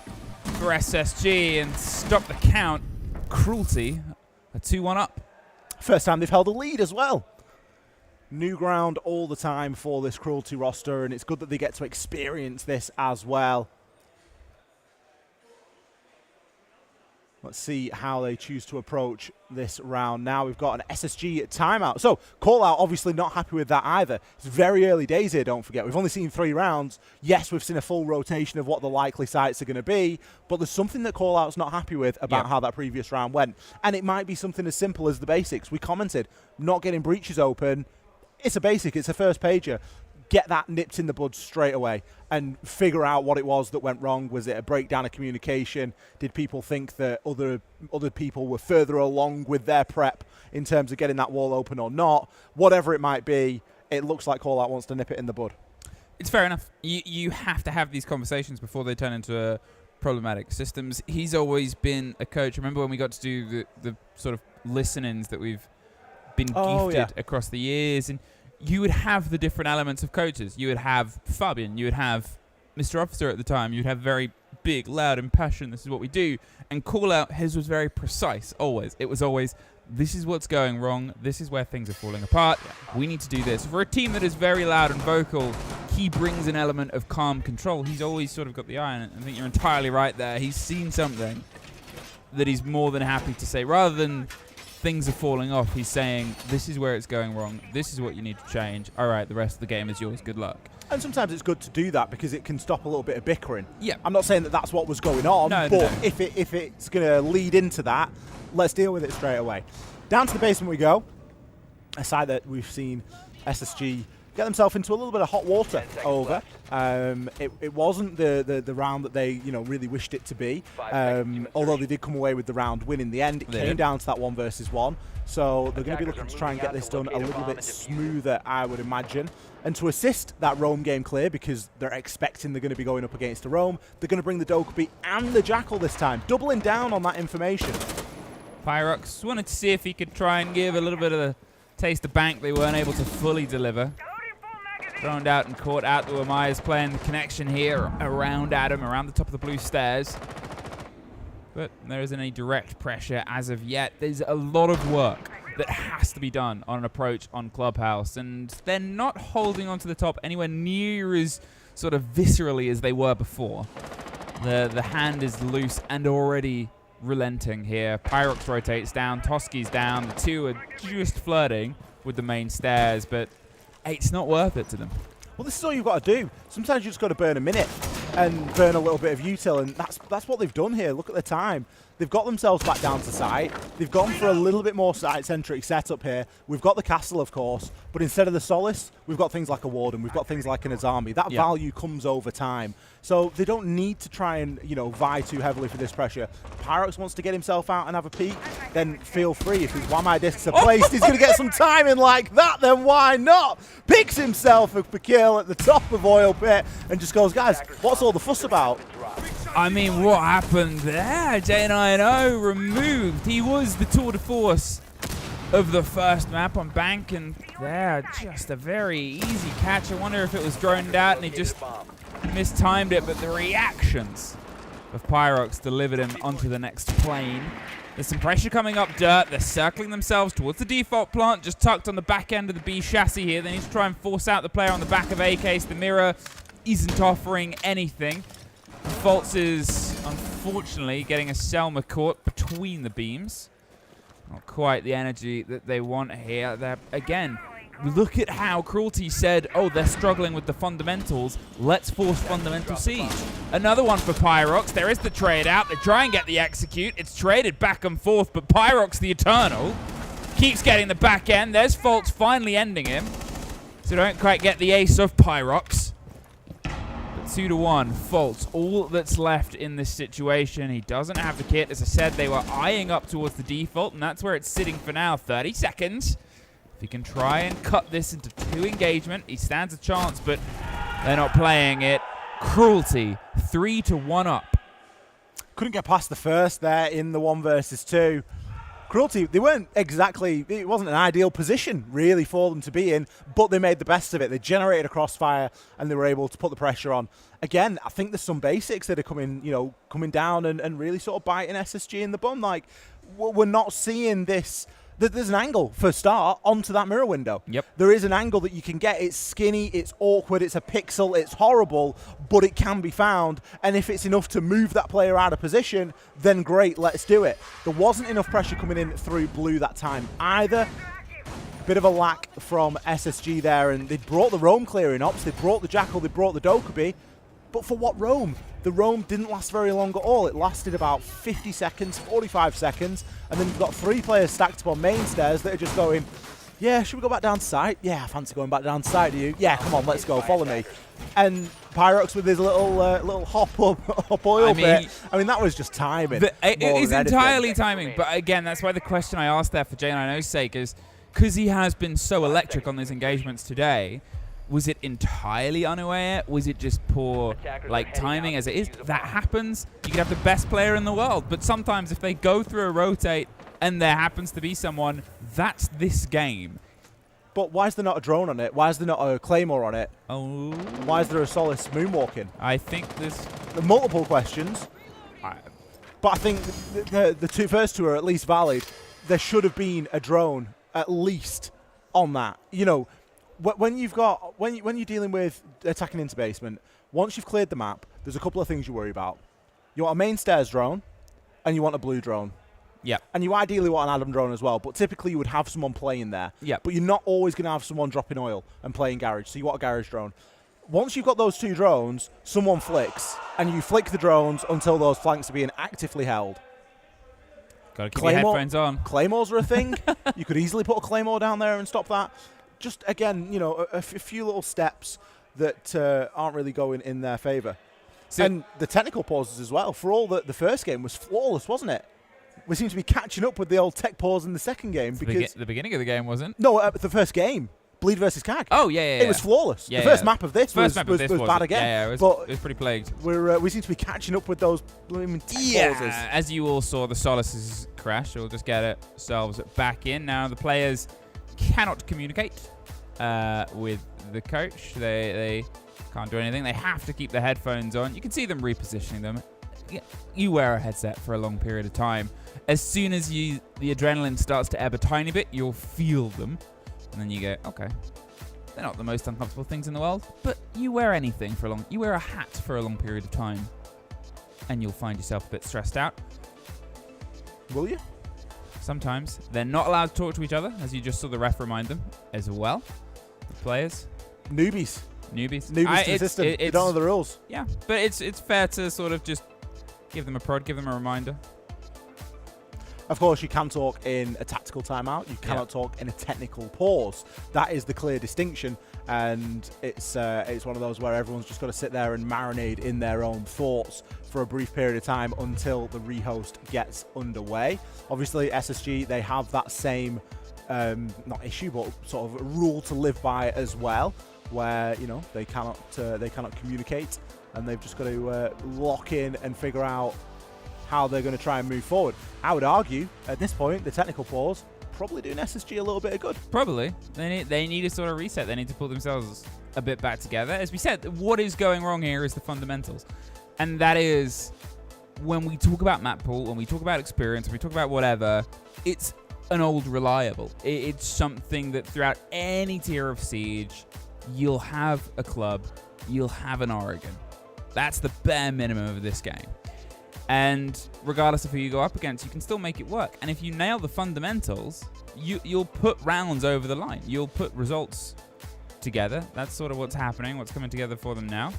S14: for SSG and stopped the count. Cruelty, a 2-1 up.
S10: First time they've held a lead as well. New ground all the time for this Cruelty roster, and it's good that they get to experience this as well. Let's see how they choose to approach this round. Now we've got an SSG timeout. So, Callout obviously not happy with that either. It's very early days here, don't forget. We've only seen 3 rounds. Yes, we've seen a full rotation of what the likely sites are going to be, but there's something that Callout's not happy with about how that previous round went. And it might be something as simple as the basics. We commented, not getting breaches open. It's a basic. It's a first pager. Get that nipped in the bud straight away and figure out what it was that went wrong. Was it a breakdown of communication? Did people think that other people were further along with their prep in terms of getting that wall open or not? Whatever it might be, it looks like Callout wants to nip it in the bud.
S14: It's fair enough. You have to have these conversations before they turn into problematic systems. He's always been a coach. Remember when we got to do the sort of listen-ins that we've been gifted across the years, and you would have the different elements of coaches. You would have Fabian, you would have Mr. Officer at the time, you'd have very big, loud, impassioned, this is what we do. And Callout, his was very precise, always. It was always, this is what's going wrong, this is where things are falling apart, we need to do this. For a team that is very loud and vocal, he brings an element of calm control. He's always sort of got the eye on it. I think you're entirely right there. He's seen something that he's more than happy to say. Rather than things are falling off, he's saying, this is where it's going wrong, this is what you need to change, all right, the rest of the game is yours, good luck.
S10: And sometimes it's good to do that because it can stop a little bit of bickering.
S14: Yeah.
S10: I'm not saying that that's what was going on, but if it's going to lead into that, let's deal with it straight away. Down to the basement we go. A side that we've seen SSG get themselves into a little bit of hot water over. It wasn't the round that they really wished it to be, although they did come away with the round win in the end. It came down to that 1 versus 1, so they're going to be looking to try and get this done a little bit smoother, I would imagine. And to assist that Roam game clear, because they're expecting they're going to be going up against a Roam, they're going to bring the Dokkaebi and the Jackal this time, doubling down on that information.
S14: Pyrox wanted to see if he could try and give a little bit of a taste of bank they weren't able to fully deliver. Thrown out and caught out. The Amaya's playing the connection here around Adam, around the top of the blue stairs. But there isn't any direct pressure as of yet. There's a lot of work that has to be done on an approach on Clubhouse, and they're not holding on to the top anywhere near as sort of viscerally as they were before. The hand is loose and already relenting here. Pyrox rotates down, Toski's down. The two are just flirting with the main stairs, but it's not worth it to them.
S10: Well, this is all you've got to do. Sometimes you just got to burn a minute and burn a little bit of util, and that's what they've done here. Look at the time. They've got themselves back down to site. They've gone for a little bit more site-centric setup here. We've got the castle, of course, but instead of the Solace, we've got things like a Warden. We've got things like an Azami. That value comes over time. So they don't need to try and, vie too heavily for this pressure. Pyrox wants to get himself out and have a peek, then feel free. If his Wamai discs are placed, he's going to get some time in like that, then why not? Picks himself up a kill at the top of Oil Pit and just goes, guys, what's all the fuss about?
S14: I mean, what happened there? J9O removed. He was the tour de force of the first map on Bank, and there, just a very easy catch. I wonder if it was droned out and he just mistimed it, but the reactions of Pyrox delivered him onto the next plane. There's some pressure coming up dirt. They're circling themselves towards the default plant, just tucked on the back end of the B chassis here. They need to try and force out the player on the back of A-Case. The mirror isn't offering anything. Fultz is, unfortunately, getting a Selma caught between the beams. Not quite the energy that they want here. They're, again, look at how Cruelty said, oh, they're struggling with the fundamentals. Let's force fundamental siege. Another one for Pyrox. There is the trade out. They try and get the execute. It's traded back and forth, but Pyrox, the Eternal, keeps getting the back end. There's Fultz finally ending him. So don't quite get the ace of Pyrox. 2-1, Fultz, all that's left in this situation. He doesn't have the kit. As I said, they were eyeing up towards the default, and that's where it's sitting for now. 30 seconds. If he can try and cut this into 2 engagement, he stands a chance, but they're not playing it. Cruelty, 3-1 up.
S10: Couldn't get past the first there in the 1 versus 2. Cruelty, they weren't exactly, it wasn't an ideal position really for them to be in, but they made the best of it. They generated a crossfire and they were able to put the pressure on. Again, I think there's some basics that are coming down and really sort of biting SSG in the bum. Like, we're not seeing this. There's an angle for a start onto that mirror window.
S14: Yep.
S10: There is an angle that you can get. It's skinny, it's awkward, it's a pixel, it's horrible, but it can be found. And if it's enough to move that player out of position, then great, let's do it. There wasn't enough pressure coming in through blue that time either. Bit of a lack from SSG there, and they brought the roam clearing ops, they brought the Jackal, they brought the Dokkaebi. But for what roam? The roam didn't last very long at all. It lasted about 50 seconds, 45 seconds, and then you've got 3 players stacked up on main stairs that are just going, yeah, should we go back down site? Yeah, I fancy going back down site, do you? Yeah, come on, let's go, follow me. And Pyrox with his little hop up oil bit. I mean, that was just timing.
S14: It is entirely timing, but again, that's why the question I asked there for J9O's sake is, because he has been so electric on these engagements today, was it entirely unaware? Was it just poor timing as it is? That happens. You could have the best player in the world, but sometimes if they go through a rotate and there happens to be someone, that's this game.
S10: But why is there not a drone on it? Why is there not a Claymore on it?
S14: Oh.
S10: Why is there a Solace moonwalking?
S14: I think there's
S10: multiple questions. But I think the first two are at least valid. There should have been a drone at least on that. You know, when you're dealing with attacking into basement, once you've cleared the map, there's a couple of things you worry about. You want a main stairs drone, and you want a blue drone.
S14: Yeah.
S10: And you ideally want an Adam drone as well, but typically you would have someone playing there.
S14: Yeah.
S10: But you're not always going to have someone dropping oil and playing garage, so you want a garage drone. Once you've got those 2 drones, someone flicks, and you flick the drones until those flanks are being actively held.
S14: Gotta keep your headphones on.
S10: Claymores are a thing. You could easily put a Claymore down there and stop that. Just, again, you know, a few little steps that aren't really going in their favour. So and the technical pauses as well. For all the first game was flawless, wasn't it? We seem to be catching up with the old tech pause in the second game. Because
S14: the beginning of the game wasn't?
S10: No, the first game. Bleed versus CAG.
S14: Oh, yeah.
S10: It was flawless.
S14: Yeah,
S10: the first map of this was bad again.
S14: Yeah, it was pretty plagued.
S10: We seem to be catching up with those blooming tech pauses.
S14: As you all saw, the Solaces crash. We'll just get ourselves back in. Now, the players cannot communicate with the coach. They can't do anything. They have to keep the headphones on. You can see them repositioning them. You wear a headset for a long period of time. As soon as the adrenaline starts to ebb a tiny bit, you'll feel them. And then you go, okay, they're not the most uncomfortable things in the world, but you wear anything for a long... You wear a hat for a long period of time, and you'll find yourself a bit stressed out.
S10: Will you?
S14: Sometimes. They're not allowed to talk to each other, as you just saw the ref remind them as well. The players.
S10: Newbies
S14: to
S10: the system. They don't know the rules.
S14: Yeah, but it's fair to sort of just give them a prod, give them a reminder.
S10: Of course, you can talk in a tactical timeout. You cannot talk in a technical pause. That is the clear distinction, and it's one of those where everyone's just got to sit there and marinate in their own thoughts for a brief period of time until the rehost gets underway. Obviously, SSG, they have that same not issue, but sort of rule to live by as well, where they cannot communicate, and they've just got to lock in and figure out how they're going to try and move forward. I would argue at this point the technical pause probably doing SSG a little bit of good.
S14: Probably. They need a sort of reset. They need to pull themselves a bit back together. As we said, what is going wrong here is the fundamentals, and that is when we talk about map pool, when we talk about experience, when we talk about whatever, it's an old reliable. It's something that throughout any tier of Siege, you'll have a club, you'll have an Oregon. That's the bare minimum of this game. And regardless of who you go up against, you can still make it work. And if you nail the fundamentals, you'll put rounds over the line. You'll put results together. That's sort of what's happening, what's coming together for them now.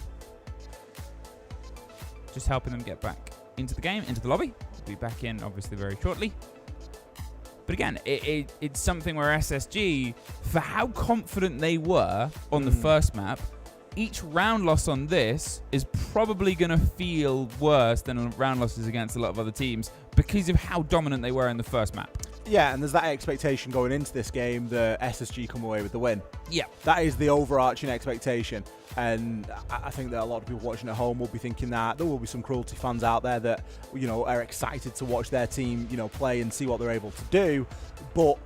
S14: Just helping them get back into the game, into the lobby. We'll be back in, obviously, very shortly. But again, it's something where SSG, for how confident they were on the first map, each round loss on this is probably going to feel worse than round losses against a lot of other teams because of how dominant they were in the first map.
S10: Yeah, and there's that expectation going into this game that SSG come away with the win.
S14: Yeah.
S10: That is the overarching expectation. And I think that a lot of people watching at home will be thinking that. There will be some Cruelty fans out there that, you know, are excited to watch their team, you know, play and see what they're able to do. But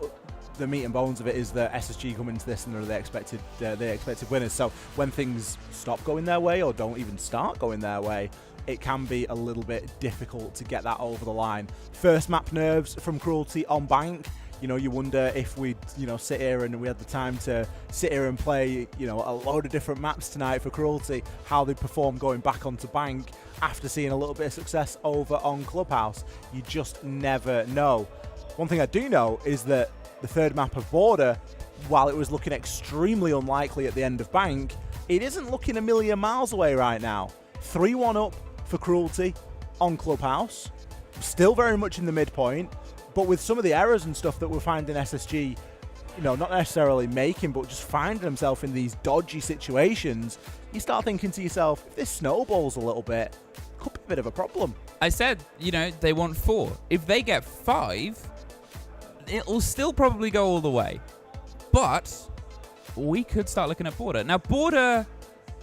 S10: the meat and bones of it is that SSG come into this and they're the expected winners. So when things stop going their way or don't even start going their way, it can be a little bit difficult to get that over the line. First map nerves from Cruelty on Bank. You know, you wonder if we'd, you know, sit here and we had the time to sit here and play, you know, a load of different maps tonight for Cruelty, how they perform going back onto Bank after seeing a little bit of success over on Clubhouse. You just never know. One thing I do know is that the third map of Border, while it was looking extremely unlikely at the end of Bank, it isn't looking a million miles away right now. 3-1 up for Cruelty on Clubhouse, still very much in the midpoint, but with some of the errors and stuff that we're finding SSG, you know, not necessarily making, but just finding themselves in these dodgy situations, you start thinking to yourself, if this snowballs a little bit, it could be a bit of a problem.
S14: I said, you know, they want 4. If they get 5, it'll still probably go all the way. But we could start looking at Border. Now, Border,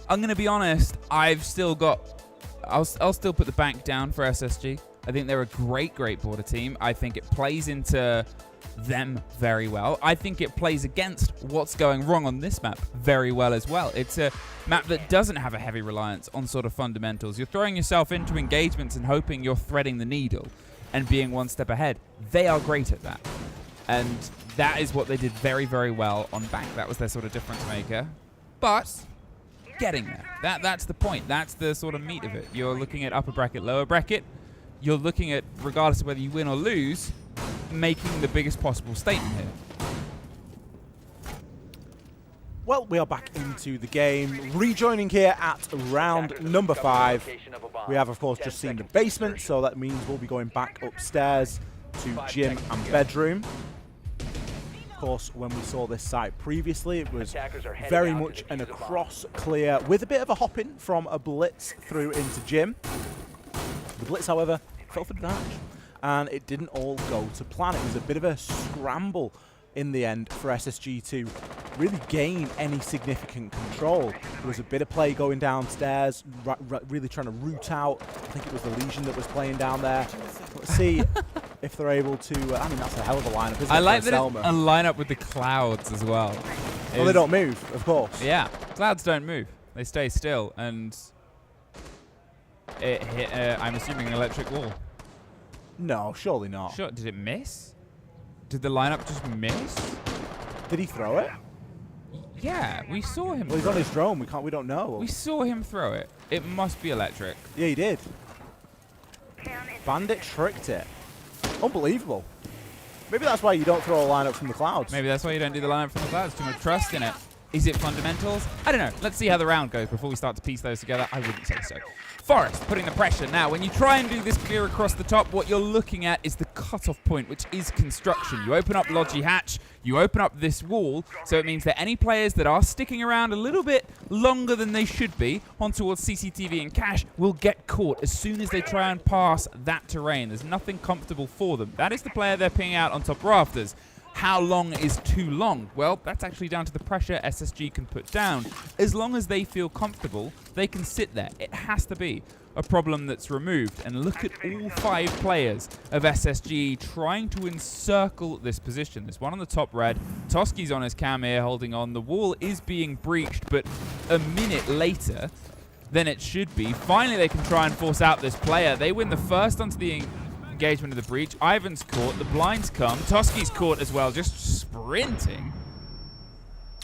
S14: I'm going to be honest, I'll still put the bank down for SSG. I think they're a great Border team. I think it plays into them very well. I think it plays against what's going wrong on this map very well as well. It's a map that doesn't have a heavy reliance on sort of fundamentals. You're throwing yourself into engagements and hoping you're threading the needle and being one step ahead. They are great at that. And that is what they did very, very well on Bank. That was their sort of difference maker. But getting there. That's the point. That's the sort of meat of it. You're looking at upper bracket, lower bracket. You're looking at, regardless of whether you win or lose, making the biggest possible statement here.
S10: Well, we are back into the game, rejoining here at round number 5. We have, of course, just seen the basement, so that means we'll be going back upstairs to gym and bedroom. Of course, when we saw this site previously, it was very much an across clear with a bit of a hopping from a blitz through into gym. The blitz, however, fell for damage, and it didn't all go to plan. It was a bit of a scramble in the end for SSG to really gain any significant control. There was a bit of play going downstairs, really trying to root out. I think it was the Legion that was playing down there. Let's see if they're able to. I mean, that's a hell of a lineup, isn't it?
S14: I like that it's a lineup with the clouds as well.
S10: Well, they don't move, of course.
S14: Yeah, clouds don't move. They stay still, and it hit, I'm assuming, an electric wall.
S10: No, surely not.
S14: Sure. Did it miss? Did the lineup just miss?
S10: Did he throw it?
S14: Yeah, we saw him.
S10: Well, he's on his drone. We don't know.
S14: We saw him throw it. It must be electric.
S10: Yeah, he did. Bandit tricked it. Unbelievable. Maybe that's why you don't throw a lineup from the clouds.
S14: Maybe that's why you don't do the lineup from the clouds. Too much trust in it. Is it fundamentals? I don't know. Let's see how the round goes before we start to piece those together. I wouldn't say so. Forest putting the pressure. Now, when you try and do this clear across the top, what you're looking at is the cutoff point, which is construction. You open up Logi Hatch, you open up this wall, so it means that any players that are sticking around a little bit longer than they should be on towards CCTV and Cash will get caught as soon as they try and pass that terrain. There's nothing comfortable for them. That is the player they're pinging out on top rafters. How long is too long? Well, that's actually down to the pressure SSG can put down. As long as they feel comfortable, they can sit there. It has to be a problem that's removed. And look at all 5 players of SSG trying to encircle this position. There's one on the top red. Toski's on his cam here holding on. The wall is being breached, but a minute later than it should be. Finally, they can try and force out this player. They win the first onto the engagement of the breach. Ivan's caught. The blinds come. Toski's caught as well, just sprinting.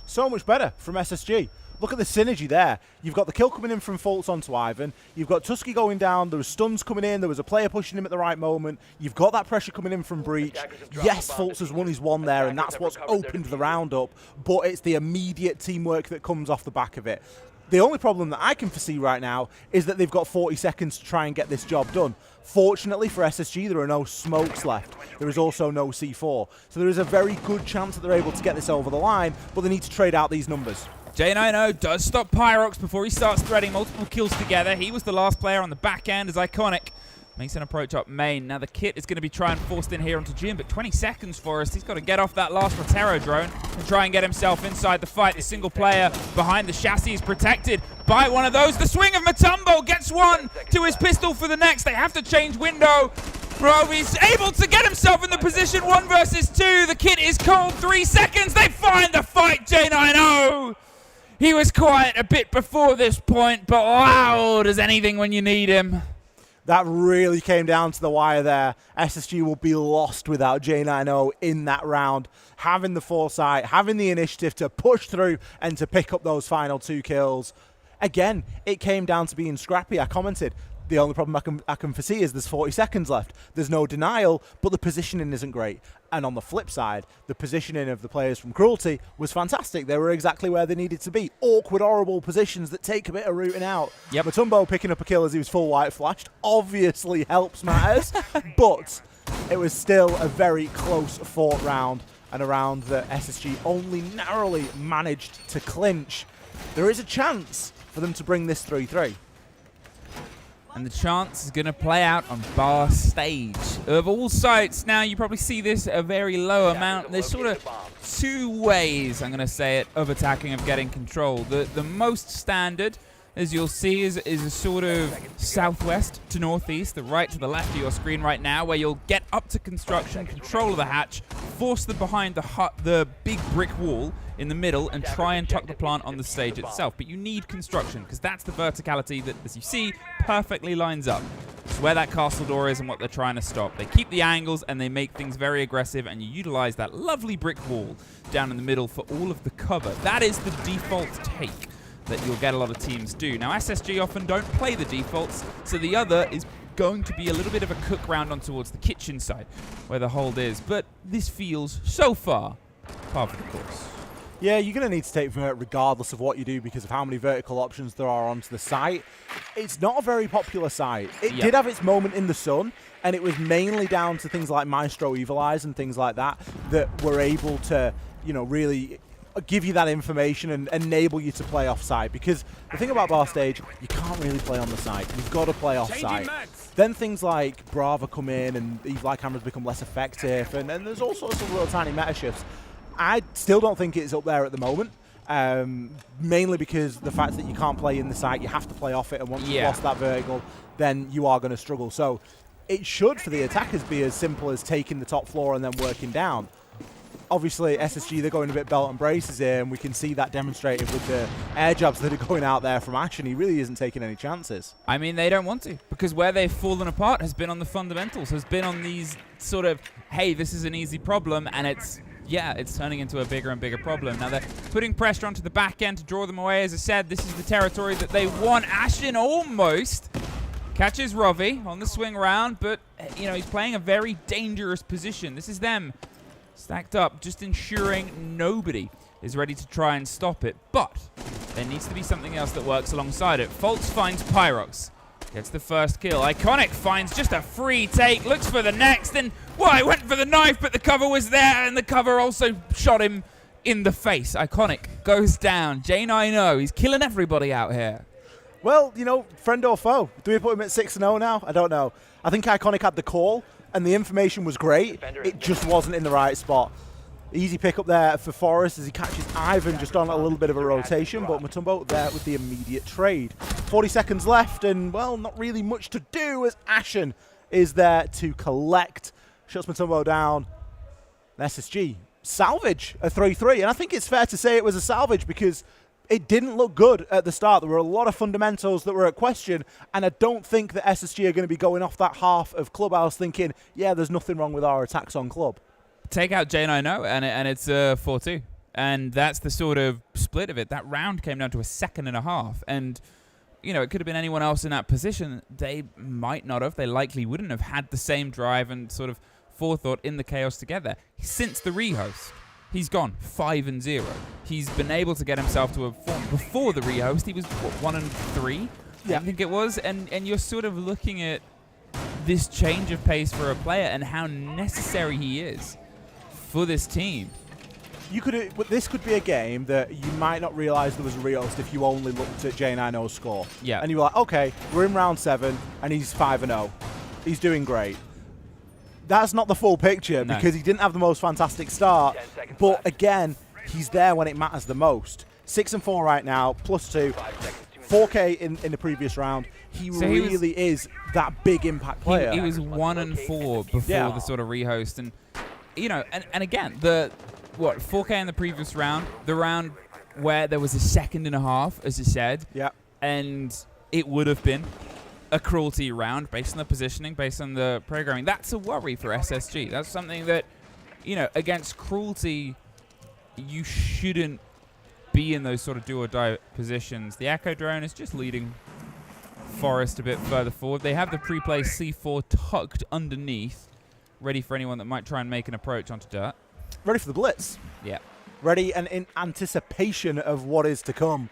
S10: So much better from SSG. Look at the synergy there. You've got the kill coming in from Fultz onto Ivan. You've got Tusky going down. There was stuns coming in. There was a player pushing him at the right moment. You've got that pressure coming in from Breach. Yes, Fultz has won his one there, and that's what's opened the round up. But it's the immediate teamwork that comes off the back of it. The only problem that I can foresee right now is that they've got 40 seconds to try and get this job done. Fortunately for SSG, there are no smokes left. There is also no C4. So there is a very good chance that they're able to get this over the line, but they need to trade out these numbers.
S14: J90 does stop Pyrox before he starts threading multiple kills together. He was the last player on the back end as Iconic Makes an approach up main. Now the kit is going to be trying forced in here onto Jim, but 20 seconds for us. He's got to get off that last Rotero drone and try and get himself inside the fight. The single player behind the chassis is protected by one of those. The swing of Mutombo gets one to his pistol for the next. They have to change window. Roby's able to get himself in the position 1 versus 2. The kit is cold. 3 seconds. They find the fight, J90. He was quiet a bit before this point, but loud as anything when you need him.
S10: That really came down to the wire there. SSG will be lost without J90 in that round. Having the foresight, having the initiative to push through and to pick up those final 2 kills. Again, it came down to being scrappy. I commented, the only problem I can foresee is there's 40 seconds left. There's no denial, but the positioning isn't great. And on the flip side, the positioning of the players from Cruelty was fantastic. They were exactly where they needed to be. Awkward, horrible positions that take a bit of rooting out.
S14: Yep.
S10: Mutombo picking up a kill as he was full white flashed obviously helps matters, but it was still a very close fought round, and a round that SSG only narrowly managed to clinch. There is a chance for them to bring this 3-3.
S14: And the chance is going to play out on bar stage. Of all sites, now you probably see this a very low amount. There's sort of 2 ways, I'm going to say it, of attacking, of getting control. The most standard, as you'll see, is a sort of southwest to northeast, the right to the left of your screen right now, where you'll get up to construction, control of the hatch, force them behind the big brick wall in the middle, and try and tuck the plant on the stage itself. But you need construction, because that's the verticality that, as you see, perfectly lines up. It's where that castle door is and what they're trying to stop. They keep the angles and they make things very aggressive, and you utilize that lovely brick wall down in the middle for all of the cover. That is the default take that you'll get a lot of teams do. Now, SSG often don't play the defaults, so the other is going to be a little bit of a cook round on towards the kitchen side, where the hold is. But this feels, so far, par for the course.
S10: Yeah, you're going to need to take vert regardless of what you do because of how many vertical options there are onto the site. It's not a very popular site. It did have its moment in the sun, and it was mainly down to things like Maestro Evil Eyes and things like that that were able to, you know, really give you that information and enable you to play off-site. Because the thing about bar stage, you can't really play on the site. You've got to play off-site. Then things like Brava come in and Evil Eye cameras become less effective, and there's all sorts of little tiny meta shifts. I still don't think it's up there at the moment, mainly because the fact that you can't play in the site, you have to play off it, and once you've lost that vertical, then you are going to struggle. So it should, for the attackers, be as simple as taking the top floor and then working down. Obviously, SSG, they're going a bit belt and braces here, and we can see that demonstrated with the air jabs that are going out there from Ash, and he really isn't taking any chances.
S14: I mean, they don't want to, because where they've fallen apart has been on the fundamentals, has been on these sort of, hey, this is an easy problem, and it's turning into a bigger and bigger problem. Now they're putting pressure onto the back end to draw them away. As I said, this is the territory that they want. Ashen almost catches Rovi on the swing round, but you know, he's playing a very dangerous position. This is them stacked up, just ensuring nobody is ready to try and stop it. But there needs to be something else that works alongside it. Fultz finds Pyrox. Gets the first kill. Iconic finds just a free take, looks for the next, and went for the knife, but the cover was there, and the cover also shot him in the face. Iconic goes down. J90, he's killing everybody out here.
S10: Well, you know, friend or foe? Do we put him at 6-0 now? I don't know. I think Iconic had the call, and the information was great. It just wasn't in the right spot. Easy pick up there for Forrest as he catches Ivan just on a little bit of a rotation, but Mutombo there with the immediate trade. 40 seconds left, and, well, not really much to do as Ashen is there to collect. Shuts Mutombo down. SSG salvage a 3-3, and I think it's fair to say it was a salvage because it didn't look good at the start. There were a lot of fundamentals that were at question, and I don't think that SSG are going to be going off that half of Clubhouse thinking, yeah, there's nothing wrong with our attacks on Club.
S14: Take out J90 and it's 4-2. And that's the sort of split of it. That round came down to a second and a half. And, you know, it could have been anyone else in that position. They might not have. They likely wouldn't have had the same drive and sort of forethought in the chaos together. Since the rehost, he's gone 5-0. He's been able to get himself to a form. Before the rehost, he was, what, 1-3? Yeah. I think it was. And you're sort of looking at this change of pace for a player and how necessary he is for this team.
S10: This could be a game that you might not realize there was a rehost if you only looked at J90's score.
S14: Yeah.
S10: And you were like, okay, we're in round 7 and he's 5-0. He's doing great. That's not the full picture because he didn't have the most fantastic start. But again, he's there when it matters the most. 6-4 right now, +2. 4K in the previous round. He really is that big impact player.
S14: He was 1-4 before the sort of rehost, and you know, and again, the 4K in the previous round, the round where there was a 2.5 seconds, as you said, and it would have been a Cruelty round based on the positioning, based on the programming. That's a worry for SSG. That's something that, you know, against Cruelty, you shouldn't be in those sort of do or die positions. The Echo drone is just leading Forest a bit further forward. They have the pre-placed C4 tucked underneath, ready for anyone that might try and make an approach onto dirt.
S10: Ready for the blitz.
S14: Yeah.
S10: Ready and in anticipation of what is to come.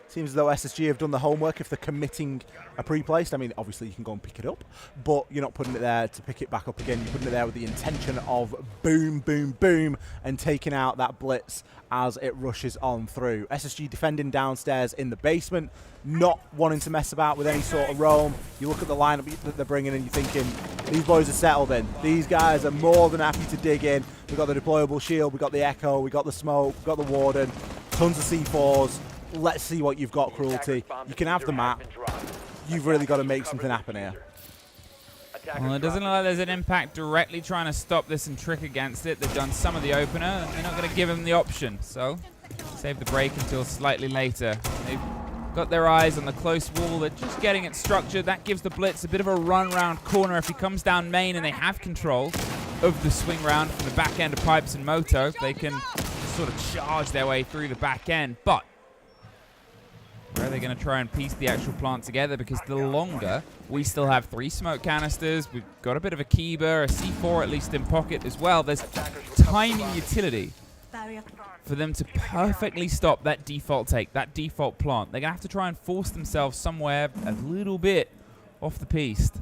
S10: Seems as though SSG have done the homework if they're committing a pre-placed. I mean, obviously you can go and pick it up, but you're not putting it there to pick it back up again. You're putting it there with the intention of boom, boom, boom, and taking out that blitz as it rushes on through. SSG defending downstairs in the basement, not wanting to mess about with any sort of roam. You look at the lineup that they're bringing and you're thinking, these boys are settled in. These guys are more than happy to dig in. We've got the deployable shield, we've got the Echo, we've got the smoke, we've got the Warden, tons of C4s. Let's see what you've got, Cruelty. You can have the map. You've really got to make something happen here.
S14: Well, it doesn't look like there's an impact directly trying to stop this and trick against it. They've done some of the opener, and they're not going to give him the option. So, save the break until slightly later. They've got their eyes on the close wall. They're just getting it structured. That gives the Blitz a bit of a run round corner if he comes down main, and they have control of the swing round from the back end of Pipes and Moto. They can sort of charge their way through the back end, but where are they going to try and piece the actual plant together? Because the longer, we still have 3 smoke canisters. We've got a bit of a Kiba, a C4 at least in pocket as well. There's timing utility for them to perfectly stop that default take, that default plant. They're going to have to try and force themselves somewhere a little bit off the piste.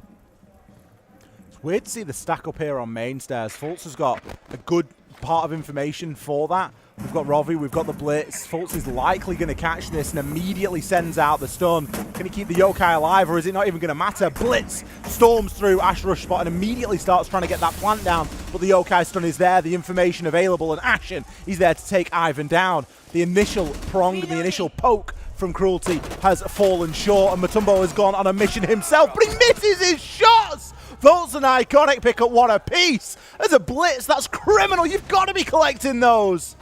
S10: It's weird to see the stack up here on main stairs. Fultz has got a good part of information for that. We've got Rovi, we've got the Blitz. Fultz is likely going to catch this and immediately sends out the stun. Can he keep the Yokai alive, or is it not even going to matter? Blitz storms through Ash Rush spot and immediately starts trying to get that plant down, but the Yokai stun is there, the information available, and Ashen, he's there to take Ivan down. The initial prong, the initial poke from Cruelty has fallen short, and Mutombo has gone on a mission himself, but he misses his shots! Those an iconic pick at one apiece. As a Blitz, that's criminal. You've got to be collecting those.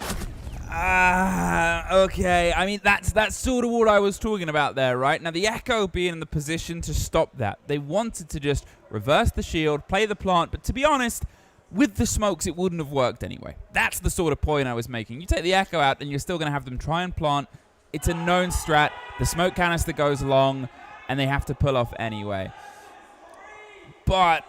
S14: Okay. I mean, that's sort of what I was talking about there, right? Now, the Echo being in the position to stop that. They wanted to just reverse the shield, play the plant, but to be honest, with the smokes, it wouldn't have worked anyway. That's the sort of point I was making. You take the Echo out, and you're still going to have them try and plant. It's a known strat. The smoke canister goes along, and they have to pull off anyway. But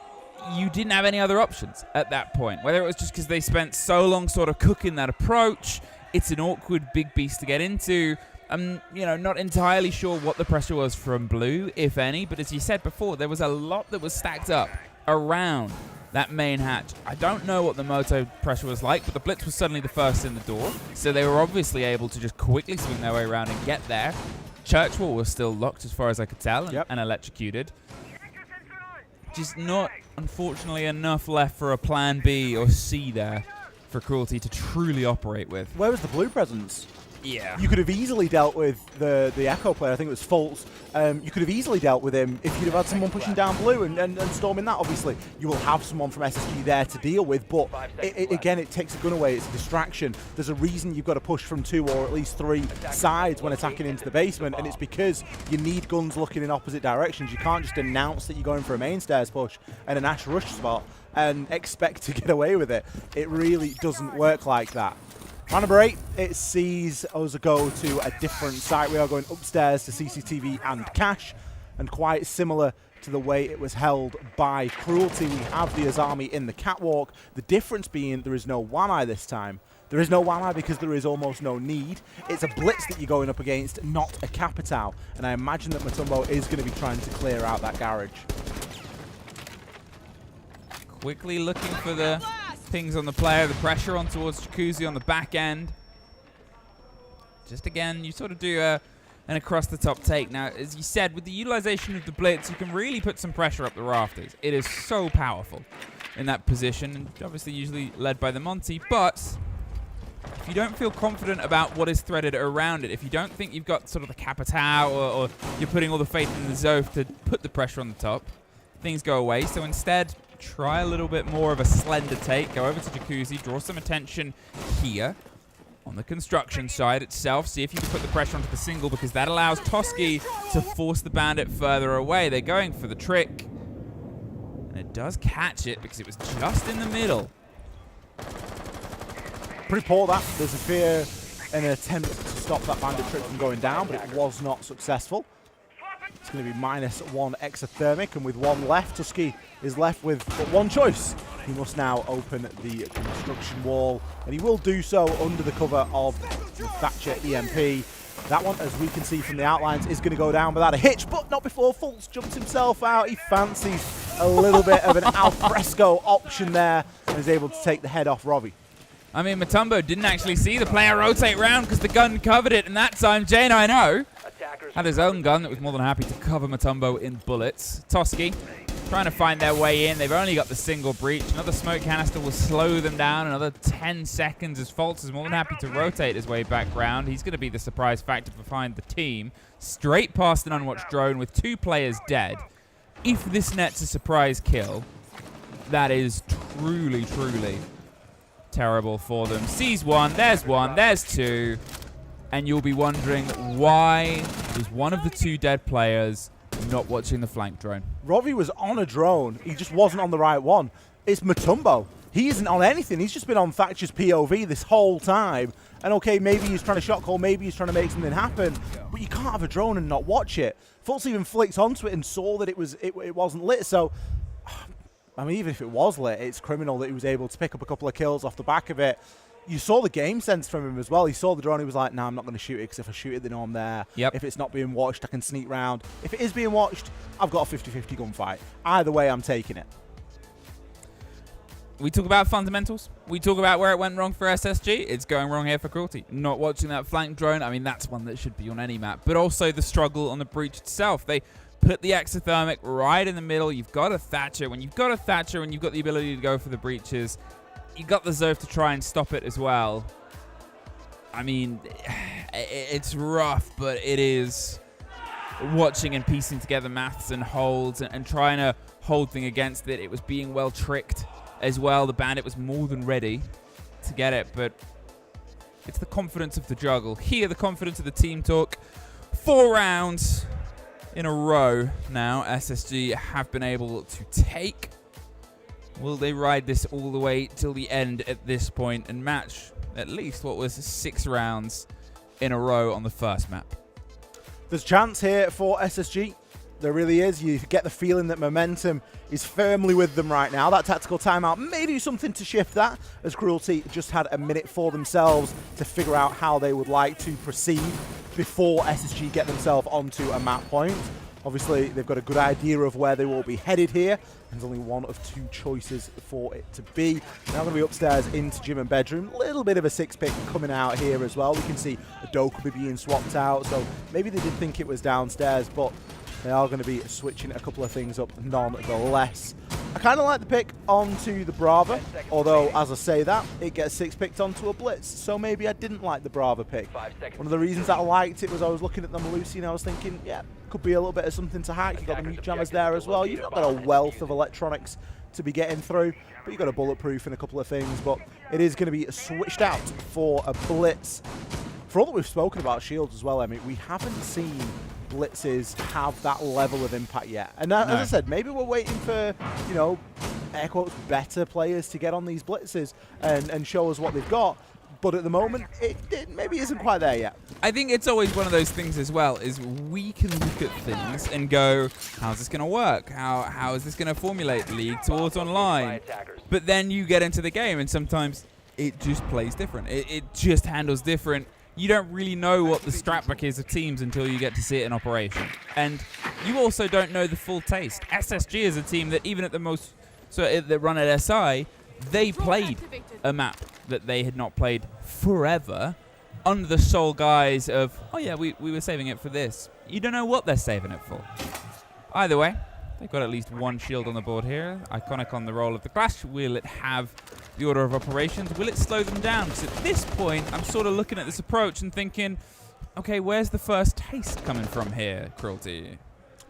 S14: you didn't have any other options at that point. Whether it was just because they spent so long sort of cooking that approach, it's an awkward big beast to get into. I'm, not entirely sure what the pressure was from Blue, if any, but as you said before, there was a lot that was stacked up around that main hatch. I don't know what the Moto pressure was like, but the Blitz was suddenly the first in the door, so they were obviously able to just quickly swing their way around and get there. Church Wall was still locked as far as I could tell, and electrocuted. Just not, unfortunately, enough left for a plan B or C there for Cruelty to truly operate with.
S10: Where was the Blue presence?
S14: Yeah.
S10: You could have easily dealt with the Echo player. I think it was Fultz. You could have easily dealt with him if you'd have had someone pushing down Blue and storming that. Obviously, you will have someone from SSG there to deal with, but again, it takes a gun away. It's a distraction. There's a reason you've got to push from 2 or at least 3 sides when attacking into the basement, and it's because you need guns looking in opposite directions. You can't just announce that you're going for a main stairs push and an Ash Rush spot and expect to get away with it. It really doesn't work like that. Round number 8, it sees us go to a different site. We are going upstairs to CCTV and Cash, and quite similar to the way it was held by Cruelty, we have the Azami in the catwalk. The difference being there is no Wamai this time. There is no Wamai because there is almost no need. It's a Blitz that you're going up against, not a Capital, and I imagine that Mutombo is going to be trying to clear out that garage.
S14: Quickly looking for the pings on the player, the pressure on towards Jacuzzi on the back end. Just again, you sort of do and across the top take. Now, as you said, with the utilization of the blitz, you can really put some pressure up the rafters. It is so powerful in that position, and obviously usually led by the Monty, but if you don't feel confident about what is threaded around it, if you don't think you've got sort of the Capitao or you're putting all the faith in the Zoth to put the pressure on the top, things go away. So instead, try a little bit more of a slender take. Go over to Jacuzzi, draw some attention here on the construction side itself. See if you can put the pressure onto the single, because that allows Toski to force the bandit further away. They're going for the trick, and it does catch it because it was just in the middle.
S10: Pretty poor that. There's a fear in an attempt to stop that bandit trick from going down, but it was not successful. It's going to be -1 exothermic, and with one left, Tusky is left with but one choice. He must now open the construction wall, and he will do so under the cover of the Thatcher EMP. That one, as we can see from the outlines, is going to go down without a hitch, but not before Fultz jumps himself out. He fancies a little bit of an alfresco option there and is able to take the head off Robbie.
S14: I mean, Matumbo didn't actually see the player rotate round because the gun covered it, and that time J9O had his own gun that was more than happy to cover Matumbo in bullets. Toski trying to find their way in. They've only got the single breach. Another smoke canister will slow them down. Another 10 seconds as Fultz is more than happy to rotate his way back round. He's going to be the surprise factor behind the team. Straight past an unwatched drone with 2 players dead. If this nets a surprise kill, that is truly, truly terrible for them. Sees one, there's 2. And you'll be wondering why was one of the 2 dead players not watching the flank drone.
S10: Robbie was on a drone. He just wasn't on the right one. It's Matumbo. He isn't on anything. He's just been on Thatcher's POV this whole time. And okay, maybe he's trying to shot call, maybe he's trying to make something happen, but you can't have a drone and not watch it. Fultz even flicked onto it and saw that it wasn't lit. So, I mean, even if it was lit, it's criminal that he was able to pick up a couple of kills off the back of it. You saw the game sense from him as well. He saw the drone. He was like, nah, I'm not going to shoot it, because if I shoot it, they know I'm there.
S14: Yep.
S10: If it's not being watched, I can sneak round. If it is being watched, I've got a 50-50 gunfight. Either way, I'm taking it.
S14: We talk about fundamentals. We talk about where it went wrong for SSG. It's going wrong here for Cruelty. Not watching that flank drone. I mean, that's one that should be on any map. But also the struggle on the breach itself. They put the exothermic right in the middle. You've got a Thatcher. When you've got a Thatcher and you've got the ability to go for the breaches, you got the Zoth to try and stop it as well. I mean, it's rough, but it is watching and piecing together maths and holds and trying to hold thing against it. It was being well tricked as well. The bandit was more than ready to get it, but it's the confidence of the juggle. Here, the confidence of the team talk. 4 rounds in a row now SSG have been able to take. Will they ride this all the way till the end at this point and match at least what was 6 rounds in a row on the first map?
S10: There's a chance here for SSG. There really is. You get the feeling that momentum is firmly with them right now. That tactical timeout may do something to shift that, as Cruelty just had a minute for themselves to figure out how they would like to proceed before SSG get themselves onto a map point. Obviously, they've got a good idea of where they will be headed here. There's only one of 2 choices for it to be. Now going to be upstairs into gym and bedroom. A little bit of a 6-pick coming out here as well. We can see a Dokubi being swapped out, so maybe they did think it was downstairs, but they are going to be switching a couple of things up nonetheless. I kind of like the pick onto the Brava, although as I say that, it gets 6-picked onto a Blitz, so maybe I didn't like the Brava pick. One of the reasons that I liked it was I was looking at the Malusi and I was thinking, yeah, could be a little bit of something to hack. You've got the mute jammers there as well. You've not got a wealth of electronics to be getting through, but you've got a bulletproof and a couple of things, but it is going to be switched out for a Blitz. For all that we've spoken about shields as well, Emmy, we haven't seen blitzes have that level of impact yet. And as I said, maybe we're waiting for, you know, air quotes, better players to get on these blitzes and show us what they've got. But at the moment, it maybe isn't quite there yet.
S14: I think it's always one of those things as well, is we can look at things and go, how's this going to work? How is this going to formulate League towards online? But then you get into the game and sometimes it just plays different. It just handles different. You don't really know what the strat book is of teams until you get to see it in operation. And you also don't know the full taste. SSG is a team that even at the most, that run at SI, they played a map that they had not played forever, under the sole guise of, oh yeah, we were saving it for this. You don't know what they're saving it for. Either way, they've got at least one shield on the board here. Iconic on the roll of the Clash. Will it have the order of operations? Will it slow them down? Because at this point, I'm sort of looking at this approach and thinking, okay, where's the first taste coming from here, Cruelty?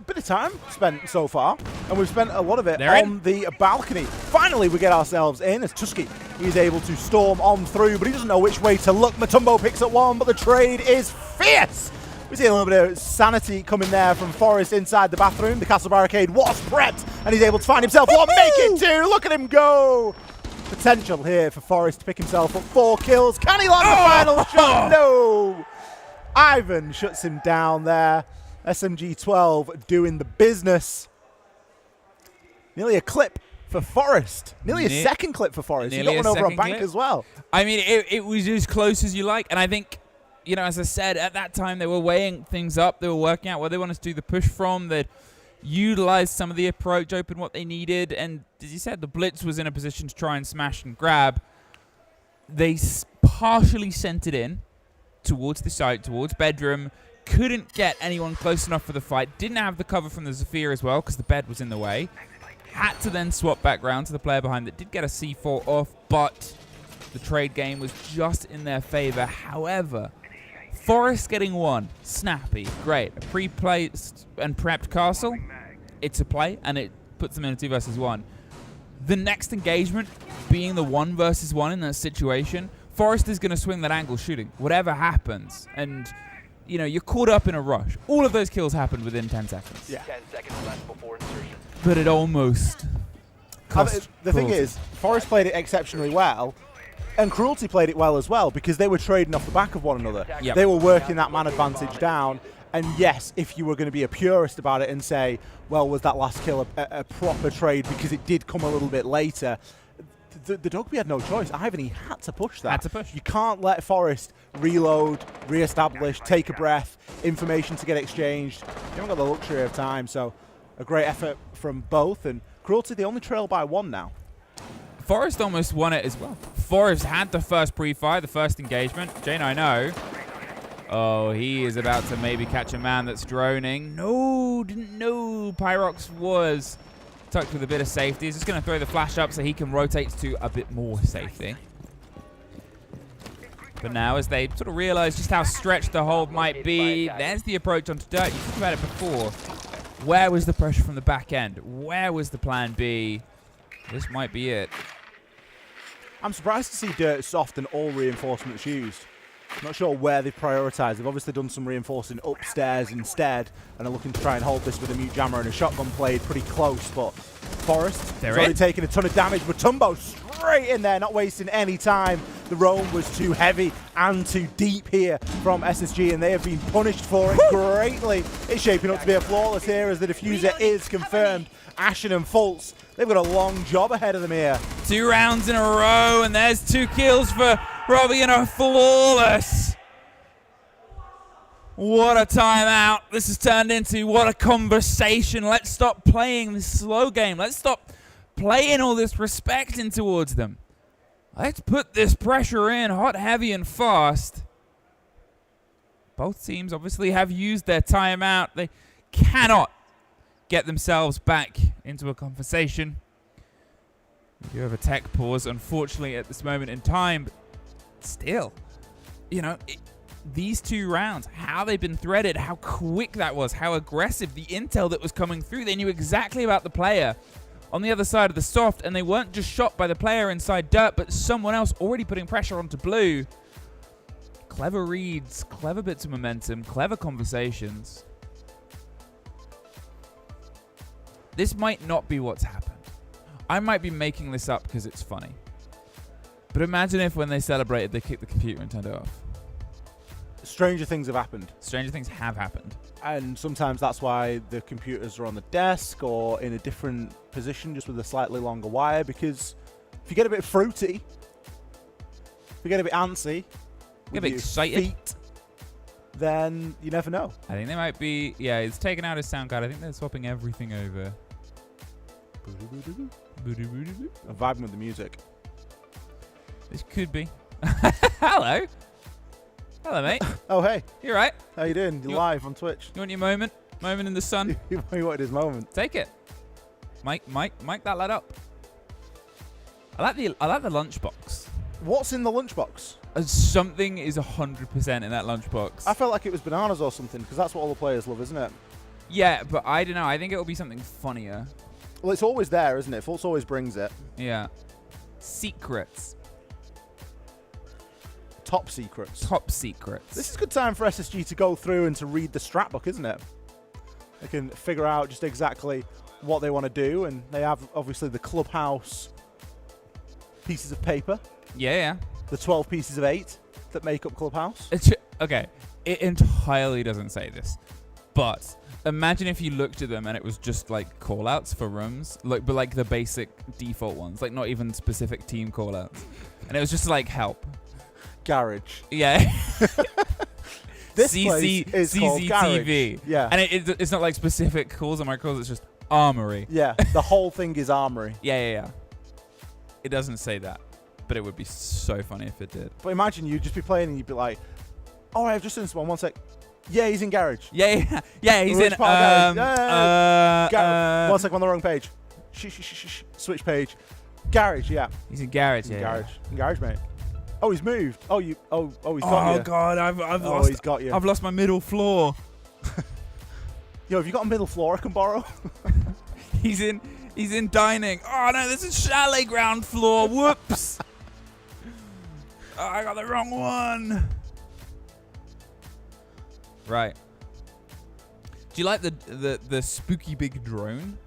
S10: Bit of time spent so far, and we've spent a lot of it on the balcony. Finally, we get ourselves in as Tusky is able to storm on through, but he doesn't know which way to look. Matumbo picks up one, but the trade is fierce. We see a little bit of sanity coming there from Forest inside the bathroom. The castle barricade was prepped, and he's able to find himself one, make it two. Look at him go. Potential here for Forest to pick himself up 4 kills. Can he land the final shot? No. Ivan shuts him down there. SMG-12 doing the business. Nearly a clip for Forest. Nearly a second clip for Forest. You got one over on Bank as well.
S14: I mean, it was as close as you like. And I think, you know, as I said, at that time they were weighing things up. They were working out where they wanted to do the push from. They'd utilized some of the approach, open what they needed. And as you said, the Blitz was in a position to try and smash and grab. They partially sent it in towards the site, towards bedroom. Couldn't get anyone close enough for the fight. Didn't have the cover from the Zephyr as well because the bed was in the way. Had to then swap back round to the player behind that did get a C4 off, but the trade game was just in their favor. However, Forest getting one. Snappy. Great. A pre-placed and prepped castle. It's a play, and it puts them in a 2 versus 1. The next engagement being the 1 versus 1 in that situation, Forest is going to swing that angle shooting, whatever happens. And you know, you're caught up in a rush. All of those kills happened within 10 seconds.
S10: Yeah.
S2: 10 seconds left before insertion.
S14: But it almost cost
S10: The thing is, Forest played it exceptionally well, and Cruelty played it well as well, because they were trading off the back of one another.
S14: Yep.
S10: They were working that man advantage down. And yes, if you were going to be a purist about it and say, well, was that last kill a proper trade because it did come a little bit later, the Dogby had no choice. Ivan, he had to push that.
S14: Had to push.
S10: You can't let Forest reload, re-establish, take a breath, information to get exchanged. You haven't got the luxury of time, so a great effort from both. And Cruelty, they only trail by 1 now.
S14: Forest almost won it as well. Forest had the first pre-fire, the first engagement. J9O. Oh, he is about to maybe catch a man that's droning. No, didn't know Pyrox was tucked with a bit of safety. He's just going to throw the flash up so he can rotate to a bit more safety. But now, as they sort of realize just how stretched the hold might be, there's the approach onto Dirt. You talked about it before. Where was the pressure from the back end? Where was the plan B? This might be it.
S10: I'm surprised to see Dirt soft and all reinforcements used. Not sure where they've prioritised. They've obviously done some reinforcing upstairs instead and are looking to try and hold this with a mute jammer and a shotgun played pretty close, but Forest has already taken a ton of damage. Matumbo straight in there, not wasting any time. The roam was too heavy and too deep here from SSG, and they have been punished for it greatly. It's shaping up to be a flawless here as the diffuser is confirmed. Ashen and Fultz, they've got a long job ahead of them here.
S14: 2 rounds in a row, and there's 2 kills for Robbie and a flawless. What a timeout. This has turned into what a conversation. Let's stop playing this slow game. Let's stop playing all this respect in towards them. Let's put this pressure in hot, heavy, and fast. Both teams obviously have used their timeout. They cannot get themselves back into a conversation. We do have a tech pause, unfortunately, at this moment in time. But still, you know, these 2 rounds, how they've been threaded, how quick that was, how aggressive, the intel that was coming through. They knew exactly about the player on the other side of the soft, and they weren't just shot by the player inside Dirt, but someone else already putting pressure onto Blue. Clever reads, clever bits of momentum, clever conversations. This might not be what's happened. I might be making this up because it's funny. But imagine if when they celebrated, they kicked the computer and turned it off.
S10: Stranger things have happened.
S14: Stranger things have happened.
S10: And sometimes that's why the computers are on the desk or in a different position, just with a slightly longer wire, because if you get a bit fruity, if you get a bit antsy,
S14: get a bit excited,
S10: feet, then you never know.
S14: I think they might be, yeah, it's taken out his sound card. I think they're swapping everything over.
S10: I'm vibing with the music.
S14: This could be. Hello. Hello, mate.
S10: Oh, hey.
S14: You right?
S10: How you doing? You're live on Twitch.
S14: You want your moment? Moment in the sun?
S10: He wanted his moment.
S14: Take it. Mike that lad up. I like the lunchbox.
S10: What's in the lunchbox?
S14: Something is 100% in that lunchbox.
S10: I felt like it was bananas or something, because that's what all the players love, isn't it?
S14: Yeah, but I don't know. I think it'll be something funnier.
S10: Well, it's always there, isn't it? Fultz always brings it.
S14: Yeah. Secrets.
S10: Top secrets.
S14: Top secrets.
S10: This is a good time for SSG to go through and to read the strat book, isn't it? They can figure out just exactly what they want to do, and they have, obviously, the clubhouse pieces of paper.
S14: Yeah.
S10: The 12 pieces of 8 that make up clubhouse.
S14: Okay, it entirely doesn't say this, but imagine if you looked at them and it was just like call-outs for rooms, but like the basic default ones, like not even specific team call-outs, and it was just like help.
S10: Garage.
S14: Yeah.
S10: This place is called
S14: CCTV.
S10: Garage. Yeah.
S14: And it's not like specific calls or microcalls, it's just Armory.
S10: Yeah, the whole thing is Armory.
S14: Yeah. It doesn't say that, but it would be so funny if it did.
S10: But imagine you'd just be playing and you'd be like, oh, I've just seen this one sec. Yeah, he's in Garage.
S14: Yeah, he's in
S10: Garage. One sec, I'm on the wrong page. Shh. Switch page. Garage, yeah.
S14: He's in Garage, yeah.
S10: Garage. In Garage, mate. Oh, he's moved. He's got you.
S14: Oh god,
S10: He's got you.
S14: I've lost my middle floor.
S10: Yo, have you got a middle floor I can borrow?
S14: He's in dining. Oh no, this is chalet ground floor. Whoops. Oh, I got the wrong one. Right. Do you like the spooky big drone?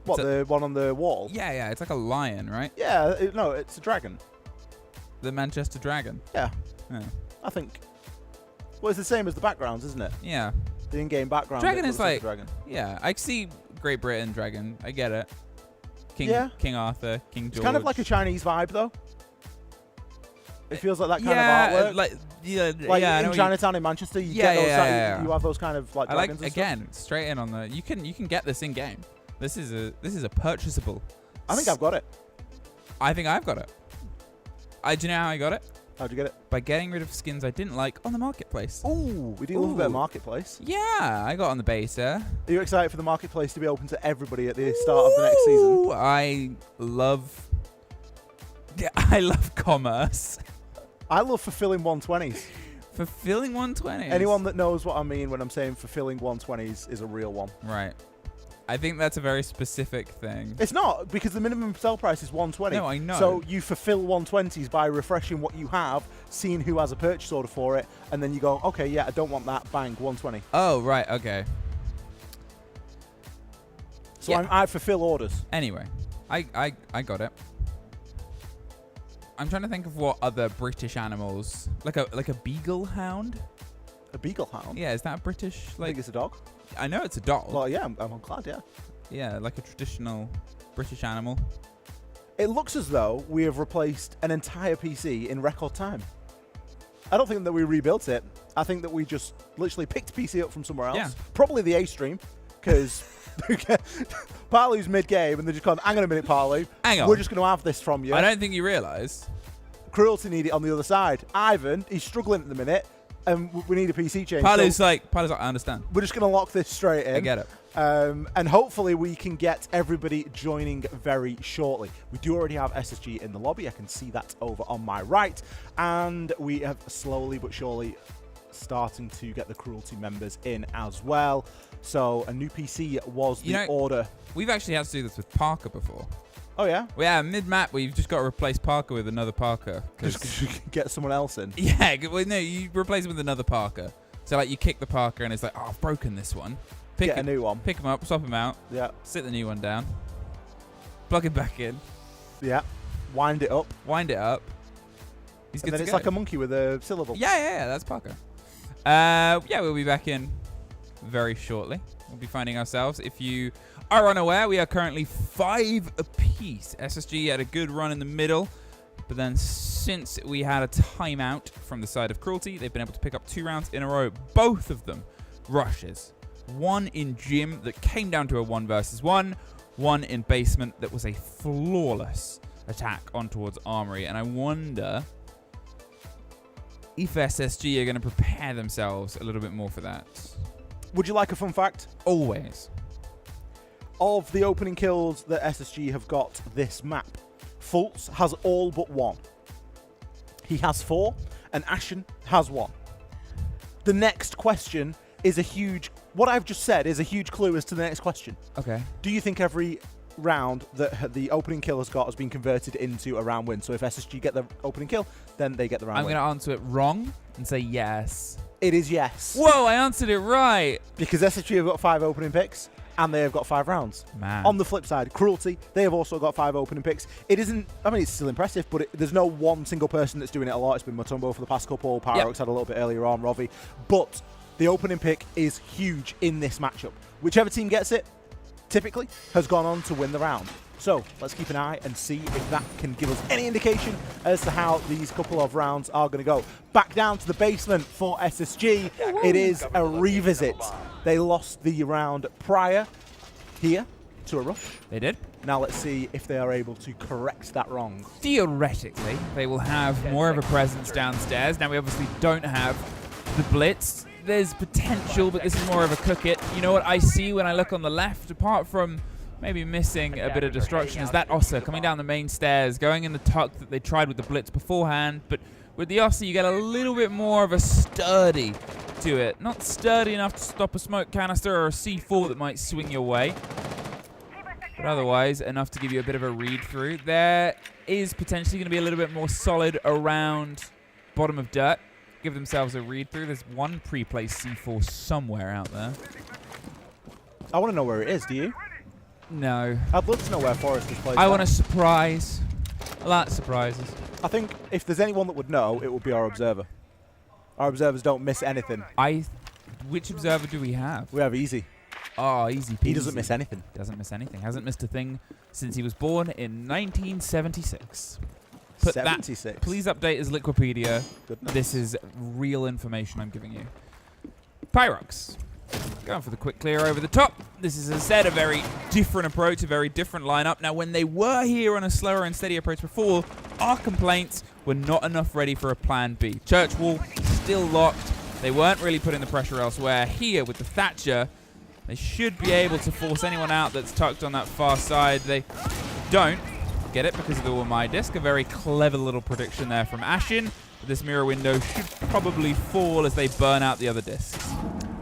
S10: What, the one on the wall?
S14: Yeah, it's like a lion, right?
S10: Yeah, no, it's a dragon.
S14: The Manchester Dragon?
S10: Yeah.
S14: Yeah.
S10: I think. Well, it's the same as the backgrounds, isn't it?
S14: Yeah.
S10: The in-game background.
S14: Dragon is like...
S10: Dragon.
S14: Yeah, I see Great Britain Dragon. I get it. King Arthur, King George.
S10: It's kind of like a Chinese vibe, though. It feels like that kind of artwork. Like in Chinatown in Manchester, you get those. You have those kind of like dragons.
S14: Again, straight in on the. You can get this in game. This is a purchasable.
S10: I think I've got it.
S14: I think I've got it. Do you know how I got it?
S10: How'd you get it?
S14: By getting rid of skins I didn't like on the marketplace.
S10: Ooh, we do love a bit of marketplace.
S14: Yeah, I got on the beta.
S10: Are you excited for the marketplace to be open to everybody at the start of the next season?
S14: I love commerce.
S10: I love fulfilling 120s.
S14: Fulfilling 120s?
S10: Anyone that knows what I mean when I'm saying fulfilling 120s is a real one.
S14: Right. I think that's a very specific thing.
S10: It's not, because the minimum sell price is 120.
S14: No, I know.
S10: So you fulfill 120s by refreshing what you have, seeing who has a purchase order for it, and then you go, okay, yeah, I don't want that, bang, 120.
S14: Oh, right, okay.
S10: So yeah. I fulfill orders.
S14: Anyway, I got it. I'm trying to think of what other British animals, like a beagle hound.
S10: A beagle hound?
S14: Yeah, is that a British?
S10: I think it's a dog.
S14: I know it's a dog.
S10: Well, yeah, I'm glad, yeah.
S14: Yeah, like a traditional British animal.
S10: It looks as though we have replaced an entire PC in record time. I don't think that we rebuilt it. I think that we just literally picked PC up from somewhere else. Yeah. Probably the A stream, because Parley's mid-game and they're just going, hang on a minute, Parley.
S14: Hang on.
S10: We're just going to have this from you.
S14: I don't think you realise.
S10: Cruelty need it on the other side. Ivan, he's struggling at the minute, and we need a PC change.
S14: Parley's like, I understand.
S10: We're just going to lock this straight in.
S14: I get it.
S10: And hopefully we can get everybody joining very shortly. We do already have SSG in the lobby. I can see that over on my right. And we have slowly but surely starting to get the Cruelty members in as well. So a new PC was the order.
S14: We've actually had to do this with Parker before.
S10: Oh, yeah?
S14: Well, yeah, mid-map, we've just got to replace Parker with another Parker.
S10: Just get someone else in?
S14: Yeah, well, no, you replace him with another Parker. So, like, you kick the Parker and it's like, oh, I've broken this one.
S10: Get a new one.
S14: Pick him up, swap him out.
S10: Yeah.
S14: Sit the new one down. Plug him back in.
S10: Yeah. Wind it up.
S14: Wind it up. He's good to go.
S10: It's like a monkey with a syllable.
S14: Yeah, that's Parker. Yeah, we'll be back in very shortly. We'll be finding ourselves. If you are unaware, we are currently 5 apiece. SSG had a good run in the middle, but then since we had a timeout from the side of Cruelty, they've been able to pick up 2 rounds in a row. Both of them rushes. One in gym that came down to a 1 versus 1. One in basement that was a flawless attack on towards Armory. And I wonder if SSG are going to prepare themselves a little bit more for that.
S10: Would you like a fun fact?
S14: Always.
S10: Of the opening kills that SSG have got this map, Fultz has all but 1. He has 4, and Ashen has 1. The next question is a huge... What I've just said is a huge clue as to the next question.
S14: Okay.
S10: Do you think every round that the opening kill has got has been converted into a round win? So if SSG get the opening kill, then they get the round
S14: I'm
S10: win.
S14: going to answer it wrong and say yes.
S10: It is yes.
S14: Whoa, I answered it right.
S10: Because SSG have got 5 opening picks, and they have got 5 rounds.
S14: Man.
S10: On the flip side, Cruelty, they have also got 5 opening picks. It isn't, I mean, it's still impressive, but there's no one single person that's doing it a lot. It's been Mutombo for the past couple, Pyrox had a little bit earlier on, Rovi. But the opening pick is huge in this matchup. Whichever team gets it, typically, has gone on to win the round. So let's keep an eye and see if that can give us any indication as to how these couple of rounds are going to go. Back down to the basement for SSG. It is a revisit. They lost the round prior here to a rush.
S14: They did.
S10: Now let's see if they are able to correct that wrong.
S14: Theoretically, they will have more of a presence downstairs. Now we obviously don't have the blitz. There's potential, but this is more of a cook it. You know what I see when I look on the left, apart from maybe missing a bit of destruction, is that Ossa coming down the main stairs, going in the tuck that they tried with the blitz beforehand. But with the Ossa, you get a little bit more of a sturdy to it. Not sturdy enough to stop a smoke canister or a C4 that might swing your way, but otherwise enough to give you a bit of a read through. There is potentially going to be a little bit more solid around bottom of dirt. Give themselves a read through. There's one pre-placed C4 somewhere out there.
S10: I want to know where it is, do you?
S14: No.
S10: I'd love to know where Forrest is placed.
S14: I want a surprise. I like surprises.
S10: I think if there's anyone that would know, it would be our observer. Our observers don't miss anything.
S14: Which observer do we have?
S10: We have Easy.
S14: Oh, Easy peasy.
S10: He doesn't miss anything.
S14: Doesn't miss anything. Hasn't missed a thing since he was born in 1976. Put
S10: 76.
S14: That. Please update his Liquipedia.
S10: Goodness.
S14: This is real information I'm giving you. Pyrox. Going for the quick clear over the top. This is, as I said, a very different approach, a very different lineup. Now, when they were here on a slower and steady approach before, our complaints were not enough ready for a plan B. Church Wall still locked. They weren't really putting the pressure elsewhere. Here with the Thatcher, they should be able to force anyone out that's tucked on that far side. They don't get it because of the my disc. A very clever little prediction there from Ashen. But this mirror window should probably fall as they burn out the other discs.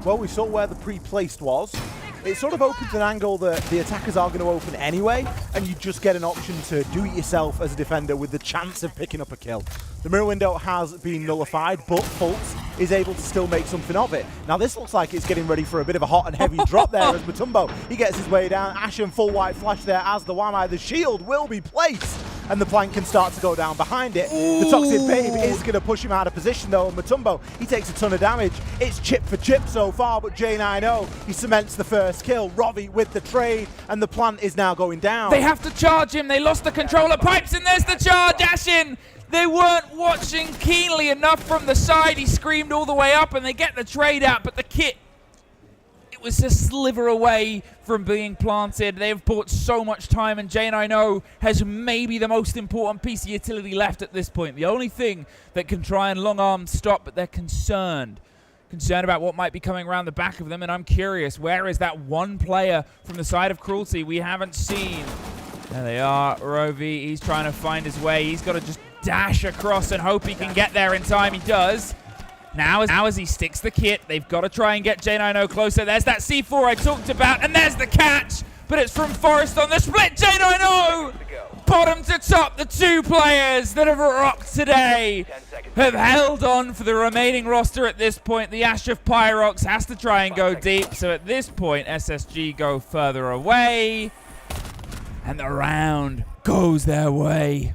S10: Well, we saw where the pre-placed was. It sort of opens an angle that the attackers are going to open anyway, and you just get an option to do it yourself as a defender with the chance of picking up a kill. The mirror window has been nullified, but Fultz is able to still make something of it. Now, this looks like it's getting ready for a bit of a hot and heavy drop there as Mutombo, he gets his way down. Ashen full white flash there as the Wamai. The shield will be placed, and the plank can start to go down behind it. Ooh. The Toxic Babe is going to push him out of position, though. Mutombo, he takes a ton of damage. It's chip for chip so far, but J90, he cements the first kill. Rovi with the trade, and the plant is now going down.
S14: They have to charge him. They lost the controller pipes, and there's the charge. Ashen, they weren't watching keenly enough from the side. He screamed all the way up, and they get the trade out, but the kit, it was a sliver away from being planted. They've bought so much time, and J90 has maybe the most important piece of utility left at this point. The only thing that can try and long-arm stop, but they're concerned about what might be coming around the back of them, and I'm curious, where is that one player from the side of Cruelty we haven't seen? There they are. Rovi, he's trying to find his way. He's got to just dash across and hope he can get there in time. He does. Now as he sticks the kit, they've got to try and get J90 closer. There's that C4 I talked about, and there's the catch, but it's from Forrest on the split. J90, bottom to top, the two players that have rocked today have held on for the remaining roster at this point. The Ash of Pyrox has to try and go deep, so at this point, SSG go further away, and the round goes their way.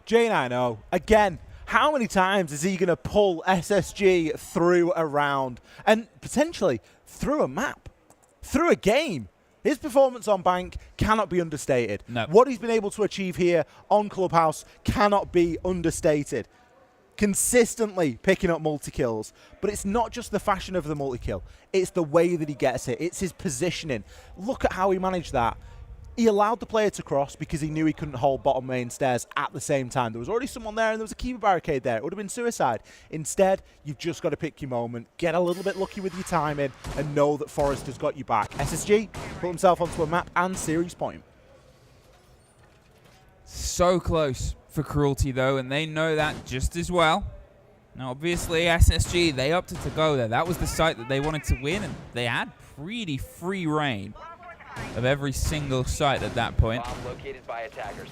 S10: J90, again, how many times is he going to pull SSG through a round and potentially through a map, through a game? His performance on Bank cannot be understated.
S14: No.
S10: What he's been able to achieve here on Clubhouse cannot be understated. Consistently picking up multi-kills, but it's not just the fashion of the multi-kill, it's the way that he gets it, it's his positioning. Look at how he managed that. He allowed the player to cross because he knew he couldn't hold bottom main stairs at the same time. There was already someone there and there was a keeper barricade there. It would have been suicide. Instead, you've just got to pick your moment, get a little bit lucky with your timing, and know that Forest has got you back. SSG put himself onto a map and series point.
S14: So close for Cruelty, though, and they know that just as well. Now, obviously, SSG, they opted to go there. That was the site that they wanted to win, and they had pretty free reign of every single site at that point.
S2: Bomb located by attackers.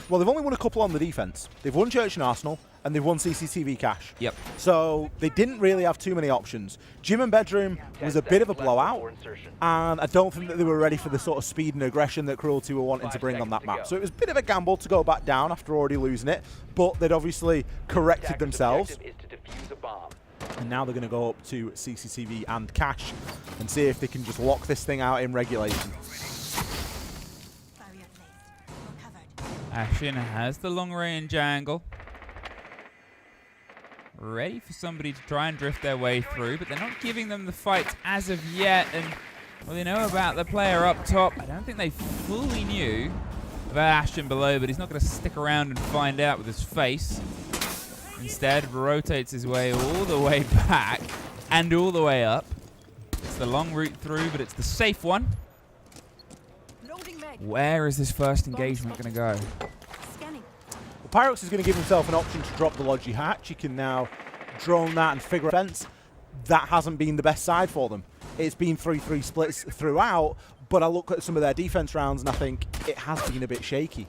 S10: Well, they've only won a couple on the defense. They've won Church and Arsenal, and they've won CCTV Cash.
S14: Yep.
S10: So they didn't really have too many options. Gym and Bedroom was a bit of a blowout, and I don't think that they were ready for the sort of speed and aggression that Cruelty were wanting to bring on that map. So it was a bit of a gamble to go back down after already losing it, but they'd obviously corrected themselves. And now they're going to go up to CCTV and Cash and see if they can just lock this thing out in regulation.
S14: Ashen has the long-range angle. Ready for somebody to try and drift their way through, but they're not giving them the fight as of yet. And well, they know about the player up top. I don't think they fully knew about Ashen below, but he's not going to stick around and find out with his face. Instead, rotates his way all the way back and all the way up. It's the long route through, but it's the safe one. Where is this first engagement going to go?
S10: Well, Pyrox is going to give himself an option to drop the Logi hatch. He can now drone that and figure fence. That hasn't been the best side for them. It's been 3-3 splits throughout, but I look at some of their defense rounds and I think it has been a bit shaky.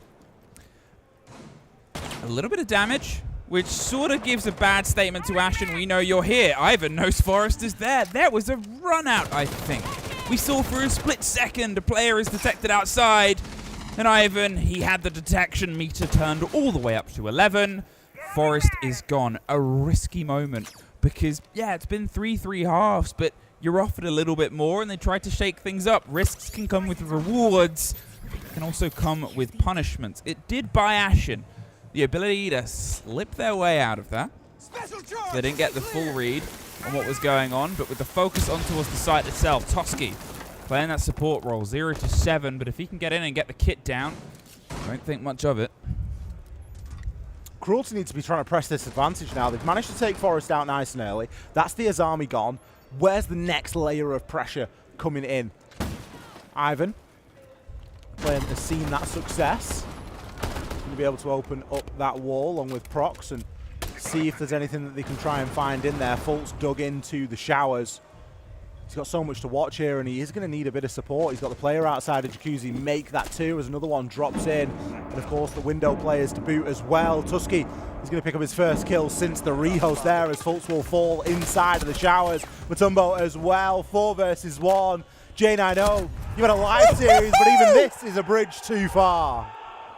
S14: A little bit of damage, which sort of gives a bad statement to Ashen. We know you're here. Ivan knows Forest is there. There was a run out, I think. We saw for a split second a player is detected outside. And Ivan, he had the detection meter turned all the way up to 11. Forest is gone. A risky moment because, yeah, it's been 3-3 halves, but you're offered a little bit more and they try to shake things up. Risks can come with rewards. It can also come with punishments. It did buy Ashen the ability to slip their way out of that. They didn't get the full read on what was going on, but with the focus on towards the site itself, Toski playing that support role, 0-7, but if he can get in and get the kit down, I don't think much of it.
S10: Cruelty need to be trying to press this advantage now. They've managed to take Forest out nice and early. That's the Azami gone. Where's the next layer of pressure coming in? Ivan playing has seen that success. Going to be able to open up that wall along with Prox and see if there's anything that they can try and find in there. Fultz dug into the showers. He's got so much to watch here and he is going to need a bit of support. He's got the player outside of Jacuzzi make that too as another one drops in. And of course the window players to boot as well. Tusky is going to pick up his first kill since the rehost there as Fultz will fall inside of the showers. Matumbo as well, 4 versus 1. J9O, you've had a live series, but even this is a bridge too far.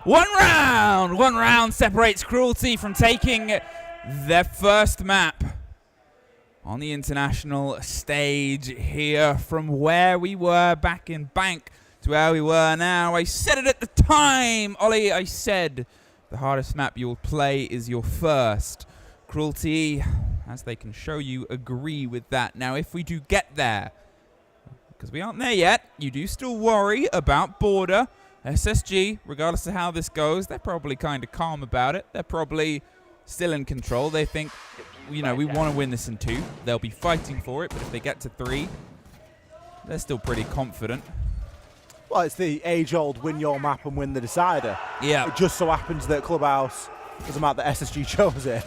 S14: One round separates Cruelty from taking their first map on the international stage here. From where we were back in Bank to where we were now. I said it at the time, Ollie, I said the hardest map you'll play is your first. Cruelty, as they can show you, agree with that. Now, if we do get there, because we aren't there yet, you do still worry about border. SSG, regardless of how this goes, they're probably kind of calm about it. They're probably still in control. They think, you know, we want to win this in 2. They'll be fighting for it, but if they get to 3, they're still pretty confident.
S10: Well, it's the age-old win your map and win the decider.
S14: Yeah.
S10: It just so happens that Clubhouse was a map that SSG chose it.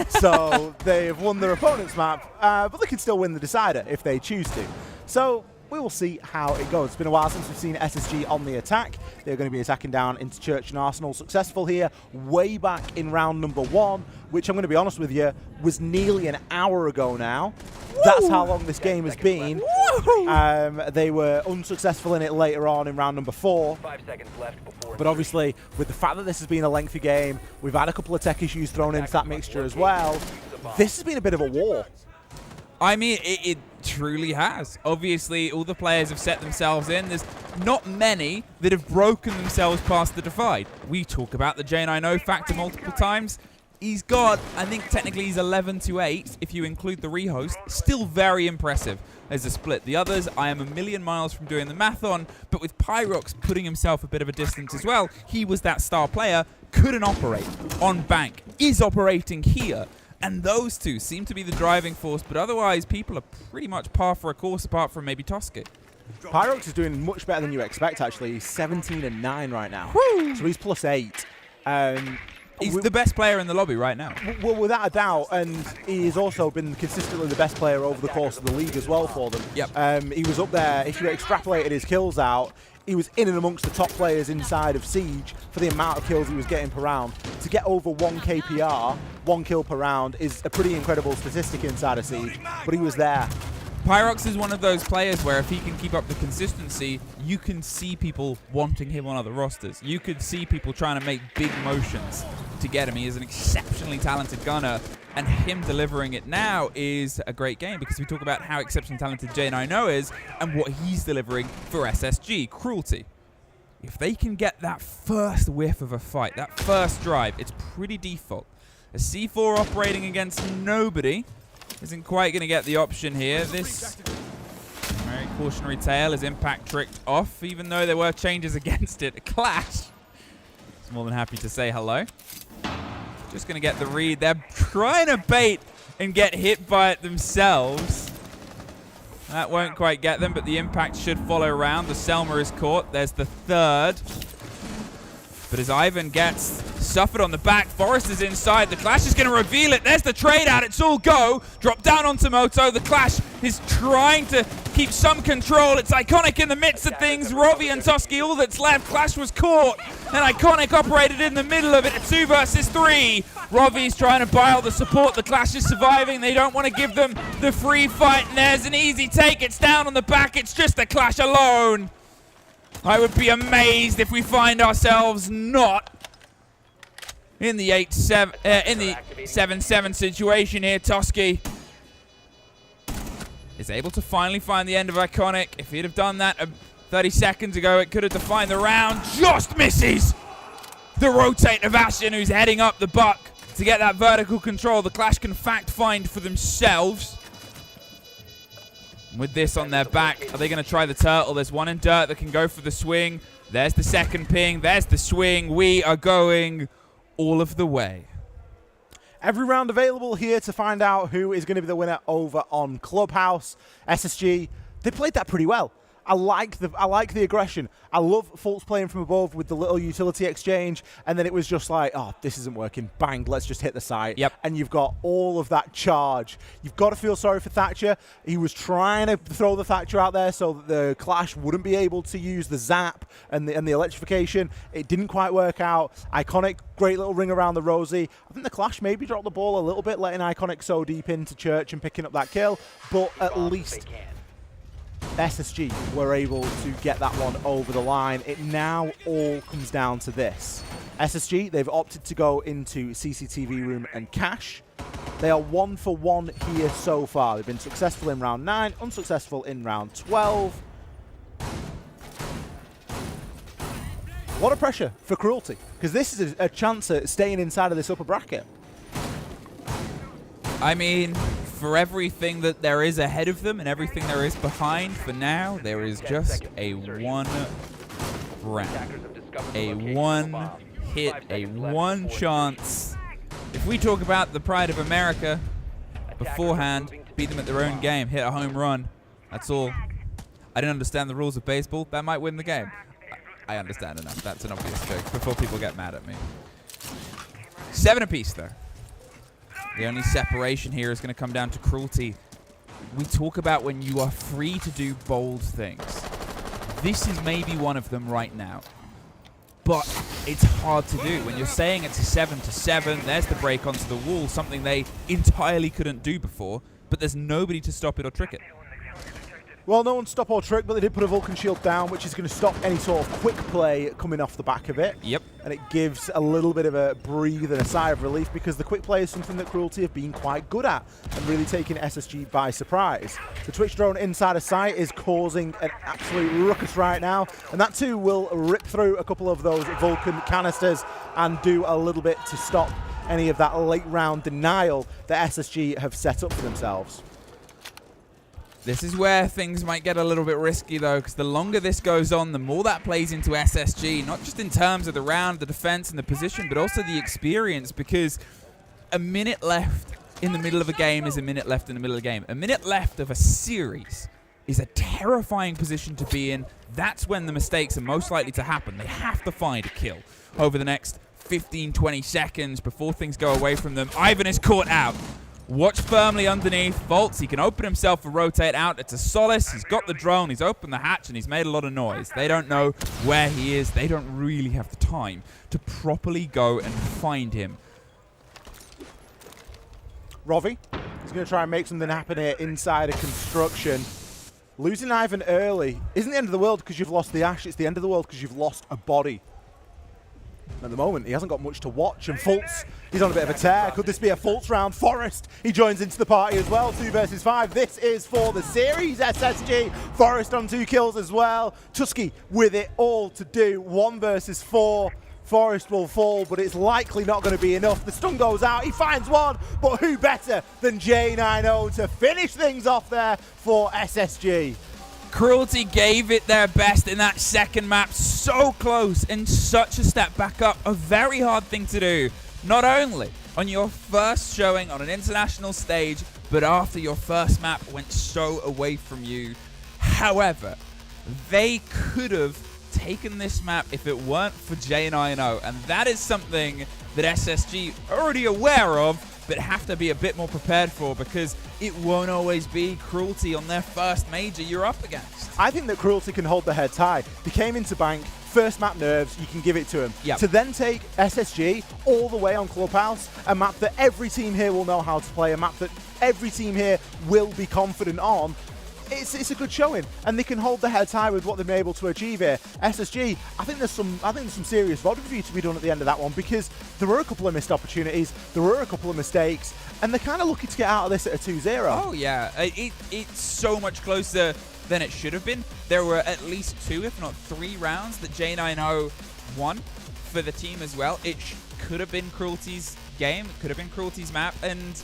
S10: So they've won their opponent's map, but they can still win the decider if they choose to. So we will see how it goes. It's been a while since we've seen SSG on the attack. They're going to be attacking down into Church and Arsenal. Successful here way back in round number 1, which I'm going to be honest with you, was nearly an hour ago now. Woo! That's how long this game has been. They were unsuccessful in it later on in round number 4.
S2: 5 seconds left before
S10: but obviously, with the fact that this has been a lengthy game, we've had a couple of tech issues thrown into that mixture as well. This has been a bit of a war.
S14: I mean, it truly has. Obviously, all the players have set themselves in. There's not many that have broken themselves past the divide. We talk about the J9O factor multiple times. He's got, I think technically he's 11-8 if you include the rehost. Still very impressive as a split. The others, I am a million miles from doing the math on, but with Pyrox putting himself a bit of a distance as well, he was that star player, couldn't operate on bank, is operating here. And those two seem to be the driving force, but otherwise people are pretty much par for a course apart from maybe Toski.
S10: Pyrox is doing much better than you expect, actually. He's 17-9 right now.
S14: Woo!
S10: So he's +8.
S14: He's the best player in the lobby right now.
S10: Well, without a doubt, and he's also been consistently the best player over the course of the league as well for them.
S14: Yep.
S10: He was up there, if you extrapolated his kills out, he was in and amongst the top players inside of Siege for the amount of kills he was getting per round. To get over 1 KPR, 1 kill per round, is a pretty incredible statistic inside of Siege, but he was there.
S14: Pyrox is one of those players where if he can keep up the consistency, you can see people wanting him on other rosters. You could see people trying to make big motions to get him. He is an exceptionally talented gunner, and him delivering it now is a great game because we talk about how exceptionally talented J9O is and what he's delivering for SSG, Cruelty. If they can get that first whiff of a fight, that first drive, it's pretty default. A C4 operating against nobody isn't quite going to get the option here. This very cautionary tale is impact tricked off, even though there were changes against it. A clash. He's more than happy to say hello. Just going to get the read. They're trying to bait and get hit by it themselves. That won't quite get them, but the impact should follow around. The Selma is caught. There's the third. But as Ivan gets suffered on the back, Forrest is inside. The Clash is going to reveal it. There's the trade out. It's all go. Drop down onto Moto. The Clash is trying to keep some control. It's Iconic in the midst of things. Rovi and Toski, all that's left. Clash was caught, and Iconic operated in the middle of it. It's 2 versus 3. Rovi's trying to buy all the support. The Clash is surviving. They don't want to give them the free fight, and there's an easy take. It's down on the back. It's just the Clash alone. I would be amazed if we find ourselves not in the 8-7 in the 7-7 situation here. Toski is able to finally find the end of Iconic. If he'd have done that 30 seconds ago, it could have defined the round. Just misses the rotate of Ashen, who's heading up the buck to get that vertical control. The Clash can fact find for themselves. With this on their back, are they going to try the turtle? There's one in dirt that can go for the swing. There's the second ping. There's the swing. We are going all of the way.
S10: Every round available here to find out who is going to be the winner over on Clubhouse. SSG, they played that pretty well. I like the aggression. I love Fultz playing from above with the little utility exchange, and then it was just like, oh, this isn't working. Bang, let's just hit the site.
S14: Yep.
S10: And you've got all of that charge. You've got to feel sorry for Thatcher. He was trying to throw the Thatcher out there so that the Clash wouldn't be able to use the zap and the electrification. It didn't quite work out. Iconic, great little ring around the Rosie. I think the Clash maybe dropped the ball a little bit, letting Iconic so deep into Church and picking up that kill, but at least SSG were able to get that one over the line. It now all comes down to this. SSG, they've opted to go into CCTV room and cash. They are 1 for 1 here so far. They've been successful in round 9, unsuccessful in round 12. A lot of pressure for Cruelty, because this is a chance at staying inside of this upper bracket.
S14: I mean, for everything that there is ahead of them and everything there is behind, for now, there is just a one round, a one hit, a one chance. If we talk about the pride of America beforehand, beat them at their own game, hit a home run, that's all. I didn't understand the rules of baseball. That might win the game. I understand enough. That's an obvious joke before people get mad at me. 7 apiece, though. The only separation here is going to come down to Cruelty. We talk about when you are free to do bold things. This is maybe one of them right now. But it's hard to do. When you're saying it's a 7-7, there's the break onto the wall, something they entirely couldn't do before, but there's nobody to stop it or trick it.
S10: Well, no one stop or trick, but they did put a Vulcan shield down, which is going to stop any sort of quick play coming off the back of it.
S14: Yep.
S10: And it gives a little bit of a breathe and a sigh of relief, because the quick play is something that Cruelty have been quite good at and really taking SSG by surprise. The Twitch drone inside of sight is causing an absolute ruckus right now, and that too will rip through a couple of those Vulcan canisters and do a little bit to stop any of that late round denial that SSG have set up for themselves.
S14: This is where things might get a little bit risky, though, because the longer this goes on, the more that plays into SSG, not just in terms of the round, the defense, and the position, but also the experience, because a minute left in the middle of a game is a minute left in the middle of a game. A minute left of a series is a terrifying position to be in. That's when the mistakes are most likely to happen. They have to find a kill over the next 15, 20 seconds before things go away from them. Ivan is caught out. Watch firmly underneath. Volts, he can open himself and rotate out. It's a Solace. He's got the drone. He's opened the hatch, and he's made a lot of noise. They don't know where he is. They don't really have the time to properly go and find him.
S10: Rovi is going to try and make something happen here inside a construction. Losing Ivan early isn't the end of the world because you've lost the Ash. It's the end of the world because you've lost a body. At the moment, he hasn't got much to watch, and Fultz, he's on a bit of a tear. Could this be a Fultz round? Forest, he joins into the party as well. 2 versus 5. This is for the series. SSG, Forest on 2 kills as well. Tusky with it all to do. 1 versus 4. Forest will fall, but it's likely not going to be enough. The stun goes out. He finds one, but who better than J90 to finish things off there for SSG?
S14: Cruelty gave it their best in that second map. So close and such a step back up. A very hard thing to do. Not only on your first showing on an international stage, but after your first map went so away from you. However, they could have taken this map if it weren't for J90. And that is something that SSG are already aware of, but have to be a bit more prepared for, because it won't always be Cruelty on their first major you're up against.
S10: I think that Cruelty can hold their heads high. They came into Bank, first map nerves, you can give it to them.
S14: Yep.
S10: To then take SSG all the way on Clubhouse, a map that every team here will know how to play, a map that every team here will be confident on, it's a good showing, and they can hold their heads high with what they've been able to achieve here. SSG, I think there's some serious VOD review to be done at the end of that one, because there were a couple of missed opportunities, there were a couple of mistakes, and they're kind of lucky to get out of this at a 2-0.
S14: Oh yeah, it's so much closer than it should have been. There were at least 2, if not 3 rounds that J90 won for the team as well. It could have been Cruelty's game, it could have been Cruelty's map, and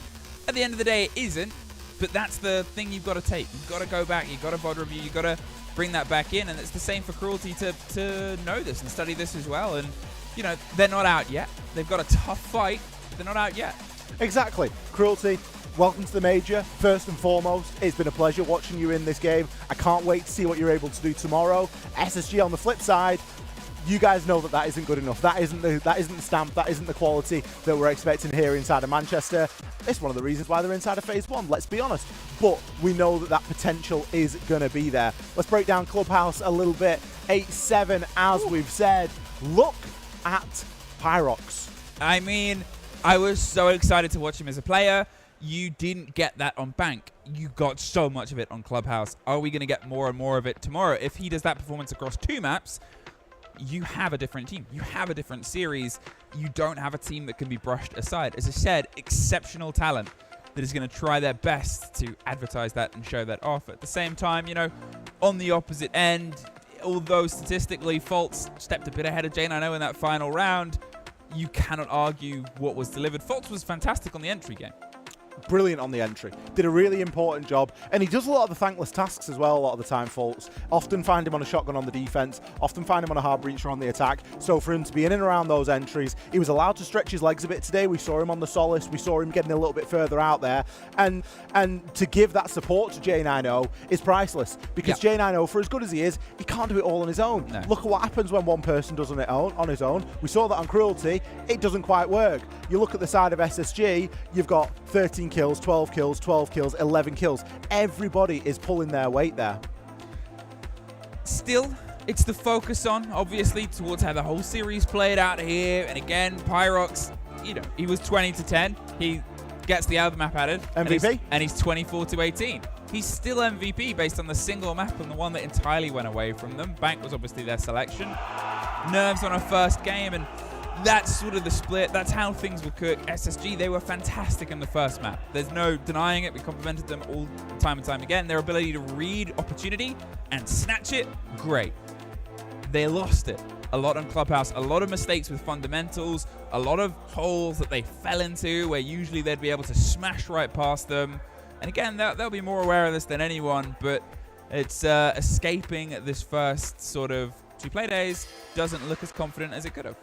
S14: at the end of the day, it isn't. But that's the thing you've got to take. You've got to go back, you've got to VOD review, you've got to bring that back in, and it's the same for Cruelty to know this and study this as well. And, you know, they're not out yet. They've got a tough fight, but they're not out yet.
S10: Exactly. Cruelty, welcome to the major. First and foremost, it's been a pleasure watching you in this game. I can't wait to see what you're able to do tomorrow. SSG on the flip side, you guys know that isn't good enough. That isn't the stamp, that isn't the quality that we're expecting here inside of Manchester. It's one of the reasons why they're inside of Phase 1, let's be honest. But we know that potential is going to be there. Let's break down Clubhouse a little bit. 8-7, as we've said. Look at Pyrox.
S14: I mean, I was so excited to watch him as a player. You didn't get that on Bank. You got so much of it on Clubhouse. Are we going to get more and more of it tomorrow? If he does that performance across 2 maps, you have a different team. You have a different series. You don't have a team that can be brushed aside. As I said, exceptional talent that is going to try their best to advertise that and show that off. At the same time, you know, on the opposite end, although statistically Fultz stepped a bit ahead of J90 in that final round, you cannot argue what was delivered. Fultz was fantastic on the entry game.
S10: Brilliant on the entry. Did a really important job. And he does a lot of the thankless tasks as well a lot of the time, Fultz. Often find him on a shotgun on the defense. Often find him on a hard breacher on the attack. So for him to be in and around those entries, he was allowed to stretch his legs a bit today. We saw him on the Solace. We saw him getting a little bit further out there. And to give that support to J90 is priceless. Because J90, for as good as he is, he can't do it all on his own.
S14: No.
S10: Look at what happens when one person does on his own. We saw that on Cruelty. It doesn't quite work. You look at the side of SSG, you've got 13 kills, 12 kills, 12 kills, 11 kills. Everybody is pulling their weight there.
S14: Still, it's the focus on, obviously, towards how the whole series played out here. And again, Pyrox, you know, he was 20-10. He gets the other map added.
S10: MVP?
S14: And he's 24-18. He's still MVP based on the single map and the one that entirely went away from them. Bank was obviously their selection. Nerves on a first game, and that's sort of the split. That's how things will cook. SSG, they were fantastic in the first map. There's no denying it. We complimented them all time and time again. Their ability to read opportunity and snatch it, great. They lost it a lot on Clubhouse, a lot of mistakes with fundamentals, a lot of holes that they fell into where usually they'd be able to smash right past them. And again, they'll be more aware of this than anyone, but it's escaping this first sort of 2 play days doesn't look as confident as it could have.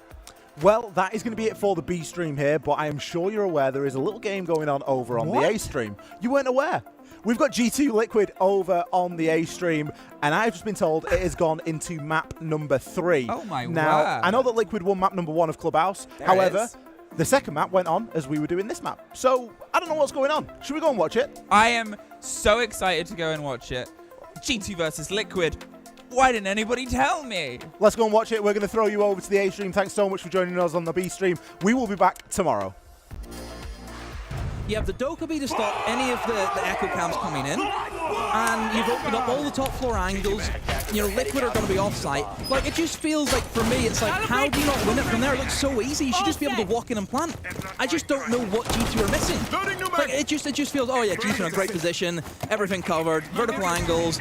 S10: Well, that is going to be it for the B stream here, but I am sure you're aware there is a little game going on over on the A stream. You weren't aware? We've got G2 Liquid over on the A stream, and I've just been told it has gone into map number 3.
S14: Oh my
S10: Now,
S14: word.
S10: I know that Liquid won map number 1 of Clubhouse. However, the second map went on as we were doing this map. So, I don't know what's going on. Should we go and watch it?
S14: I am so excited to go and watch it. G2 versus Liquid. Why didn't anybody tell me?
S10: Let's go and watch it. We're going to throw you over to the A stream. Thanks so much for joining us on the B stream. We will be back tomorrow.
S5: You have the Dokkaebi to stop any of the echo cams coming in, and you've opened up all the top floor angles. You know, Liquid are going to be off-site. Like, it just feels like, for me, it's like, how do you not win it from there? It looks so easy. You should just be able to walk in and plant. I just don't know what G2 are missing. Like, it just feels, oh yeah, G2 in a great position, everything covered, vertical angles,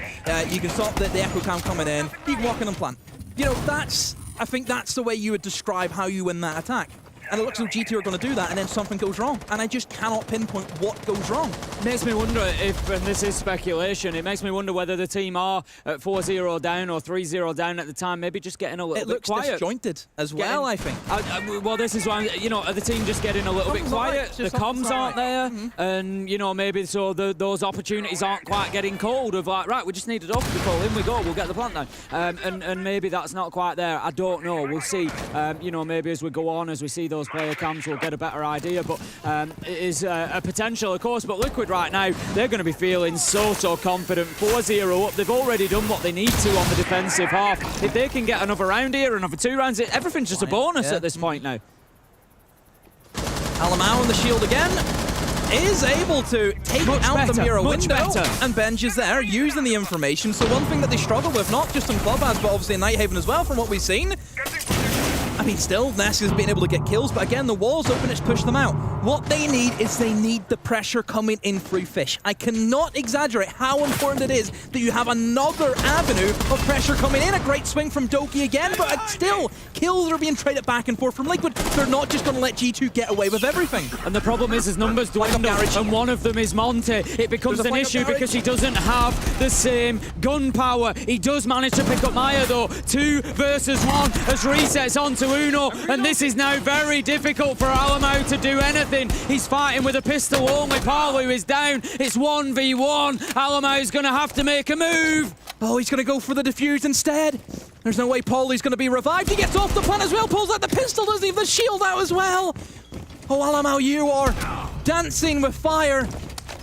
S5: you can stop the echo cam coming in, you can walk in and plant. You know, I think that's the way you would describe how you win that attack. And it looks like G2 are going to do that, and then something goes wrong. And I just cannot pinpoint what goes wrong.
S1: Makes me wonder if, and this is speculation, it makes me wonder whether the team are at 4-0 down or 3-0 down at the time, maybe just getting a little bit quiet.
S5: It looks disjointed as well, I think.
S1: Well, this is why, you know, are the team just getting a little bit quiet? The comms aren't there, and, you know, maybe so those opportunities aren't quite getting cold of like, right, we just need a dog to call, in we go, we'll get the plant down. And maybe that's not quite there. I don't know. We'll see. You know, maybe as we go on, as we see those player cams, we'll get a better idea, but it is a potential, of course. But Liquid right now, they're going to be feeling so confident. 4-0 up, they've already done what they need to on the defensive half. If they can get another round here, another 2 rounds, everything's just a bonus at this point now.
S5: Alamau on the shield again is able to take out the mirror window, and Benj is there using the information. So one thing that they struggle with, not just in Clubhouse, but obviously in Nighthaven as well, from what we've seen. I mean, still, Ness has been able to get kills, but again, the wall's open, it's pushed them out. What they need is they need the pressure coming in through Fish. I cannot exaggerate how important it is that you have another avenue of pressure coming in. A great swing from Doki again, but still, kills are being traded back and forth from Liquid. They're not just going to let G2 get away with everything.
S1: And the problem is his numbers dwindle, and one of them is Monte. It becomes an issue because he doesn't have the same gun power. He does manage to pick up Maya, though. 2 versus 1 as resets onto Uno, and this is now very difficult for Alamau to do anything. He's fighting with a pistol only. Palu is down. It's 1v1. Alamau's going to have to make a move.
S5: Oh, he's going to go for the defuse instead. There's no way Pauly's going to be revived. He gets off the plant as well, pulls out the pistol, doesn't leave the shield out as well. Oh, Alamau, you are dancing with fire.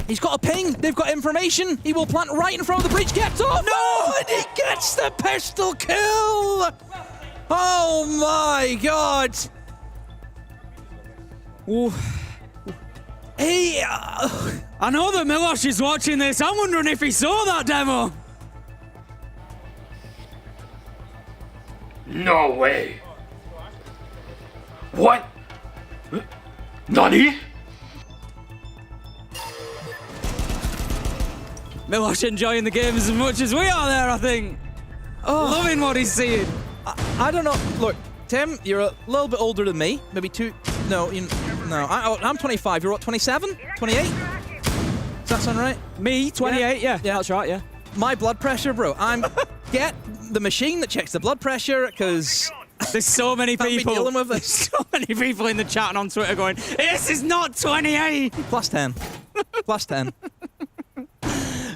S5: He's got a ping. They've got information. He will plant right in front of the breach. Kept off. No, and he gets the pistol kill. Oh my God!
S1: Hey, I know that Milosh is watching this. I'm wondering if he saw that demo.
S7: No way. What? Nani?
S1: Milosh enjoying the game as much as we are there, I think. Oh, loving what he's seeing.
S5: I don't know. Look, Tim, you're a little bit older than me. Maybe 2. No, no. I'm 25. You're what, 27? 28? Does that sound right?
S1: Me, 28. Yeah, that's right. Yeah.
S5: My blood pressure, bro. Get the machine that checks the blood pressure, because
S1: there's so many people
S5: dealing with this.
S1: So many people in the chat and on Twitter going, "This is not 28."
S5: Plus 10. Plus 10.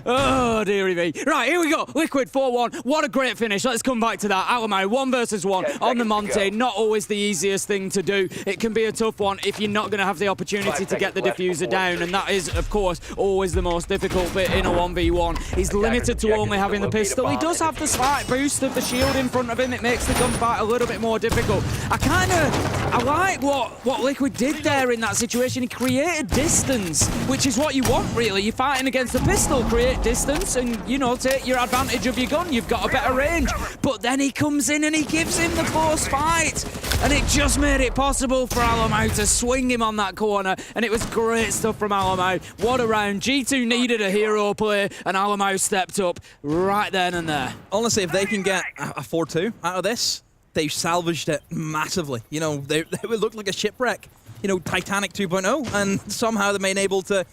S1: Oh, dearie me. Right, here we go. Liquid 4-1. What a great finish. Let's come back to that. Alamau, 1 versus 1 on the Monte. Not always the easiest thing to do. It can be a tough one if you're not going to have the opportunity to get the diffuser down, and that is, of course, always the most difficult bit in a 1v1. He's limited to only having the pistol. He does have the slight boost of the shield in front of him. It makes the gunfight a little bit more difficult. I like what Liquid did there in that situation. He created distance, which is what you want, really. You're fighting against the pistol, create distance, and, you know, take your advantage of your gun. You've got a better range. But then he comes in and he gives him the close fight, and it just made it possible for Alamau to swing him on that corner, and it was great stuff from Alamau. What a round. G2 needed a hero play, and Alamau stepped up right then and there.
S5: Honestly, if they can get a 4-2 out of this, they've salvaged it massively. You know, they would look like a shipwreck. You know, Titanic 2.0, and somehow they've been able to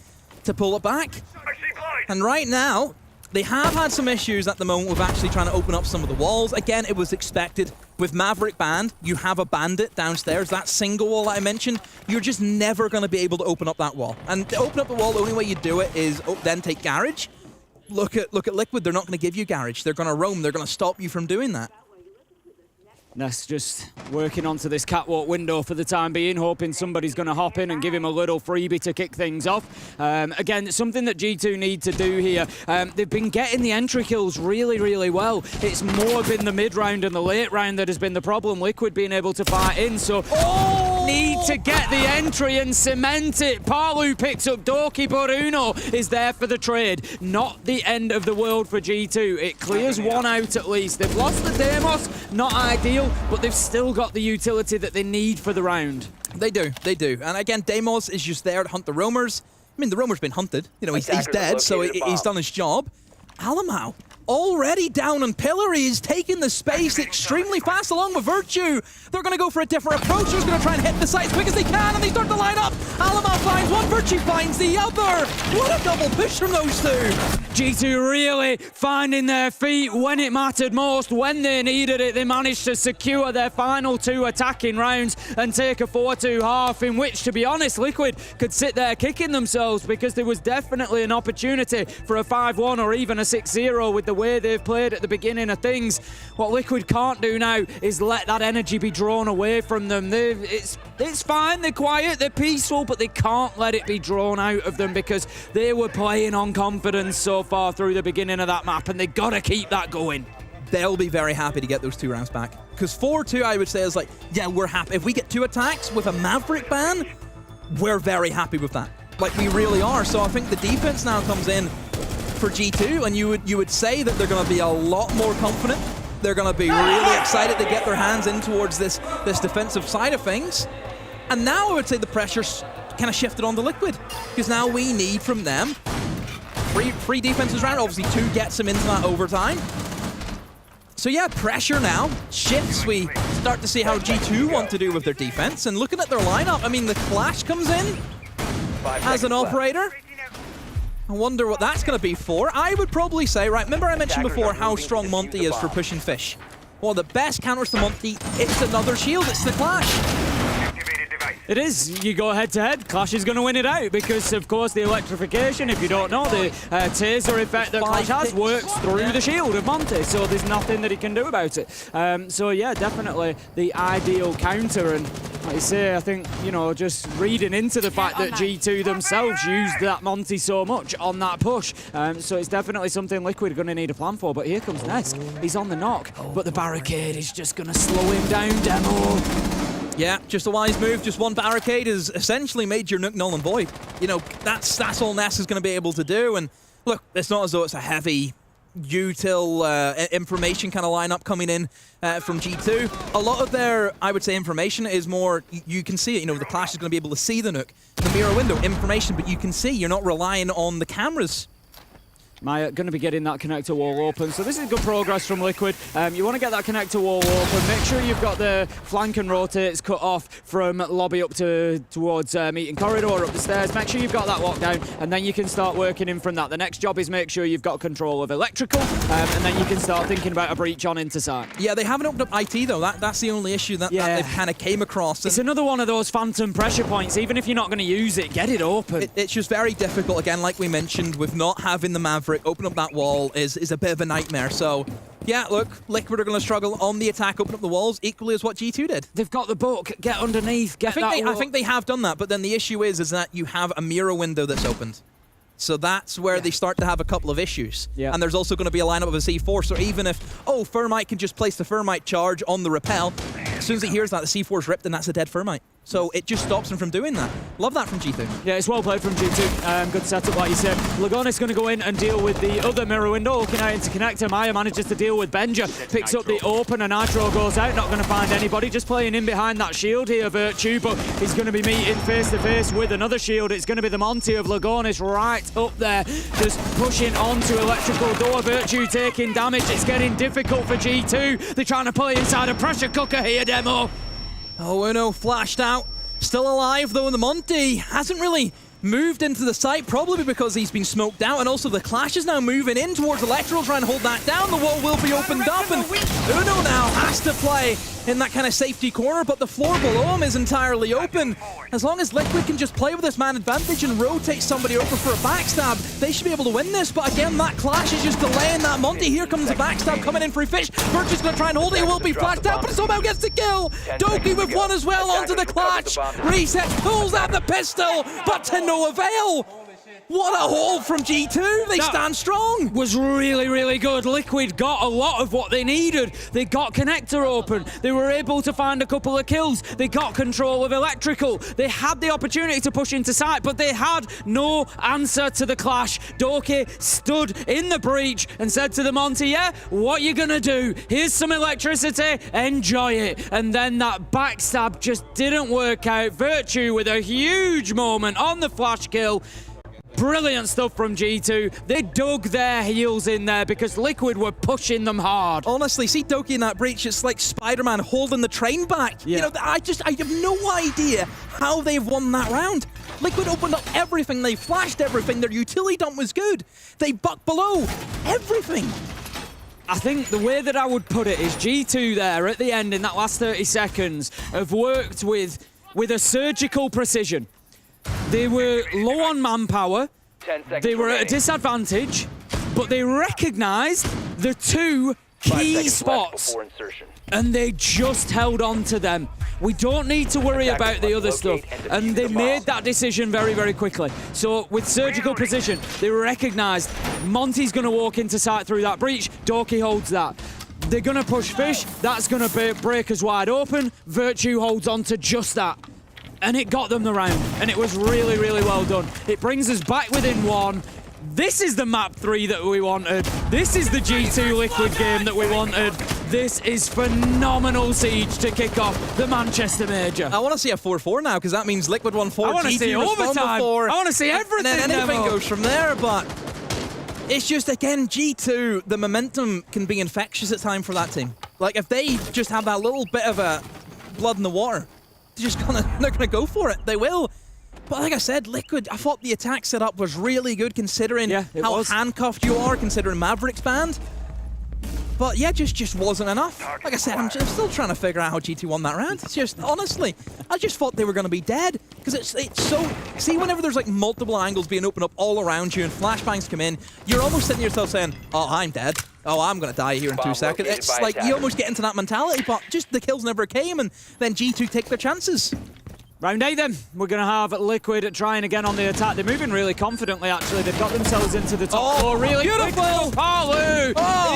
S5: pull it back. And right now, they have had some issues at the moment with actually trying to open up some of the walls. Again, it was expected. With Maverick Band, you have a bandit downstairs. That single wall that I mentioned, you're just never going to be able to open up that wall. And to open up the wall, the only way you do it is then take Garage. Look at Liquid, they're not going to give you Garage. They're going to roam. They're going to stop you from doing that.
S1: Ness just working onto this catwalk window for the time being, hoping somebody's going to hop in and give him a little freebie to kick things off. Again, something that G2 need to do here. They've been getting the entry kills really, really well. It's more been the mid-round and the late round that has been the problem. Liquid being able to fight in, so need to get the entry and cement it. Palu picks up Doki, but Uno is there for the trade. Not the end of the world for G2. It clears one out at least. They've lost the Deimos, not ideal, but they've still got the utility that they need for the round.
S5: They do. And again, Deimos is just there to hunt the roamers. I mean, the roamer's been hunted. You know, he's dead, so he's done his job. Alamau, already down on Pillar, he's taking the space extremely fast along with Virtue. They're going to go for a different approach. They're going to try and hit the site as quick as they can, and they start to line up. Alamau finds one, Virtue finds the other. What a double push from those two.
S1: G2 really finding their feet when it mattered most, when they needed it. They managed to secure their final 2 attacking rounds and take a 4-2 half, in which, to be honest, Liquid could sit there kicking themselves, because there was definitely an opportunity for a 5-1 or even a 6-0 with the way they've played at the beginning of things. What Liquid can't do now is let that energy be drawn away from them. It's fine, they're quiet, they're peaceful, but they can't let it be drawn out of them, because they were playing on confidence so far through the beginning of that map, and they got to keep that going.
S5: They'll be very happy to get those 2 rounds back, because 4-2, I would say, is like, yeah, we're happy. If we get 2 attacks with a Maverick ban, we're very happy with that. Like, we really are. So I think the defense now comes in for G2, and you would say that they're going to be a lot more confident. They're going to be really excited to get their hands in towards this defensive side of things. And now I would say the pressure's kind of shifted on the Liquid, because now we need from them free defenses round. Obviously, 2 gets them into that overtime. So yeah, pressure now shifts. We start to see how G2 want to do with their defense. And looking at their lineup, I mean, the Clash comes in as an operator. I wonder what that's going to be for. I would probably say, right, remember I mentioned before how strong Monty is for pushing fish. Well, the best counters to Monty, it's another shield, it's the Clash.
S1: It is. You go head-to-head. Clash is going to win it out because, of course, the electrification, if you don't know, the taser effect that Clash has works through the shield of Monty, so there's nothing that he can do about it. So, yeah, definitely the ideal counter. And like you say, I think, you know, just reading into the fact that G2 themselves used that Monty so much on that push. So it's definitely something Liquid are going to need a plan for. But here comes Ness. He's on the knock, but the barricade is just going to slow him down, Demo.
S5: Yeah, just a wise move. Just one barricade has essentially made your nuke null and void. You know, that's all Ness is going to be able to do. And look, it's not as though it's a heavy util information kind of lineup coming in from G2. A lot of their, I would say, information is more, you can see it. You know, the Clash is going to be able to see the nuke, the mirror window, information, but you can see you're not relying on the cameras.
S1: Maya going to be getting that connector wall open, so this is good progress from Liquid. You want to get that connector wall open, make sure you've got the flank and rotates cut off from lobby up towards meeting corridor up the stairs. Make sure you've got that locked down, and then you can start working in from that. The next job is make sure you've got control of electrical, and then you can start thinking about a breach on into site.
S5: Yeah, they haven't opened up IT though. That's the only issue that they've kind of came across.
S1: It's another one of those phantom pressure points. Even if you're not going to use it, get it open.
S5: It's just very difficult, again, like we mentioned, with not having the Maverick. Open up that wall is a bit of a nightmare. So, yeah, look, Liquid are going to struggle on the attack, open up the walls, equally as what G2 did.
S1: They've got the book, get underneath,
S5: I think they have done that, but then the issue is that you have a mirror window that's opened. So that's where they start to have a couple of issues.
S1: Yeah.
S5: And there's also going to be a lineup of a C4, so even if, Thermite can just place the Thermite charge on the repel, as soon as he hears that, the C4's ripped, and that's a dead Thermite. So it just stops him from doing that. Love that from G2.
S1: Yeah, it's well played from G2. Good setup, like you said. Lagonis going to go in and deal with the other mirror window, looking out into connector. Maya manages to deal with Benja, picks up the open, and Nitro goes out, not going to find anybody, just playing in behind that shield here, Virtue, but he's going to be meeting face-to-face with another shield. It's going to be the Monty of Lagonis right up there, just pushing onto electrical door. Virtue taking damage. It's getting difficult for G2. They're trying to play inside a pressure cooker here, Demo.
S5: Oh, Uno flashed out. Still alive, though, and the Monty hasn't really moved into the site, probably because he's been smoked out, and also the Clash is now moving in towards Electro, trying to hold that down. The wall will be opened up, and Uno now has to play in that kind of safety corner, but the floor below him is entirely open. As long as Liquid can just play with this man advantage and rotate somebody over for a backstab, they should be able to win this. But again, that Clash is just delaying that Monty. Here comes a backstab coming in for Fish. Virtue's going to try and hold it. He will be flashed out, but somehow gets the kill. Doki with one as well onto the Clash. Resets, pulls out the pistol, but to no avail. What a hold from G2, they stand strong.
S1: Was really, really good. Liquid got a lot of what they needed. They got connector open. They were able to find a couple of kills. They got control of electrical. They had the opportunity to push into site, but they had no answer to the Clash. Doki stood in the breach and said to the Monty, yeah, what you gonna do? Here's some electricity, enjoy it. And then that backstab just didn't work out. Virtue with a huge moment on the flash kill. Brilliant stuff from G2. They dug their heels in there because Liquid were pushing them hard.
S5: Honestly, see Doki in that breach, it's like Spider-Man holding the train back. Yeah. You know, I have no idea how they've won that round. Liquid opened up everything, they flashed everything, their utility dump was good. They bucked below everything.
S1: I think the way that I would put it is G2 there at the end in that last 30 seconds have worked with a surgical precision. They were low on manpower, they were at a disadvantage, but they recognised the two key spots and they just held on to them. We don't need to worry about the other stuff, and they made that decision very, very quickly. So with surgical precision, they recognised Monty's going to walk into sight through that breach, Doki holds that. They're going to push Fish, that's going to break us wide open, Virtue holds on to just that. And it got them the round, and it was really, really well done. It brings us back within one. This is the map 3 that we wanted. This is the G2 Liquid game that we wanted. This is phenomenal siege to kick off the Manchester Major.
S5: I want to see a 4-4 now, because that means Liquid won 4,
S1: I want to see overtime. I want to see everything.
S5: And then anything goes from there, but it's just, again, G2, the momentum can be infectious at times for that team. Like, if they just have that little bit of a blood in the water, they're gonna go for it. They will. But like I said, Liquid, I thought the attack setup was really good considering how handcuffed you are, considering Maverick's banned. But yeah, just wasn't enough. Like I said, I'm still trying to figure out how G2 won that round. It's just, honestly, I just thought they were going to be dead. Because it's so... See, whenever there's like multiple angles being opened up all around you and flashbangs come in, you're almost sitting yourself saying, oh, I'm dead. Oh, I'm going to die here in 2 seconds. It's like you almost get into that mentality, but just the kills never came, and then G2 take their chances.
S1: Round 8 then, we're going to have Liquid trying again on the attack. They're moving really confidently, actually. They've got themselves into the top floor really beautiful. Palu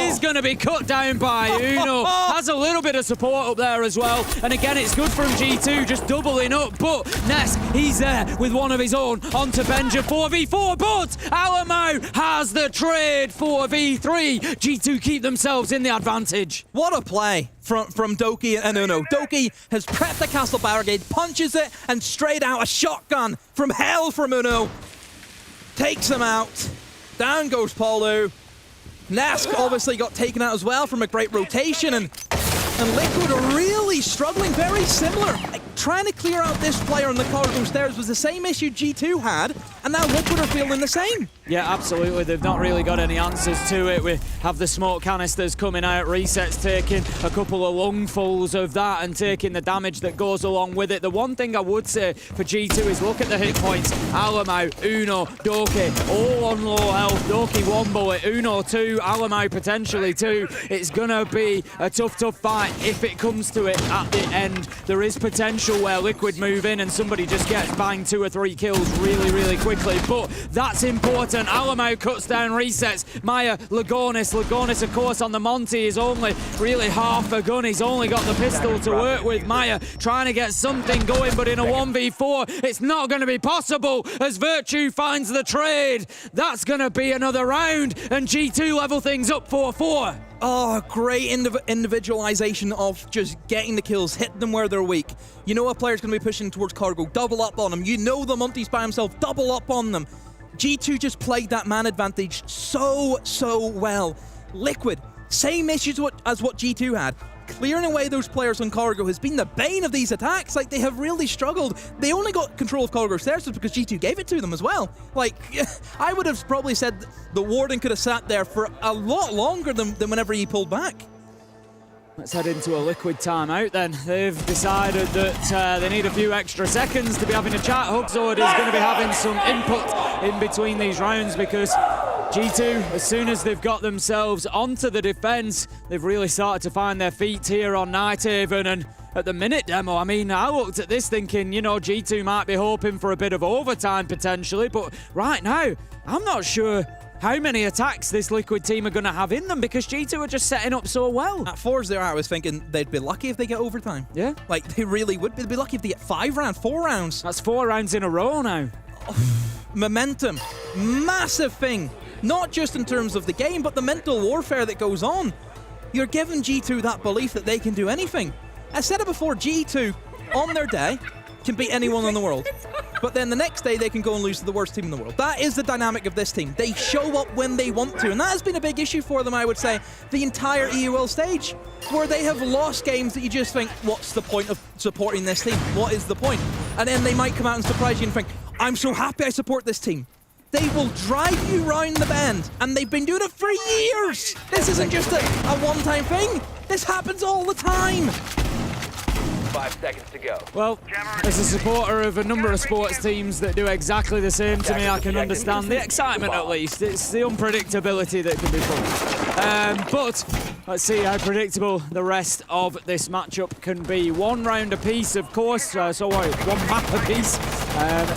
S1: is going to be cut down by Uno. Has a little bit of support up there as well. And again, it's good from G2, just doubling up. But Ness, he's there with one of his own onto Benja 4v4. But Alamo has the trade 4v3. G2 keep themselves in the advantage.
S5: What a play from Doki and Uno. Doki has prepped the castle barricade, punches it, and straight out a shotgun from hell from Uno. Takes him out. Down goes Paulu. Nask obviously got taken out as well from a great rotation, and Liquid are really struggling, very similar. Like, trying to clear out this player on the corridor stairs was the same issue G2 had, and now Liquid are feeling the same.
S1: Yeah, absolutely. They've not really got any answers to it. We have the smoke canisters coming out, Resets taking a couple of lungfuls of that and taking the damage that goes along with it. The one thing I would say for G2 is look at the hit points. Alamo, Uno, Doki, all on low health. Doki 1 bullet, Uno 2, Alamo potentially 2. It's gonna be a tough fight if it comes to it at the end. There is potential potential where Liquid move in and somebody just gets banged 2 or 3 kills really, really quickly. But that's important. Alamo cuts down resets. Maya, Lagonis, of course, on the Monty is only really half a gun. He's only got the pistol to work with. Maya trying to get something going, but in a 1v4, it's not going to be possible as Virtue finds the trade. That's going to be another round, and G2 level things up 4-4.
S5: Oh, great individualization of just getting the kills, hit them where they're weak. You know a player's going to be pushing towards cargo, double up on him. You know the Monty's by himself, double up on them. G2 just played that man advantage so well. Liquid, same issues as what G2 had. Clearing away those players on cargo has been the bane of these attacks. Like, they have really struggled. They only got control of cargo stairs because G2 gave it to them as well. Like, I would have probably said the Warden could have sat there for a lot longer than whenever he pulled back.
S1: Let's head into a Liquid timeout then. They've decided that they need a few extra seconds to be having a chat. Huxord is going to be having some input in between these rounds because G2, as soon as they've got themselves onto the defense, they've really started to find their feet here on Nighthaven. And at the minute demo, I mean, I looked at this thinking, you know, G2 might be hoping for a bit of overtime potentially, but right now, I'm not sure how many attacks this Liquid team are going to have in them because G2 are just setting up so well.
S5: At 4s there, I was thinking they'd be lucky if they get overtime.
S1: Yeah.
S5: Like, they really would. They'd be lucky if they get 5 rounds, 4 rounds.
S1: That's 4 rounds in a row now.
S5: Momentum. Massive thing. Not just in terms of the game, but the mental warfare that goes on. You're giving G2 that belief that they can do anything. I said it before, G2, on their day, can beat anyone in the world. But then the next day, they can go and lose to the worst team in the world. That is the dynamic of this team. They show up when they want to, and that has been a big issue for them, I would say, the entire EUL stage, where they have lost games that you just think, what's the point of supporting this team? What is the point? And then they might come out and surprise you and think, I'm so happy I support this team. They will drive you round the bend, and they've been doing it for years. This isn't just a one-time thing. This happens all the time.
S2: 5 seconds to go.
S1: Well, as a supporter of a number of sports teams that do exactly the same to me, I can understand the excitement at least. It's the unpredictability that can be fun. But let's see how predictable the rest of this matchup can be. 1 round apiece, of course, 1 map apiece.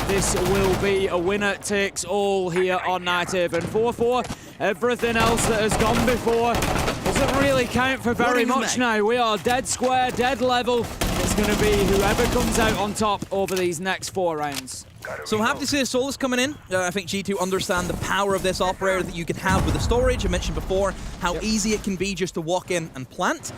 S1: This will be a winner takes all here on Nighthaven. 4-4. Everything else that has gone before doesn't really count for very much now. We are dead square, dead level. It's going to be whoever comes out on top over these next 4 rounds.
S5: So I'm happy to see the Solus coming in. I think G2 understand the power of this operator that you can have with the storage. I mentioned before how easy it can be just to walk in and plant.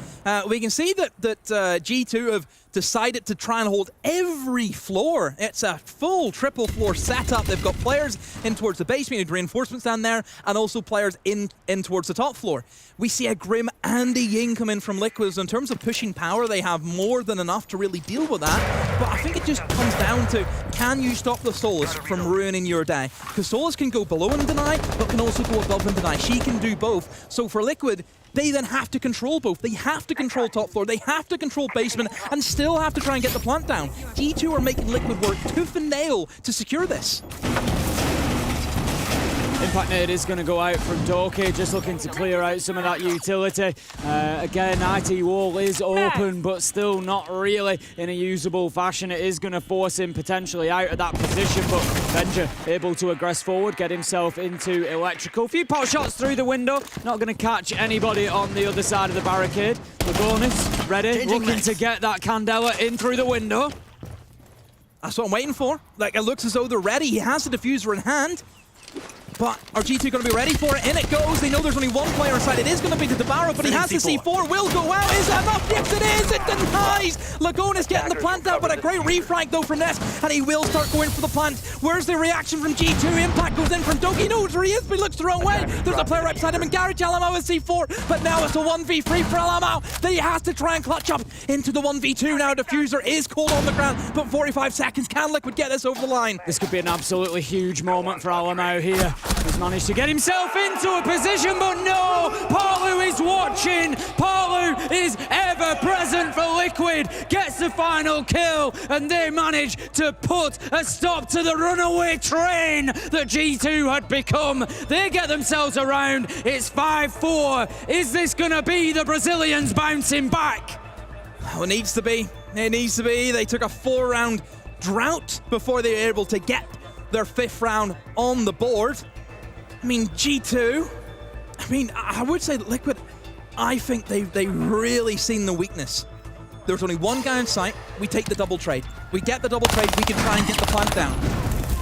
S5: We can see that G2 have decided to try and hold every floor. It's a full triple floor setup. They've got players in towards the basement, need reinforcements down there, and also players in towards the top floor. We see a Grim and a Ying come in from Liquids. In terms of pushing power, they have more than enough to really deal with that. But I think it just comes down to, can you stop the Solus from ruining your day? Because Solus can go below and deny, but can also go above and deny. She can do both. So for Liquid, they then have to control both. They have to control top floor, they have to control basement, and still have to try and get the plant down. G2 are making Liquid work tooth and nail to secure this.
S1: Impact Nade is going to go out from Doki, just looking to clear out some of that utility. Again, IT wall is open, but still not really in a usable fashion. It is going to force him potentially out of that position, but Venger able to aggress forward, get himself into electrical. Few pot shots through the window, not going to catch anybody on the other side of the barricade. Lagonis ready, looking to get that Candela in through the window.
S5: That's what I'm waiting for. Like, it looks as though they're ready. He has the diffuser in hand. But are G2 going to be ready for it? In it goes. They know there's only 1 player inside. It is going to be the Debarro, but he has the C4. Will go out. Is that enough? Yes, it is. It denies. Lagonis getting the plant out, but a great refrag though from Ness, and he will start going for the plant. Where's the reaction from G2? Impact goes in from Doki. He knows where he is, but he looks the wrong way. There's a player right beside him, and Garage Alamo with C4, but now it's a 1v3 for Alamo. Then he has to try and clutch up into the 1v2 now. Diffuser is called on the ground, but 45 seconds. Can Liquid get this over the line?
S1: This could be an absolutely huge moment for Alamo here. He's managed to get himself into a position, but no! Palu is watching! Palu is ever present for Liquid! Gets the final kill, and they manage to put a stop to the runaway train that G2 had become. They get themselves around. It's 5-4. Is this gonna be the Brazilians bouncing back?
S5: Oh, it needs to be. It needs to be. They took a 4-round drought before they were able to get their 5th round on the board. I mean, G2, I would say that Liquid, I think they've really seen the weakness. There's only one guy in sight. We take the double trade. We get the double trade. We can try and get the plant down.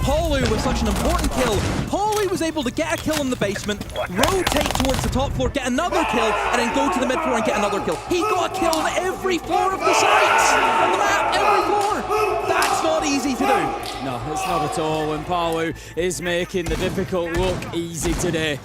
S5: Paulu was such an important kill. Paulu was able to get a kill in the basement, rotate towards the top floor, get another kill, and then go to the mid floor and get another kill. He got a kill on every floor of the sites on the map, every floor. That's not easy to do.
S1: No, it's not at all, and Paulu is making the difficult look easy today.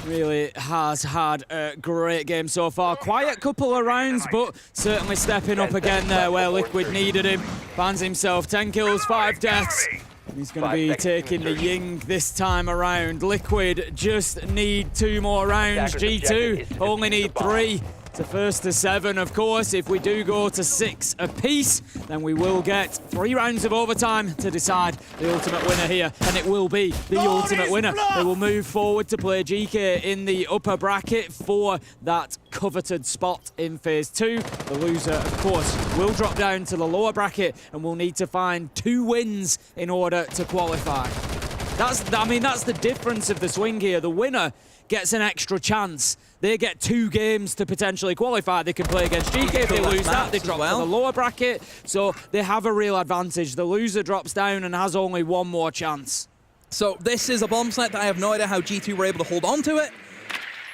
S1: Really has had a great game so far. Quiet couple of rounds, but certainly stepping up again there where Liquid needed him. Finds himself 10 kills, 5 deaths. He's going to be taking the Ying this time around. Liquid just need 2 more rounds. G2 only need 3. To first to 7, of course. If we do go to 6 apiece, then we will get 3 rounds of overtime to decide the ultimate winner here, and it will be the ultimate winner. They will move forward to play GK in the upper bracket for that coveted spot in Phase 2. The loser, of course, will drop down to the lower bracket and will need to find 2 wins in order to qualify. That's the difference of the swing here. The winner gets an extra chance. They get 2 games to potentially qualify. They can play against GK. If they lose that, they drop to the lower bracket. So they have a real advantage. The loser drops down and has only 1 more chance.
S5: So this is a bomb site that I have no idea how G2 were able to hold on to it.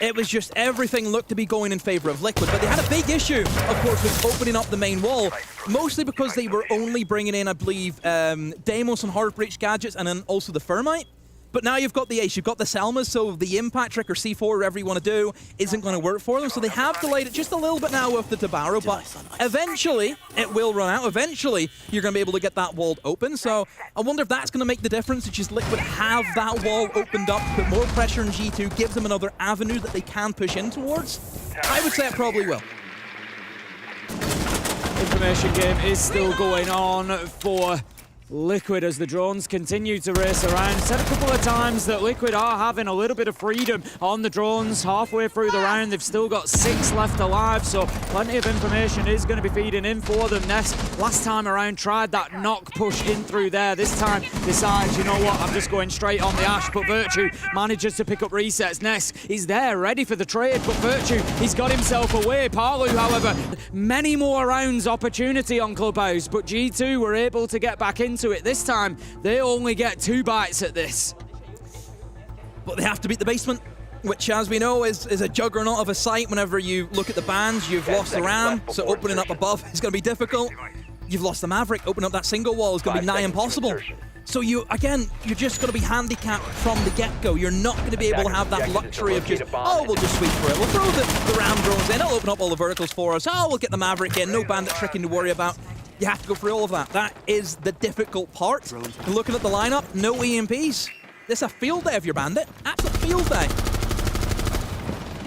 S5: It was just everything looked to be going in favor of Liquid, but they had a big issue, of course, with opening up the main wall, mostly because they were only bringing in, I believe, Deimos and Heartbreach gadgets and then also the Thermite. But now you've got the Ace, you've got the Selmas, so the Impact Trick or C4, whatever you want to do, isn't going to work for them. So they have delayed it just a little bit now with the Tabaro, but eventually it will run out. Eventually you're going to be able to get that wall open. So I wonder if that's going to make the difference. It's just Liquid have that wall opened up, put more pressure on G2, gives them another avenue that they can push in towards. I would say it probably will.
S1: Information game is still going on for Liquid as the drones continue to race around. Said a couple of times that Liquid are having a little bit of freedom on the drones halfway through the round. They've still got 6 left alive, so plenty of information is going to be feeding in for them. Ness, last time around, tried that knock push in through there. This time decides, you know what, I'm just going straight on the Ash, but Virtue manages to pick up resets. Ness is there, ready for the trade, but Virtue, he's got himself away. Paulu, however, many more rounds opportunity on Clubhouse, but G2 were able to get back into it. This time, they only get 2 bites at this.
S5: But they have to beat the basement, which, as we know, is a juggernaut of a site. Whenever you look at the bans, you've lost the Ram, so opening up above is going to be difficult. You've lost the Maverick, opening up that single wall is going to be nigh impossible. So you're just going to be handicapped from the get-go. You're not going to be able to have that luxury of just, oh, we'll just sweep through it. We'll throw the Ram drones in, it'll open up all the verticals for us. Oh, we'll get the Maverick in, no bandit tricking to worry about. You have to go through all of that. That is the difficult part. Looking at the lineup, no EMPs. This is a field day of your bandit. Absolute field day.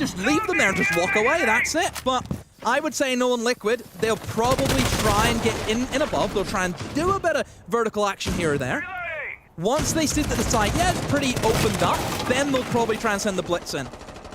S5: Just leave them there and just walk away. That's it. But I would say no on Liquid. They'll probably try and get in above. They'll try and do a bit of vertical action here or there. Once they sit at the site, yeah, it's pretty opened up. Then they'll probably try and send the blitz in.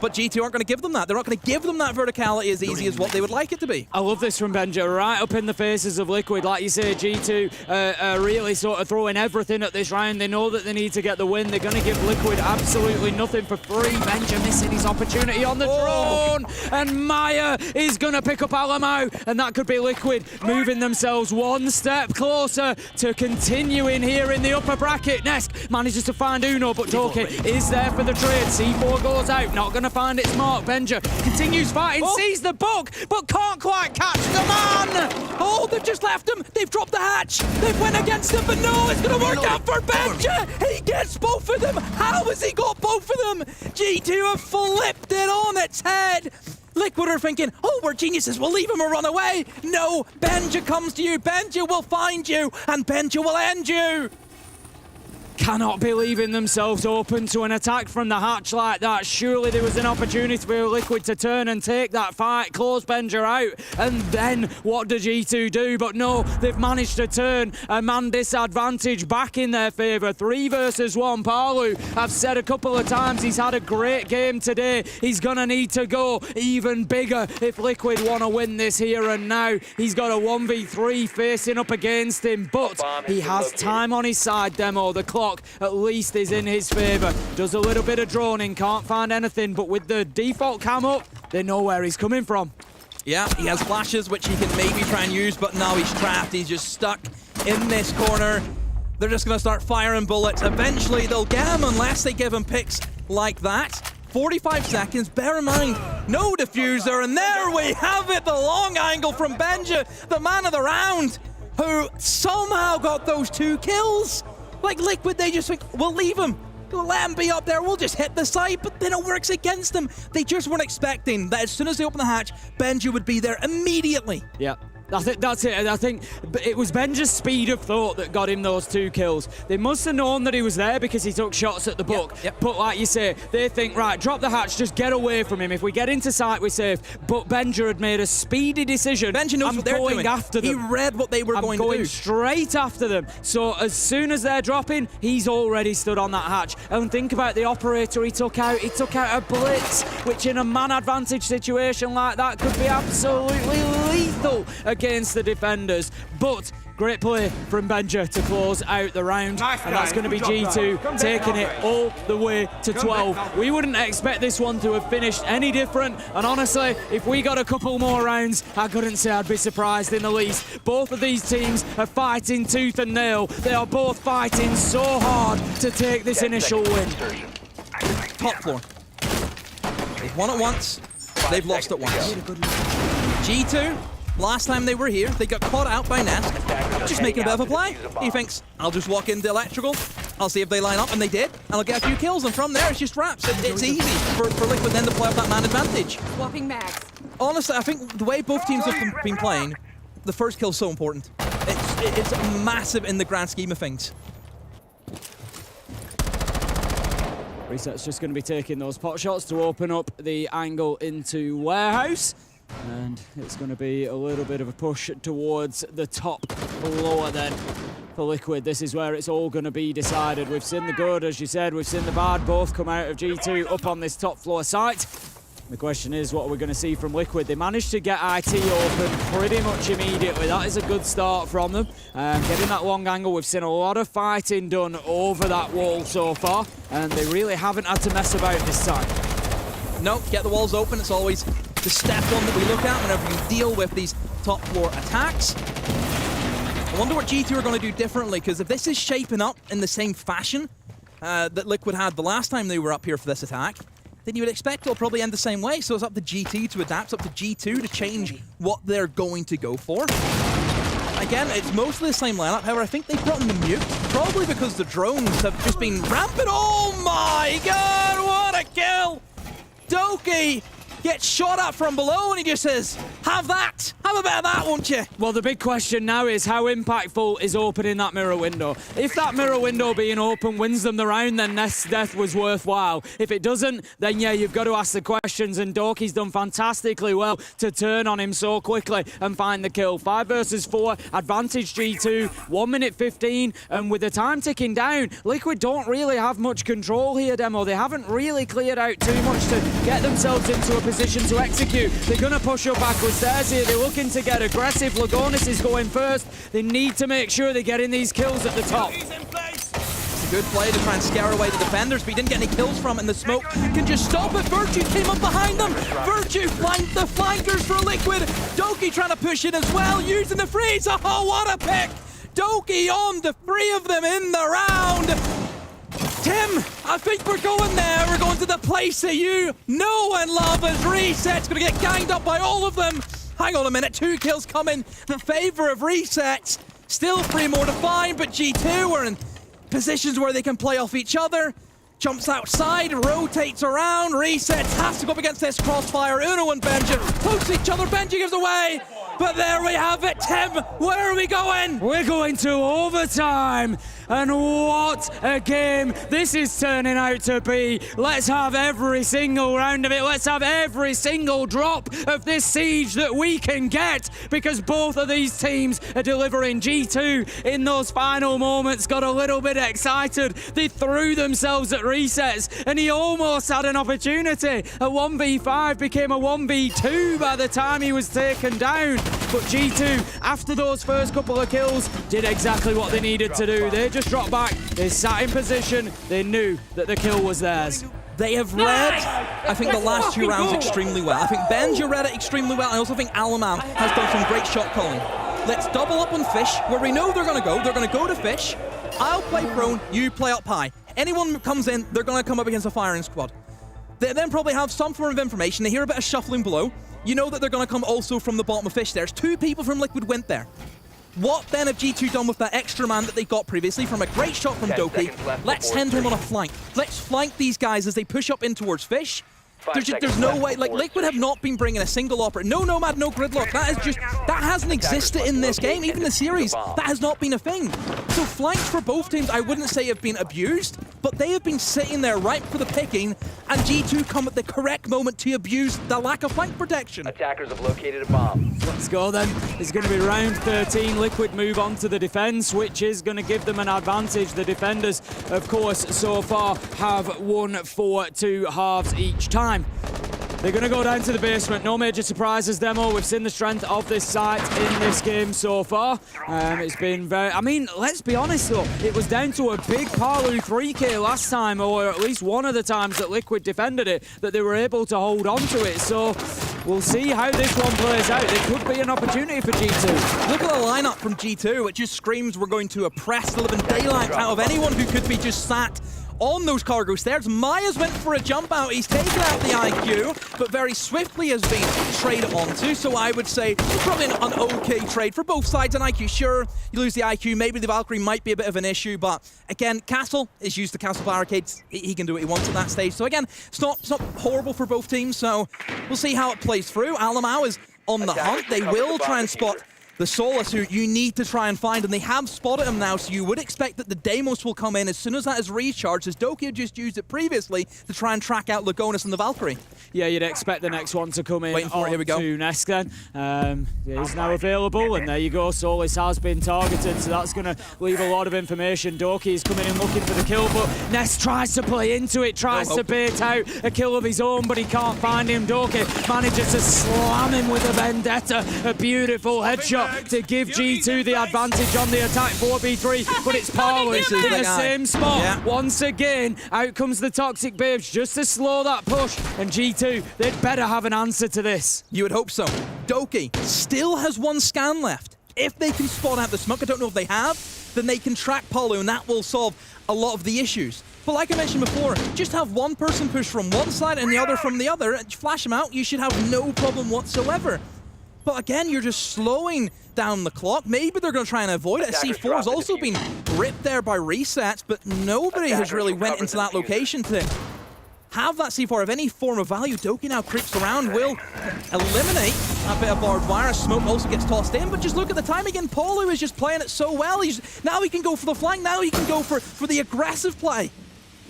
S5: But G2 aren't going to give them that. They're not going to give them that verticality as easy as what they would like it to be.
S1: I love this from Benja, right up in the faces of Liquid. Like you say, G2 really sort of throwing everything at this round. They know that they need to get the win. They're going to give Liquid absolutely nothing for free. Benja missing his opportunity on the drone. And Maya is going to pick up Alamo. And that could be Liquid moving themselves 1 step closer to continuing here in the upper bracket. Nesk manages to find Uno, but Toki is there for the trade. C4 goes out, not going to find its mark. Benja continues fighting, sees the book, but can't quite catch the man.
S5: Oh, they've just left him. They've dropped the hatch. They've went against him, but no, it's going to work out for Benja. He gets both of them. How has he got both of them? G2 have flipped it on its head. Liquid are thinking, oh, we're geniuses, we'll leave him or run away. No, Benja comes to you. Benja will find you, and Benja will end you.
S1: cannot be leaving themselves open to an attack from the hatch like that. Surely there was an opportunity for Liquid to turn and take that fight, close Benja out, and then what does G2 do? But no, they've managed to turn a man disadvantage back in their favour. 3 versus 1. Palu, I've said a couple of times, he's had a great game today. He's gonna need to go even bigger if Liquid want to win this here and now. He's got a 1v3 facing up against him, but he has time on his side, Demo. The clock at least is in his favour. Does a little bit of droning, can't find anything, but with the default cam up, they know where he's coming from.
S5: Yeah, he has flashes which he can maybe try and use, but now he's trapped. He's just stuck in this corner. They're just going to start firing bullets. Eventually, they'll get him unless they give him picks like that. 45 seconds, bear in mind, no diffuser, and there we have it, the long angle from Benja, the man of the round, who somehow got those 2 kills. Like Liquid, they just think, we'll leave him. We'll let him be up there, we'll just hit the side, but then it works against them. They just weren't expecting that as soon as they open the hatch, Benja would be there immediately.
S1: Yeah. That's it. I think it was Benja's speed of thought that got him those 2 kills. They must have known that he was there because he took shots at the book.
S5: Yep.
S1: But like you say, they think, right, drop the hatch, just get away from him. If we get into sight, we're safe. But Benja had made a speedy decision.
S5: Benja knows what they're doing.
S1: After them.
S5: He read what they were going to do.
S1: I'm going straight after them. So as soon as they're dropping, he's already stood on that hatch. And think about the operator he took out. He took out a blitz, which in a man advantage situation like that could be absolutely lethal against the defenders. But great play from Benja to close out the round. And that's going to be G2 taking it all the way to 12. We wouldn't expect this one to have finished any different. And honestly, if we got a couple more rounds, I couldn't say I'd be surprised in the least. Both of these teams are fighting tooth and nail. They are both fighting so hard to take this initial win.
S5: Top floor. They've won it once, they've lost it once. G2, last time they were here, they got caught out by Nest, just making a bit of a play. He thinks, I'll just walk into electrical, I'll see if they line up, and they did, and I'll get a few kills, and from there it's just wraps. It's easy for Liquid then to play off that man advantage.
S7: Swapping mags.
S5: Honestly, I think the way both teams have been playing, the first kill's so important. It's massive in the grand scheme of things.
S1: Reset's just going to be taking those pot shots to open up the angle into Warehouse. And it's going to be a little bit of a push towards the top floor then for Liquid. This is where it's all going to be decided. We've seen the good, as you said, we've seen the bad both come out of G2 up on this top floor site. The question is, what are we going to see from Liquid? They managed to get IT open pretty much immediately. That is a good start from them. Getting that long angle, we've seen a lot of fighting done over that wall so far, and they really haven't had to mess about this time.
S5: No, get the walls open. It's always the step one that we look at whenever you deal with these top floor attacks. I wonder what G2 are going to do differently, because if this is shaping up in the same fashion that Liquid had the last time they were up here for this attack, then you would expect it'll probably end the same way. So it's up to G2 to adapt, it's up to G2 to change what they're going to go for. Again, it's mostly the same lineup. However, I think they brought in the mute, probably because the drones have just been rampant. Oh my god, what a kill! Doki gets shot at from below and he just says, have that! Have a bit of that, won't you?
S1: Well, the big question now is how impactful is opening that mirror window? If that mirror window being open wins them the round, then Nest's death was worthwhile. If it doesn't, then yeah, you've got to ask the questions, and Doki's done fantastically well to turn on him so quickly and find the kill. 5 versus 4, advantage G2, 1 minute 15, and with the time ticking down, Liquid don't really have much control here, Demo. They haven't really cleared out too much to get themselves into a position to execute. They're going to push up backwards stairs here. They're looking to get aggressive. Lagonis is going first. They need to make sure they're getting these kills at the top.
S5: It's a good play to try and scare away the defenders, but he didn't get any kills from it, and the smoke can just stop it. Virtue came up behind them. Virtue flanked the flankers for Liquid. Doki trying to push it as well, using the freeze. Oh, what a pick! Doki on the 3 of them in the round. Tim, I think we're going there. We're going to the place that you know and love as Reset's going to get ganged up by all of them. Hang on a minute, 2 kills coming in favor of Resets. Still 3 more to find, but G2 are in positions where they can play off each other. Jumps outside, rotates around. Resets has to go up against this crossfire. Uno and Benja post each other. Benja gives away. But there we have it, Tim. Where are we going?
S1: We're going to overtime.
S22: And what a game this is turning out to be. Let's have every single round of it. Let's have every single drop of this siege that we can get, because both of these teams are delivering. G2 in those final moments got a little bit excited. They threw themselves at resets and he almost had an opportunity. A 1v5 became a 1v2 by the time he was taken down. But G2, after those first couple of kills, did exactly what they needed to do. They just dropped back, they sat in position, they knew that the kill was theirs.
S5: They have read, I think, the last 2 rounds extremely well. I think Benja read it extremely well. I also think Alaman has done some great shot calling. Let's double up on Fish, where we know they're going to go. They're going to go to Fish. I'll play prone, you play up high. Anyone who comes in, they're going to come up against a firing squad. They then probably have some form of information. They hear a bit of shuffling below. You know that they're going to come also from the bottom of Fish. There's 2 people from Liquid went there. What then have G2 done with that extra man that they got previously from a great shot from Doki? Let's send him on a flank. Let's flank these guys as they push up in towards Fish. There's no way, like, Liquid have not been bringing a single operator. No Nomad, no Gridlock. That hasn't existed in this game, even the series. That has not been a thing. So flanks for both teams, I wouldn't say have been abused, but they have been sitting there ripe for the picking, and G2 come at the correct moment to abuse the lack of flank protection.
S2: Attackers have located a bomb.
S22: Let's go then. It's going to be round 13. Liquid move on to the defense, which is going to give them an advantage. The defenders, of course, so far have won for 2 halves each time. They're going to go down to the basement. No major surprises, Demo. We've seen the strength of this site in this game so far. It's been very... I mean, let's be honest, though. It was down to a big Palu 3K last time, or at least one of the times that Liquid defended it, that they were able to hold on to it. So we'll see how this one plays out. It could be an opportunity for G2.
S5: Look at the lineup from G2. It just screams we're going to oppress the living daylight out of anyone who could be just sat on those cargo stairs. Myers went for a jump out. He's taken out the IQ, but very swiftly has been traded onto. So I would say probably an okay trade for both sides. An IQ, sure, you lose the IQ. Maybe the Valkyrie might be a bit of an issue, but again, Castle is used to Castle barricades. He can do what he wants at that stage. So again, it's not horrible for both teams. So we'll see how it plays through. Alamau is on the hunt. They will try and spot the Solus, who you need to try and find, and they have spotted him now, so you would expect that the Deimos will come in as soon as that is recharged, as Doki had just used it previously to try and track out Lagonis and the Valkyrie.
S22: Yeah, you'd expect the next one to come in.
S5: Waiting for it, here we go.
S22: To Nesk then. He's now available, and there you go. Solus has been targeted, so that's going to leave a lot of information. Doki is coming in looking for the kill, but Nesk tries to play into it, tries to bait out a kill of his own, but he can't find him. Doki manages to slam him with a vendetta. A beautiful headshot to give G2 the advantage on the attack 4v3, but it's Parlous in the same spot. Yeah. Once again, out comes the Toxic Babes just to slow that push, and G2, they'd better have an answer to this.
S5: You would hope so. Doki still has 1 scan left. If they can spot out the smoke, I don't know if they have, then they can track Polo, and that will solve a lot of the issues. But like I mentioned before, just have one person push from one side and the other from the other, and flash them out, you should have no problem whatsoever. But again, you're just slowing down the clock. Maybe they're going to try and avoid it. C4 has also been ripped there by resets, but nobody has really went into that location to have that C4 of any form of value. Doki now creeps around, will eliminate a bit of barbed wire. Smoke also gets tossed in, but just look at the time again. Polo is just playing it so well. Now he can go for the flank. Now he can go for the aggressive play.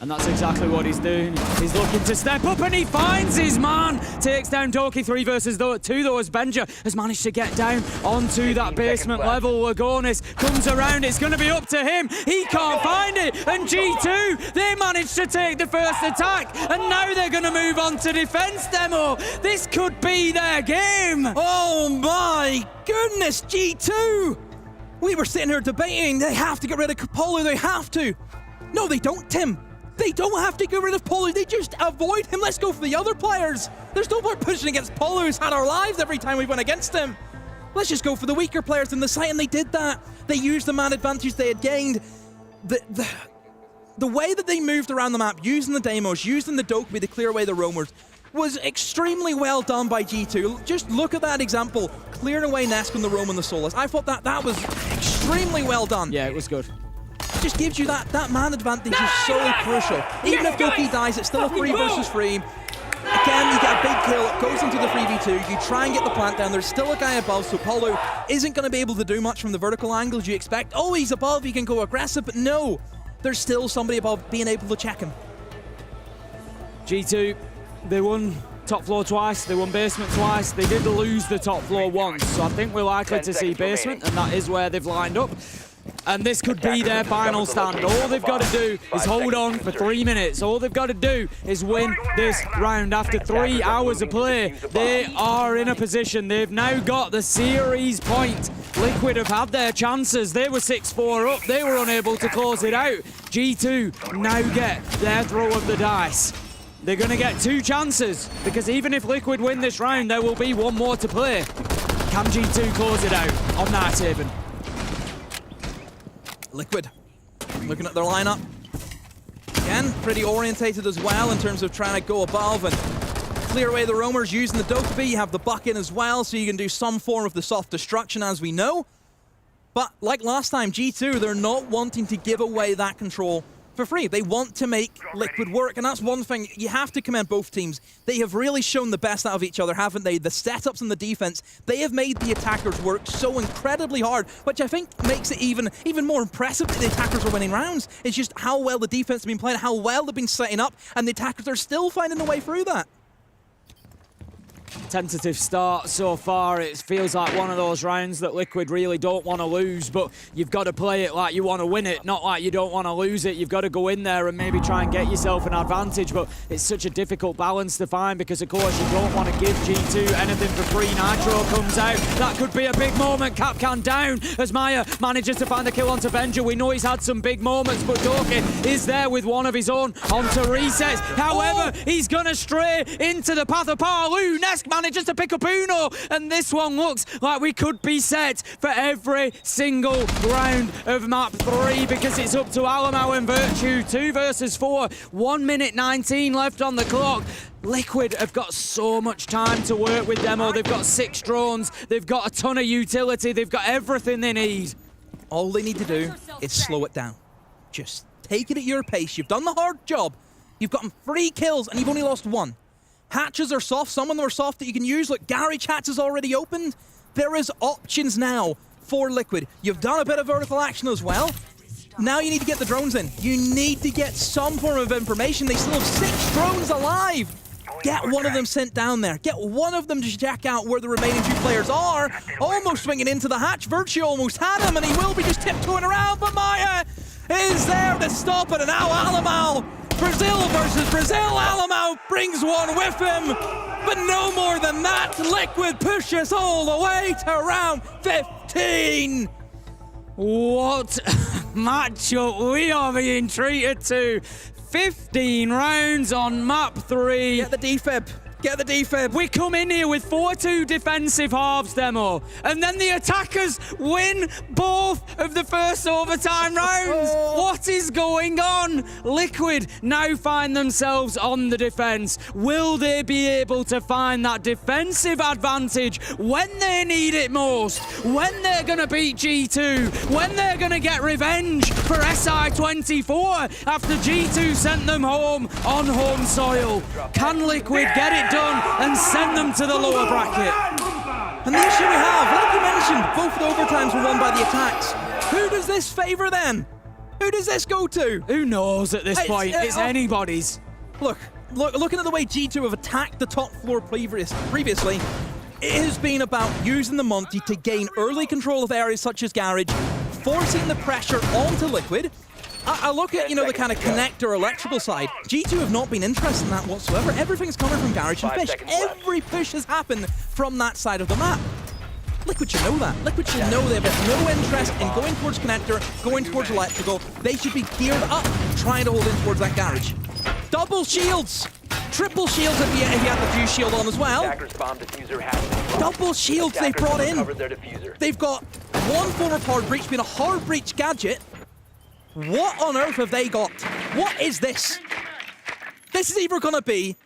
S22: And that's exactly what he's doing. He's looking to step up, and he finds his man. Takes down Doki 3 versus 2, though, as Benja has managed to get down onto that basement level. Lagonis comes around. It's going to be up to him. He can't find it. And G2, they managed to take the first attack. And now they're going to move on to defense, Demo. This could be their game.
S5: Oh, my goodness, G2. We were sitting here debating. They have to get rid of Polo. They have to. No, they don't, Tim. They don't have to get rid of Polo, they just avoid him. Let's go for the other players. There's no point pushing against Polo, who's had our lives every time we went against him. Let's just go for the weaker players in the site, and they did that. They used the man advantage they had gained. The way that they moved around the map, using the Deimos, using the Dokkaebi to clear away the roamers, was extremely well done by G2. Just look at that example, clearing away Nesk and the Roam and the Solus. I thought that was extremely well done.
S22: Yeah, it was good.
S5: Just gives you that man advantage is so crucial. Even if Doki dies, it's still a 3 versus 3. Again, you get a big kill, it goes into the 3v2, you try and get the plant down, there's still a guy above, so Paulo isn't going to be able to do much from the vertical angles you expect. Oh, he's above, he can go aggressive, but no, there's still somebody above being able to check him.
S1: G2, they won top floor twice, they won basement twice, they did lose the top floor once, so I think we're likely to see basement, and that is where they've lined up. And this could be their final stand. All they've got to do is hold on for 3 minutes. All they've got to do is win this round. After 3 hours of play, they are in a position. They've now got the series point. Liquid have had their chances. They were 6-4 up. They were unable to close it out. G2 now get their throw of the dice. They're going to get 2 chances, because even if Liquid win this round, there will be 1 more to play. Can G2 close it out on Nighthaven?
S5: Liquid, looking at their lineup. Again, pretty orientated as well in terms of trying to go above and clear away the roamers using the Dokkaebi. You have the bucket as well, so you can do some form of the soft destruction, as we know. But like last time, G2, they're not wanting to give away that control for free. They want to make Liquid work, and that's one thing you have to commend both teams. They have really shown the best out of each other, haven't they? The setups and the defense, they have made the attackers work so incredibly hard, which I think makes it even more impressive that the attackers are winning rounds. It's just how well the defense has been playing, how well they've been setting up, and the attackers are still finding a way through that.
S1: Tentative start so far. It feels like one of those rounds that Liquid really don't want to lose, but you've got to play it like you want to win it, not like you don't want to lose it. You've got to go in there and maybe try and get yourself an advantage, but it's such a difficult balance to find, because of course you don't want to give G2 anything for free. Nitro comes out. That could be a big moment. Capcan down as Maya manages to find a kill onto Venger. We know he's had some big moments, but Dokkaebi is there with one of his own onto resets. However, he's going to stray into the path of Palu. Nesk manages to pick up Uno, and this one looks like we could be set for every single round of map 3, because it's up to Alamo and Virtue, 2 versus 4, 1 minute 19 left on the clock. Liquid have got so much time to work with Demo. They've got 6 drones, they've got a ton of utility, they've got everything they need.
S5: All they need to do is slow it down. Just take it at your pace. You've done the hard job. You've gotten 3 kills and you've only lost 1. Hatches are soft. Some of them are soft that you can use. Look, Garage Hatch is already opened. There is options now for Liquid. You've done a bit of vertical action as well. Now you need to get the drones in. You need to get some form of information. They still have 6 drones alive. Get one of them sent down there. Get one of them to check out where the remaining 2 players are. Almost swinging into the hatch. Virtue almost had him, and he will be just tiptoeing around, but Maya is there to stop it, and now Alamo. Brazil versus Brazil. Alamo brings one with him, but no more than that. Liquid pushes all the way to round 15.
S1: What matchup we are being treated to. 15 rounds on map 3.
S5: Get the defib. Get the defib.
S1: We come in here with 4-2 defensive halves, Demo, and then the attackers win both of the first overtime rounds. What is going on? Liquid now find themselves on the defense. Will they be able to find that defensive advantage when they need it most? When they're going to beat G2? When they're going to get revenge for SI24 after G2 sent them home on home soil? Can Liquid get it done and send them to the lower bracket?
S5: And the issue we have, like you mentioned, both the overtimes were won by the attacks. Who does this favor then? Who does this go to?
S1: Who knows at this point? It's anybody's.
S5: Looking at the way G2 have attacked the top floor previously, it has been about using the Monty to gain early control of areas such as Garage, forcing the pressure onto Liquid. I look at, the kind of connector electrical side. G2 have not been interested in that whatsoever. Everything's coming from Garage and Fish. Every push has happened from that side of the map. Liquid should know that. Liquid should know they have no interest in going towards connector, going towards electrical. They should be geared up, trying to hold in towards that Garage. Double shields! Triple shields if you had the fuse shield on as well. Double shields they've brought in. They've got one form of hard breach being a hard breach gadget. What on earth have they got? What is this? This is either going to be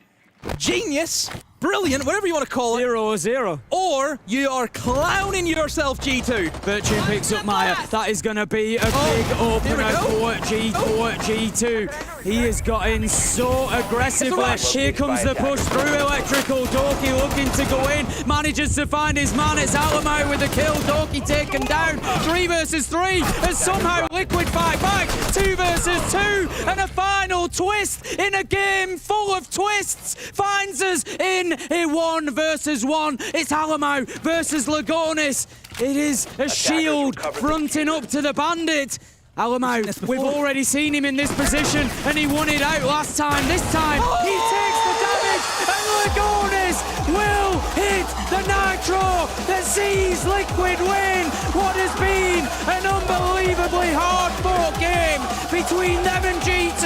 S5: genius brilliant, whatever you want to call it.
S1: 0-0.
S5: Or you are clowning yourself, G2.
S1: Virtue picks up Maya. That is going to be a big opener for G2. He has got in so aggressively. Here comes the push through Electrical. Doki looking to go in. Manages to find his man. It's Alamo with the kill. Doki taken down. 3 versus 3. And somehow Liquid fight back. 2 versus 2. And a final twist in a game full of twists finds us in a 1 versus 1. It's Alamo versus Lagonis. It is a shield fronting up to the Bandit. Alamo, we've already seen him in this position, and he won it out last time. This time, he takes the damage, and Lagonis will hit the Nitro that sees Liquid win what has been an unbelievably hard-fought game between them and G2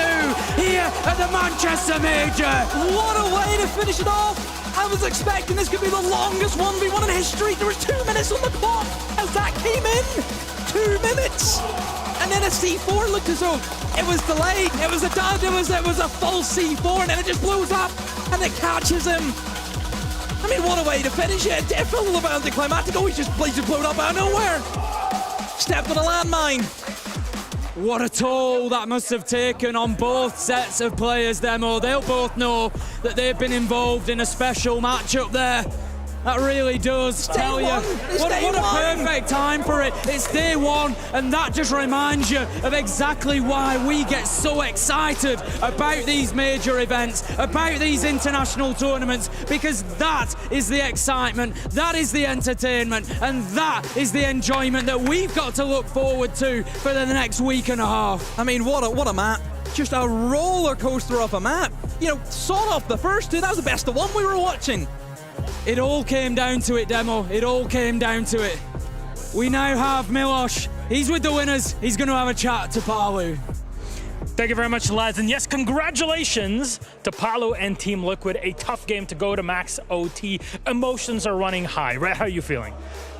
S1: here at the Manchester Major.
S5: What a way to finish it off! I was expecting this could be the longest 1v1 in history. There was 2 minutes on the clock as that came in. 2 minutes! And then a C4 looked as though it was delayed. It was a dud. It was a false C4, and then it just blows up, and it catches him. I mean, what a way to finish it. Difficult about anticlimactic. Oh, he just blown up out of nowhere. Stepped on a landmine.
S1: What a toll that must have taken on both sets of players, Demo. They'll both know that they've been involved in a special matchup there. That really does tell you what a perfect time for it. It's day 1, and that just reminds you of exactly why we get so excited about these major events, about these international tournaments, because that is the excitement, that is the entertainment, and that is the enjoyment that we've got to look forward to for the next week and a half.
S5: I mean, what a map. Just a roller coaster of a map. You know, sawed off the first 2. That was the best of 1 we were watching.
S1: It all came down to it, Demo. It all came down to it. We now have Milosh. He's with the winners. He's going to have a chat to Palu.
S7: Thank you very much, lads. And yes, congratulations to Palu and Team Liquid. A tough game to go to max OT. Emotions are running high. Right? How are you feeling?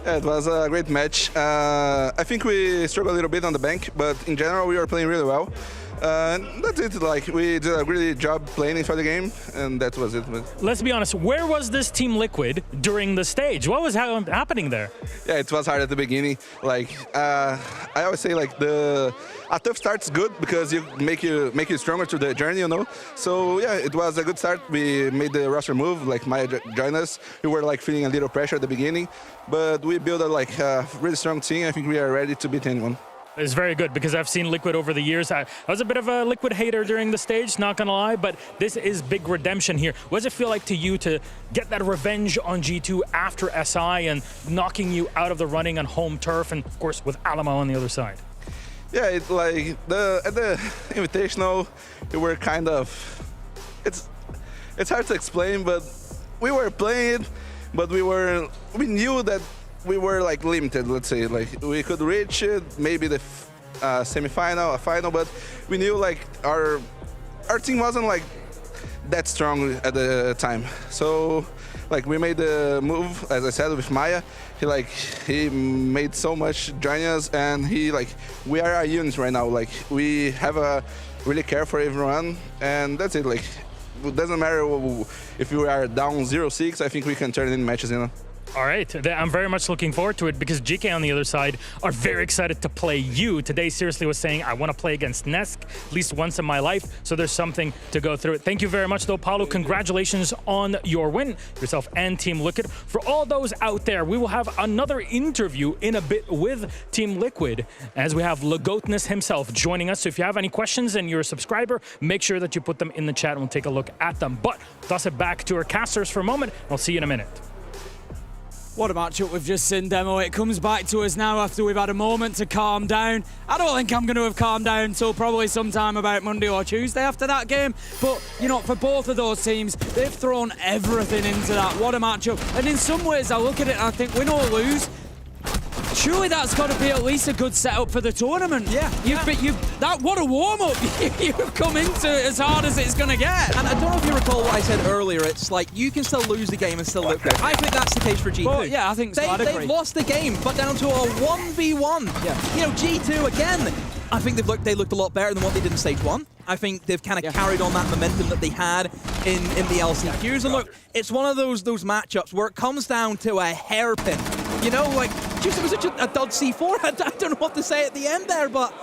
S16: Yeah, it was a great match. I think we struggled a little bit on the bank, but in general, we were playing really well. That's it. Like, we did a really good job playing for the game, and that was it.
S7: Let's be honest. Where was this Team Liquid during the stage? What was happening there?
S16: Yeah, it was hard at the beginning. Like, I always say, like, a tough start's good because you make you stronger through the journey, you know. So yeah, it was a good start. We made the roster move. Like, Maya joined us. We were like feeling a little pressure at the beginning, but we built a really strong team. I think we are ready to beat anyone.
S7: It's very good because I've seen Liquid over the years. I was a bit of a Liquid hater during the stage, not gonna lie, but this is big redemption here. What does it feel like to you to get that revenge on G2 after SI and knocking you out of the running on home turf, and of course with Alamo on the other side?
S16: Yeah, it's like at the Invitational, we were kind of, it's hard to explain, but we were playing it, but we knew that we were like limited, let's say. Like, we could reach it, maybe the semi-final, a final, but we knew like our team wasn't like that strong at the time. So like, we made the move, as I said, with Maya. He made so much joining us, and we are a unit right now. Like, we have a really care for everyone, and that's it. Like, it doesn't matter if we are down 0-6, I think we can turn in matches, you know.
S7: All right, I'm very much looking forward to it because GK on the other side are very excited to play you. Today seriously was saying, I want to play against Nesk at least once in my life, so there's something to go through it. Thank you very much though, Paolo. Congratulations on your win, yourself and Team Liquid. For all those out there, we will have another interview in a bit with Team Liquid as we have Lagotness himself joining us. So if you have any questions and you're a subscriber, make sure that you put them in the chat and we'll take a look at them. But toss it back to our casters for a moment. I'll see you in a minute.
S1: What a matchup we've just seen, Demo. It comes back to us now after we've had a moment to calm down. I don't think I'm going to have calmed down until probably sometime about Monday or Tuesday after that game. But, you know, for both of those teams, they've thrown everything into that. What a matchup. And in some ways, I look at it and I think, win or lose, surely that's got to be at least a good setup for the tournament.
S5: Yeah.
S1: What a warm-up. You've come into it as hard as it's going to get.
S5: And I don't know if you recall what I said earlier. It's like you can still lose the game and still look good. I think that's the case for G2.
S1: Well, yeah, I think so.
S5: They've lost the game, but down to a 1v1.
S1: Yeah.
S5: You know, G2, again, I think they looked a lot better than what they did in Stage 1. I think they've kind of carried on that momentum that they had in the LCQs. And look, it's one of those matchups where it comes down to a hairpin. You know, like, just it was such a dud C4. I don't know what to say at the end there, but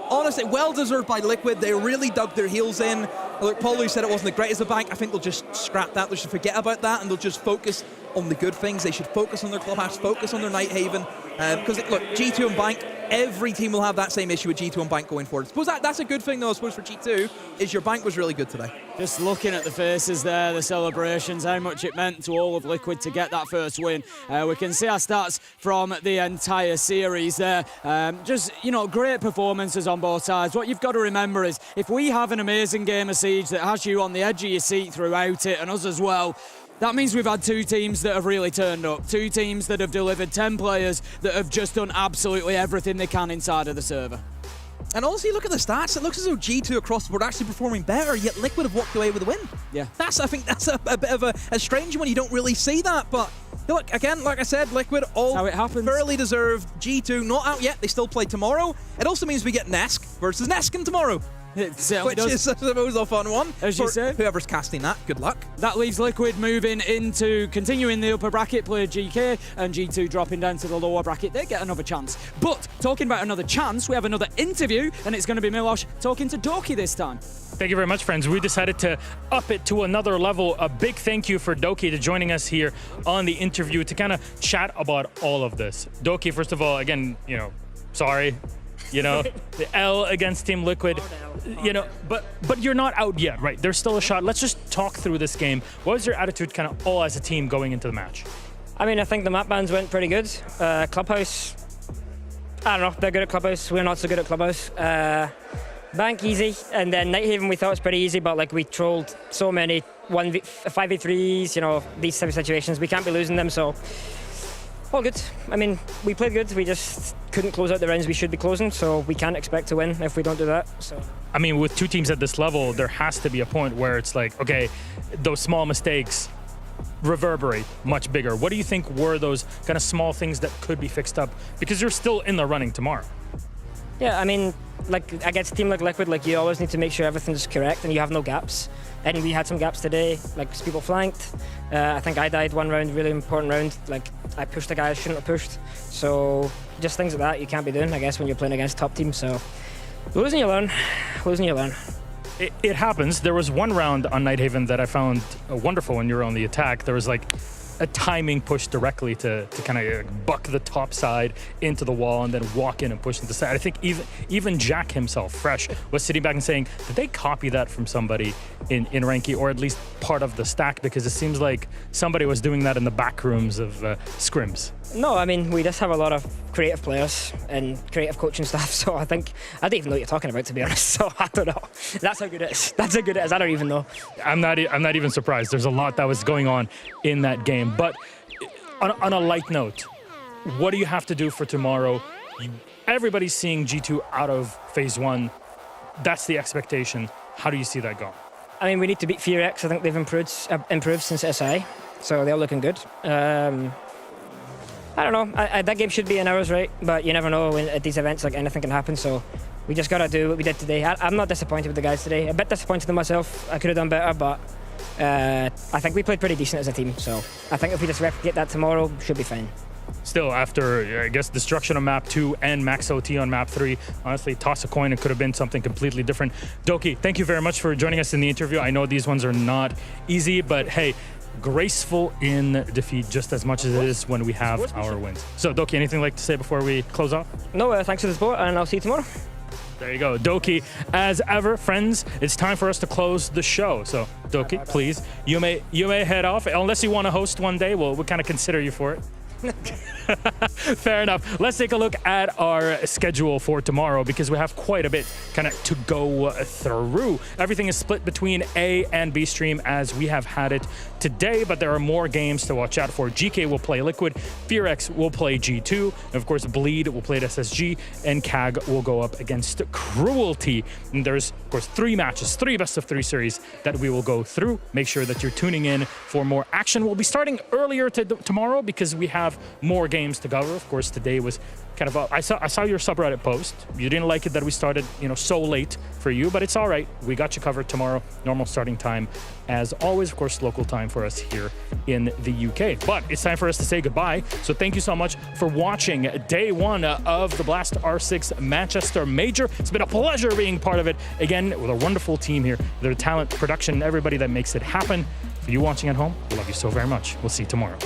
S5: honestly, well-deserved by Liquid. They really dug their heels in. Look, Paul Lou said it wasn't the greatest of bank. I think they'll just scrap that. They should forget about that, and they'll just focus on the good things. They should focus on their clubhouse, focus on their Nighthaven. Because, look, G2 and Bank, every team will have that same issue with G2 and Bank going forward. I suppose that's a good thing, though, I suppose, for G2, is your Bank was really good today.
S1: Just looking at the faces there, the celebrations, how much it meant to all of Liquid to get that first win. We can see our stats from the entire series there. Just, you know, great performances on both sides. What you've got to remember is, if we have an amazing game of Siege that has you on the edge of your seat throughout it, and us as well, that means we've had two teams that have really turned up. Two teams that have delivered 10 players that have just done absolutely everything they can inside of the server.
S5: And honestly, look at the stats. It looks as though G2 across the board are actually performing better, yet Liquid have walked away with a win.
S1: Yeah.
S5: I think that's a bit of a strange one. You don't really see that, but look, again, like I said, Liquid all
S1: how it happens.
S5: Fairly deserved. G2 not out yet. They still play tomorrow. It also means we get Nesk versus Neskin tomorrow.
S1: It
S5: which
S1: does.
S5: is, I suppose, a fun one.
S1: As you said.
S5: Whoever's casting that, good luck.
S1: That leaves Liquid moving into continuing the upper bracket, play GK, and G2 dropping down to the lower bracket. They get another chance. But talking about another chance, we have another interview, and it's going to be Milosh talking to Doki this time.
S7: Thank you very much, friends. We decided to up it to another level. A big thank you for Doki to joining us here on the interview to kind of chat about all of this. Doki, first of all, again, you know, sorry. You know, the L against Team Liquid, you know, but you're not out yet, right? There's still a shot. Let's just talk through this game. What was your attitude kind of all as a team going into the match?
S26: I mean, I think the map bans went pretty good. Clubhouse, I don't know, they're good at Clubhouse. We're not so good at Clubhouse. Bank easy, and then Nighthaven we thought was pretty easy, but like we trolled so many 5v3s, you know, these type of situations. We can't be losing them, so all good. I mean, we played good. We just couldn't close out the rounds we should be closing, so we can't expect to win if we don't do that. So,
S7: I mean, with two teams at this level, there has to be a point where it's like, okay, those small mistakes reverberate much bigger. What do you think were those kind of small things that could be fixed up? Because you're still in the running tomorrow.
S26: Yeah, I mean, like against a team like Liquid, like you always need to make sure everything's correct and you have no gaps. And we had some gaps today, like people flanked. I think I died one round, really important round. Like I pushed a guy I shouldn't have pushed. So just things like that you can't be doing, I guess, when you're playing against top teams. So losing you learn, losing you learn.
S7: It happens. There was one round on Nighthaven that I found wonderful when you were on the attack. There was like a timing push directly to kind of buck the top side into the wall and then walk in and push to the side. I think even Jack himself, Fresh, was sitting back and saying, did they copy that from somebody in Ranky, or at least part of the stack? Because it seems like somebody was doing that in the back rooms of scrims.
S26: No, I mean, we just have a lot of creative players and creative coaching staff, so I don't even know what you're talking about, to be honest, so I don't know. That's how good it is. That's how good it is. I don't even know.
S7: I'm not even surprised. There's a lot that was going on in that game. But on a light note, what do you have to do for tomorrow? Everybody's seeing G2 out of phase 1. That's the expectation. How do you see that going?
S26: I mean, we need to beat FearX. I think they've improved since SI, so they're looking good. I don't know. That game should be in ours, right? But you never know at these events, like anything can happen. So we just got to do what we did today. I'm not disappointed with the guys today. A bit disappointed in myself. I could have done better, but I think we played pretty decent as a team. So I think if we just replicate that tomorrow, should be fine.
S7: Still, after, I guess, destruction on map 2 and max OT on map 3, honestly, toss a coin, it could have been something completely different. Doki, thank you very much for joining us in the interview. I know these ones are not easy, but hey, graceful in defeat just as much as it is when we have our wins. So, Doki, anything you'd like to say before we close off?
S26: No, thanks for the support, and I'll see you tomorrow.
S7: There you go. Doki, as ever, friends, it's time for us to close the show. So, Doki, please, you may head off. Unless you want to host one day, we'll kind of consider you for it. Fair enough. Let's take a look at our schedule for tomorrow, because we have quite a bit kind of to go through. Everything is split between A and B stream as we have had it today, but there are more games to watch out for. GK will play Liquid, FearX will play G2, and of course Bleed will play at SSG, and CAG will go up against Cruelty. And there's of course 3 matches, 3 best of 3 series that we will go through. Make sure that you're tuning in for more action. We'll be starting earlier tomorrow because we have more games to cover. Of course, today was kind of I saw your subreddit post. You didn't like it that we started, so late for you, but it's all right. We got you covered tomorrow. Normal starting time, as always. Of course, local time for us here in the UK. But it's time for us to say goodbye. So thank you so much for watching day one of the Blast R6 Manchester Major. It's been a pleasure being part of it again with a wonderful team here, their talent, production, everybody that makes it happen. For you watching at home, we love you so very much. We'll see you tomorrow.